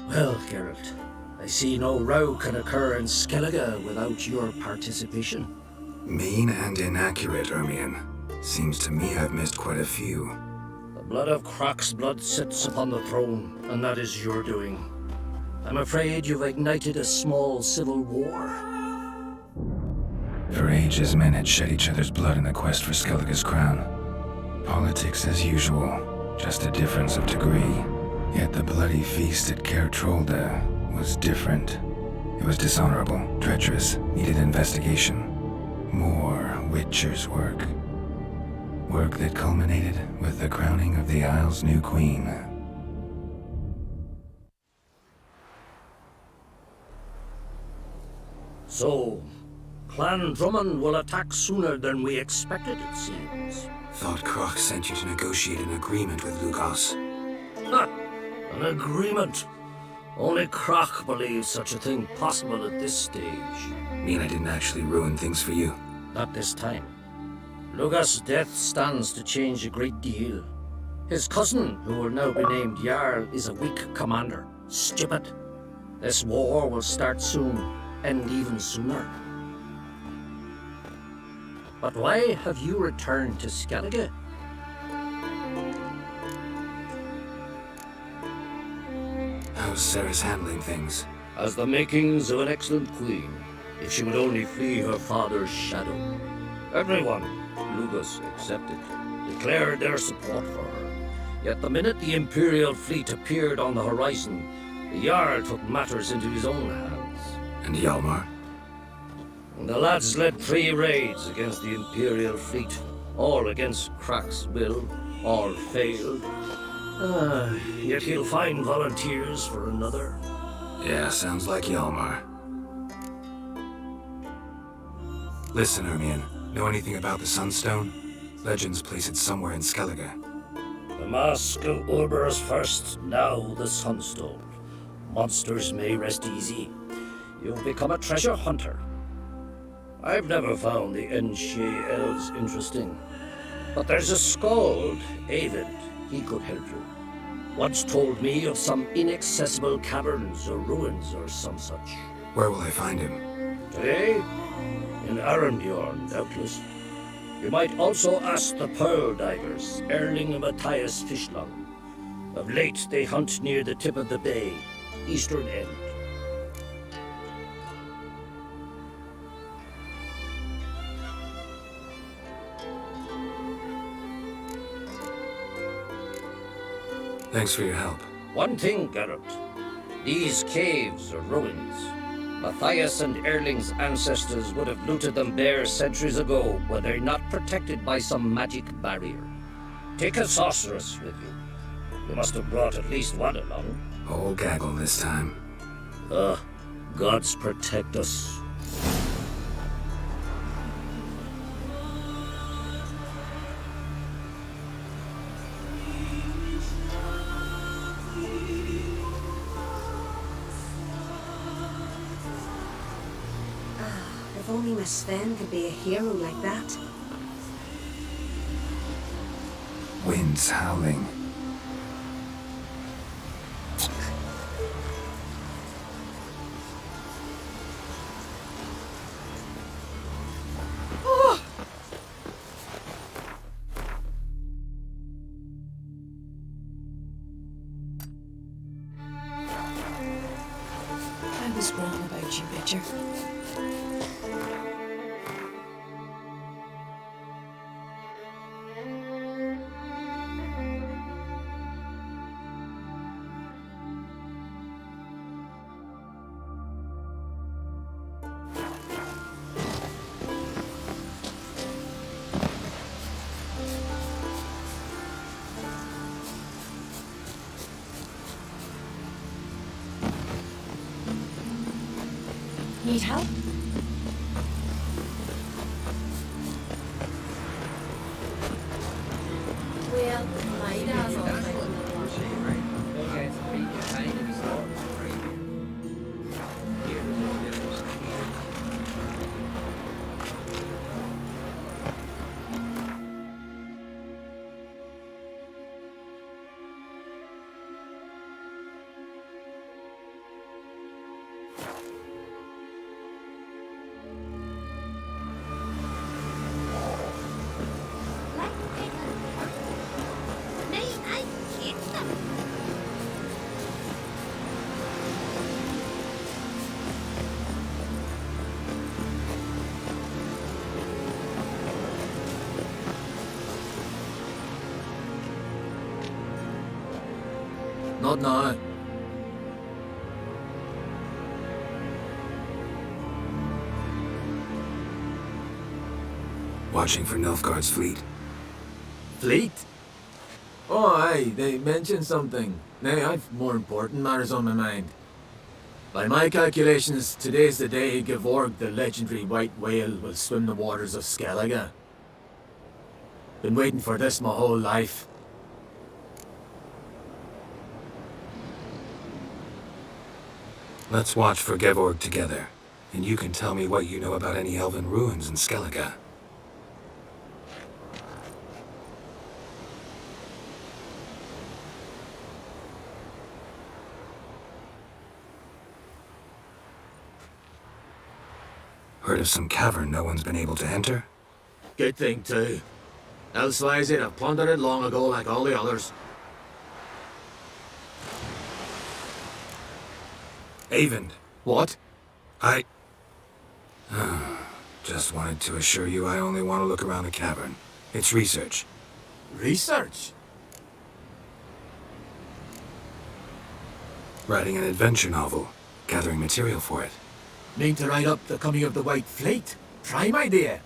Well, Geralt, I see no row can occur in Skellige without your participation. Mean and inaccurate, Ermion. Seems to me I've missed quite a few. The blood of Croc's blood sits upon the throne, and that is your doing. I'm afraid you've ignited a small civil war. For ages, men had shed each other's blood in the quest for Skellige's crown. Politics as usual, just a difference of degree. Yet the bloody feast at Caer Trolda was different. It was dishonorable, treacherous, needed investigation. More Witcher's work. Work that culminated with the crowning of the Isle's new queen. So, Clan Drummond will attack sooner than we expected, it seems. Thought Croc sent you to negotiate an agreement with Lugos. Ha! An agreement? Only Croc believes such a thing possible at this stage. Mean I didn't actually ruin things for you? Not this time. Lugos' death stands to change a great deal. His cousin, who will now be named Jarl, is a weak commander. Stupid. This war will start soon, end even sooner. But why have you returned to Skellige? How's Sarah's handling things? Has the makings of an excellent queen, if she would only flee her father's shadow. Everyone, Lugos excepted, declared their support for her. Yet the minute the Imperial fleet appeared on the horizon, the Jarl took matters into his own hands. And Hjalmar? The lads led 3 raids against the Imperial fleet, all against Croc's will, all failed. Yet he'll find volunteers for another. Yeah, sounds like Hjalmar. Listen, Hermione, know anything about the Sunstone? Legends place it somewhere in Skellige. The Mask of Urber's first, now the Sunstone. Monsters may rest easy. You've become a treasure hunter. I've never found the Enshe elves interesting. But there's a skald, Avid. He could help you. Once told me of some inaccessible caverns or ruins or some such. Where will I find him? Today? In Arendbjorn, doubtless. You might also ask the Pearl Divers, Erling and Matthias Fishlung. Of late, they hunt near the tip of the bay, eastern end. Thanks for your help. One thing, Geralt. These caves are ruins. Matthias and Erling's ancestors would have looted them bare centuries ago were they not protected by some magic barrier. Take a sorceress with you. You must have brought at least one along. Whole gaggle this time. Gods protect us. If only Miss Sven could be a hero like that. Winds howling. I was wrong about you, Witcher. Need help? Well, my dazzle. Not now. Watching for Nilfgaard's fleet. Fleet? Oh, aye, they mentioned something. Nay, I've more important matters on my mind. By my calculations, today's the day Gevorg, the legendary white whale, will swim the waters of Skellige. Been waiting for this my whole life. Let's watch for Gevorg together, and you can tell me what you know about any elven ruins in Skellige. Heard of some cavern no one's been able to enter? Good thing too. Elsewise they'd have plundered it long ago like all the others. Avend. What? Just wanted to assure you I only want to look around the cavern. It's research. Research? Writing an adventure novel. Gathering material for it. Mean to write up the coming of the White Fleet? Prime idea.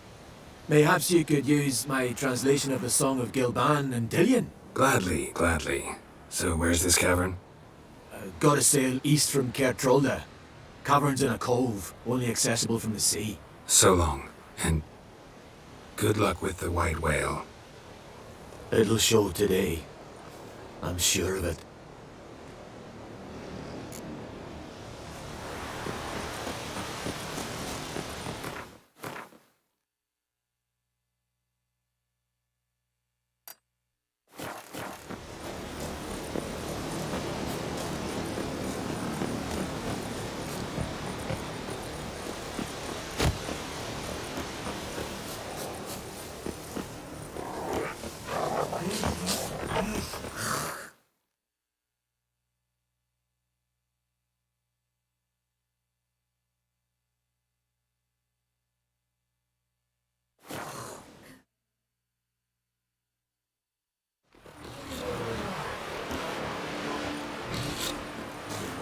Mayhaps you could use my translation of the Song of Gilban and Dillion. Gladly, gladly. So where's this cavern? Gotta sail east from Kertrolda. Cavern's in a cove, only accessible from the sea. So long, and good luck with the white whale. It'll show today. I'm sure of it.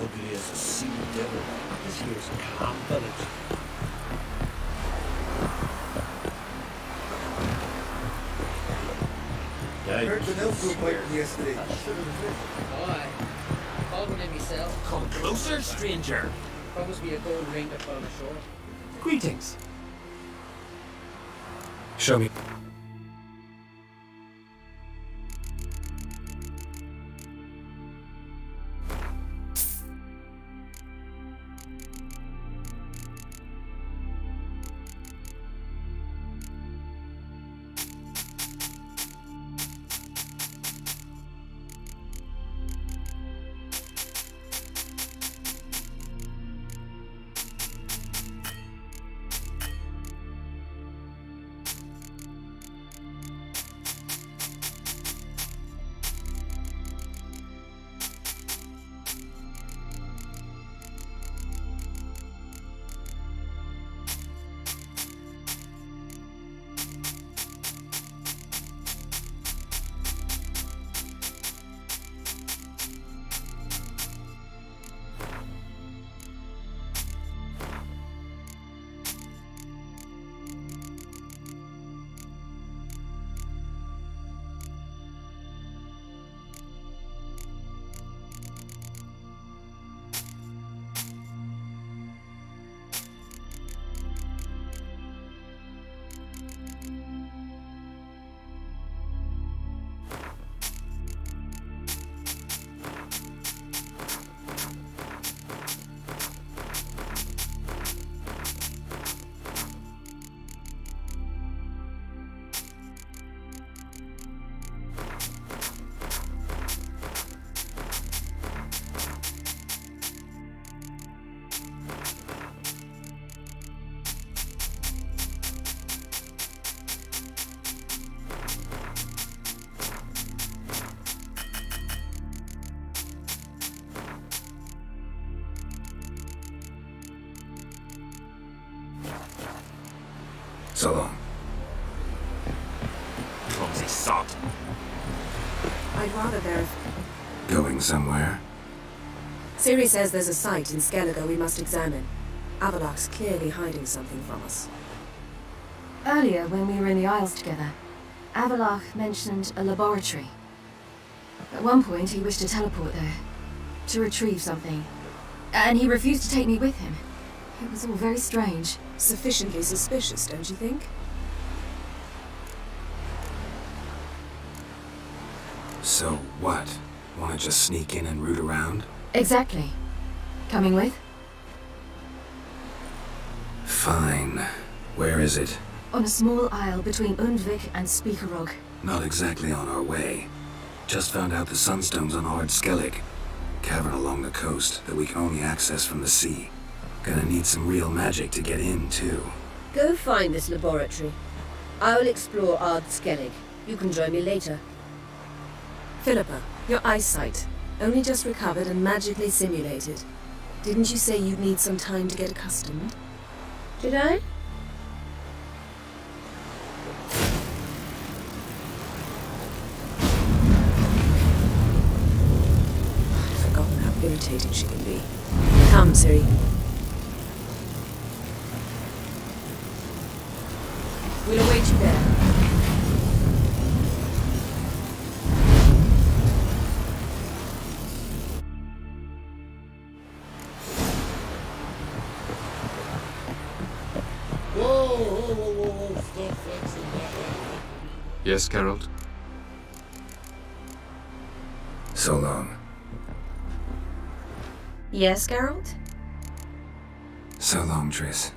Ugly as a sea devil. This here's a calm village. I heard the elf were fighting yesterday. Aye. Called one in myself. Come closer, stranger. Promised me a gold ring to put on the shore. Greetings. Show me. So long. Clumsy sod. I'd rather verify. Going somewhere? Ciri says there's a site in Skellige we must examine. Avalok's clearly hiding something from us. Earlier, when we were in the Isles together, Avalok mentioned a laboratory. At one point, he wished to teleport there, to retrieve something. and he refused to take me with him. It was all very strange. Sufficiently suspicious, don't you think? So what? Want to just sneak in and root around? Exactly. Coming with? Fine. Where is it? On a small isle between Undvik and Speakerog. Not exactly on our way. Just found out the sunstone's on Ard Skellig. Cavern along the coast that we can only access from the sea. Gonna need some real magic to get in, too. Go find this laboratory. I will explore Ard Skellig. You can join me later. Philippa, your eyesight. Only just recovered and magically simulated. Didn't you say you'd need some time to get accustomed? Did I? I've forgotten how irritating she can be. Come, Ciri. We'll await you there. Whoa, stop flexing that way. Yes, Geralt? So long. Yes, Geralt? So long, Triss.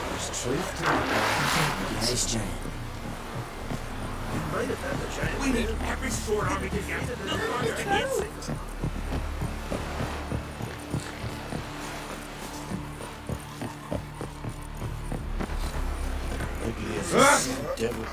There's truth to it. Nice giant. You might have had the giant. We need every sword army to get to the monster hits it. Ugly as a sin devil.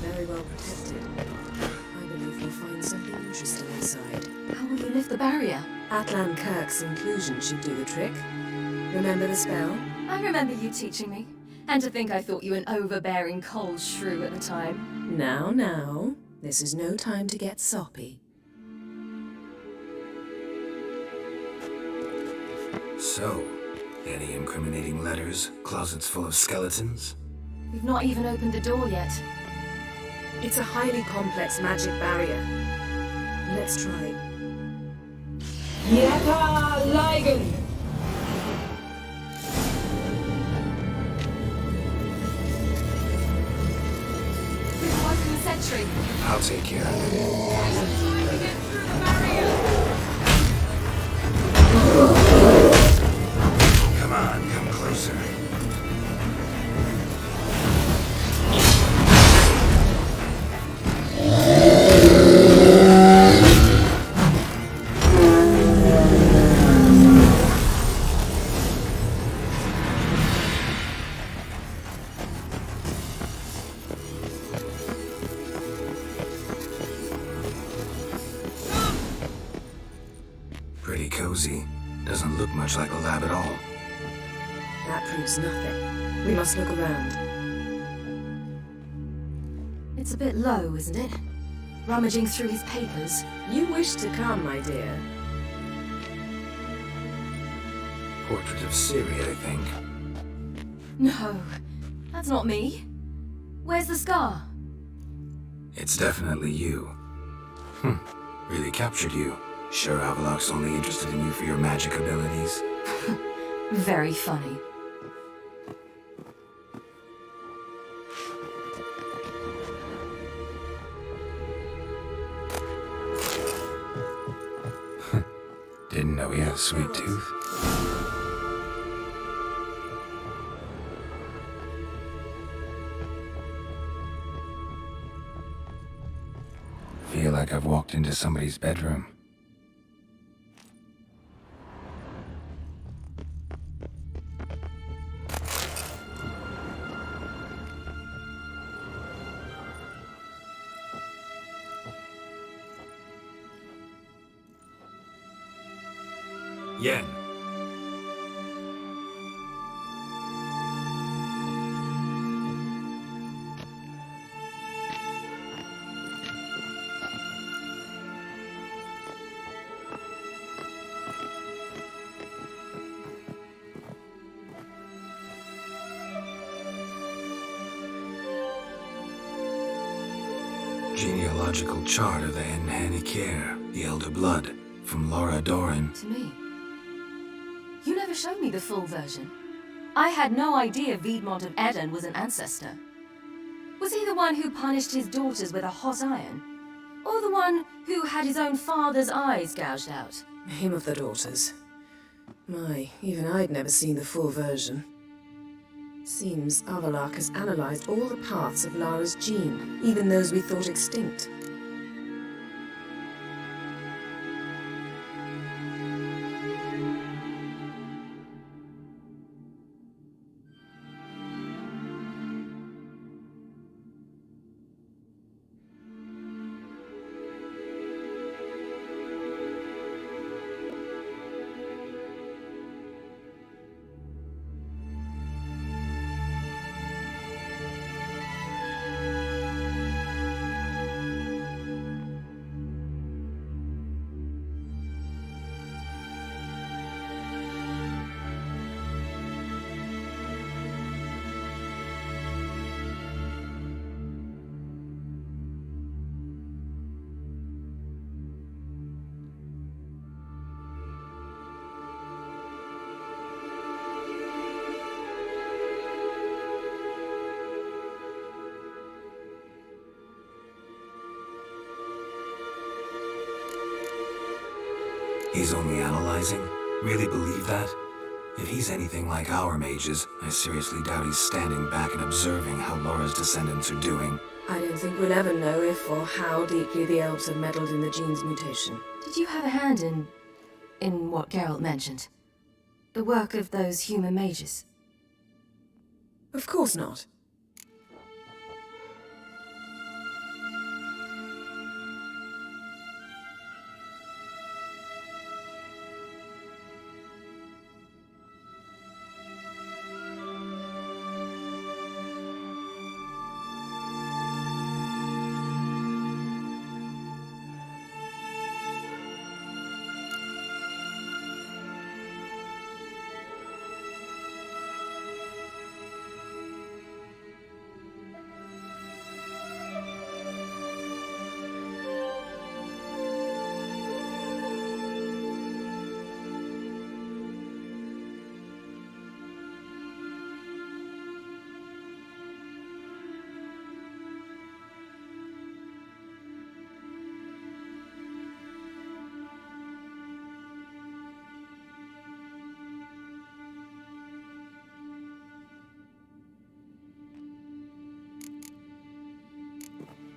Very well protected. I believe we'll find something interesting inside. How will you lift the barrier? Atlan Kirk's inclusion should do the trick. Remember the spell? I remember you teaching me. And to think I thought you an overbearing cold shrew at the time. Now. This is no time to get soppy. So, any incriminating letters? Closets full of skeletons? We've not even opened the door yet. It's a highly complex magic barrier. Let's try. Yeka Ligen! We've woken the sentry. I'll take care of it. Get through the barrier! Come on, come closer. Pretty cozy. Doesn't look much like a lab at all. That proves nothing. We must look around. It's a bit low, isn't it? Rummaging through his papers. You wish to come, my dear. Portrait of Ciri, I think. No, that's not me. Where's the scar? It's definitely you. Really captured you. Sure Avalok's only interested in you for your magic abilities? Very funny. Didn't know he had a sweet tooth. Feel like I've walked into somebody's bedroom. Yen. Genealogical chart of the Enhanikir, the Elder Blood, from Laura Doran. To me. You never showed me the full version. I had no idea Viedmont of Eden was an ancestor. Was he the one who punished his daughters with a hot iron? Or the one who had his own father's eyes gouged out? Him of the daughters. My, even I'd never seen the full version. Seems Avalok has analyzed all the parts of Lara's gene, even those we thought extinct. He's only analyzing? Really believe that? If he's anything like our mages, I seriously doubt he's standing back and observing how Laura's descendants are doing. I don't think we'll ever know if or how deeply the elves have meddled in the gene's mutation. Did you have a hand in what Geralt mentioned? The work of those human mages? Of course not.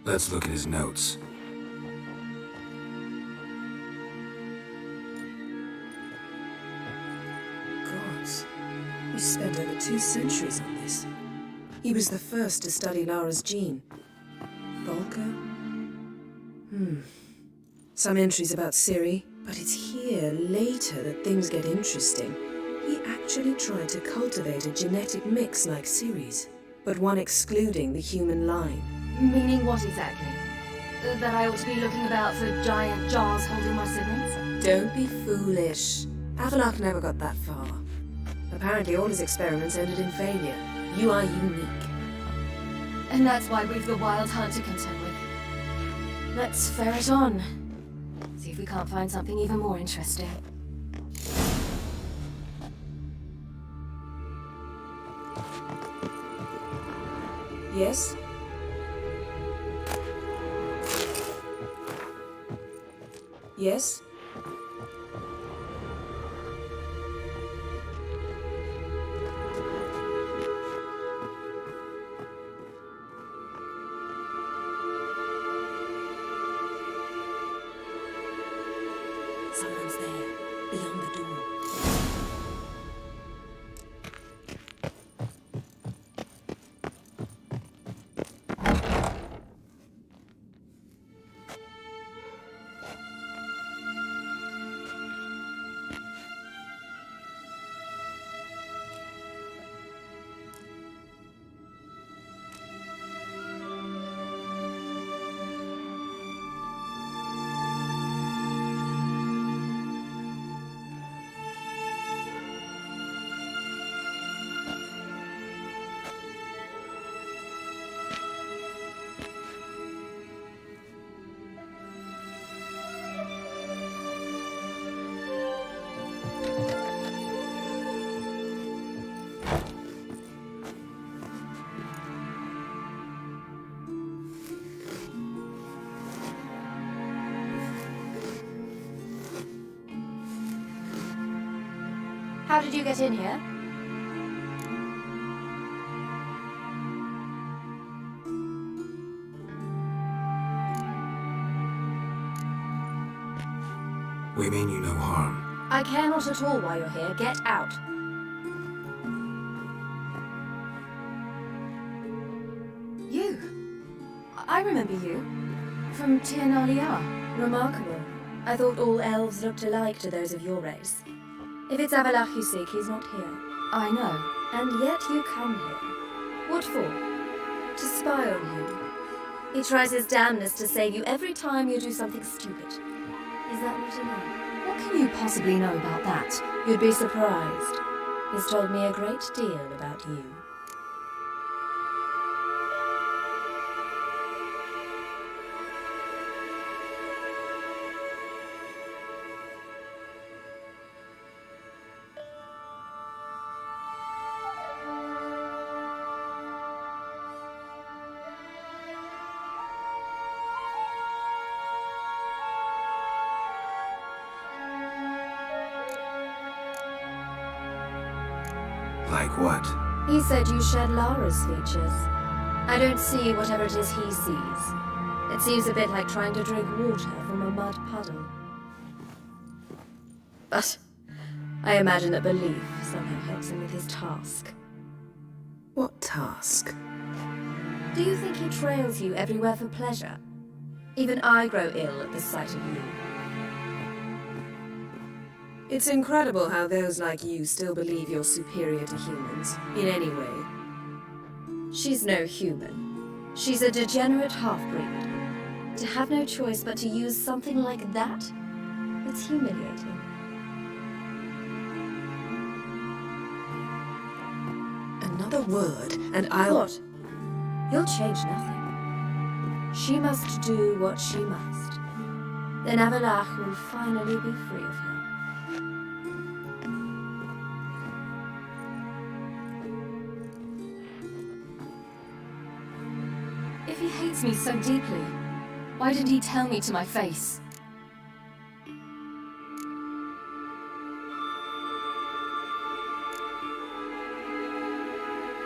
Let's look at his notes. Gods. He spent over 2 centuries on this. He was the first to study Lara's gene. Volker? Some entries about Ciri, but it's here, later, that things get interesting. He actually tried to cultivate a genetic mix like Ciri's, but one excluding the human line. Meaning what exactly? That I ought to be looking about for giant jars holding my siblings? Don't be foolish. Avalok never got that far. Apparently all his experiments ended in failure. You are unique. And that's why we've the Wild Hunt to contend with. Let's ferret on. See if we can't find something even more interesting. Yes? Yes? Someone's there, beyond the door. How did you get in here? We mean you no harm. I care not at all why you're here. Get out. You. I remember you. From Tirnalia. Remarkable. I thought all elves looked alike to those of your race. If it's Avalach you seek, he's not here. I know. And yet you come here. What for? To spy on him. He tries his damnedest to save you every time you do something stupid. Is that not enough? What can you possibly know about that? You'd be surprised. He's told me a great deal about you. Like what? He said you shared Lara's features. I don't see whatever it is he sees. It seems a bit like trying to drink water from a mud puddle. But I imagine that belief somehow helps him with his task. What task? Do you think he trails you everywhere for pleasure? Even I grow ill at the sight of you. It's incredible how those like you still believe you're superior to humans, in any way. She's no human. She's a degenerate half-breed. To have no choice but to use something like that? It's humiliating. Another word, and I'll... What? You'll change nothing. She must do what she must. Then Avalach will finally be free of her. If he hates me so deeply, why didn't he tell me to my face?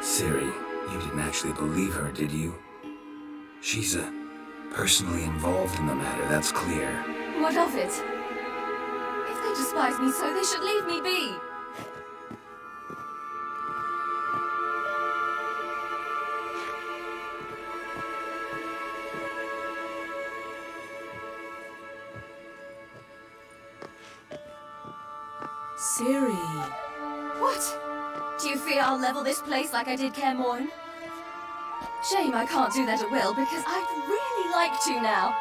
Ciri, you didn't actually believe her, did you? She's personally involved in the matter, that's clear. What of it? If they despise me so, they should leave me be. Ciri. What? Do you fear I'll level this place like I did Kaer Morhen? Shame I can't do that at will, because I'd really like to now.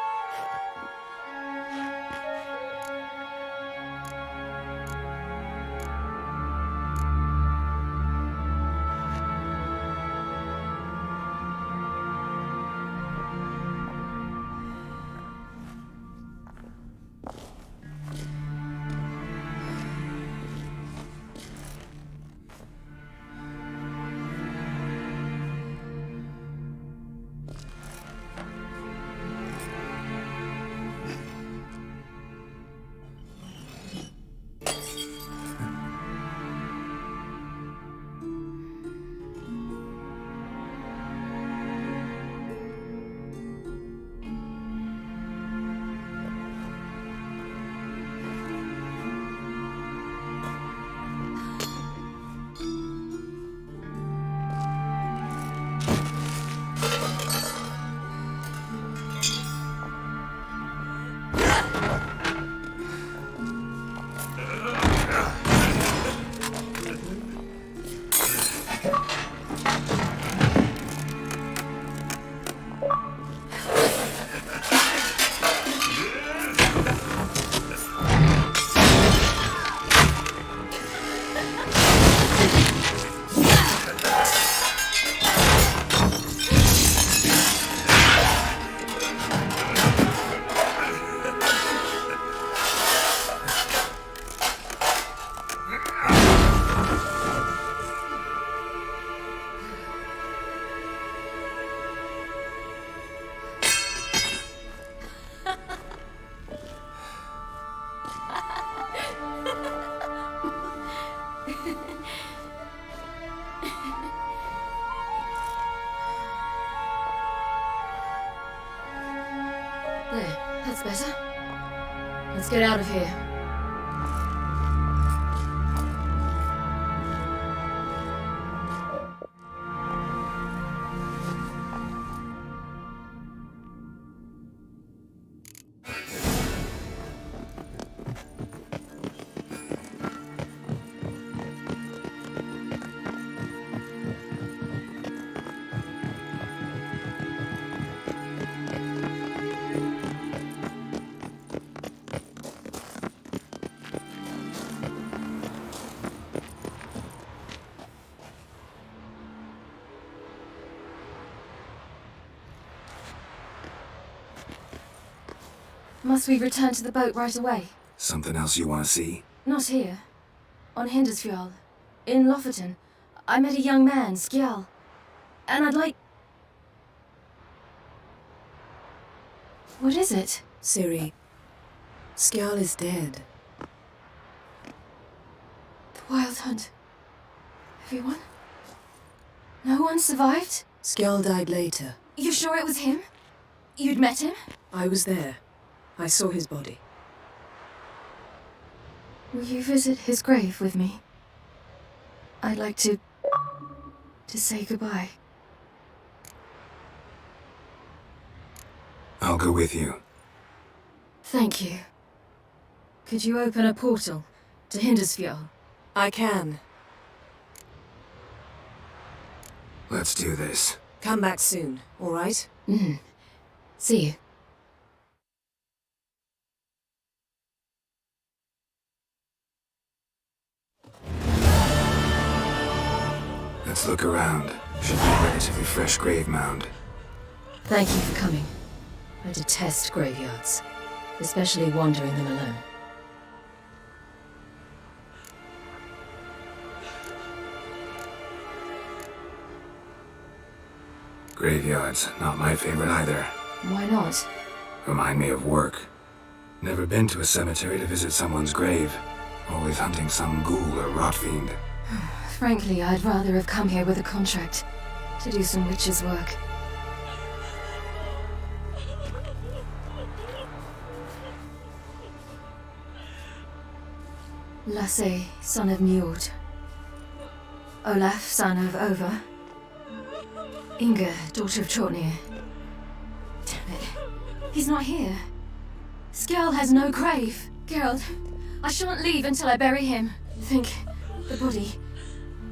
There, that's better. Let's get out of here. Must we return to the boat right away? Something else you want to see? Not here. On Hindersfjall. In Lofoten. I met a young man, Skjal. And I'd like... What is it? Ciri, Skjal is dead. The Wild Hunt. Everyone? No one survived? Skjal died later. You sure it was him? You'd met him? I was there. I saw his body. Will you visit his grave with me? I'd like to say goodbye. I'll go with you. Thank you. Could you open a portal to Hindersfjall? I can. Let's do this. Come back soon, all right? Mm-hmm. See you. Let's look around. Should be a relatively fresh grave mound. Thank you for coming. I detest graveyards, especially wandering them alone. Graveyards, not my favorite either. Why not? Remind me of work. Never been to a cemetery to visit someone's grave. Always hunting some ghoul or rot fiend. Frankly, I'd rather have come here with a contract to do some witch's work. Lasse, son of Njord. Olaf, son of Over. Inga, daughter of Trotnir. Damn it. He's not here. Skjal has no grave. Geralt, I shan't leave until I bury him. Think, the body.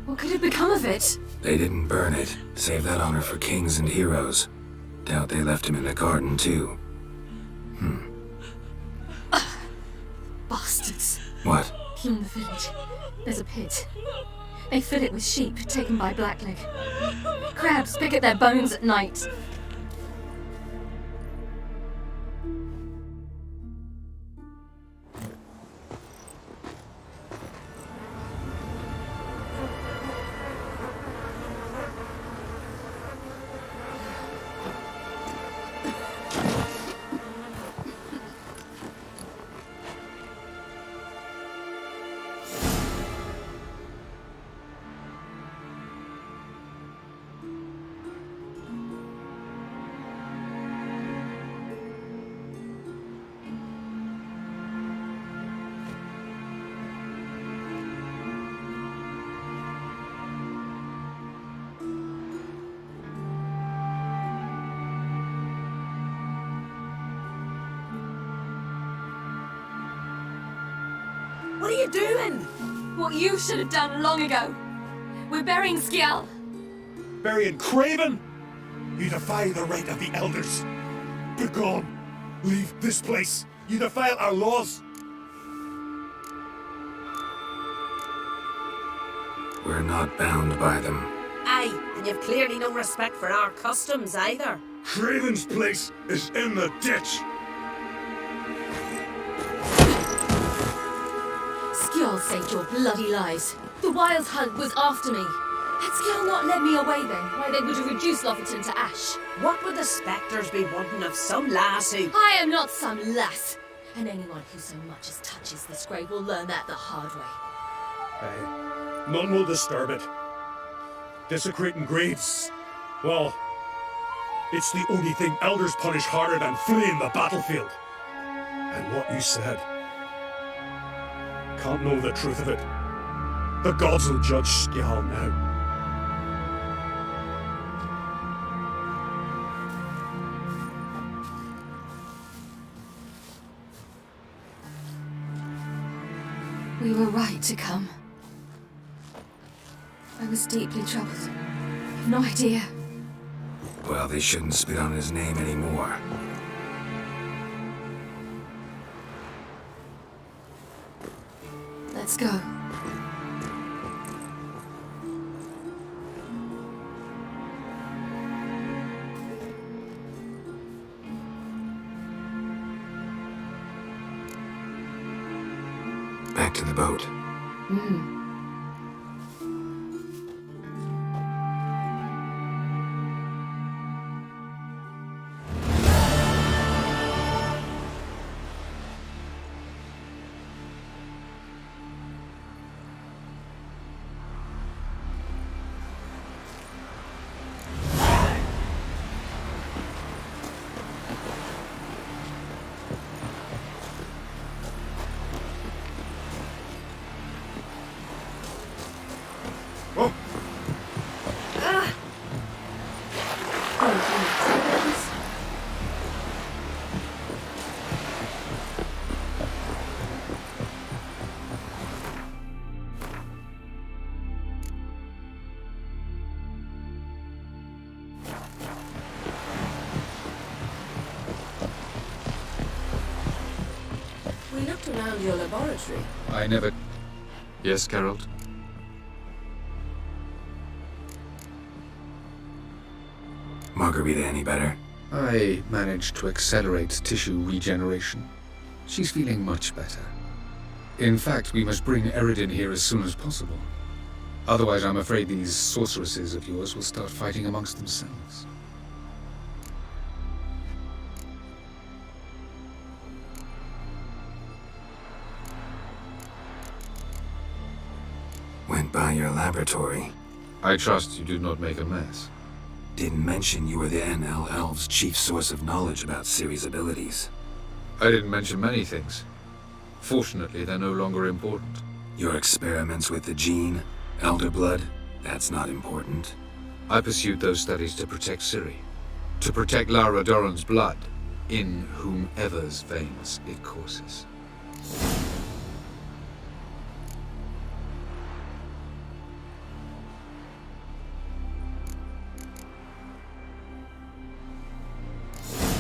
What could have become of it? They didn't burn it. Save that honor for kings and heroes. Doubt they left him in the garden, too. Bastards. What? In the village, there's a pit. They fill it with sheep taken by Blackleg. Crabs pick at their bones at night. What are you doing? What you should have done long ago. We're burying Skjal. Burying Craven? You defy the right of the elders. Begone. Leave this place. You defile our laws. We're not bound by them. Aye, and you've clearly no respect for our customs either. Craven's place is in the ditch. Skjal saved your bloody lives. The Wild Hunt was after me. Had Skjal not led me away then, why they would have reduced Lofoten to ash. What would the spectres be wanting of some lass who... I am not some lass. And anyone who so much as touches this grave will learn that the hard way. Aye. None will disturb it. Desecrating graves. Well, It's the only thing elders punish harder than fleeing the battlefield. And what you said. Can't know the truth of it. The gods will judge Skjal now. We were right to come. I was deeply troubled. You've no idea. Well, they shouldn't spit on his name anymore. Let's go. Back to the boat. We looked around your laboratory. I never... Yes, Geralt? Margarita any better? I managed to accelerate tissue regeneration. She's feeling much better. In fact, we must bring Eredin here as soon as possible. Otherwise, I'm afraid these sorceresses of yours will start fighting amongst themselves. Went by your laboratory. I trust you did not make a mess. Didn't mention you were the NL Elves' chief source of knowledge about Ciri's abilities. I didn't mention many things. Fortunately, they're no longer important. Your experiments with the gene, Elder Blood, that's not important. I pursued those studies to protect Ciri. To protect Lara Doran's blood, in whomever's veins it courses.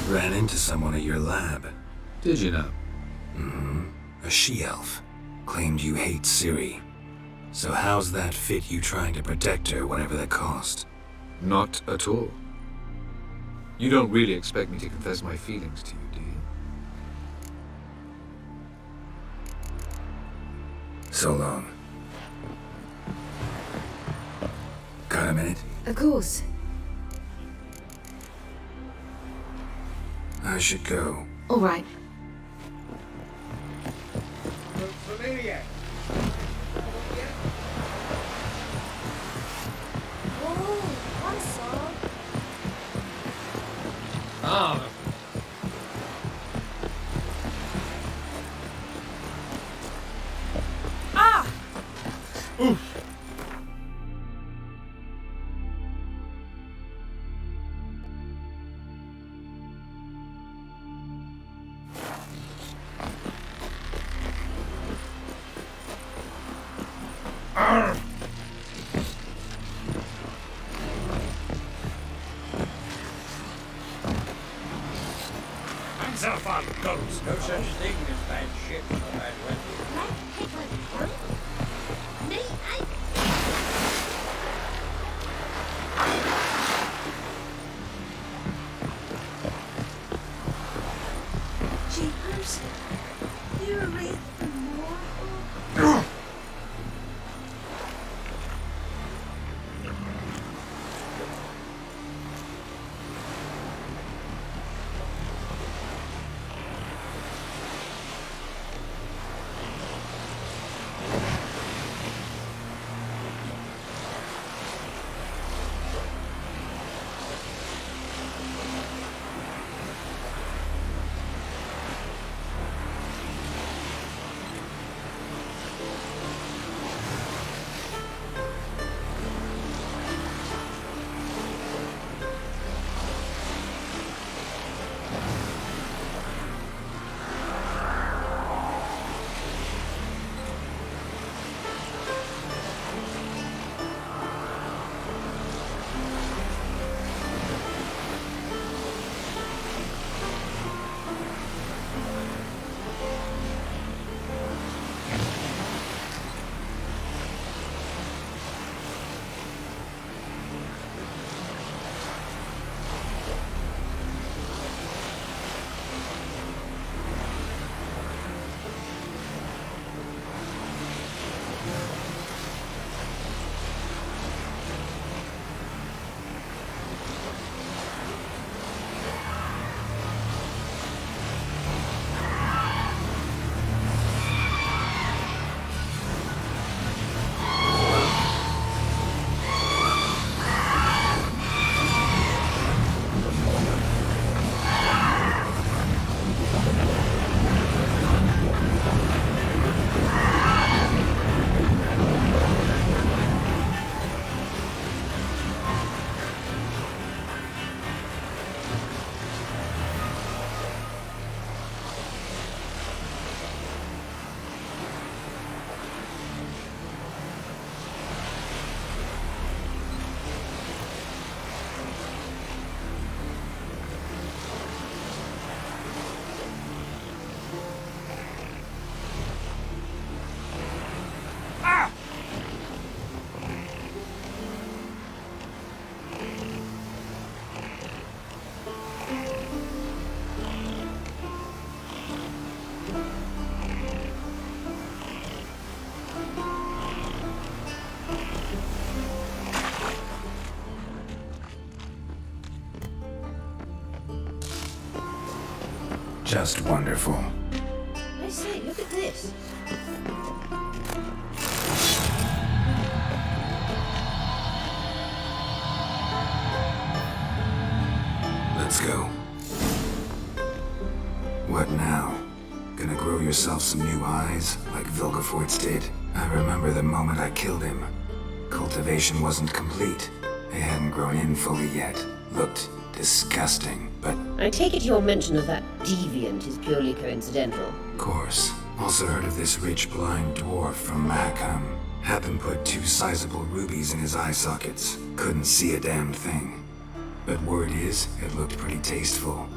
Ran into someone at your lab. Did you know? A she-elf. Claimed you hate Ciri. So how's that fit you trying to protect her whatever the cost? Not at all. You don't really expect me to confess my feelings to you, do you? So long. Got a minute? Of course. I should go. All right. Familiar. Oh, I'm sorry. Ah. Oof. Hands up on goats. No such thing as bad shit or bad weather. Jeepers. You're really more. Just wonderful. I say, look at this. Let's go. What now? Gonna grow yourself some new eyes, like Vilgefortz did? I remember the moment I killed him. Cultivation wasn't complete. They hadn't grown in fully yet. Looked disgusting, but... I take it your mention of that deviant is purely coincidental. Of course. Also heard of this rich blind dwarf from Macam. Had them put 2 sizable rubies in his eye sockets. Couldn't see a damn thing. But word is, it looked pretty tasteful.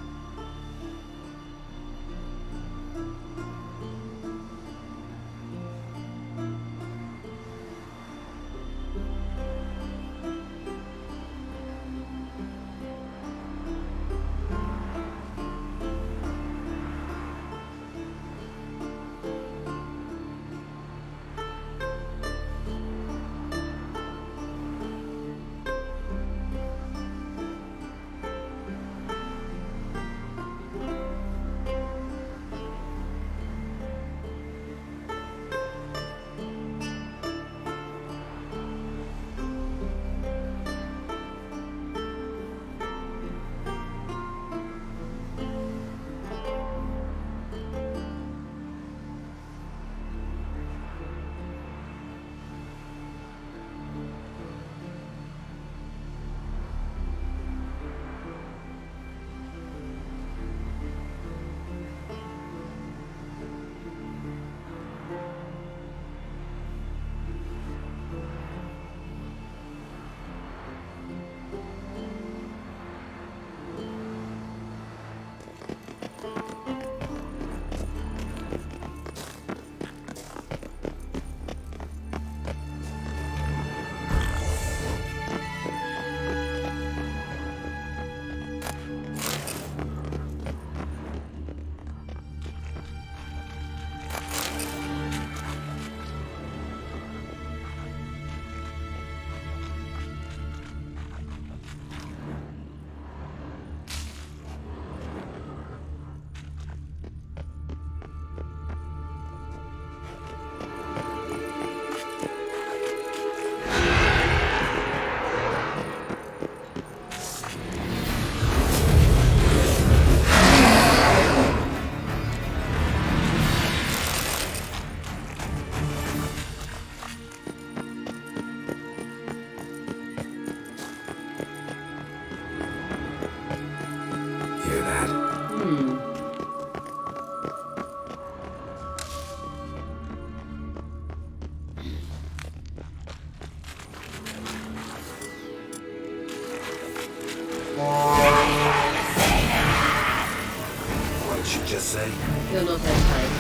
Say? You're not that tight.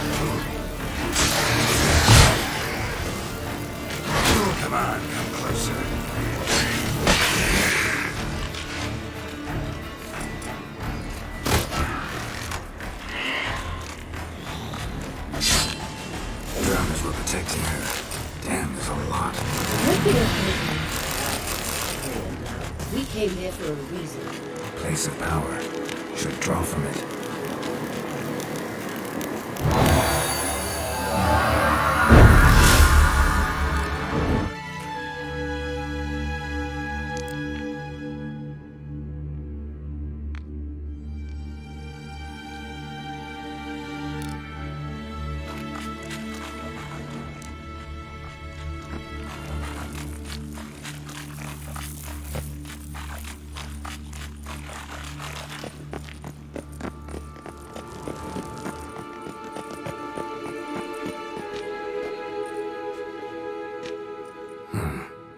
Oh, come on, come closer. Drummers were protecting her. Damn, there's a lot. We came here for a reason. Place of power. Should draw from it.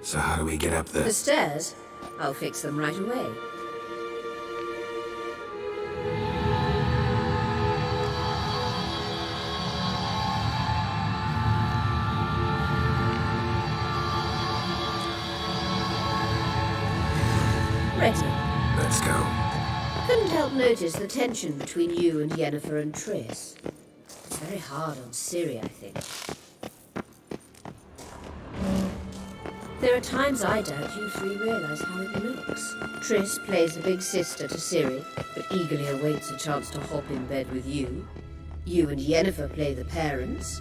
So how do we get up The stairs? I'll fix them right away. Ready. Let's go. Couldn't help notice the tension between you and Yennefer and Triss. It's very hard on Ciri, I think. There are times I doubt you three realize how it looks. Triss plays the big sister to Ciri, but eagerly awaits a chance to hop in bed with you. You and Yennefer play the parents.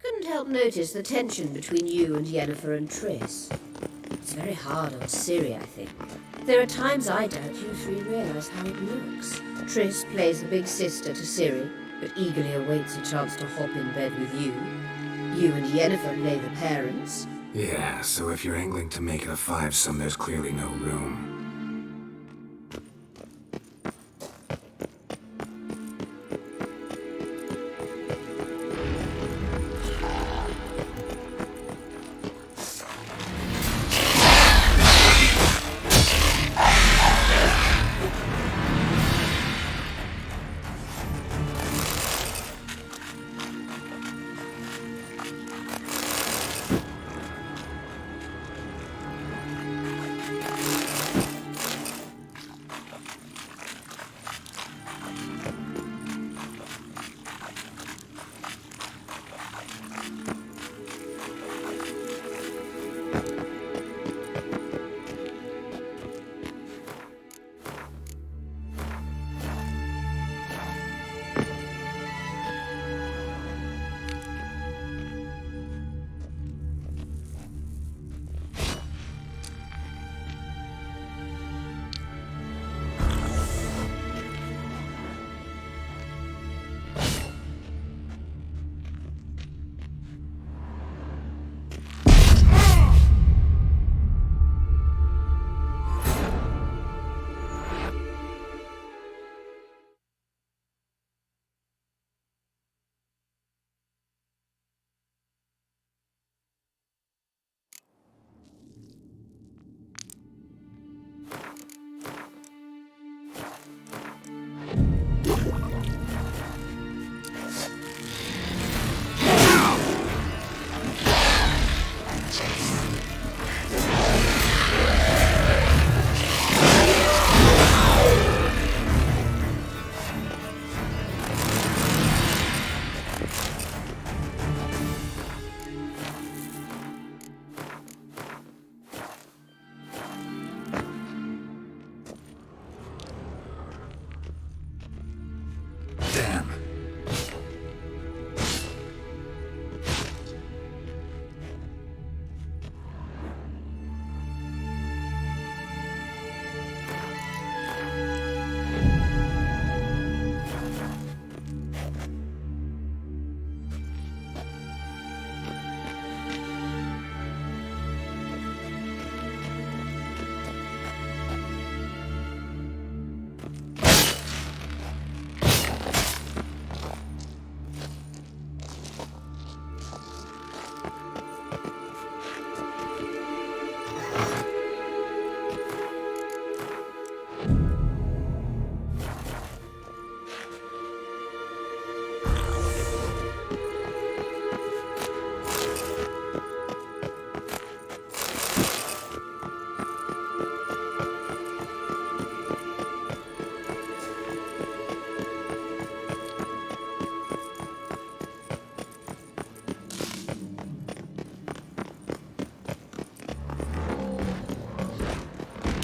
Couldn't help notice the tension between you and Yennefer and Triss. It's very hard on Ciri, I think. There are times I doubt you three realize how it looks. Triss plays the big sister to Ciri, but eagerly awaits a chance to hop in bed with you. You and Yennefer play the parents. Yeah, so if you're angling to make it a five-some, there's clearly no room.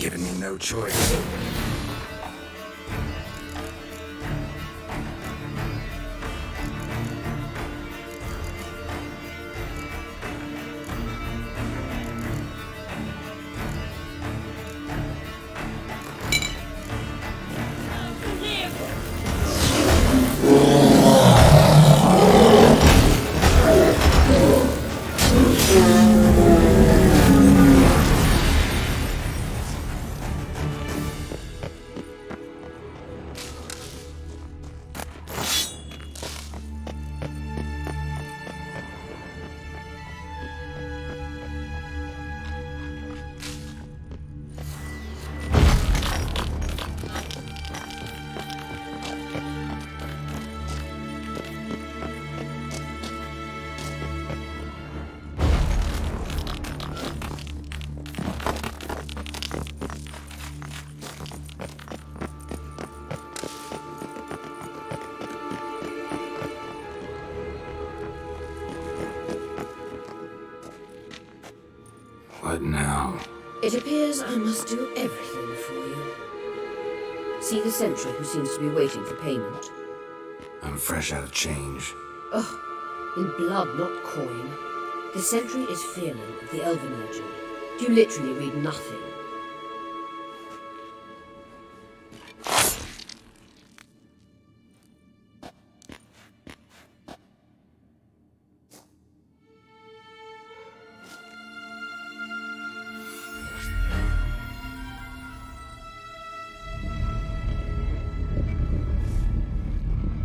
given me no choice. What now? It appears I must do everything for you. See the sentry who seems to be waiting for payment. I'm fresh out of change. Ugh, in blood, not coin. The sentry is Fearlin of the Elven Legend. You literally read nothing.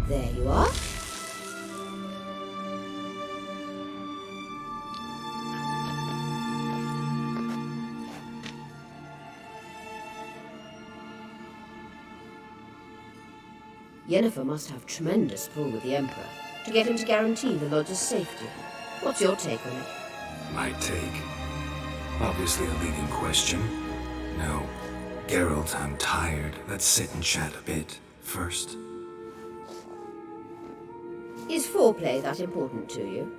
There you are. Yennefer must have tremendous pull with the Emperor to get him to guarantee the Lodge's safety. What's your take on it? My take? Obviously a leading question. No. Geralt, I'm tired. Let's sit and chat a bit first. Is foreplay that important to you?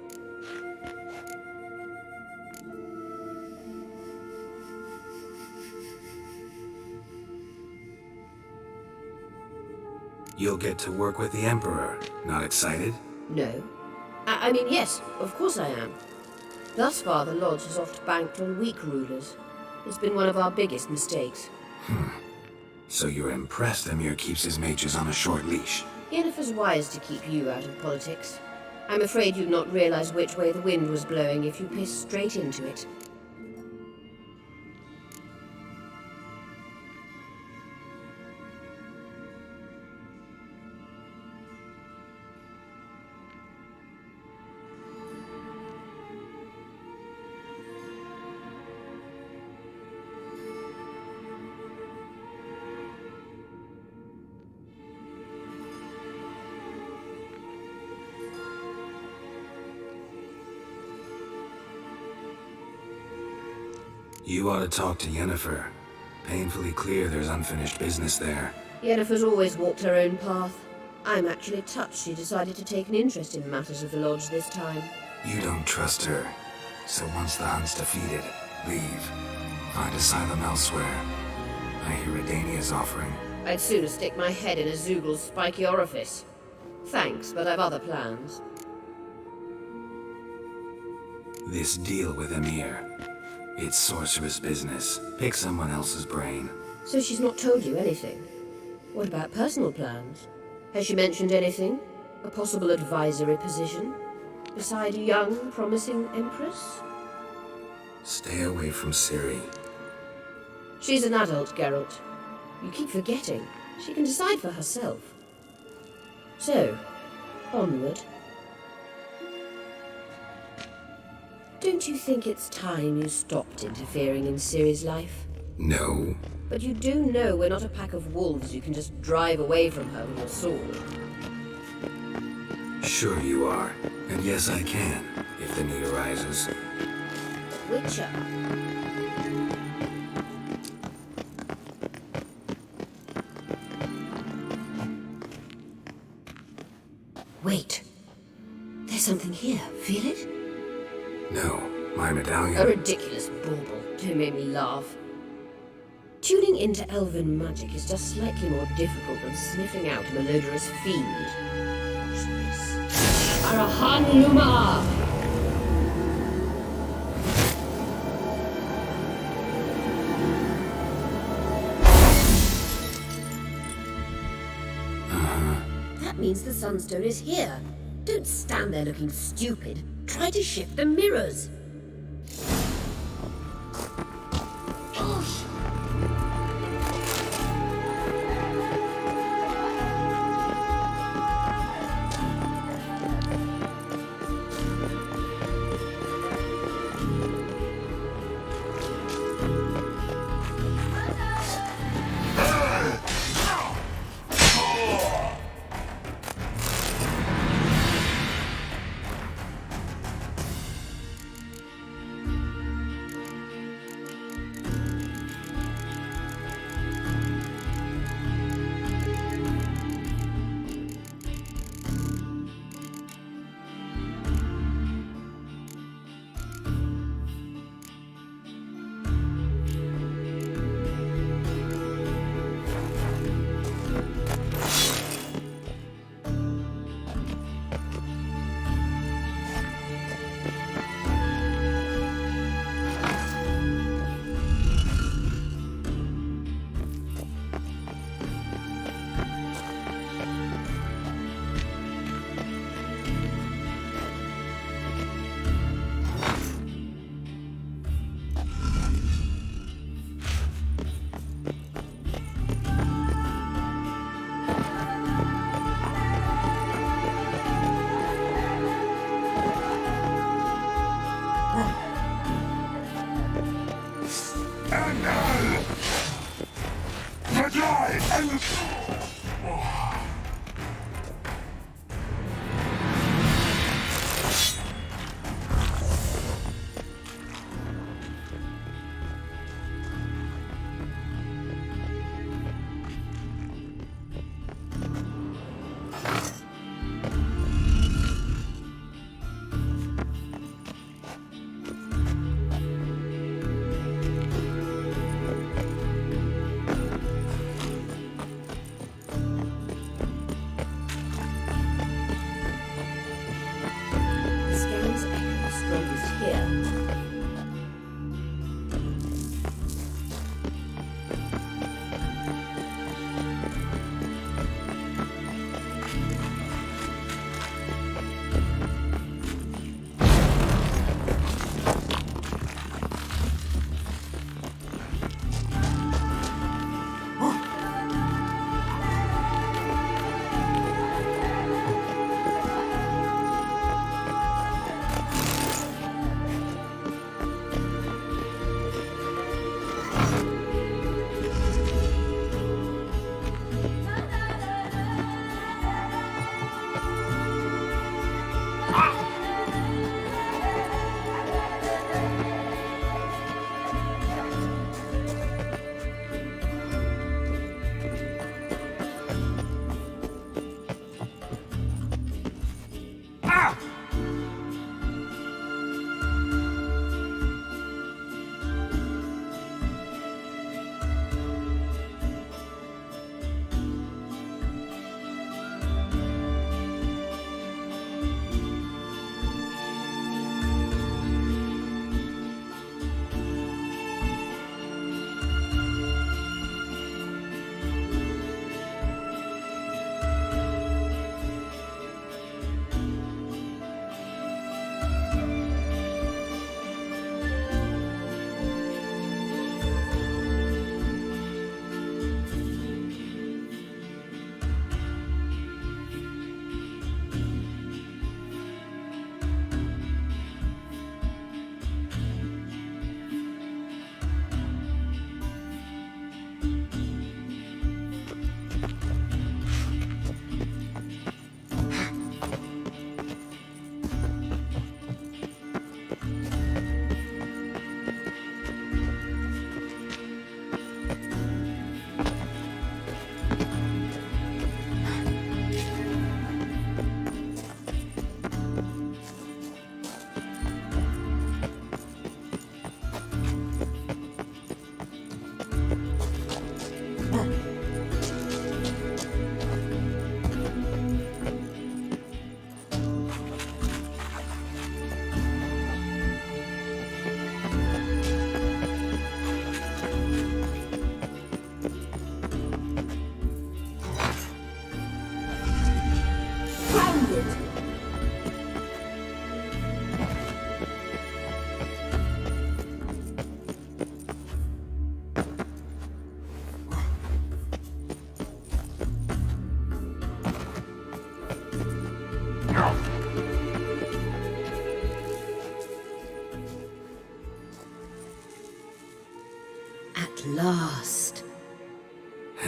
You'll get to work with the Emperor. Not excited? No. I mean, yes, of course I am. Thus far, the Lodge has oft banked on weak rulers. It's been one of our biggest mistakes. So you're impressed Emir keeps his mages on a short leash? Yennefer's wise to keep you out of politics. I'm afraid you'd not realize which way the wind was blowing if you pissed straight into it. You ought to talk to Yennefer. Painfully clear there's unfinished business there. Yennefer's always walked her own path. I'm actually touched she decided to take an interest in matters of the Lodge this time. You don't trust her. So once the hunt's defeated, leave. Find asylum elsewhere. I hear Redania's offering. I'd sooner stick my head in a Zoogl's spiky orifice. Thanks, but I've other plans. This deal with Emir. It's sorceress business. Pick someone else's brain. So she's not told you anything? What about personal plans? Has she mentioned anything? A possible advisory position? Beside a young, promising Empress? Stay away from Ciri. She's an adult, Geralt. You keep forgetting. She can decide for herself. So, onward. Don't you think it's time you stopped interfering in Ciri's life? No. But you do know we're not a pack of wolves you can just drive away from her with your sword. Sure you are. And yes, I can, if the need arises. Witcher. Wait. There's something here. Feel it? No, my medallion. A ridiculous bauble. Don't make me laugh. Tuning into elven magic is just slightly more difficult than sniffing out a malodorous fiend. Watch this. Arahan Luma! That means the Sunstone is here. Don't stand there looking stupid. Try to shift the mirrors.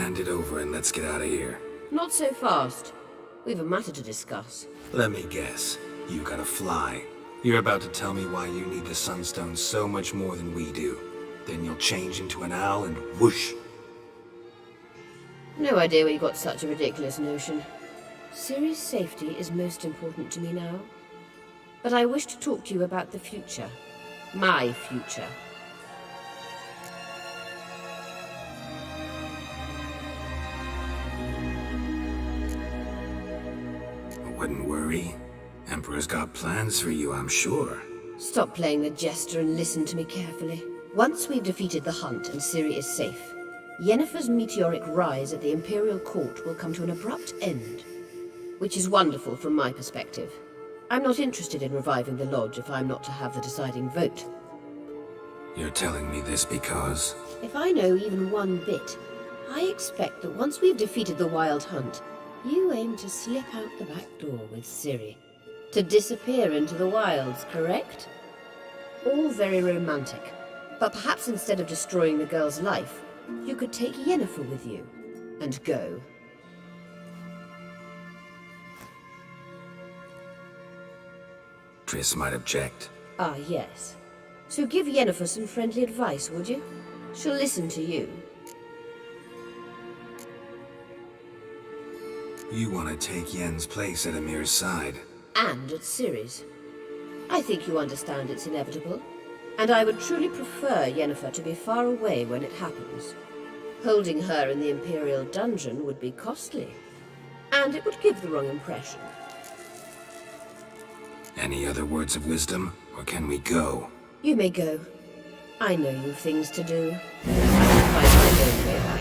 Hand it over and let's get out of here. Not so fast. We've a matter to discuss. Let me guess. You gotta fly. You're about to tell me why you need the Sunstone so much more than we do. Then you'll change into an owl and whoosh. No idea where you got such a ridiculous notion. Ciri's safety is most important to me now. But I wish to talk to you about the future. My future. Wouldn't worry. Emperor's got plans for you, I'm sure. Stop playing the jester and listen to me carefully. Once we've defeated the hunt and Ciri is safe, Yennefer's meteoric rise at the Imperial Court will come to an abrupt end. Which is wonderful from my perspective. I'm not interested in reviving the Lodge if I'm not to have the deciding vote. You're telling me this because... If I know even one bit, I expect that once we've defeated the Wild Hunt, you aim to slip out the back door with Ciri. To disappear into the wilds, correct? All very romantic. But perhaps instead of destroying the girl's life, you could take Yennefer with you, and go. Triss might object. Ah, yes. So give Yennefer some friendly advice, would you? She'll listen to you. You want to take Yen's place at Amir's side. And at Ciri's. I think you understand it's inevitable. And I would truly prefer Yennefer to be far away when it happens. Holding her in the Imperial dungeon would be costly. And it would give the wrong impression. Any other words of wisdom, or can we go? You may go. I know you've things to do. I can find my own way back.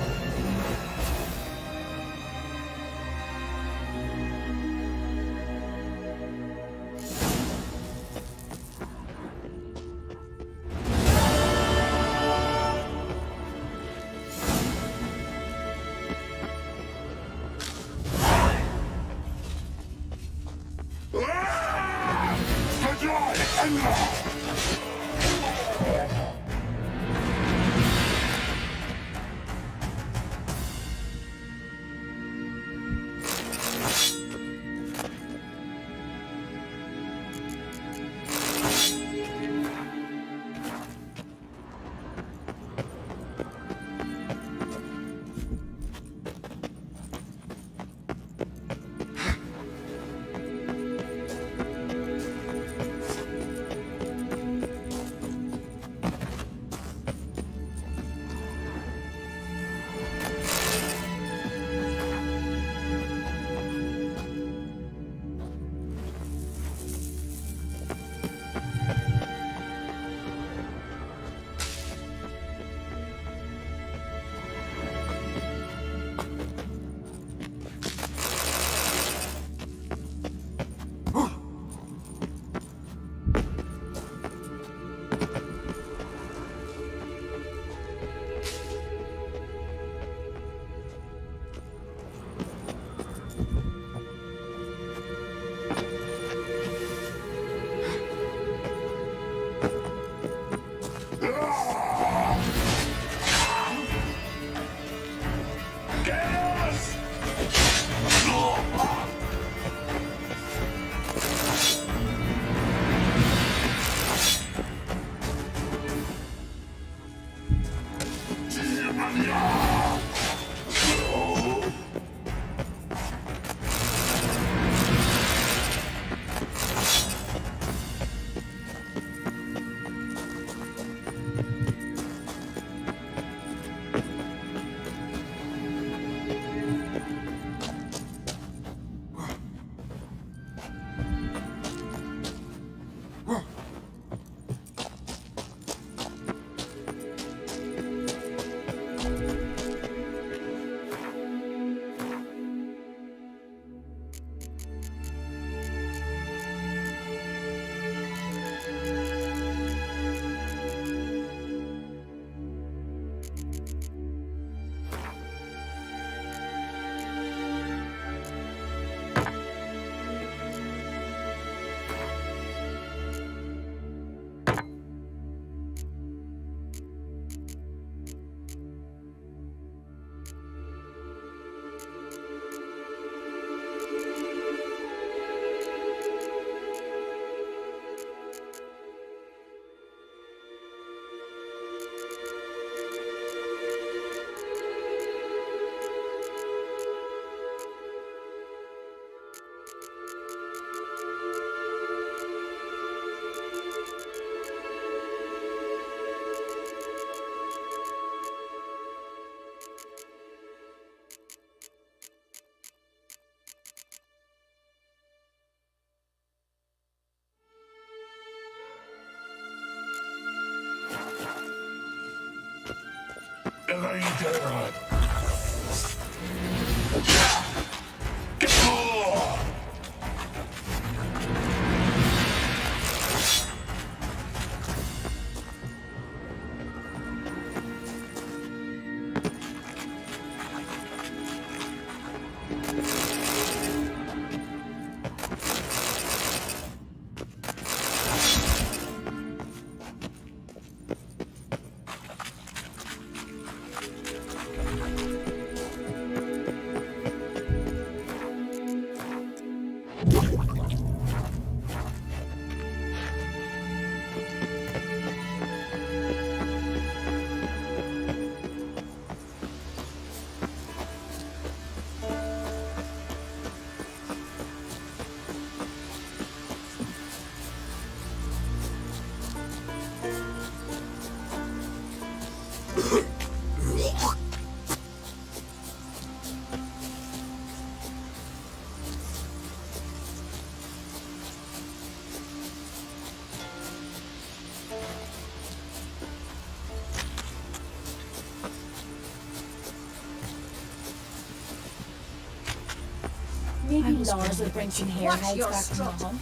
Maybe Lars will bring some Watch hairheads your back from the strut. hunt.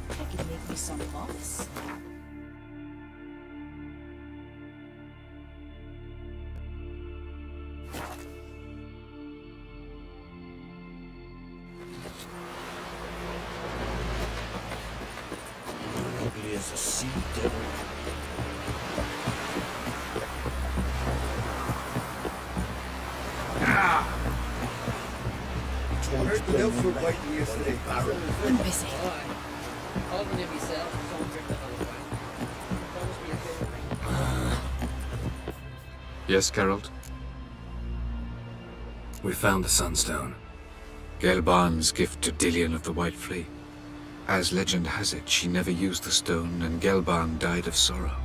That could make me some bucks. Ugly as a sea devil. I heard the elves were biting yesterday. I'm busy. Called one of yourself, so I'm drifting all the way. Promise me a favor. Yes, Geralt? We found the Sunstone. Gelban's gift to Dillion of the White Flea. As legend has it, she never used the stone, and Gelban died of sorrow.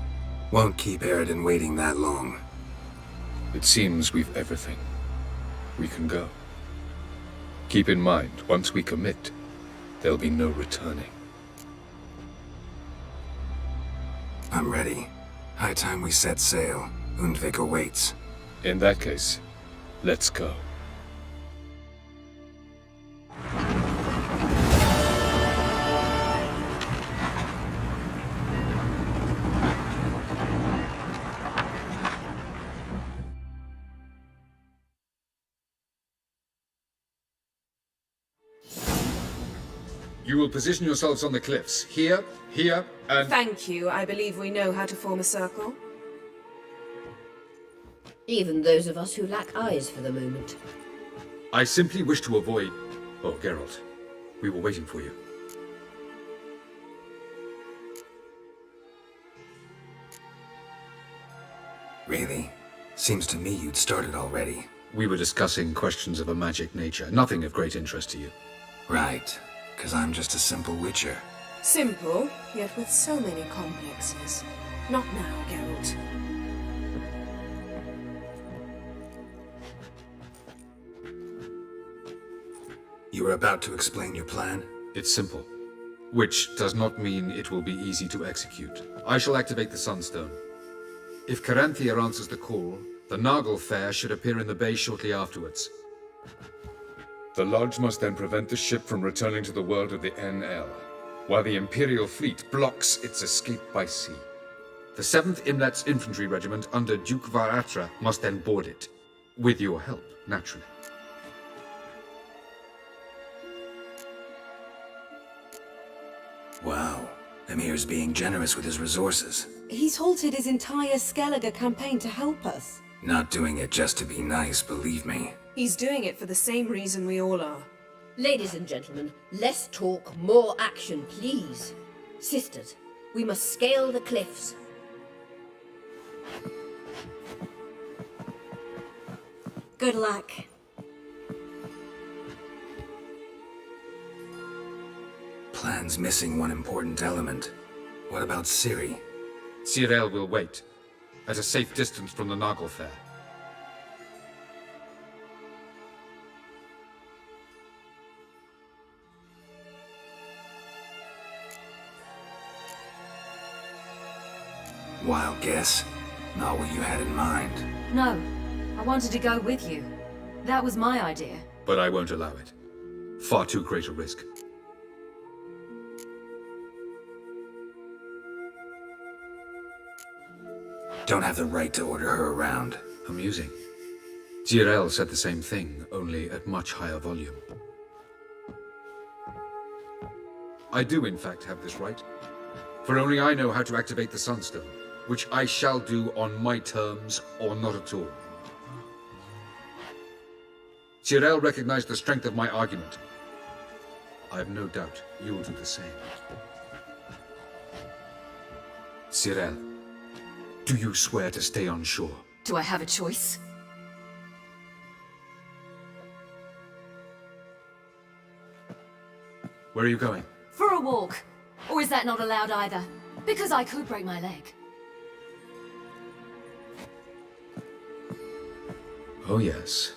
Won't keep Eredin waiting that long. It seems we've everything. We can go. Keep in mind, once we commit, there'll be no returning. I'm ready. High time we set sail. Undvik awaits. In that case, let's go. You will position yourselves on the cliffs. Here, here, and... Thank you. I believe we know how to form a circle. Even those of us who lack eyes for the moment. I simply wish to avoid... Oh, Geralt. We were waiting for you. Really? Seems to me you'd started already. We were discussing questions of a magic nature. Nothing of great interest to you. Right. 'Cause I'm just a simple witcher. Simple, yet with so many complexes. Not now, Geralt. You were about to explain your plan? It's simple. Which does not mean it will be easy to execute. I shall activate the Sunstone. If Caranthia answers the call, the Nagel Fair should appear in the bay shortly afterwards. The Lodge must then prevent the ship from returning to the world of the NL, while the Imperial fleet blocks its escape by sea. The 7th Imlet's Infantry Regiment under Duke Varatra must then board it. With your help, naturally. Wow. Emir's being generous with his resources. He's halted his entire Skellige campaign to help us. Not doing it just to be nice, believe me. He's doing it for the same reason we all are. Ladies and gentlemen, less talk, more action, please. Sisters, we must scale the cliffs. Good luck. Plan's missing one important element. What about Ciri? Cyril will wait, at a safe distance from the Nagel Fair. Wild guess. Not what you had in mind. No, I wanted to go with you. That was my idea. But I won't allow it. Far too great a risk. Don't have the right to order her around. Amusing. Geralt said the same thing, only at much higher volume. I do, in fact, have this right. For only I know how to activate the Sunstone, which I shall do on my terms or not at all. Geralt recognized the strength of my argument. I have no doubt you will do the same. Geralt, do you swear to stay on shore? Do I have a choice? Where are you going? For a walk. Or is that not allowed either? Because I could break my leg. Oh yes.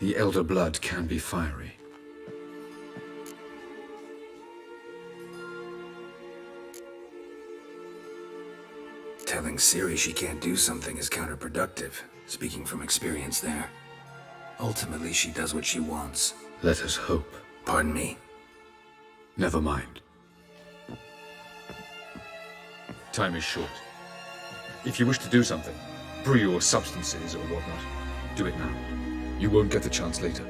The elder blood can be fiery. Telling Ciri she can't do something is counterproductive, speaking from experience there. Ultimately, she does what she wants. Let us hope. Pardon me? Never mind. Time is short. If you wish to do something, brew your substances or whatnot, do it now. You won't get the chance later.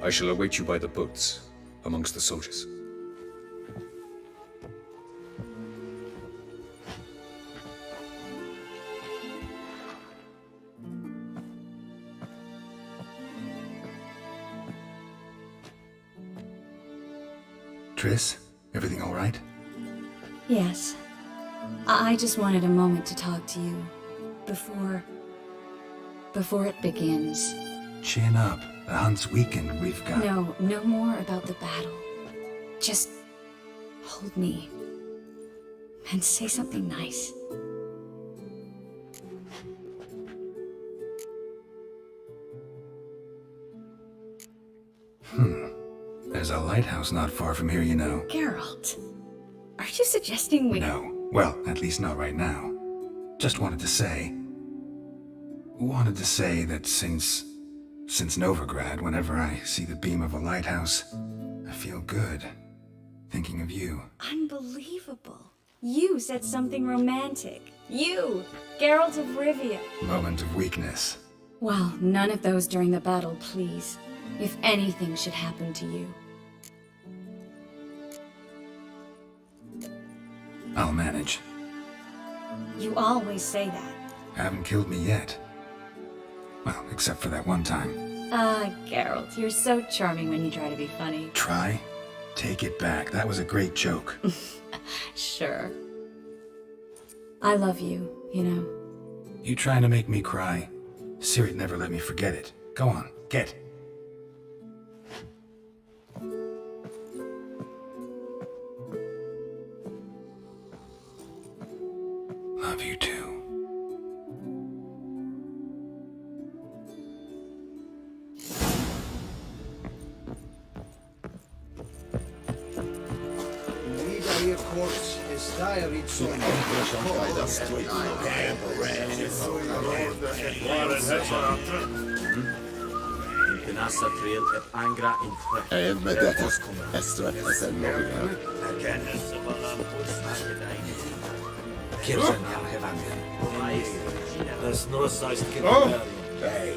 I shall await you by the boats, amongst the soldiers. Triss, everything all right? Yes. I just wanted a moment to talk to you. Before it begins. Chin up. The hunt's weakened. We've got... No more about the battle. Just hold me. And say something nice. There's a lighthouse not far from here, you know. Geralt, are you suggesting we... No. Well, at least not right now. Just wanted to say that since Novigrad, whenever I see the beam of a lighthouse, I feel good. Thinking of you. Unbelievable. You said something romantic. You, Geralt of Rivia. Moment of weakness. Well, none of those during the battle, please. If anything should happen to you. I'll manage. You always say that. Haven't killed me yet. Well, except for that one time. Geralt, you're so charming when you try to be funny. Try? Take it back. That was a great joke. Sure. I love you, you know. You trying to make me cry? Ciri'd never let me forget it. Go on, get. Love you too. Your corpse is diary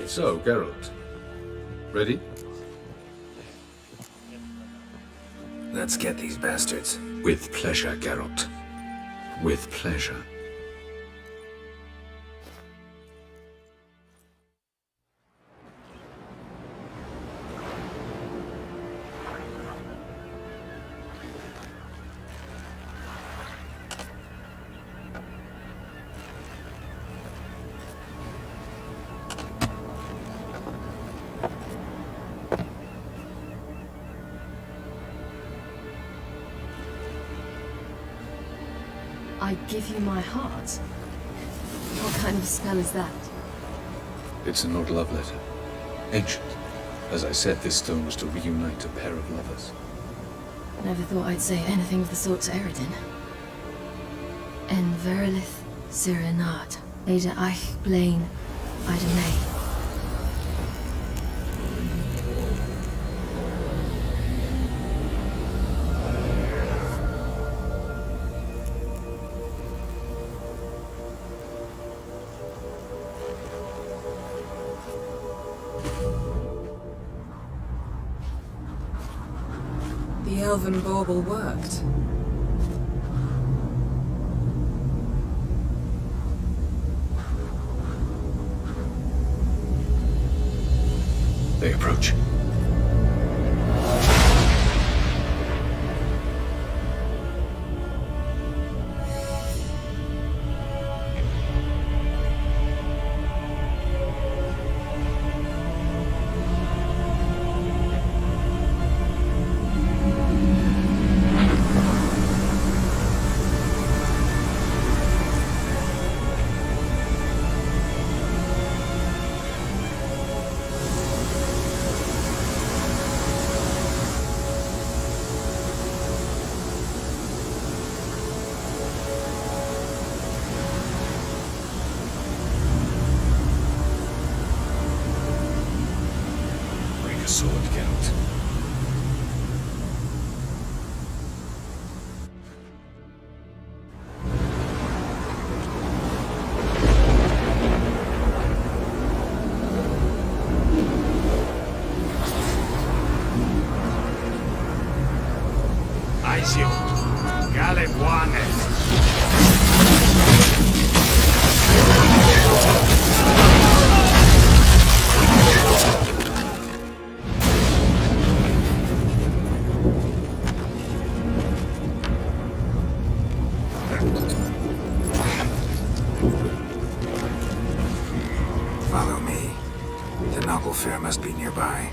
So, Geralt. Ready? Let's get these bastards. With pleasure, Geralt. With pleasure. I give you my heart? What kind of spell is that? It's an old love letter. Ancient. As I said, this stone was to reunite a pair of lovers. Never thought I'd say anything of the sort to Eredin. En verilith Sirenat, Ada Eich Blaine, Ida May. elven bauble worked. They approach. A sword, Geralt. Aizio, Galebuanes. Follow me. The Nagelfair must be nearby.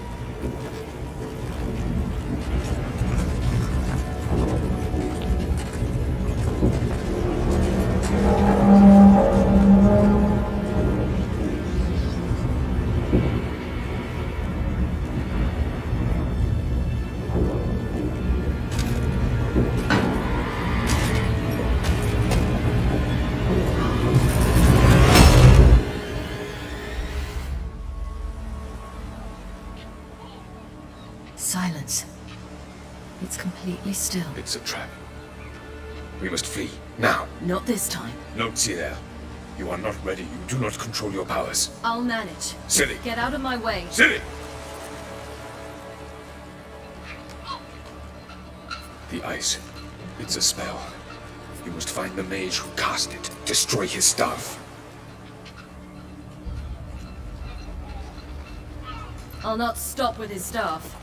Silence. It's completely still. It's a trap. We must flee, now. Not this time. No, Ciri. You are not ready. You do not control your powers. I'll manage. Ciri! Get out of my way. Ciri! The ice. It's a spell. You must find the mage who cast it. Destroy his staff. I'll not stop with his staff.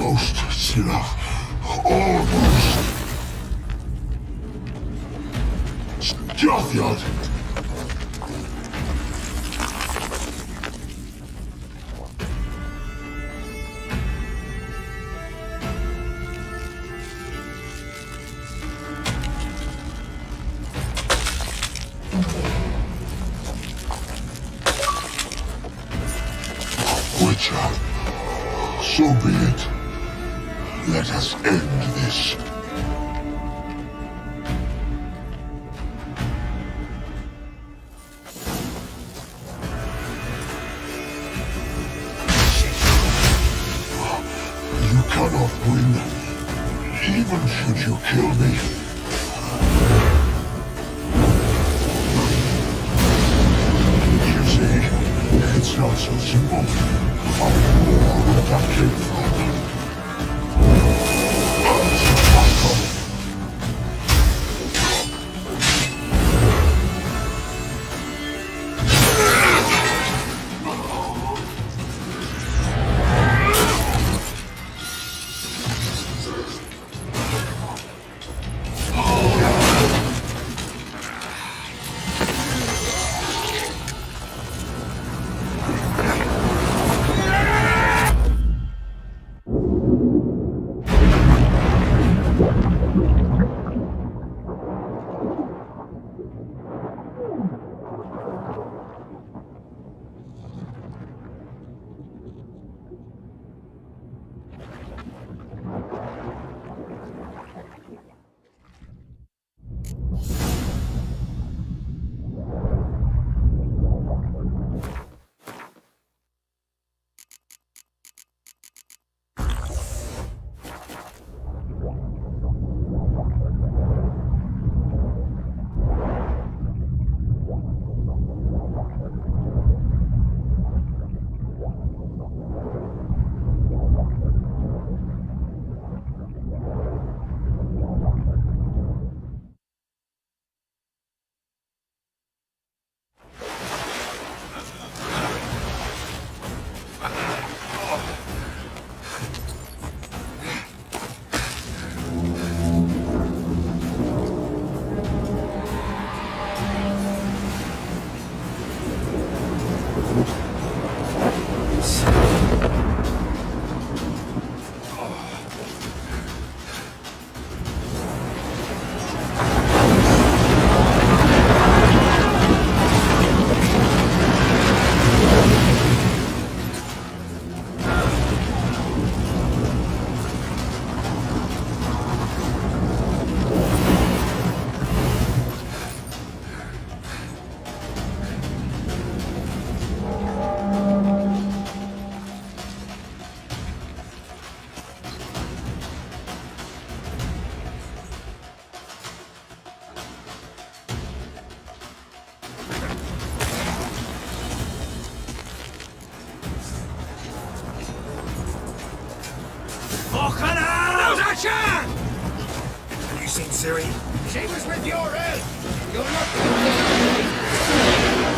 Almost, Scylla. Almost. Jothyard. Witcher, so be it. Let us end this. You cannot win, even should you kill me. You see, it's not so simple. I know where that came from. Have you seen Ciri? She was with your head. You're not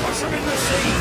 push him in the sea.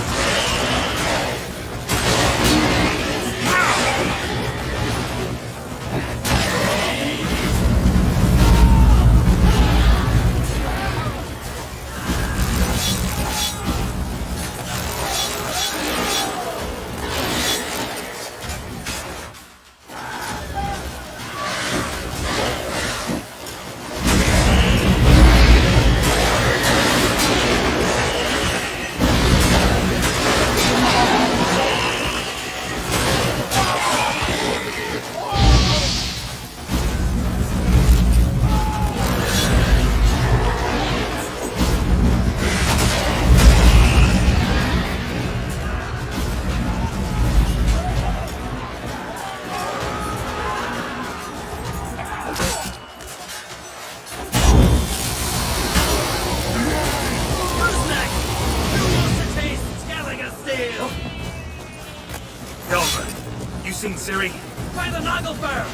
Seen Ciri? Try the Nagelfire!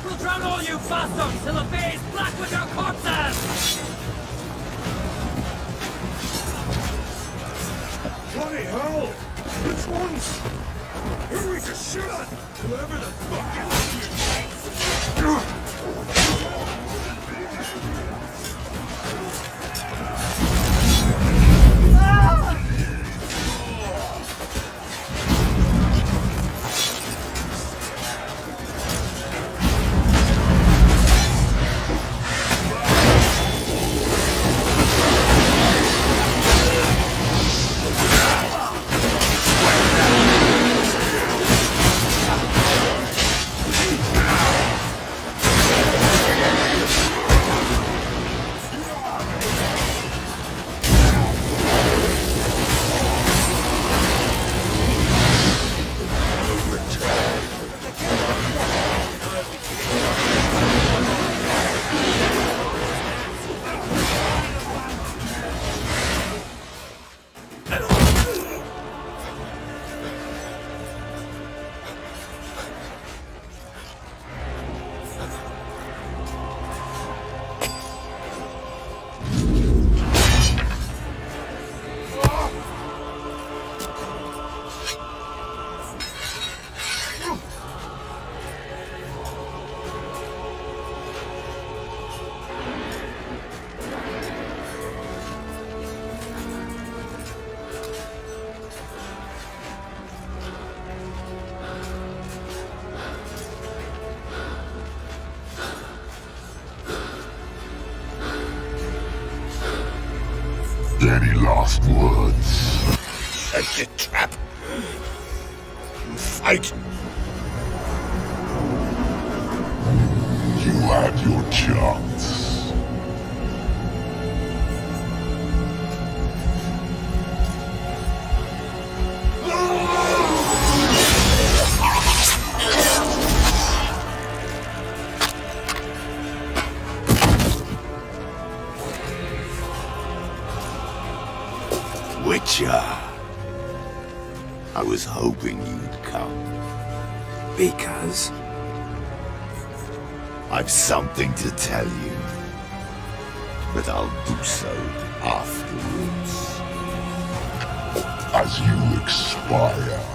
We'll drown all you bastards till the bay's black with your corpses! Bloody hell! Which ones? Hurry to shot! Whoever the fuck you Any last words? Set the trap. Fight. You had your chance. Witcher. I was hoping you'd come. Because? I've something to tell you. But I'll do so afterwards. As you expire.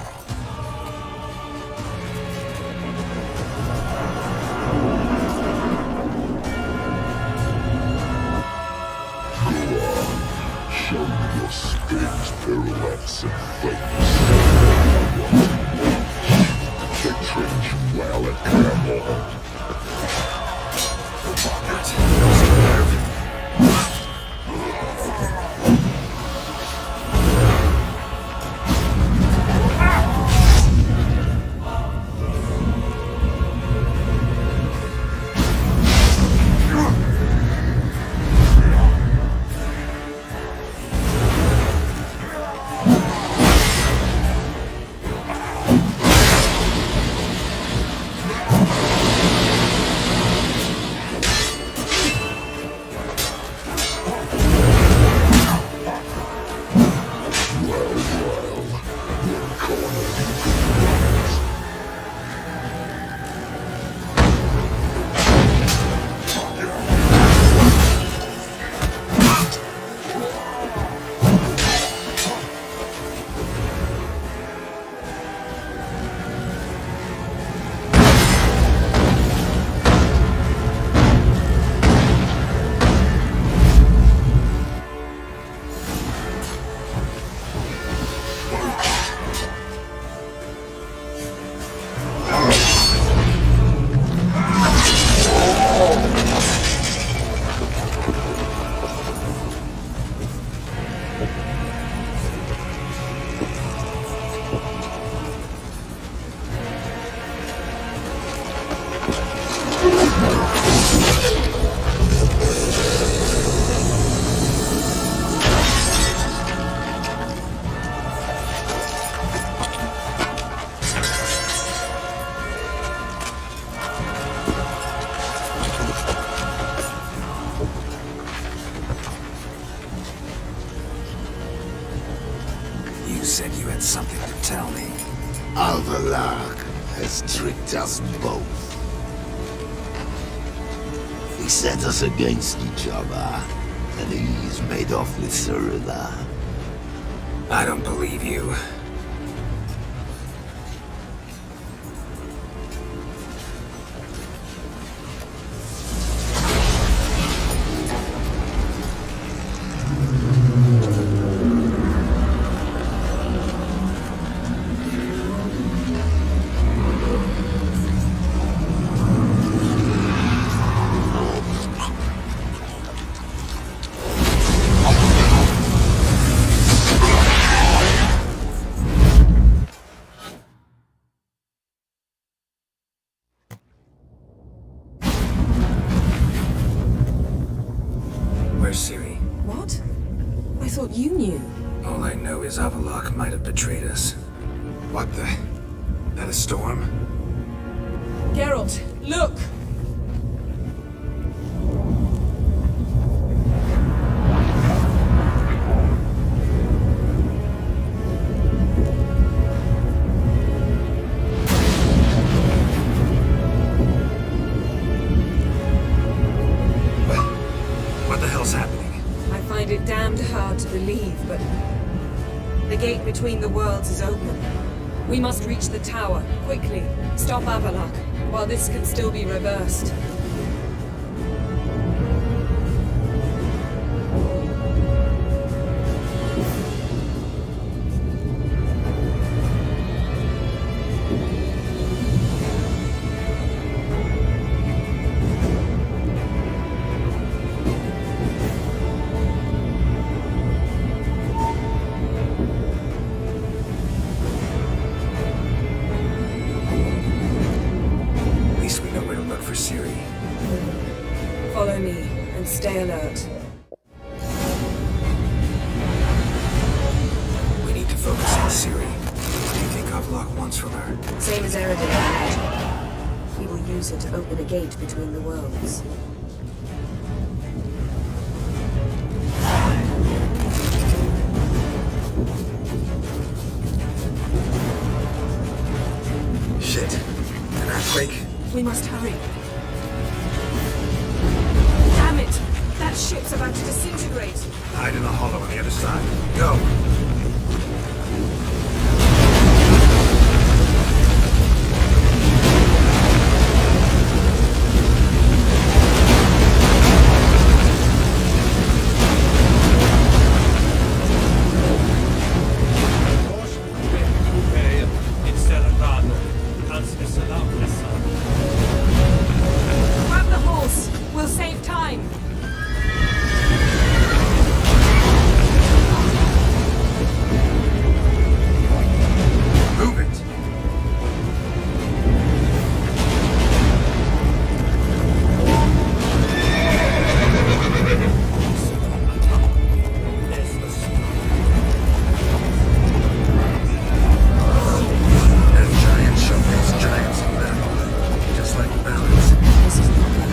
Show me your spins, pirouettes, and fakes. They trained you well at Claremont. said you had something to tell me. Alvalark has tricked us both. He set us against each other, and he's made off with Cyrilla. I don't believe you. worries Avalok might have betrayed us. What the? That a storm? Geralt, look! What the hell's happening? I find it damned hard to believe, but the gate between the worlds is open. We must reach the tower, quickly. Stop Avalok, while this can still be reversed. Follow me, and stay alert. We need to focus on Ciri. What do you think Avalok wants from her? Same as Eredin. He will use it to open a gate between the worlds. Shit. An earthquake? We must hurry. Damn it! That ship's about to disintegrate. Hide in the hollow on the other side. Go! Grab the horse. We'll save time. Move it! That giant showcase giants in battle. Just like balance. This is not bad.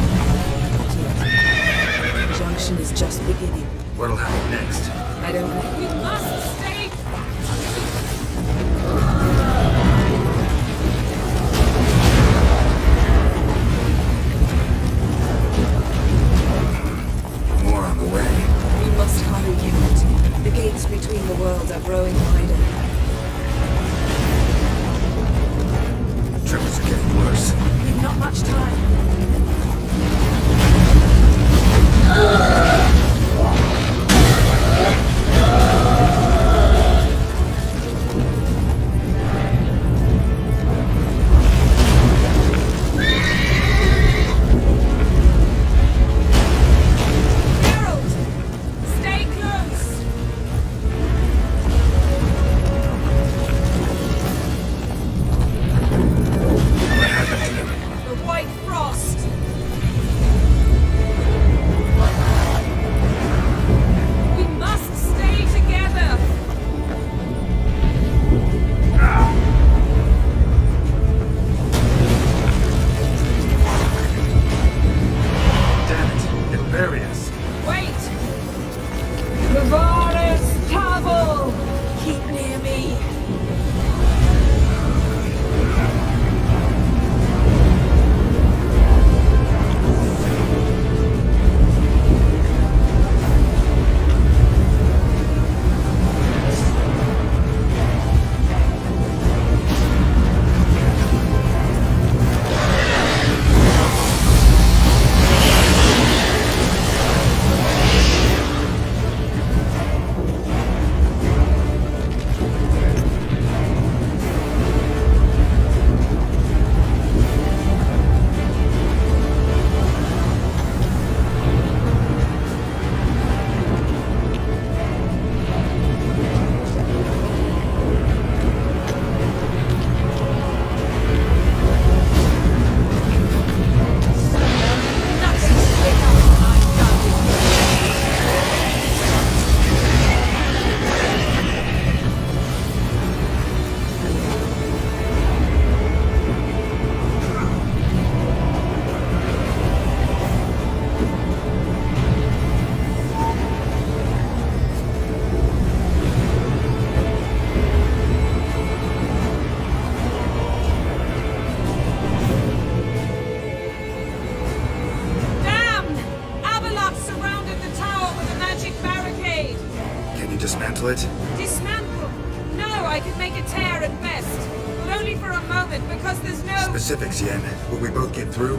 The junction is just beginning. What'll happen next? I don't know. We must stay. More on the way. We must hurry, Geralt. The gates between the worlds are growing wider. Tremors are getting worse. We've not much time. Geralt! Stay close! What happened to them? The white frost! I could make a tear at best, but only for a moment because there's no... Specifics, Yen. Will we both get through?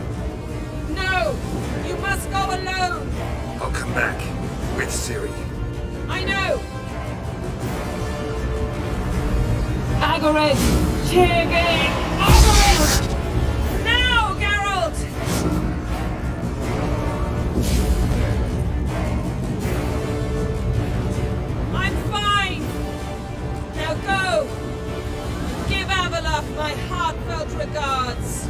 No! You must go alone! I'll come back. With Ciri. I know! Agarid! Chiggy! Agarid! Now, Geralt! I'm fine! Now go! Give Avalok my heartfelt regards!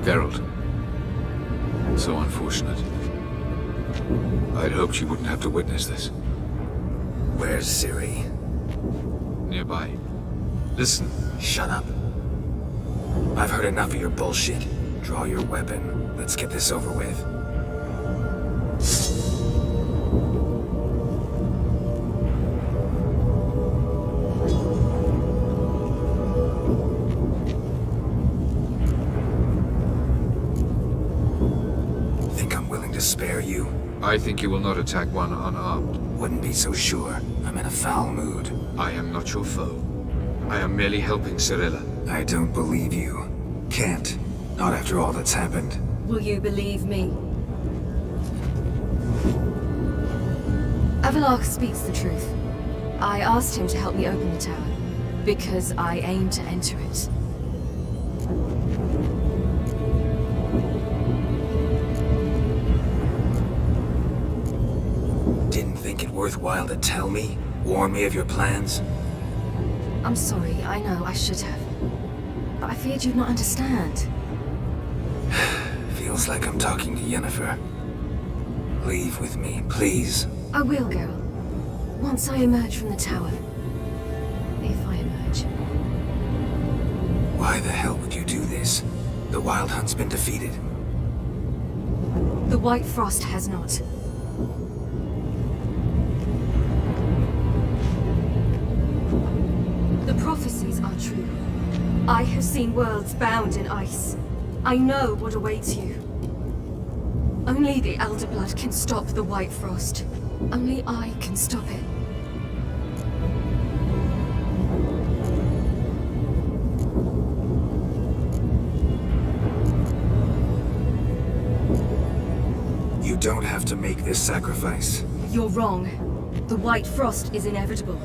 Geralt. So unfortunate. I'd hoped you wouldn't have to witness this. Where's Ciri? Nearby. Listen. Shut up. I've heard enough of your bullshit. Draw your weapon. Let's get this over with. Think I'm willing to spare you? I think you will not attack one unarmed. Wouldn't be so sure. I'm in a foul mood. I am not your foe. I am merely helping Cirilla. I don't believe you. Can't. Not after all that's happened. Will you believe me? Avalok speaks the truth. I asked him to help me open the tower, because I aim to enter it. Didn't think it worthwhile to tell me? Warn me of your plans? I'm sorry, I know, I should have. But I feared you'd not understand. Feels like I'm talking to Yennefer. Leave with me, please. I will, Geralt. Once I emerge from the tower. If I emerge. Why the hell would you do this? The Wild Hunt's been defeated. The White Frost has not. The prophecies are true. I have seen worlds bound in ice. I know what awaits you. Only the Elder Blood can stop the White Frost. Only I can stop it. You don't have to make this sacrifice. You're wrong. The White Frost is inevitable.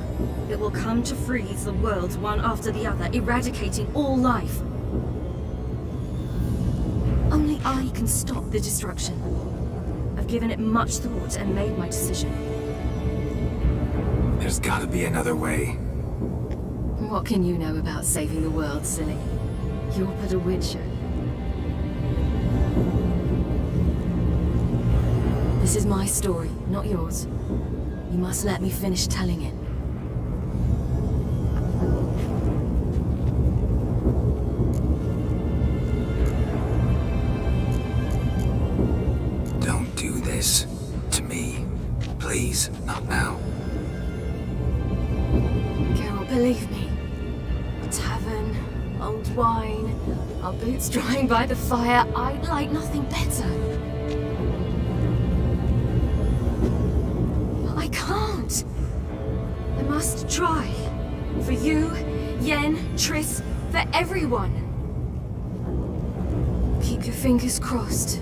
It will come to freeze the worlds one after the other, eradicating all life. Only I can stop the destruction. I've given it much thought and made my decision. There's gotta be another way. What can you know about saving the world, silly? You're but a witcher. This is my story, not yours. You must let me finish telling it. Don't do this to me. Please, not now. Geralt, believe me. A tavern, old wine, our boots drying by the fire. I'd like nothing better. But I can't. I must try. For you, Yen, Triss, for everyone. Keep your fingers crossed.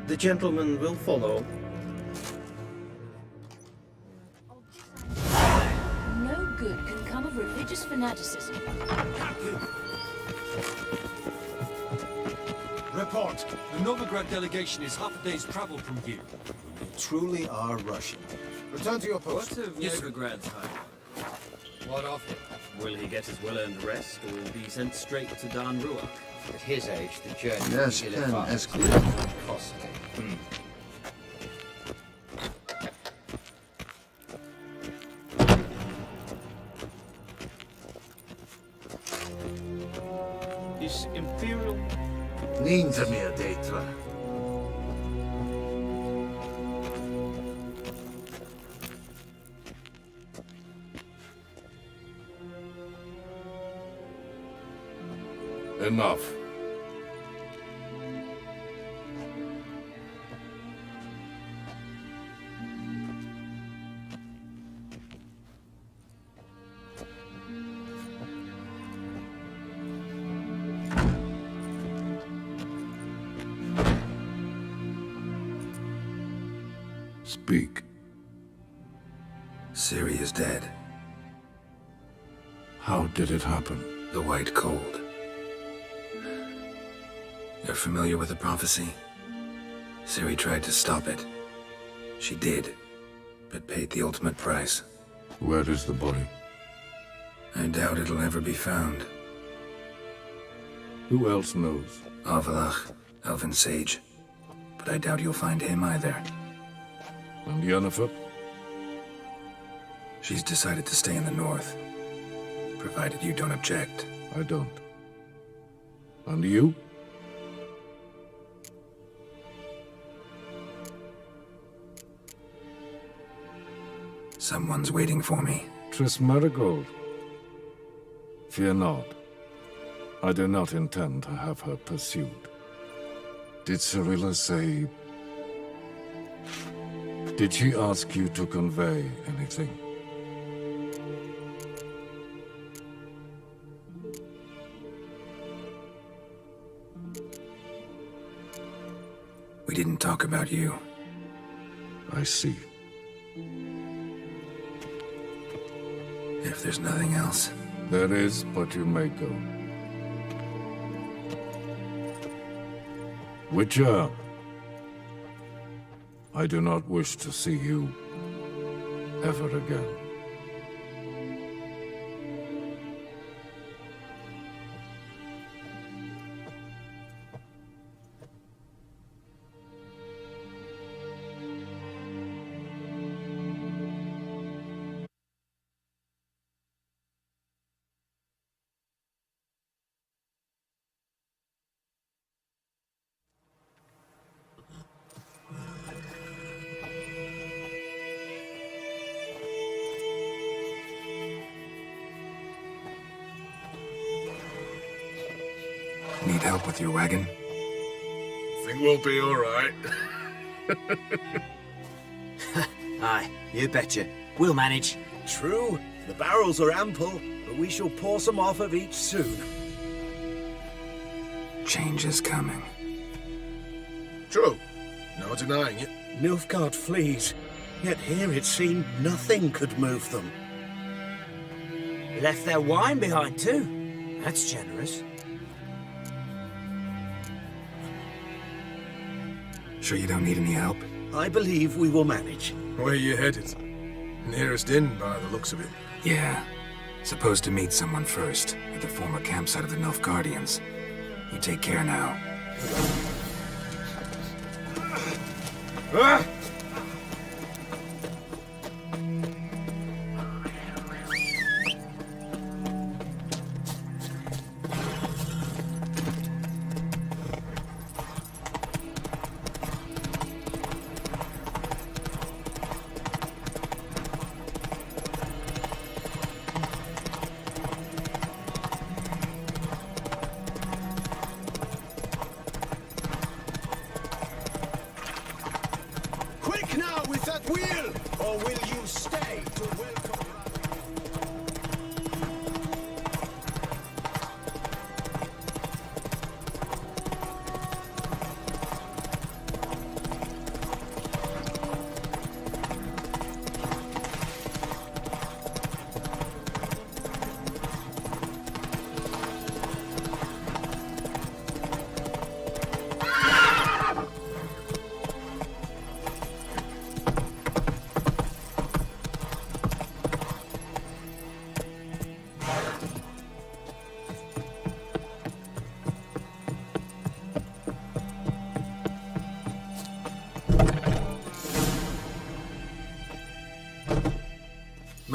The gentleman will follow. No good can come of religious fanaticism. Report. The Novigrad delegation is half a day's travel from here. You truly are Russian. Return to your post. What of Novigrad's high? What of him? Will he get his well-earned rest, or be sent straight to Dan Ruach? At his age, the journey Yes, will be and fast escort. and costly. Is Imperial... Ninja mir deitra. Enough. Speak. Ciri is dead. How did it happen? The White Cold. You're familiar with the prophecy? Ciri tried to stop it. She did, but paid the ultimate price. Where is the body? I doubt it'll ever be found. Who else knows? Avalach, Elven Sage. But I doubt you'll find him either. And Yennefer? She's decided to stay in the north. Provided you don't object. I don't. And you? Someone's waiting for me. Triss Marigold. Fear not. I do not intend to have her pursued. Did Cirilla say... Did she ask you to convey anything? We didn't talk about you. I see. If there's nothing else. There is, but you may go. Witcher, I do not wish to see you ever again. Need help with your wagon? Think we'll be all right. Aye, you betcha. We'll manage. True, the barrels are ample, but we shall pour some off of each soon. Change is coming. True. No denying it. Nilfgaard flees, yet here it seemed nothing could move them. Left their wine behind too. That's generous. Sure you don't need any help? I believe we will manage. Where you headed? Nearest inn by the looks of it. Yeah. Supposed to meet someone first, at the former campsite of the Nilfgaardians. You take care now. Ah!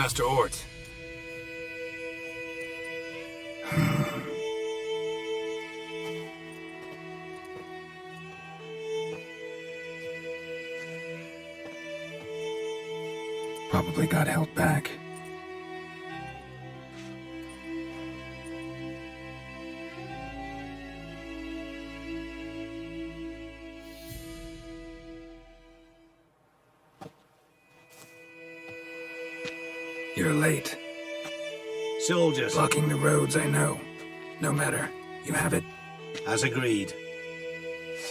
Master Ort. Probably got held back. You're late. Soldiers. Blocking the roads, I know. No matter. You have it? As agreed.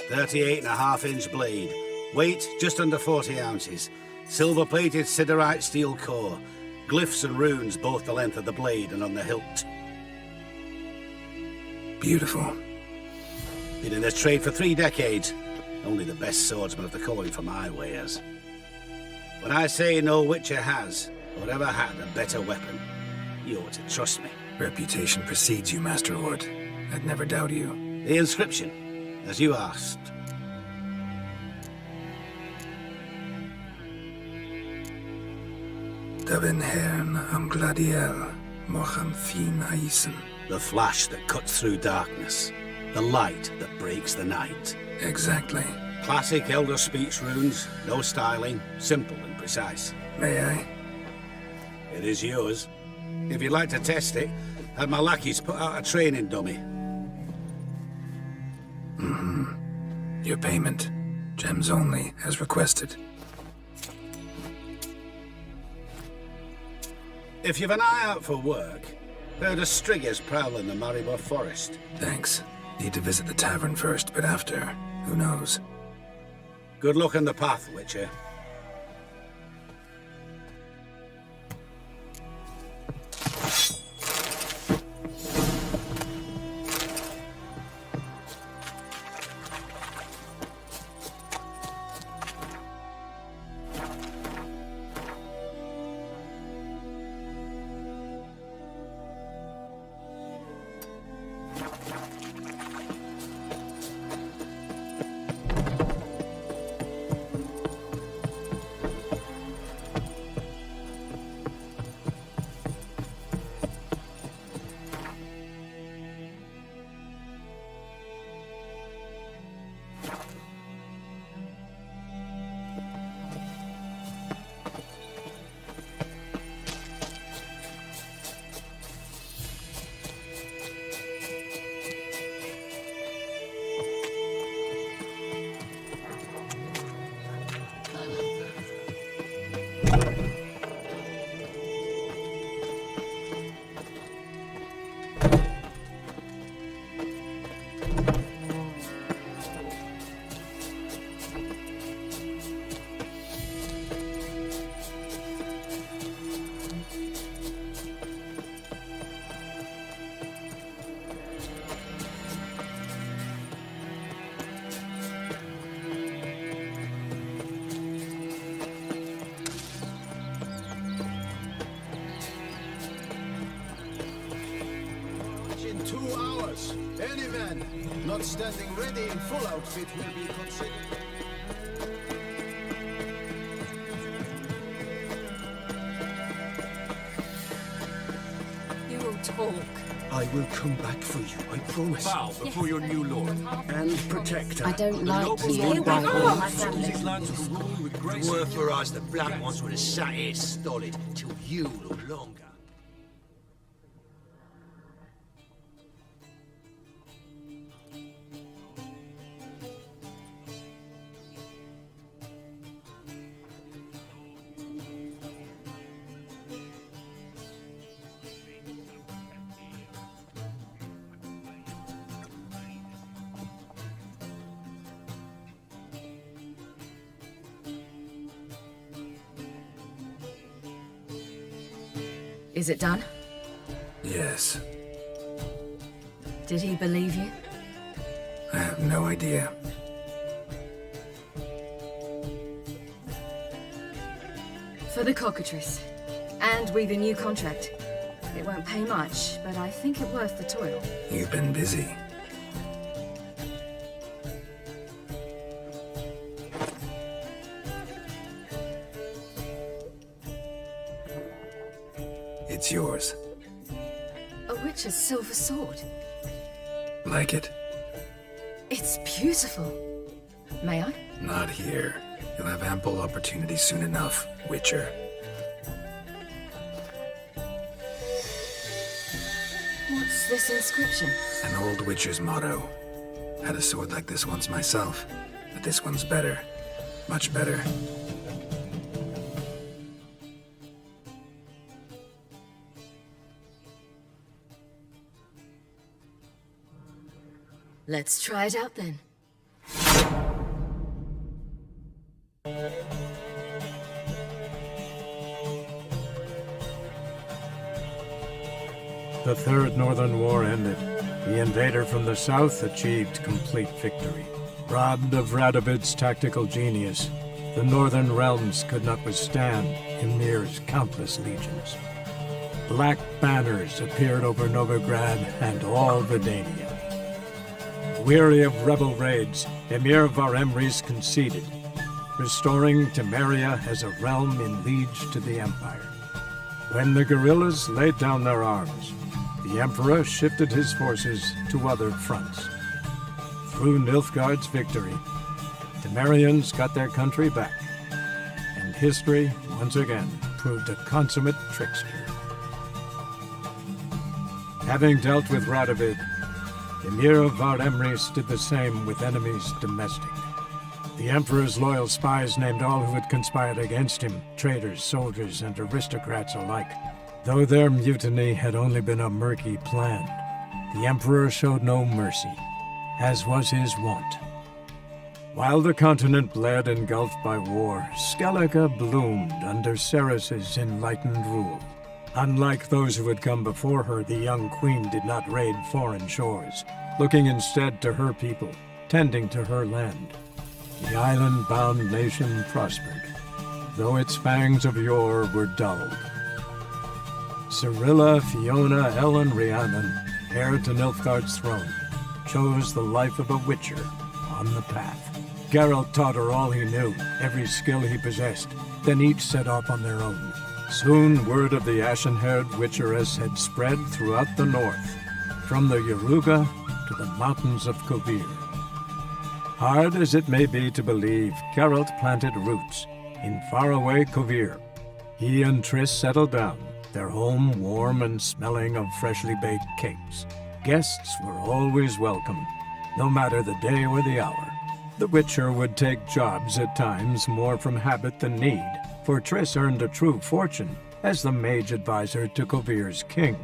38.5-inch blade. Weight just under 40 ounces. Silver-plated siderite steel core. Glyphs and runes both the length of the blade and on the hilt. Beautiful. Been in this trade for 3 decades. Only the best swordsman of the calling for my wares. When I say no Witcher has, or ever had, a better weapon, you ought to trust me. Reputation precedes you, Master Ort. I'd never doubt you. The inscription, as you asked. Daven Hern am Gladiel, Mocham Fin Aisen. The flash that cuts through darkness. The light that breaks the night. Exactly. Classic Elder Speech runes, no styling, simple and precise. May I? It is yours. If you'd like to test it, had my lackeys put out a training dummy. Your payment. Gems only, as requested. If you've an eye out for work, heard of striggers prowling the Maribor forest. Thanks. Need to visit the tavern first, but after, who knows? Good luck on the path, Witcher. In 2 hours, any man not standing ready in full outfit will be considered. You will talk. I will come back for you, I promise. Bow before your new lord. And protect her. I don't like Nobles you. will back Oh, off. These lands will rule with grace. Were for us, the black ones would have sat here stolid till you no longer. Is it done? Yes. Did he believe you? I have no idea. For the cockatrice. And we've a new contract. It won't pay much, but I think it worth the toil. You've been busy. It's yours. A witch's silver sword. Like it? It's beautiful. May I? Not here. You'll have ample opportunity soon enough, Witcher. What's this inscription? An old Witcher's motto. Had a sword like this once myself, but this one's better. Much better. Let's try it out then. The Third Northern War ended. The invader from the south achieved complete victory. Robbed of Radovid's tactical genius, the northern realms could not withstand Ymir's countless legions. Black banners appeared over Novigrad and all Redania. Weary of rebel raids, Emir Var-Emreis conceded, restoring Temeria as a realm in liege to the Empire. When the guerrillas laid down their arms, the Emperor shifted his forces to other fronts. Through Nilfgaard's victory, Temerians got their country back, and history, once again, proved a consummate trickster. Having dealt with Radovid, Emir Var-Emreis did the same with enemies domestic. The Emperor's loyal spies named all who had conspired against him, traitors, soldiers, and aristocrats alike. Though their mutiny had only been a murky plan, the Emperor showed no mercy, as was his wont. While the continent bled engulfed by war, Skellige bloomed under Ceres's enlightened rule. Unlike those who had come before her, the young queen did not raid foreign shores, looking instead to her people, tending to her land. The island-bound nation prospered, though its fangs of yore were dulled. Cirilla, Fiona, Ellen, Rhiannon, heir to Nilfgaard's throne, chose the life of a witcher on the path. Geralt taught her all he knew, every skill he possessed, then each set off on their own. Soon word of the ashen-haired witcheress had spread throughout the north, from the Yaruga to the mountains of Kovir. Hard as it may be to believe, Geralt planted roots in faraway Kovir. He and Triss settled down, their home warm and smelling of freshly baked cakes. Guests were always welcome, no matter the day or the hour. The Witcher would take jobs at times more from habit than need, for Triss earned a true fortune as the mage advisor to Kovir's king.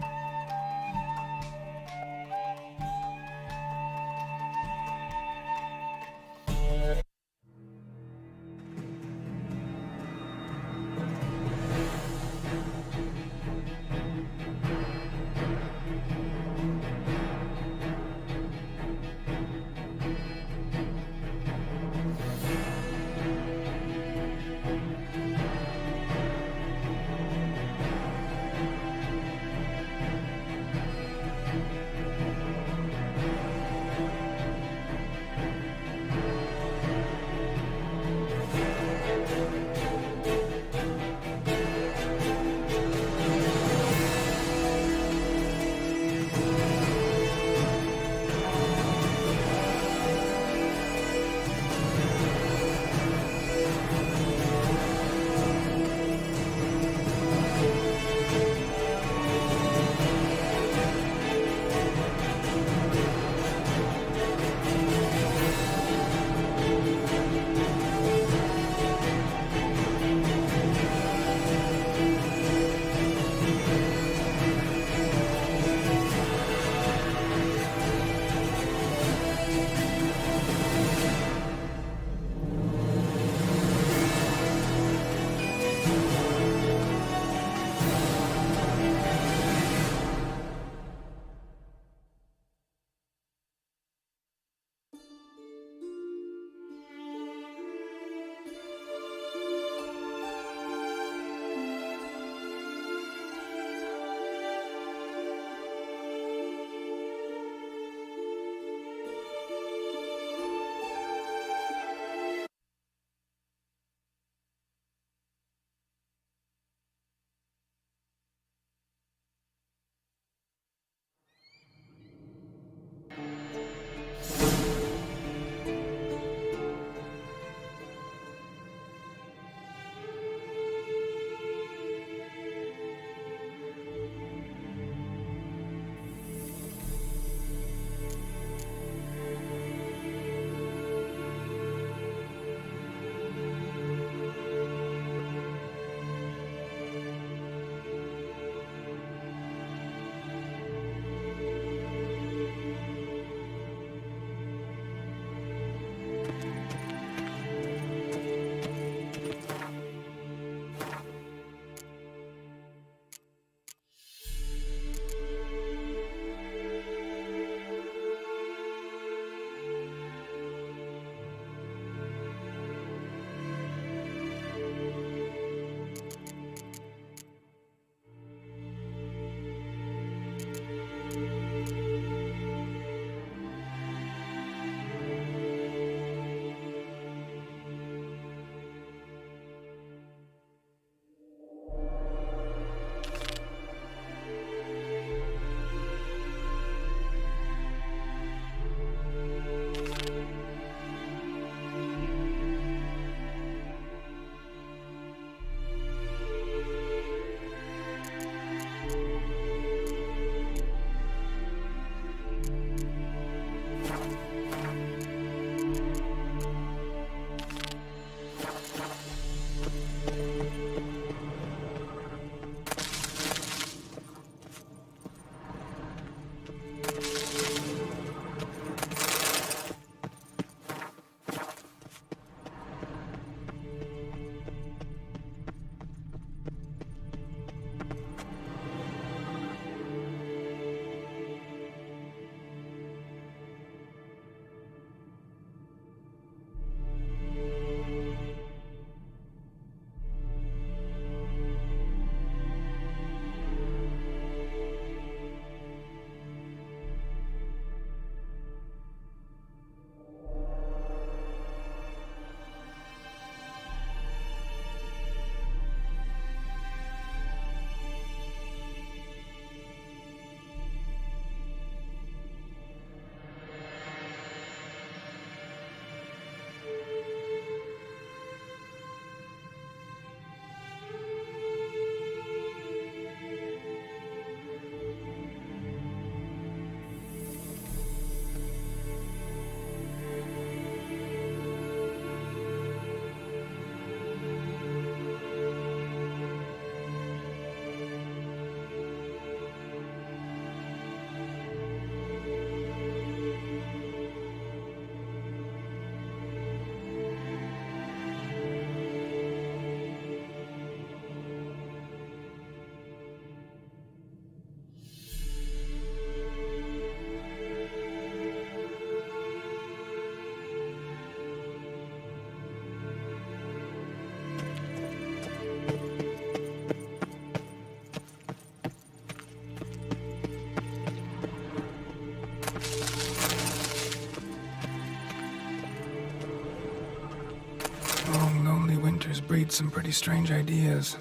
breed some pretty strange ideas.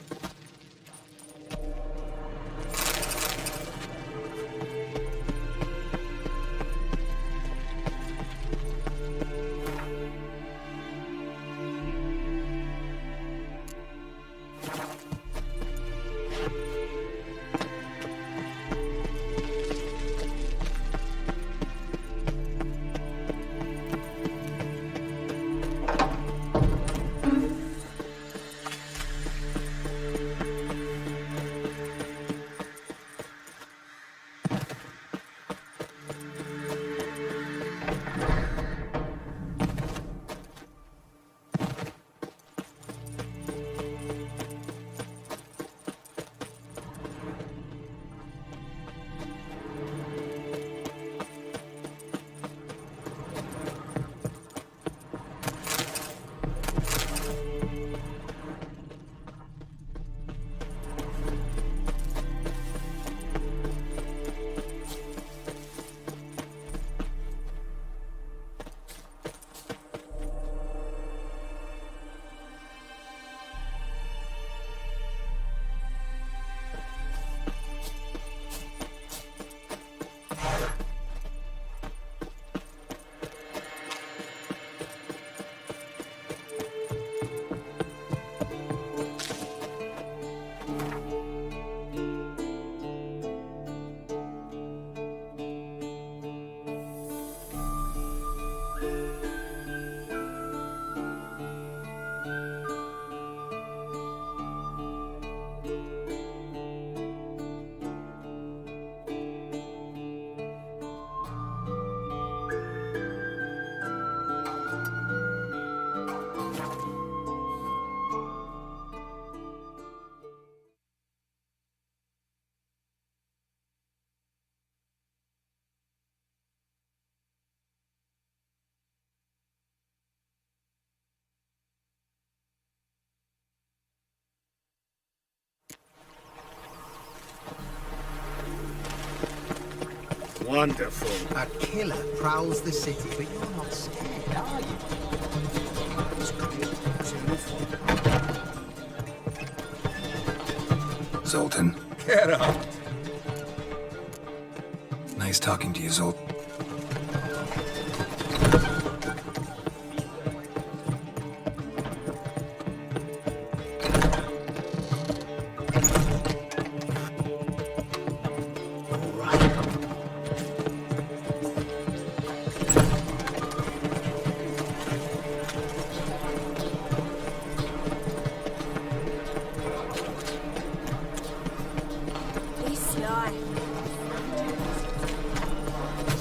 Wonderful. A killer prowls the city, but you're not scared, are you? Zoltan. Get up. Nice talking to you, Zoltan.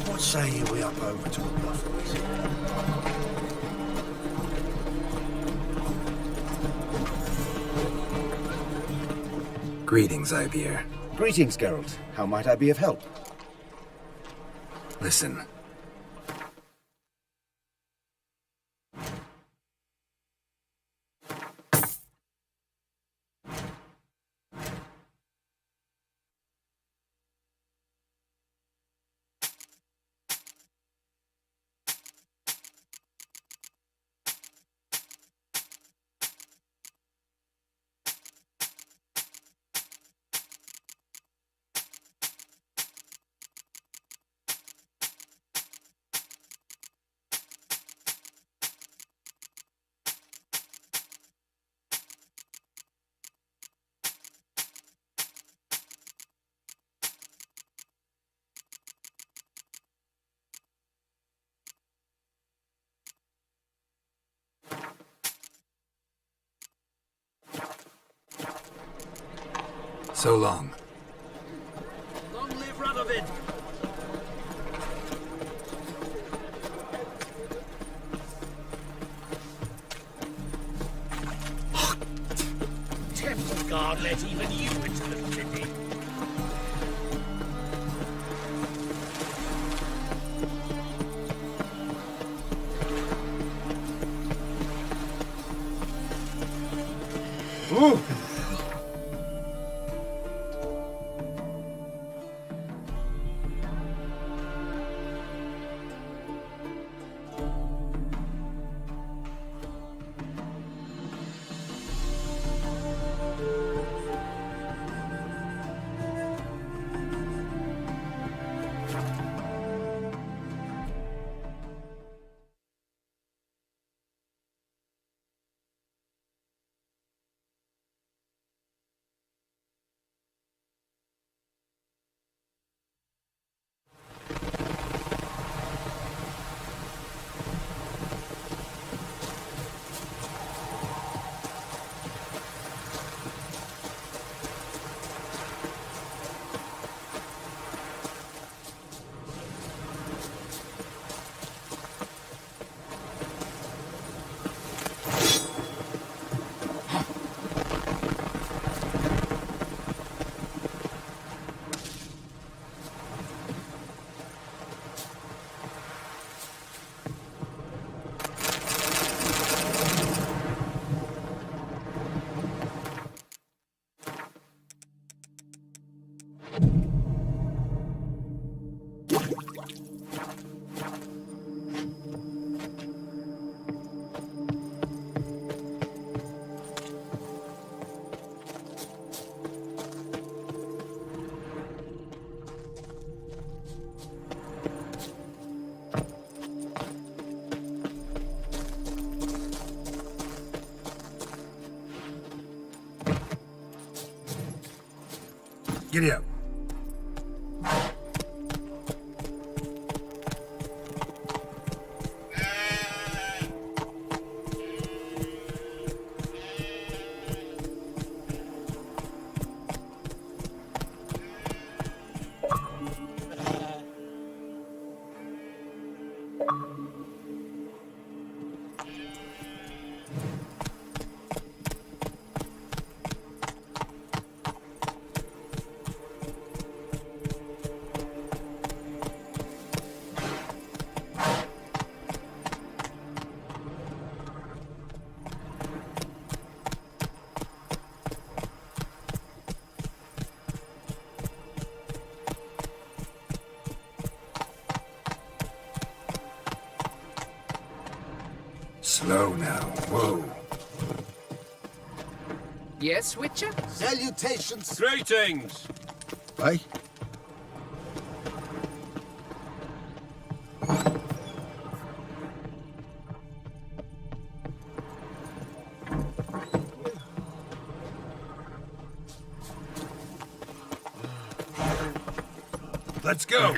What say you we up over to a bluffers? Greetings, Ivier. Greetings, Geralt. How might I be of help? Listen. So long. Long live Radovid! Temple Guard let even you into the city. Ooh! Giddy up. Slow now. Whoa. Yes, Witcher? Salutations. Greetings. Aye? Let's go.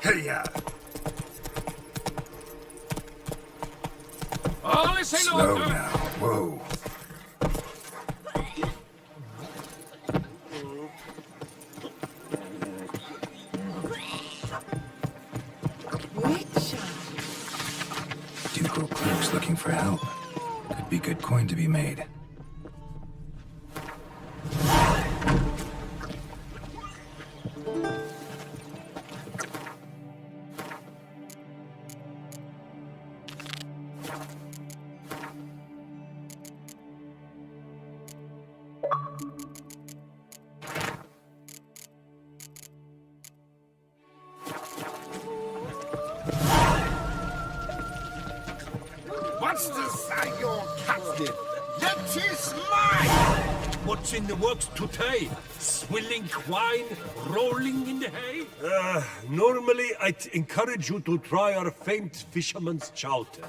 Hey-ya! All is in Slow order. now. Whoa. Ducal clerks looking for help. Could be good coin to be made. What's the sign your captain? That is mine! What's in the works today? Swilling wine, rolling in the hay? Normally I'd encourage you to try our famed fisherman's chowder.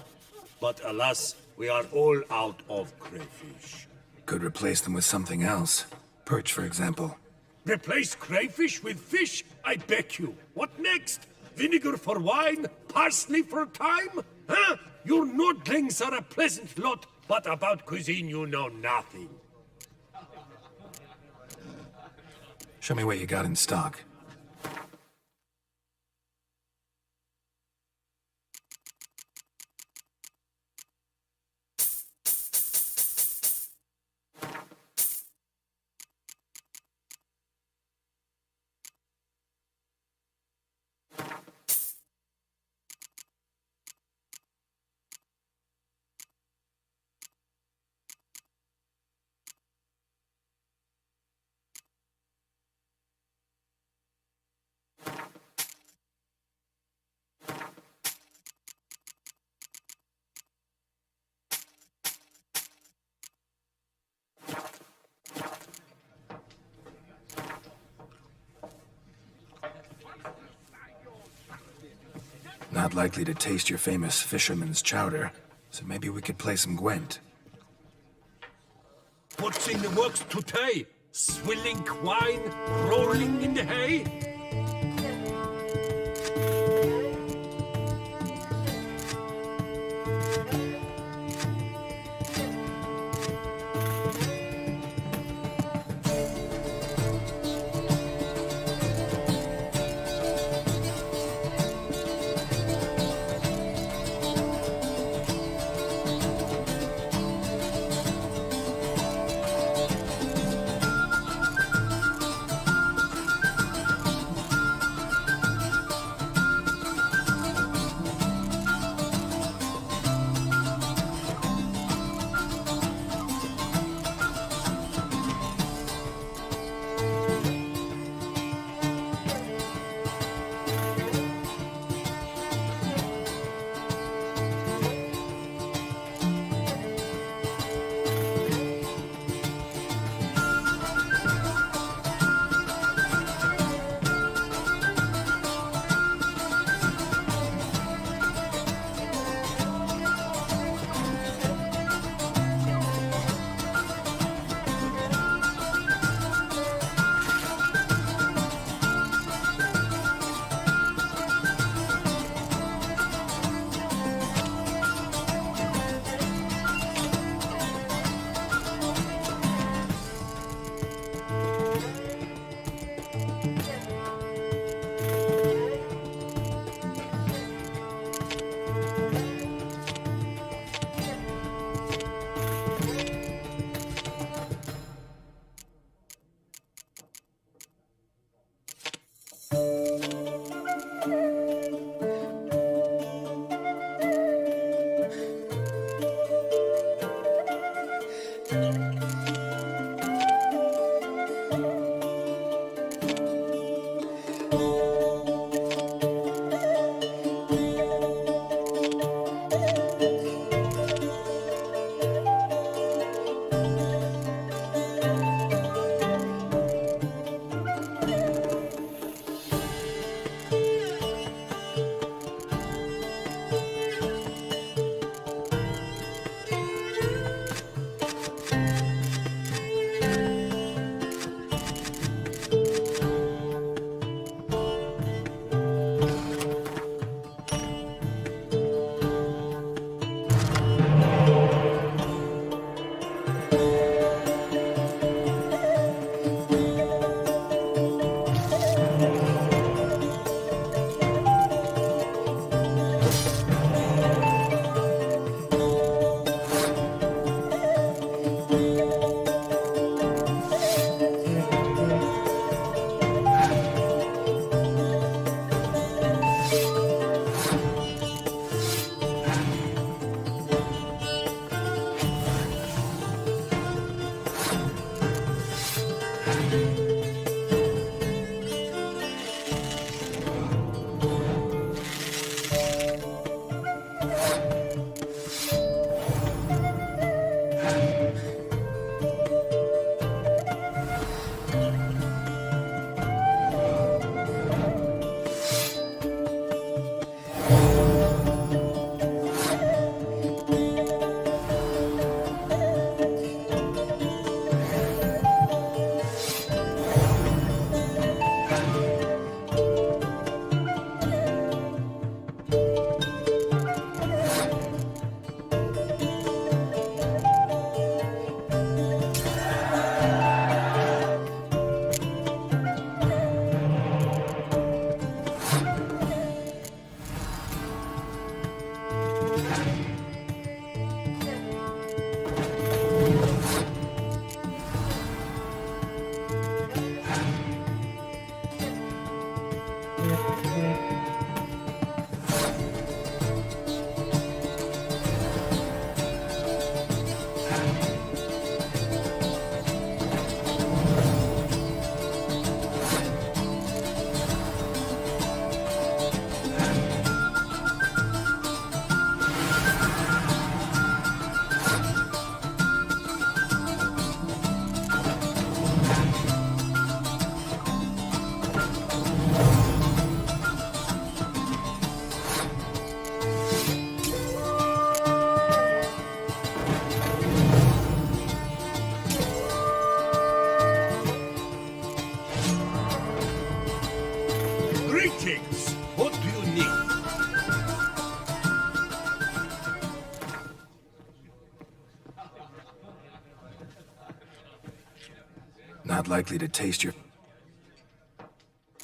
But alas, we are all out of crayfish. Could replace them with something else. Perch, for example. Replace crayfish with fish? I beg you. What next? Vinegar for wine? Parsley for thyme? Huh? Your nordlings are a pleasant lot, but about cuisine you know nothing. Show me what you got in stock. Not likely to taste your famous fisherman's chowder, so maybe we could play some Gwent. What's in the works today? Swilling wine, rolling in the hay? Not likely to taste your...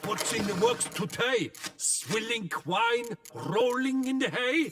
What's in the works today? Swilling wine, rolling in the hay?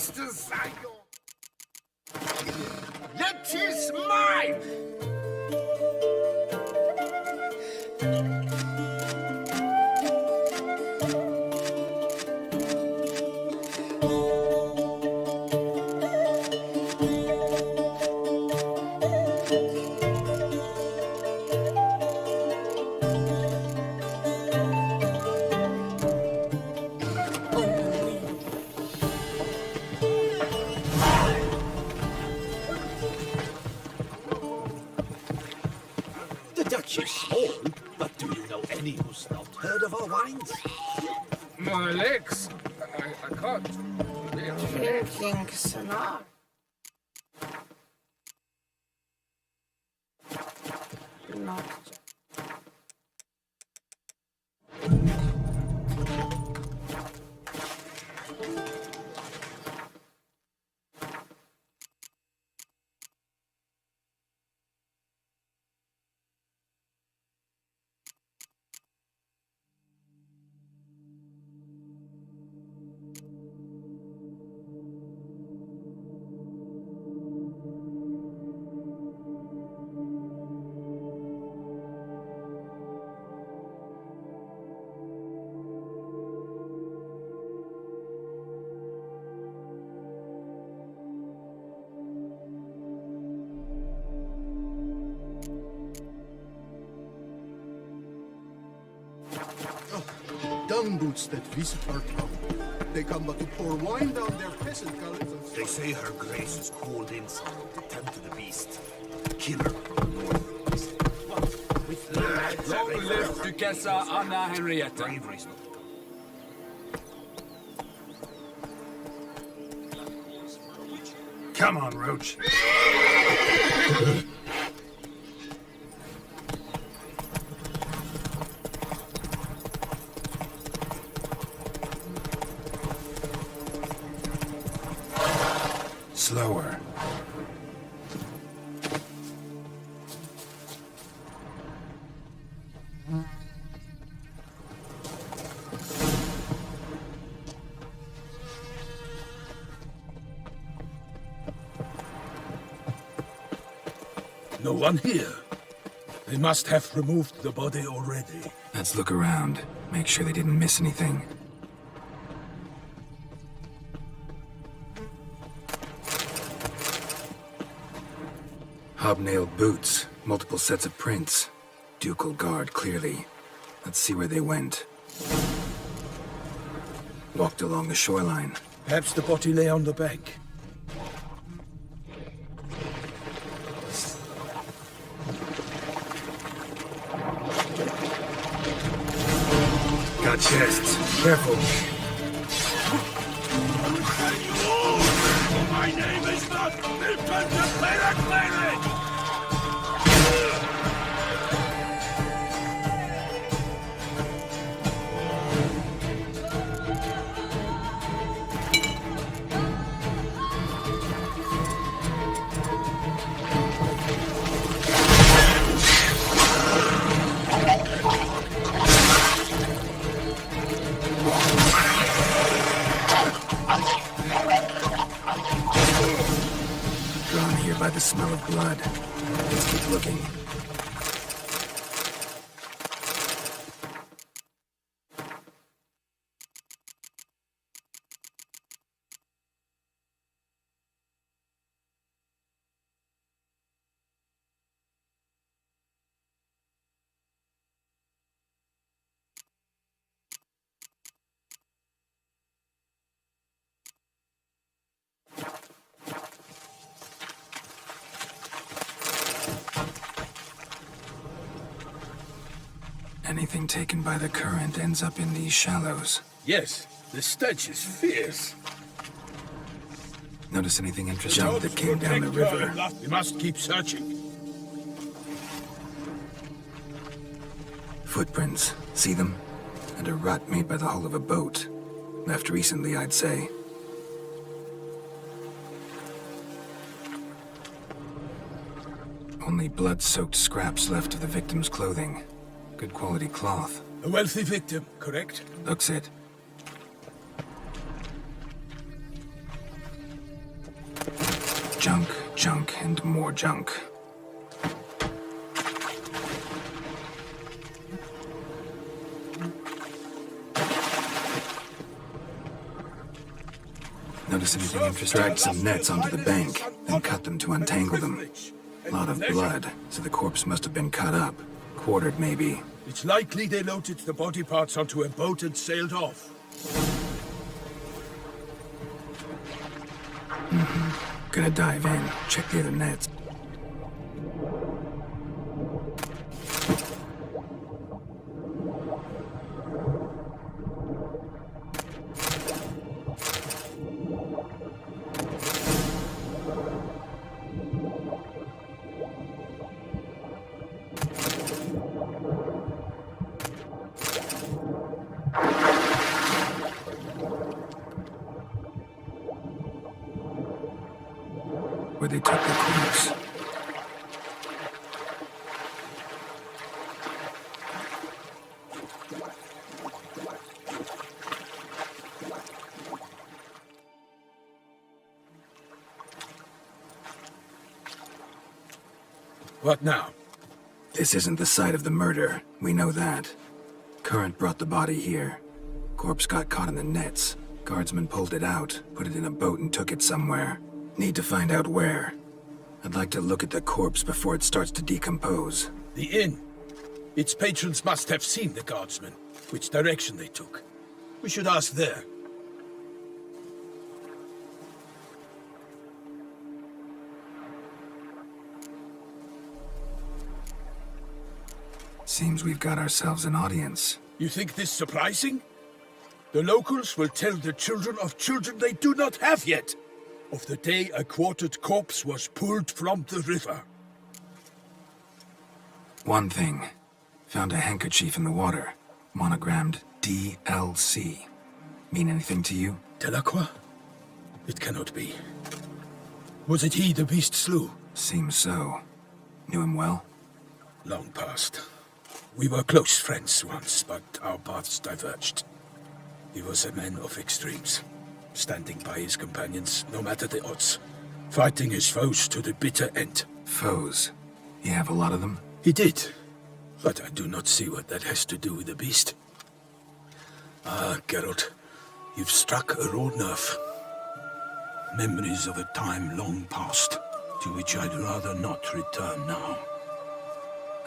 master cycle. That is mine! The Dutch is small, but do you know any who's not heard of our wines? My legs. I can't. Drinking Salah. Not dung boots that visit our town. They come but to pour wine down their peasant gullet. They say her grace is called in to tend to the beast. Killer from the north. What? With Long live Duchessa Anna Henrietta. bravery's not Come on, Roach. Slower. No one here. They must have removed the body already. Let's look around. Make sure they didn't miss anything. Hobnailed boots, multiple sets of prints. Ducal guard, clearly. Let's see where they went. Walked along the shoreline. Perhaps the body lay on the bank. Got chests. Careful. My name is not Cleric! Drawn here by the smell of blood. Let's keep looking. Anything taken by the current ends up in these shallows. Yes, the stench is fierce. Notice anything interesting that came down the river? We must keep searching. Footprints. See them? And a rut made by the hull of a boat. Left recently, I'd say. Only blood-soaked scraps left of the victim's clothing. Good quality cloth. A wealthy victim, correct? Looks it. Junk, junk, and more junk. Notice anything interesting? Dragged some nets onto the bank, then cut them to untangle them. A lot of blood, so the corpse must have been cut up. Quartered, maybe. It's likely they loaded the body parts onto a boat and sailed off. Gonna dive in, check the other nets. Where they took the corpse. What now? This isn't the site of the murder. We know that. Current brought the body here. Corpse got caught in the nets. Guardsmen pulled it out, put it in a boat and took it somewhere. Need to find out where. I'd like to look at the corpse before it starts to decompose. The inn. Its patrons must have seen the guardsmen, which direction they took. We should ask there. Seems we've got ourselves an audience. You think this surprising? The locals will tell the children of children they do not have yet, of the day a quartered corpse was pulled from the river. One thing. Found a handkerchief in the water. Monogrammed DLC. Mean anything to you? Delacroix? It cannot be. Was it he the beast slew? Seems so. Knew him well? Long past. We were close friends once, but our paths diverged. He was a man of extremes, standing by his companions, no matter the odds. Fighting his foes to the bitter end. Foes? You have a lot of them? He did. But I do not see what that has to do with the beast. Ah, Geralt, you've struck a raw nerve. Memories of a time long past, to which I'd rather not return now.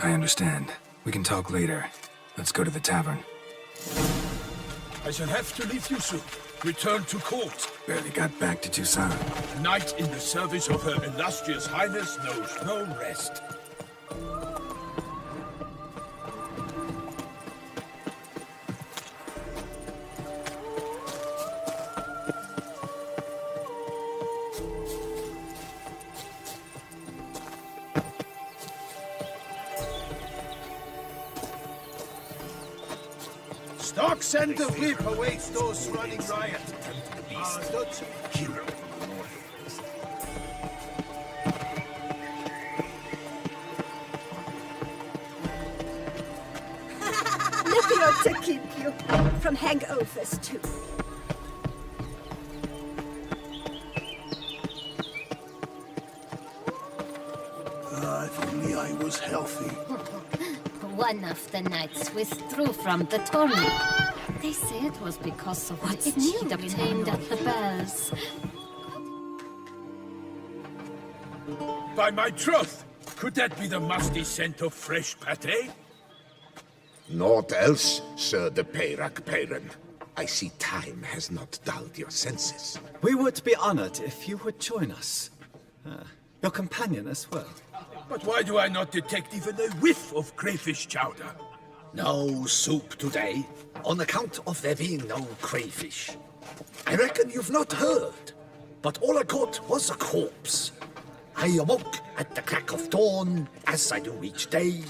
I understand. We can talk later. Let's go to the tavern. I shall have to leave you soon. Return to court. Barely got back to Toussaint. A knight in the service of Her Illustrious Highness knows no rest. Stark send the whip awaits those running riot. Dutch hero. Maybe ought to keep you from hangovers too. If only I was healthy. One of the knights withdrew from the tournament. They say it was because of what he'd obtained at the bells. By my troth, could that be the musty scent of fresh pâté? Naught else, Sir de Peyrac-Peyran. I see time has not dulled your senses. We would be honored if you would join us. Your companion as well. But why do I not detect even a whiff of crayfish chowder? No soup today, on account of there being no crayfish. I reckon you've not heard, but all I got was a corpse. I awoke at the crack of dawn, as I do each day,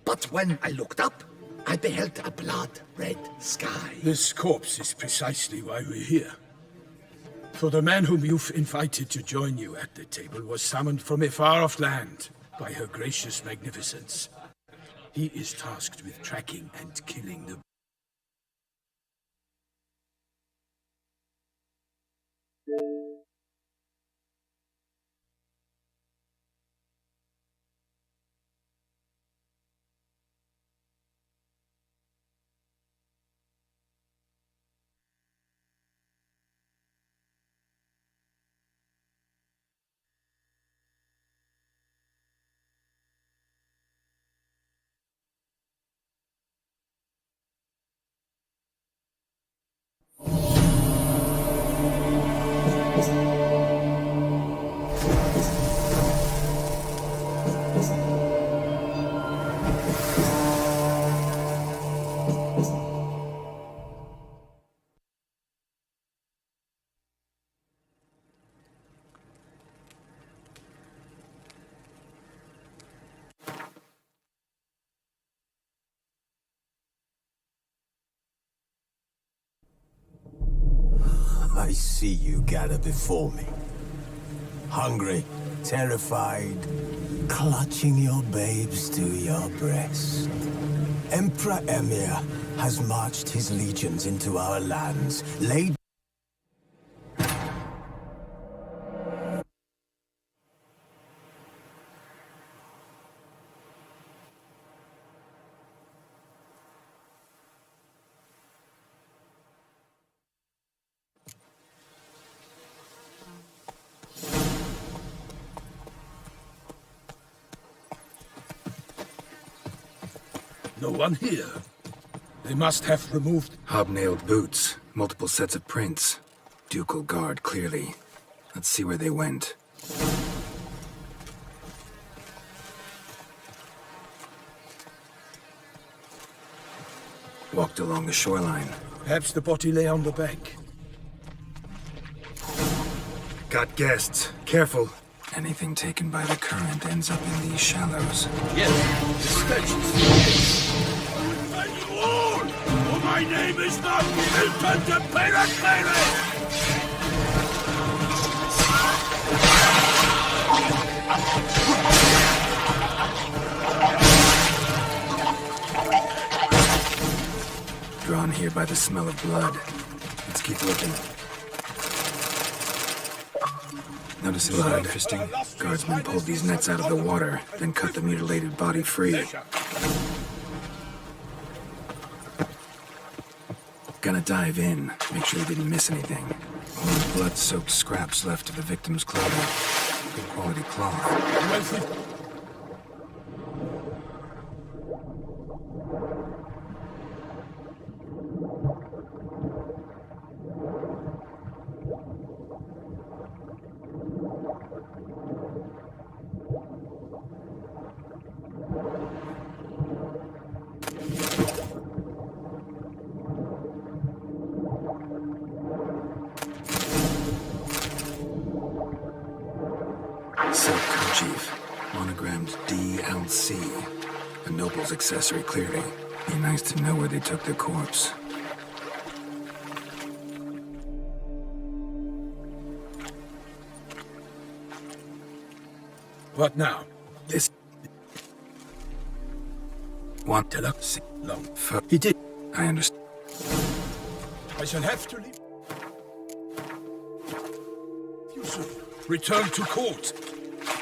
but when I looked up, I beheld a blood-red sky. This corpse is precisely why we're here. For the man whom you've invited to join you at the table was summoned from a far-off land by her gracious magnificence. He is tasked with tracking and killing the... I see you gather before me. Hungry, terrified, clutching your babes to your breast. Emperor Emir has marched his legions into our lands, laid No one here. They must have removed... Hobnailed boots, multiple sets of prints. Ducal guard, clearly. Let's see where they went. Walked along the shoreline. Perhaps the body lay on the bank. Got guests. Careful. Anything taken by the current ends up in these shallows. Yes, the stench. You all! For my name is not Milton de Peracere! Drawn here by the smell of blood. Let's keep looking. Notice it was interesting. Guardsmen pulled these nets out of the water, then cut the mutilated body free. Gonna dive in, make sure they didn't miss anything. Only blood-soaked scraps left of the victim's clothing. Good quality cloth. Silk kerchief, monogrammed DLC. A noble's accessory, clearly. Be nice to know where they took the corpse. What now? This... Want to look? Long. He did. I understand. I shall have to leave. Return to court.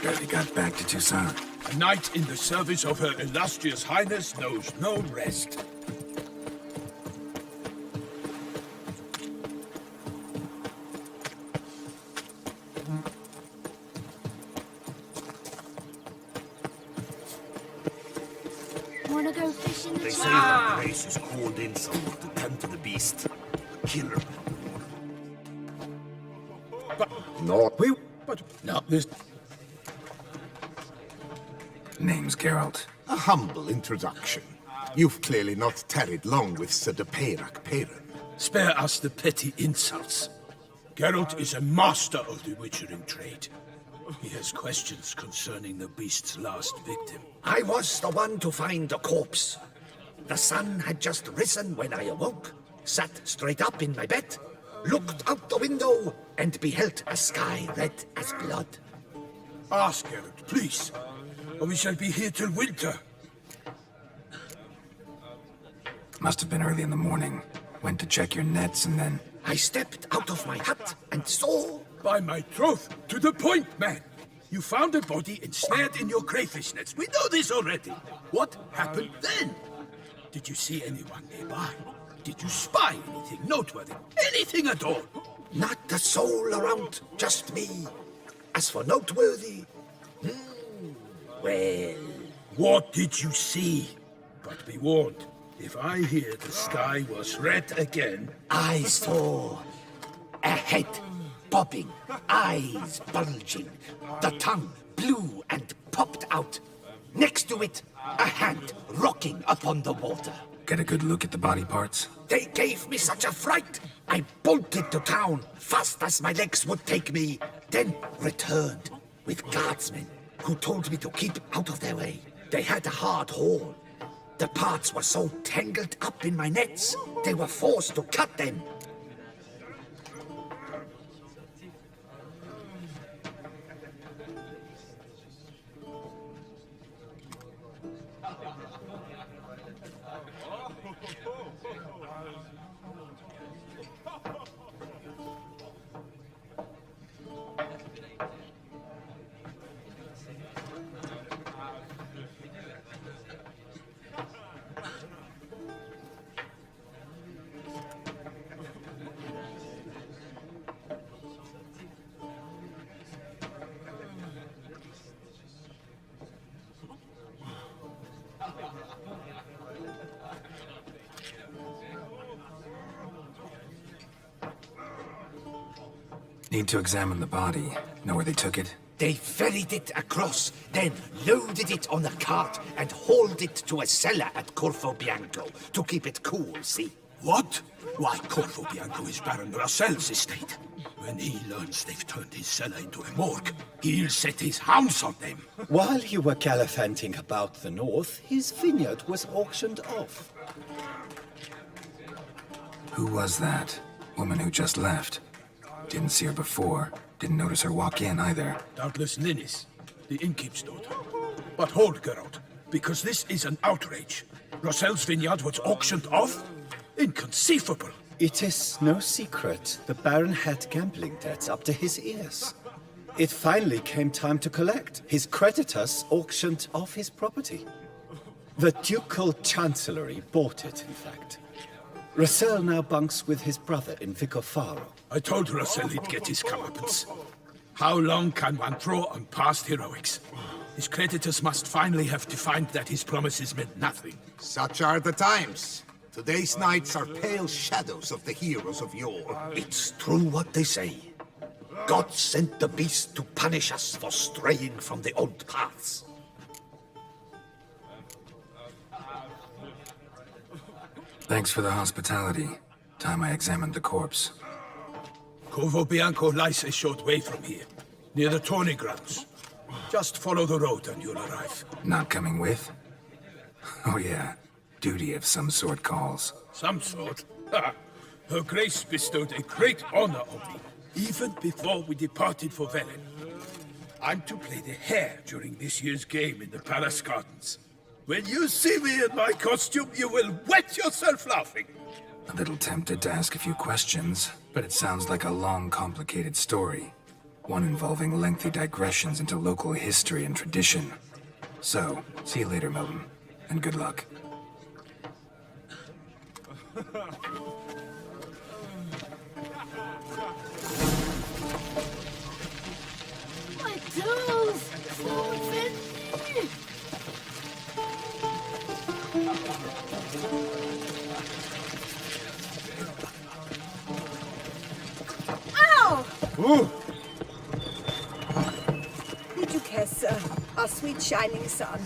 Barely got back to Tucson. A knight in the service of Her Illustrious Highness knows no rest. Wanna go fishing? They say the place has called in someone to tend to the beast. A killer. Not we, but not this. Name's Geralt. A humble introduction. You've clearly not tarried long with Sir de Peracere. Spare us the petty insults. Geralt is a master of the witchering trade. He has questions concerning the beast's last victim. I was the one to find the corpse. The sun had just risen when I awoke, sat straight up in my bed, looked out the window, and beheld a sky red as blood. Ask Geralt, please, or we shall be here till winter. Must have been early in the morning. Went to check your nets and then... I stepped out of my hut and saw... By my troth, to the point, man. You found a body ensnared in your crayfish nets. We know this already. What happened then? Did you see anyone nearby? Did you spy anything noteworthy? Anything at all? Not a soul around, just me. As for noteworthy... well... What did you see? But be warned, if I hear the sky was red again... I saw a head bobbing, eyes bulging, the tongue blue and popped out. Next to it, a hand rocking upon the water. Get a good look at the body parts? They gave me such a fright. I bolted to town, fast as my legs would take me, then returned with guardsmen who told me to keep out of their way. They had a hard haul. The parts were so tangled up in my nets, they were forced to cut them. Need to examine the body. Know where they took it? They ferried it across, then loaded it on a cart and hauled it to a cellar at Corvo Bianco to keep it cool, see? What? Why, Corvo Bianco is Baron Rossel's estate. When he learns they've turned his cellar into a morgue, he'll set his hounds on them. While you were gallivanting about the north, his vineyard was auctioned off. Who was that? Woman who just left. Didn't see her before. Didn't notice her walk in either. Doubtless Linnis, the innkeep's daughter. But hold, Geralt, because this is an outrage. Rossel's vineyard was auctioned off? Inconceivable. It is no secret. The Baron had gambling debts up to his ears. It finally came time to collect. His creditors auctioned off his property. The Ducal Chancellery bought it, in fact. Rossel now bunks with his brother in Vicofaro. I told Rossel he'd get his comeuppance. How long can one throw on past heroics? His creditors must finally have to find that his promises meant nothing. Such are the times. Today's knights are pale shadows of the heroes of yore. It's true what they say. God sent the beast to punish us for straying from the old paths. Thanks for the hospitality. Time I examined the corpse. Corvo Bianco lies a short way from here, near the tourney grounds. Just follow the road and you'll arrive. Not coming with? Oh yeah. Duty of some sort calls. Some sort? Ha! Her Grace bestowed a great honor on me, even before we departed for Velen. I'm to play the hare during this year's game in the Palace Gardens. When you see me in my costume, you will wet yourself laughing. A little tempted to ask a few questions, but it sounds like a long, complicated story. One involving lengthy digressions into local history and tradition. So, see you later, Milton, and good luck. My toes! So offended! Ow! Ooh! Did you care, sir? Our sweet shining sun.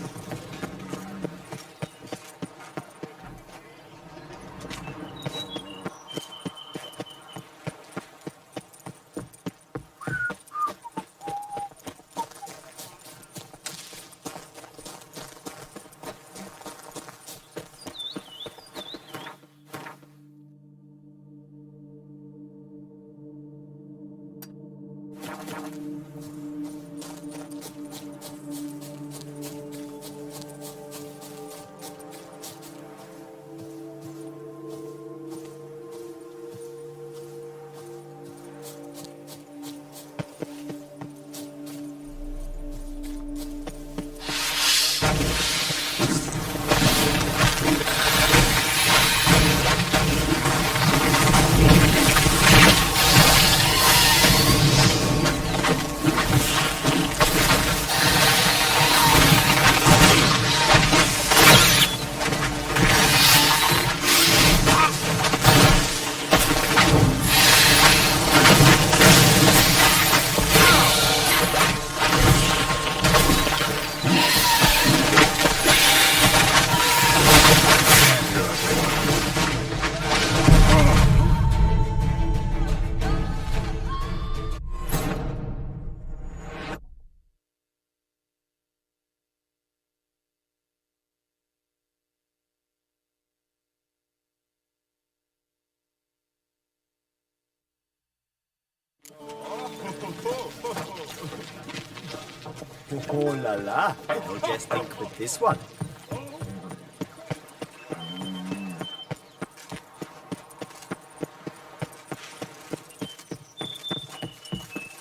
Oh la la, no jesting with this one.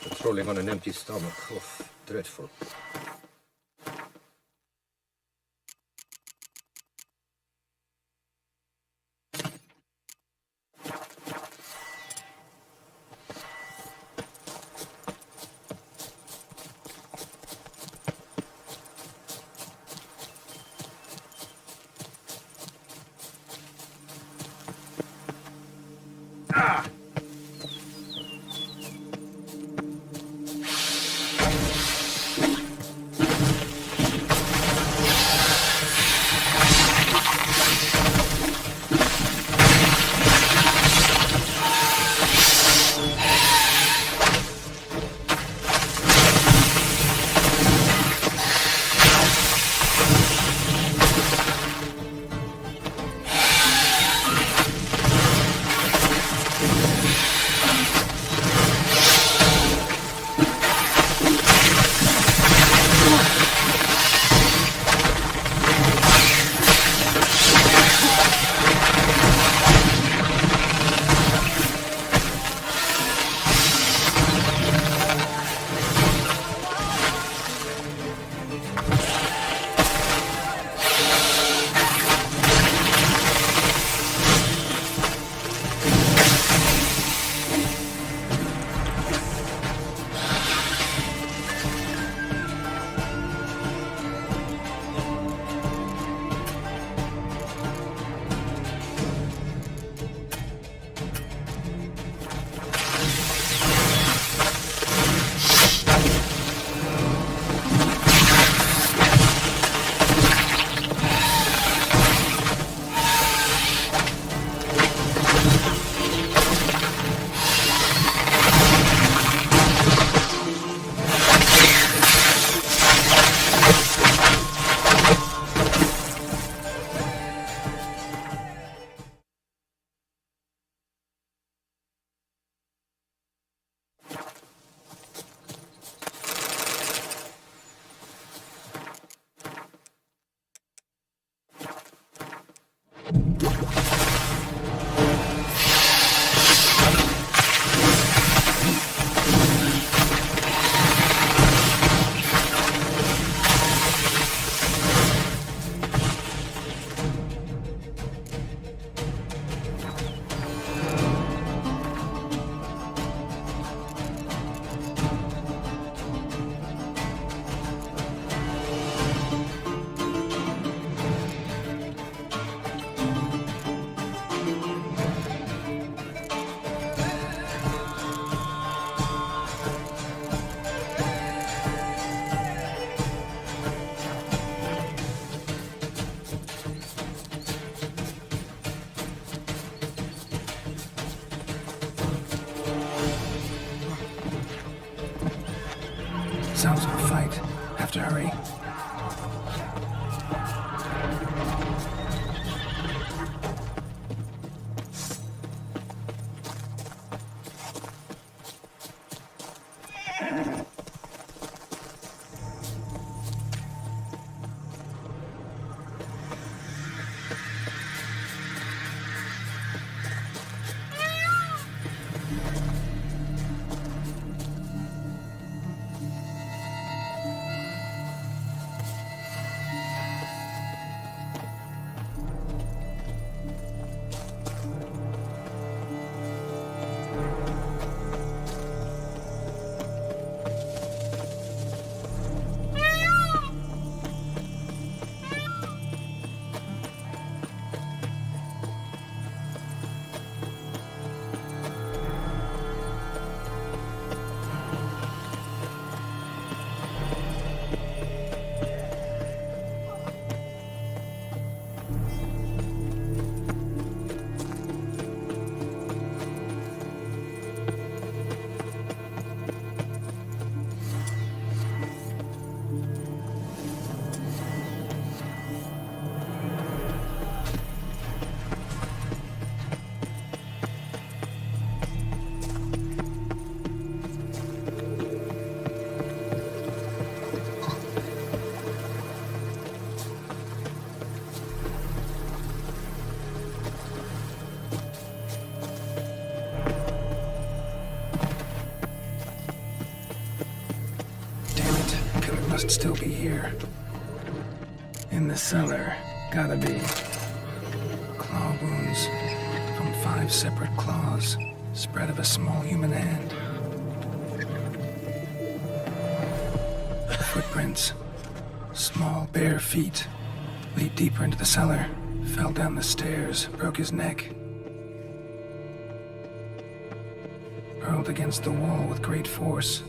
Patrolling on an empty stomach. Oh, dreadful. Sounds like a fight. Have to hurry. Must still be here. In the cellar. Gotta be. Claw wounds from 5 separate claws. Spread of a small human hand. Footprints. Small bare feet. Lead deeper into the cellar. Fell down the stairs. Broke his neck. Hurled against the wall with great force.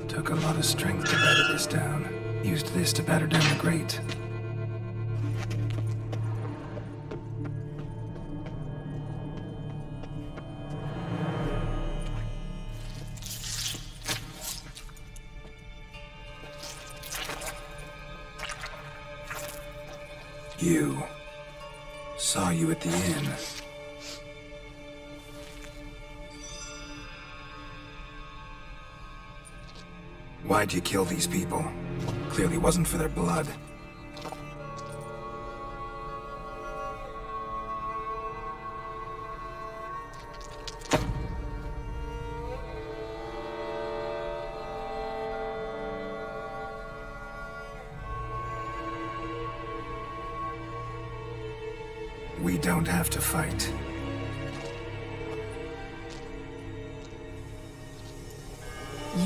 Took a lot of strength to batter this down. Used this to batter down the grate. You. Saw you at the inn. Why'd you kill these people? Clearly wasn't for their blood. We don't have to fight.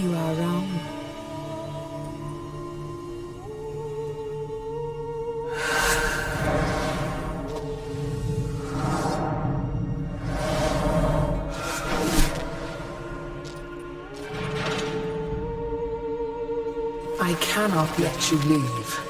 You are wrong. I cannot let you leave.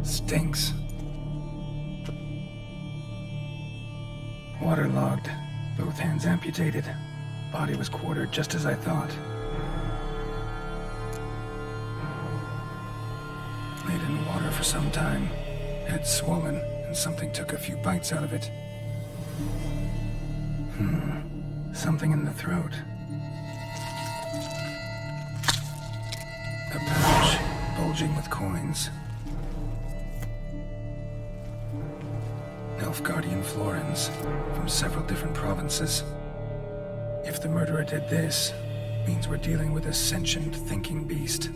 Stinks. Waterlogged. Both hands amputated. Body was quartered just as I thought. Laid in water for some time. Head swollen, and something took a few bites out of it. Something in the throat. A pouch, bulging with coins. Nilfgaardian florins, from several different provinces. If the murderer did this, means we're dealing with a sentient thinking beast.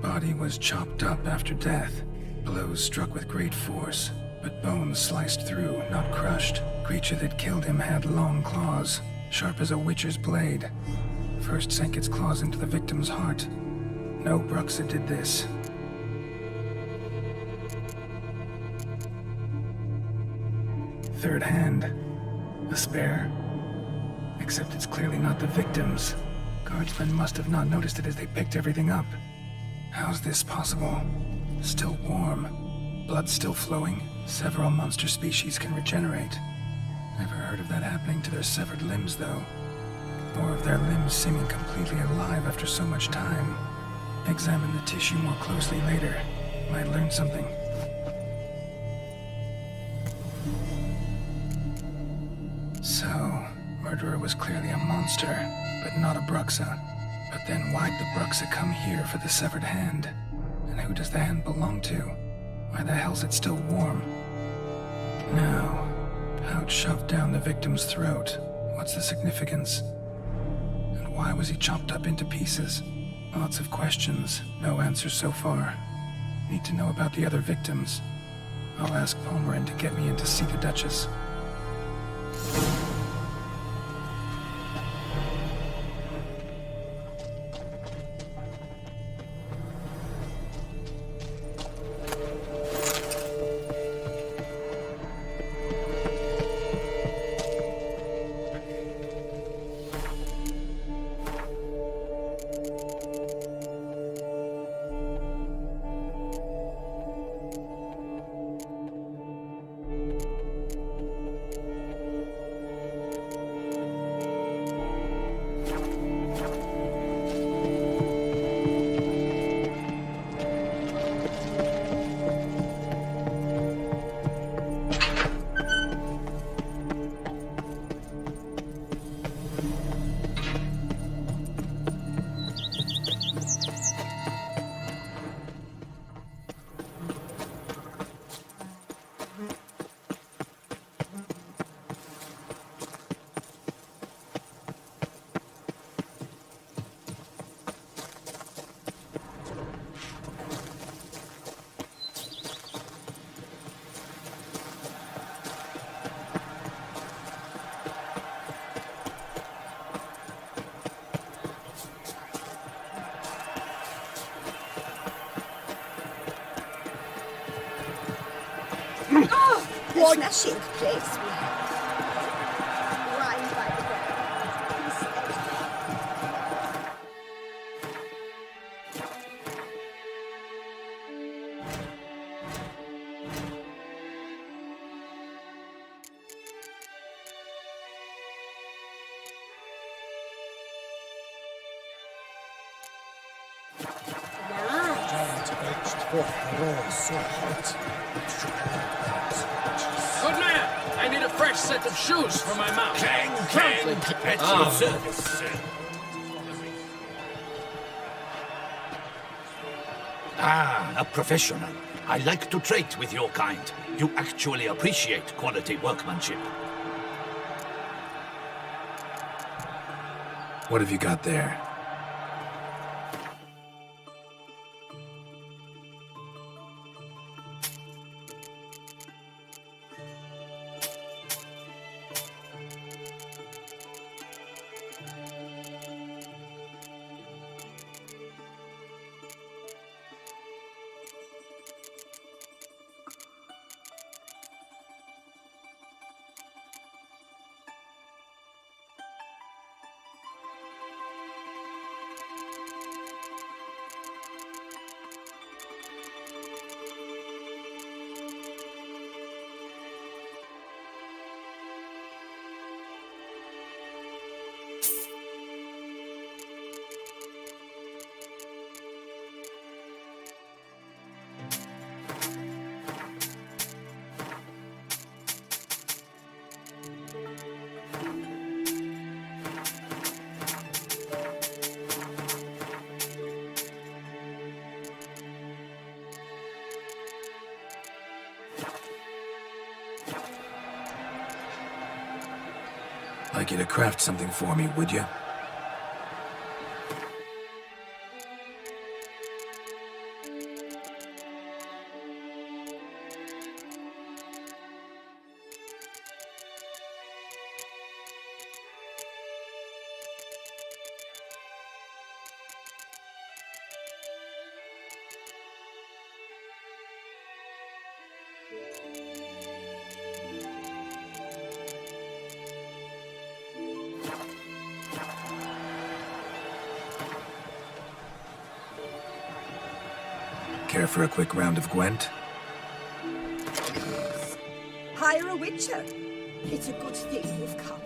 Body was chopped up after death. Blows struck with great force, but bones sliced through, not crushed. Creature that killed him had long claws, sharp as a witcher's blade. First sank its claws into the victim's heart. No Bruxa did this. Third hand. A spare. Except it's clearly not the victim's. Guardsmen must have not noticed it as they picked everything up. How's this possible? Still warm. Blood still flowing. Several monster species can regenerate. Never heard of that happening to their severed limbs, though. Or of their limbs seeming completely alive after so much time. Examine the tissue more closely later. Might learn something. So, murderer was clearly a monster, but not a Bruxa. But then why'd the Bruxa come here for the severed hand? And who does the hand belong to? Why the hell's it still warm? Now, pouch shoved down the victim's throat. What's the significance? And why was he chopped up into pieces? Lots of questions, no answers so far. Need to know about the other victims. I'll ask Palmerin to get me in to see the Duchess. a smashing place we have. Wine by the well. Peace and Good man! I need a fresh set of shoes for my mount. Clang, clang, at your service, sir. Ah, a professional. I like to trade with your kind. You actually appreciate quality workmanship. What have you got there? Like you to craft something for me, would you? Care for a quick round of Gwent? hire a witcher. It's a good thing you've come.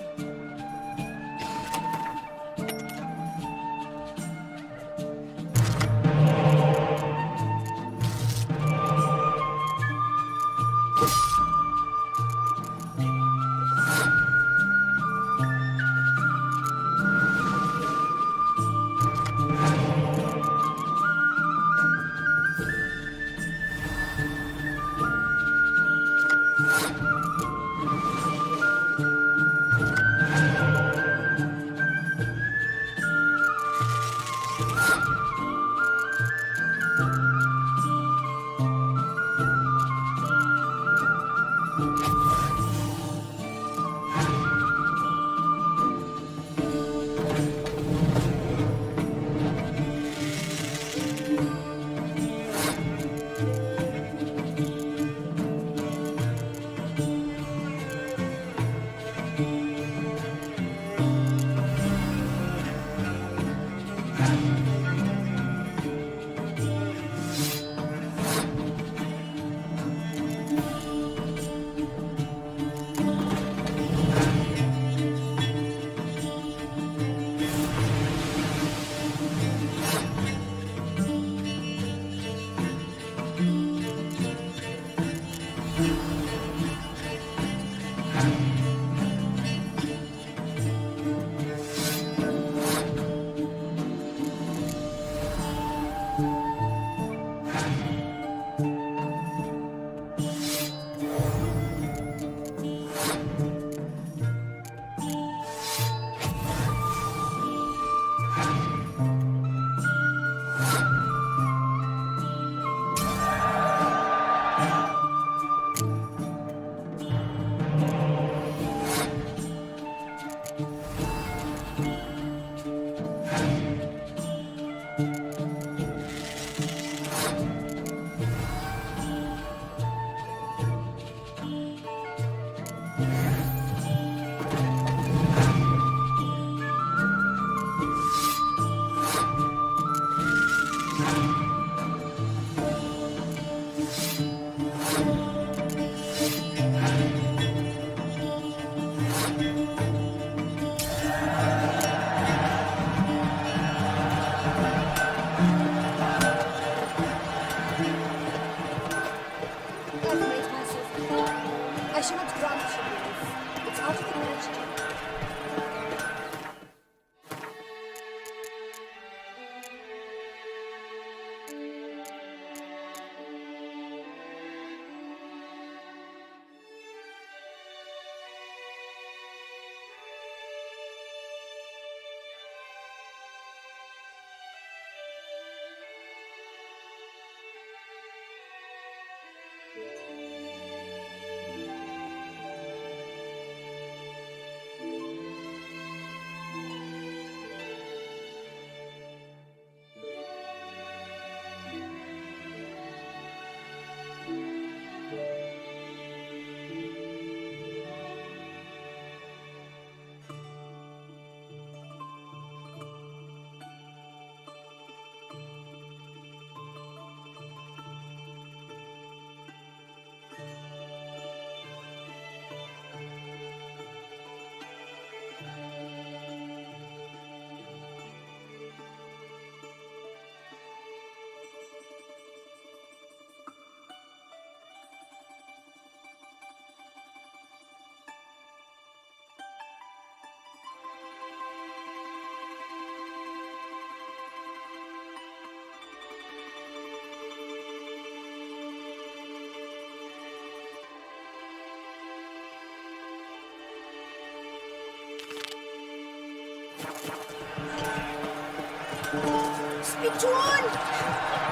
John!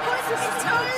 Horses turn!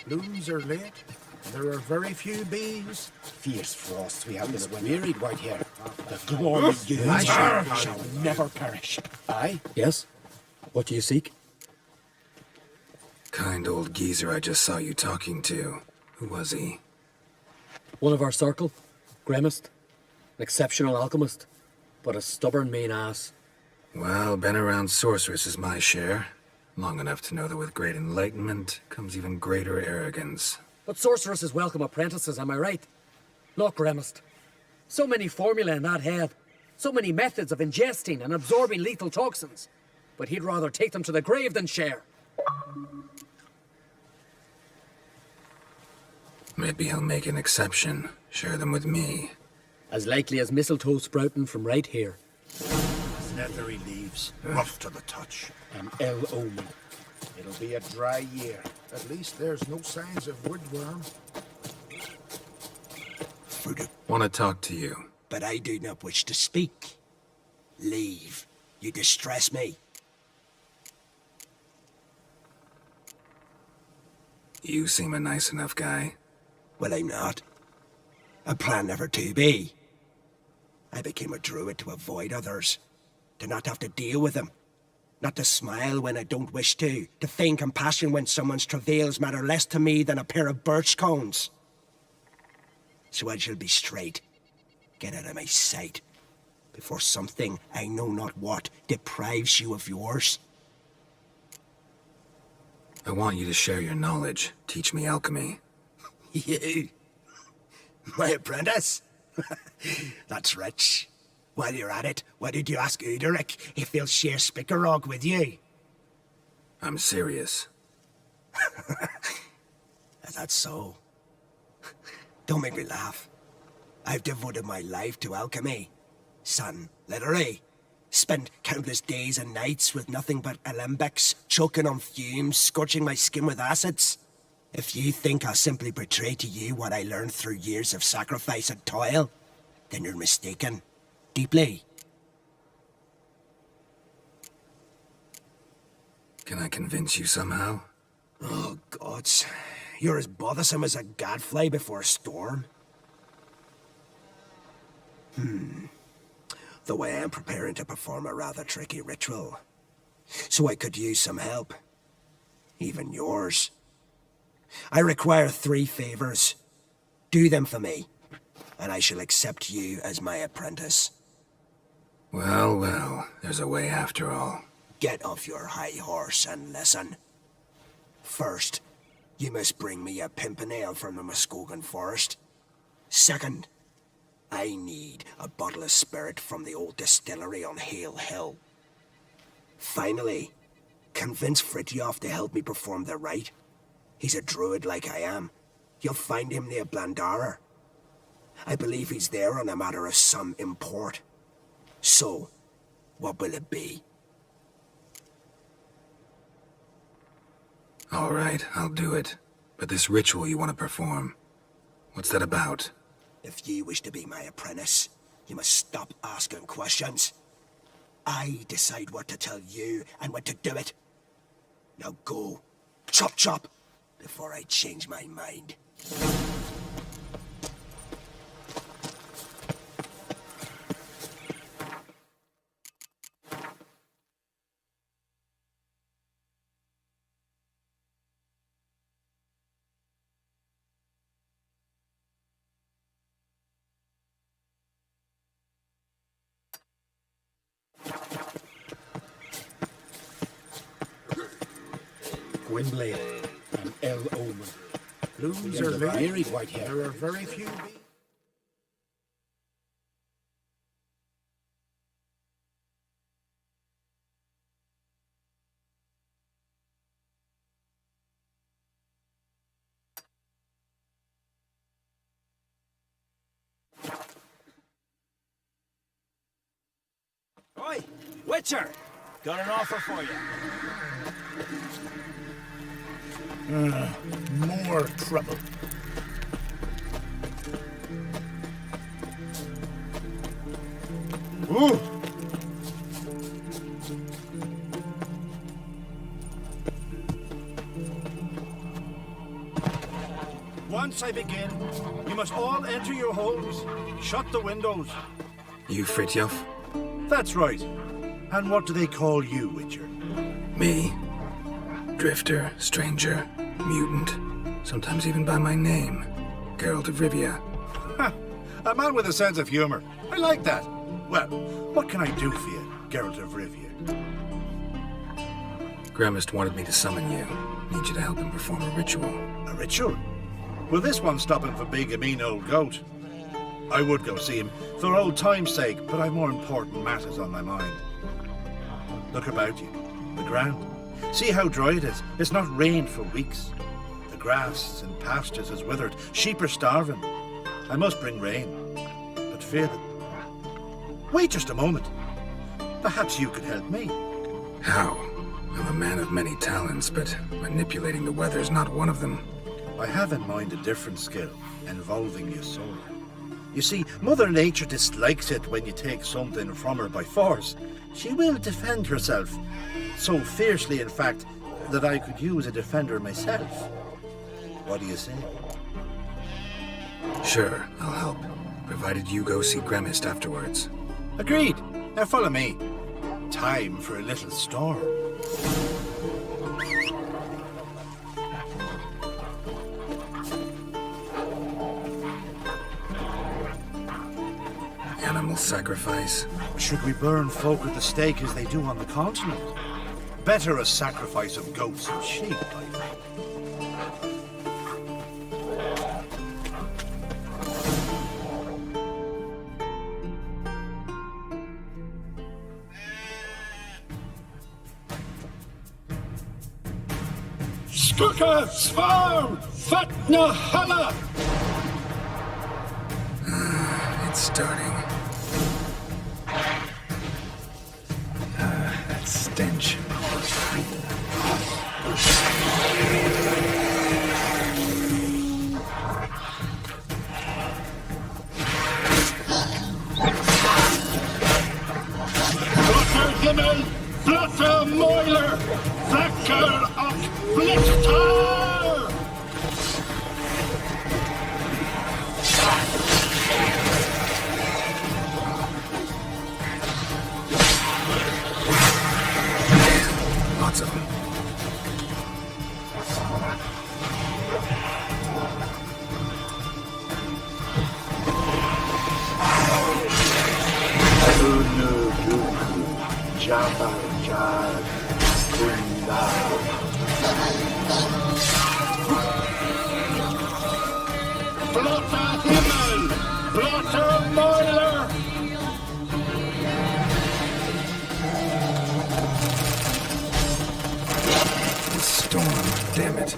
Blooms are late. There are very few bees. Fierce frosts we have when wearied right here. The glory I shall never perish. Aye? Yes? What do you seek? Kind old geezer I just saw you talking to. Who was he? One of our circle. Grimmest. An exceptional alchemist. But a stubborn mean ass. Well, been around sorceress is my share. Long enough to know that with great enlightenment comes even greater arrogance. But sorceresses welcome apprentices, am I right? Look, Grimmest. So many formulae in that head. So many methods of ingesting and absorbing lethal toxins. But he'd rather take them to the grave than share. Maybe he'll make an exception. Share them with me. As likely as mistletoe sprouting from right here. Nethery leaves, rough to the touch. An ill omen. It'll be a dry year. At least there's no signs of woodworm. Want to talk to you. But I do not wish to speak. Leave. You distress me. You seem a nice enough guy. Well, I'm not. I plan never to be. I became a druid to avoid others. To not have to deal with them. Not to smile when I don't wish to feign compassion when someone's travails matter less to me than a pair of birch cones. So I shall be straight. Get out of my sight, before something, I know not what, deprives you of yours. I want you to share your knowledge. Teach me alchemy. You? My apprentice? That's rich. While you're at it, why did you ask Uderic if he'll share Spickerog with you? I'm serious. That's so. Don't make me laugh. I've devoted my life to alchemy. Son, literally. Spent countless days and nights with nothing but alembics, choking on fumes, scorching my skin with acids. If you think I'll simply betray to you what I learned through years of sacrifice and toil, then you're mistaken. Deeply. Can I convince you somehow? Oh, gods. You're as bothersome as a gadfly before a storm. Though I am preparing to perform a rather tricky ritual. So I could use some help. Even yours. I require 3 favors. Do them for me, and I shall accept you as my apprentice. Well, well, there's a way after all. Get off your high horse and listen. First, you must bring me a pimpernel from the Muskogan forest. Second, I need a bottle of spirit from the old distillery on Hale Hill. Finally, convince Fritjof to help me perform the rite. He's a druid like I am. You'll find him near Blandara. I believe he's there on a matter of some import. So, what will it be? All right, I'll do it. But this ritual you want to perform, what's that about? If you wish to be my apprentice, You must stop asking questions. I decide what to tell you and when to do it. Now go. Chop chop, before I change my mind. Gwynblade and El Omen. Blues are are very varied. white hair. There are very few. Oi, Witcher! Got an offer for you. More trouble. Ooh! Once I begin, you must all enter your holes. Shut the windows. You Fritjof? That's right. And what do they call you, Witcher? Me? Drifter, stranger, mutant, sometimes even by my name. Geralt of Rivia. A man with a sense of humor. I like that. Well, what can I do for you, Geralt of Rivia? Gremist wanted me to summon you. Need you to help him perform a ritual. A ritual? Will this one stop him for being a mean old goat? I would go see him for old time's sake, but I've more important matters on my mind. Look about you. The ground. See how dry it is. It's not rained for weeks. The grass and pastures has withered. Sheep are starving. I must bring rain, but fear that... Wait just a moment. Perhaps you could help me. How? I'm a man of many talents, but manipulating the weather's not one of them. I have in mind a different skill, involving your soul. You see, Mother Nature dislikes it when you take something from her by force. She will defend herself. So fiercely, in fact, that I could use a defender myself. What do you say? Sure, I'll help, provided you go see Gremist afterwards. Agreed. Now follow me. Time for a little storm. Animal sacrifice. Should we burn folk at the stake as they do on the continent? Better a sacrifice of goats and sheep, I think. Skuka, Svarm, Fatna, Hala! It's starting. That stench. Blotter Himmel, Blotter Moiler, Vacker och Blichter! Lots of them. Blotter Himmel, Blotter Moiler! Storm, damn it.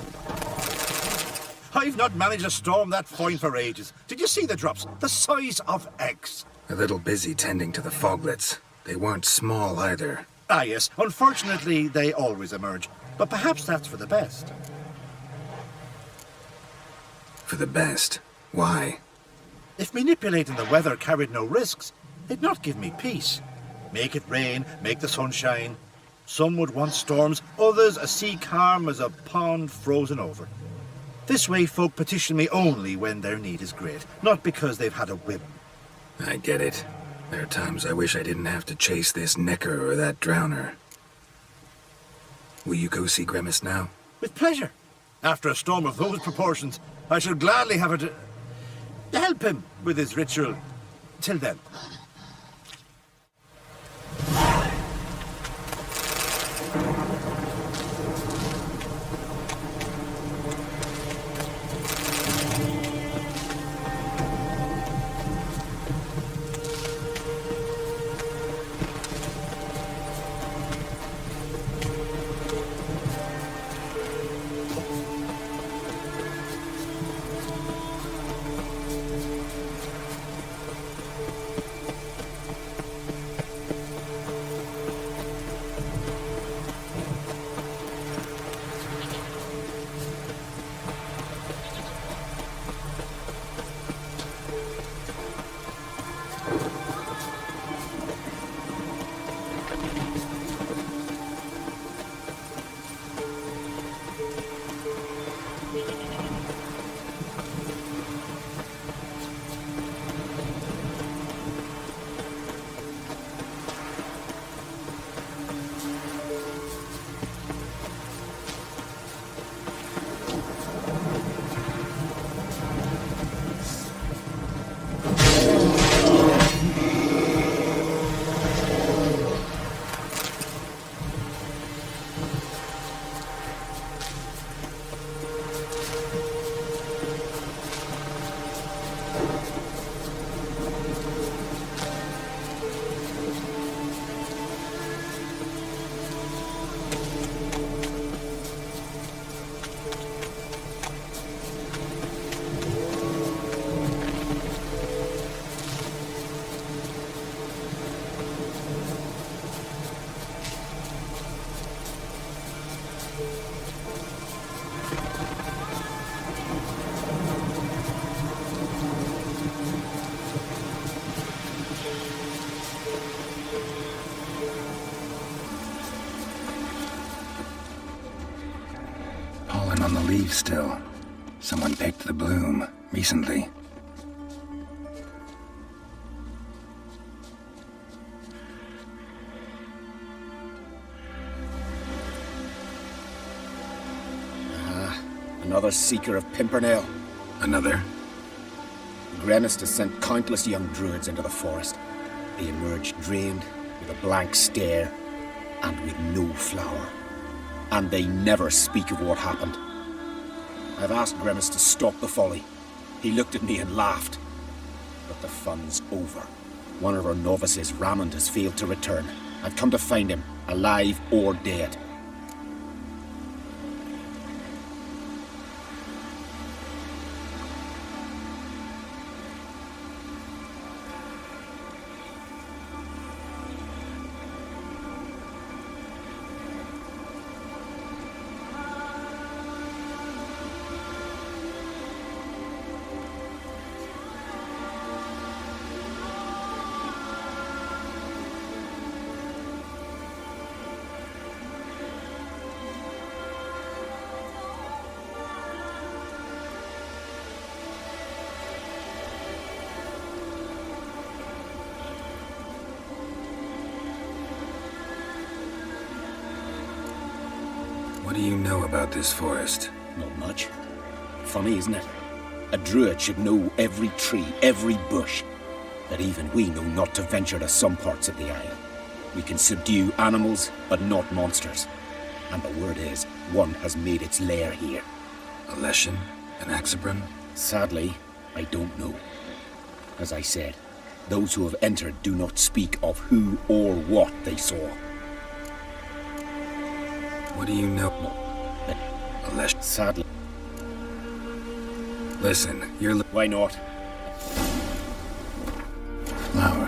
I've not managed to storm that fine for ages. Did you see the drops? The size of eggs. A little busy tending to the foglets. They weren't small either. Ah, yes. Unfortunately, they always emerge. But perhaps that's for the best. For the best. Why? If manipulating the weather carried no risks, they'd not give me peace. Make it rain, make the sun shine. Some would want storms, others a sea calm as a pond frozen over. This way folk petition me only when their need is great, not because they've had a whim. I get it. There are times I wish I didn't have to chase this necker or that drowner. Will you go see Grimace now? With pleasure. After a storm of those proportions, I shall gladly have her to help him with his ritual. Till then. Pollen on the leaves still. Someone picked the bloom recently. Another seeker of Pimpernel. Another? Grimace has sent countless young druids into the forest. They emerge drained, with a blank stare, and with no flower. And they never speak of what happened. I've asked Grimace to stop the folly. He looked at me and laughed. But the fun's over. One of our novices, Ramond, has failed to return. I've come to find him, alive or dead. What do you know about this forest? Not much. Funny, isn't it? A druid should know every tree, every bush. But even we know not to venture to some parts of the isle. We can subdue animals, but not monsters. And the word is, one has made its lair here. A Leshen? An Axabron? Sadly, I don't know. As I said, those who have entered do not speak of who or what they saw. What do you know? A Leshen? Sadly. Listen, you're... Why not? Flower.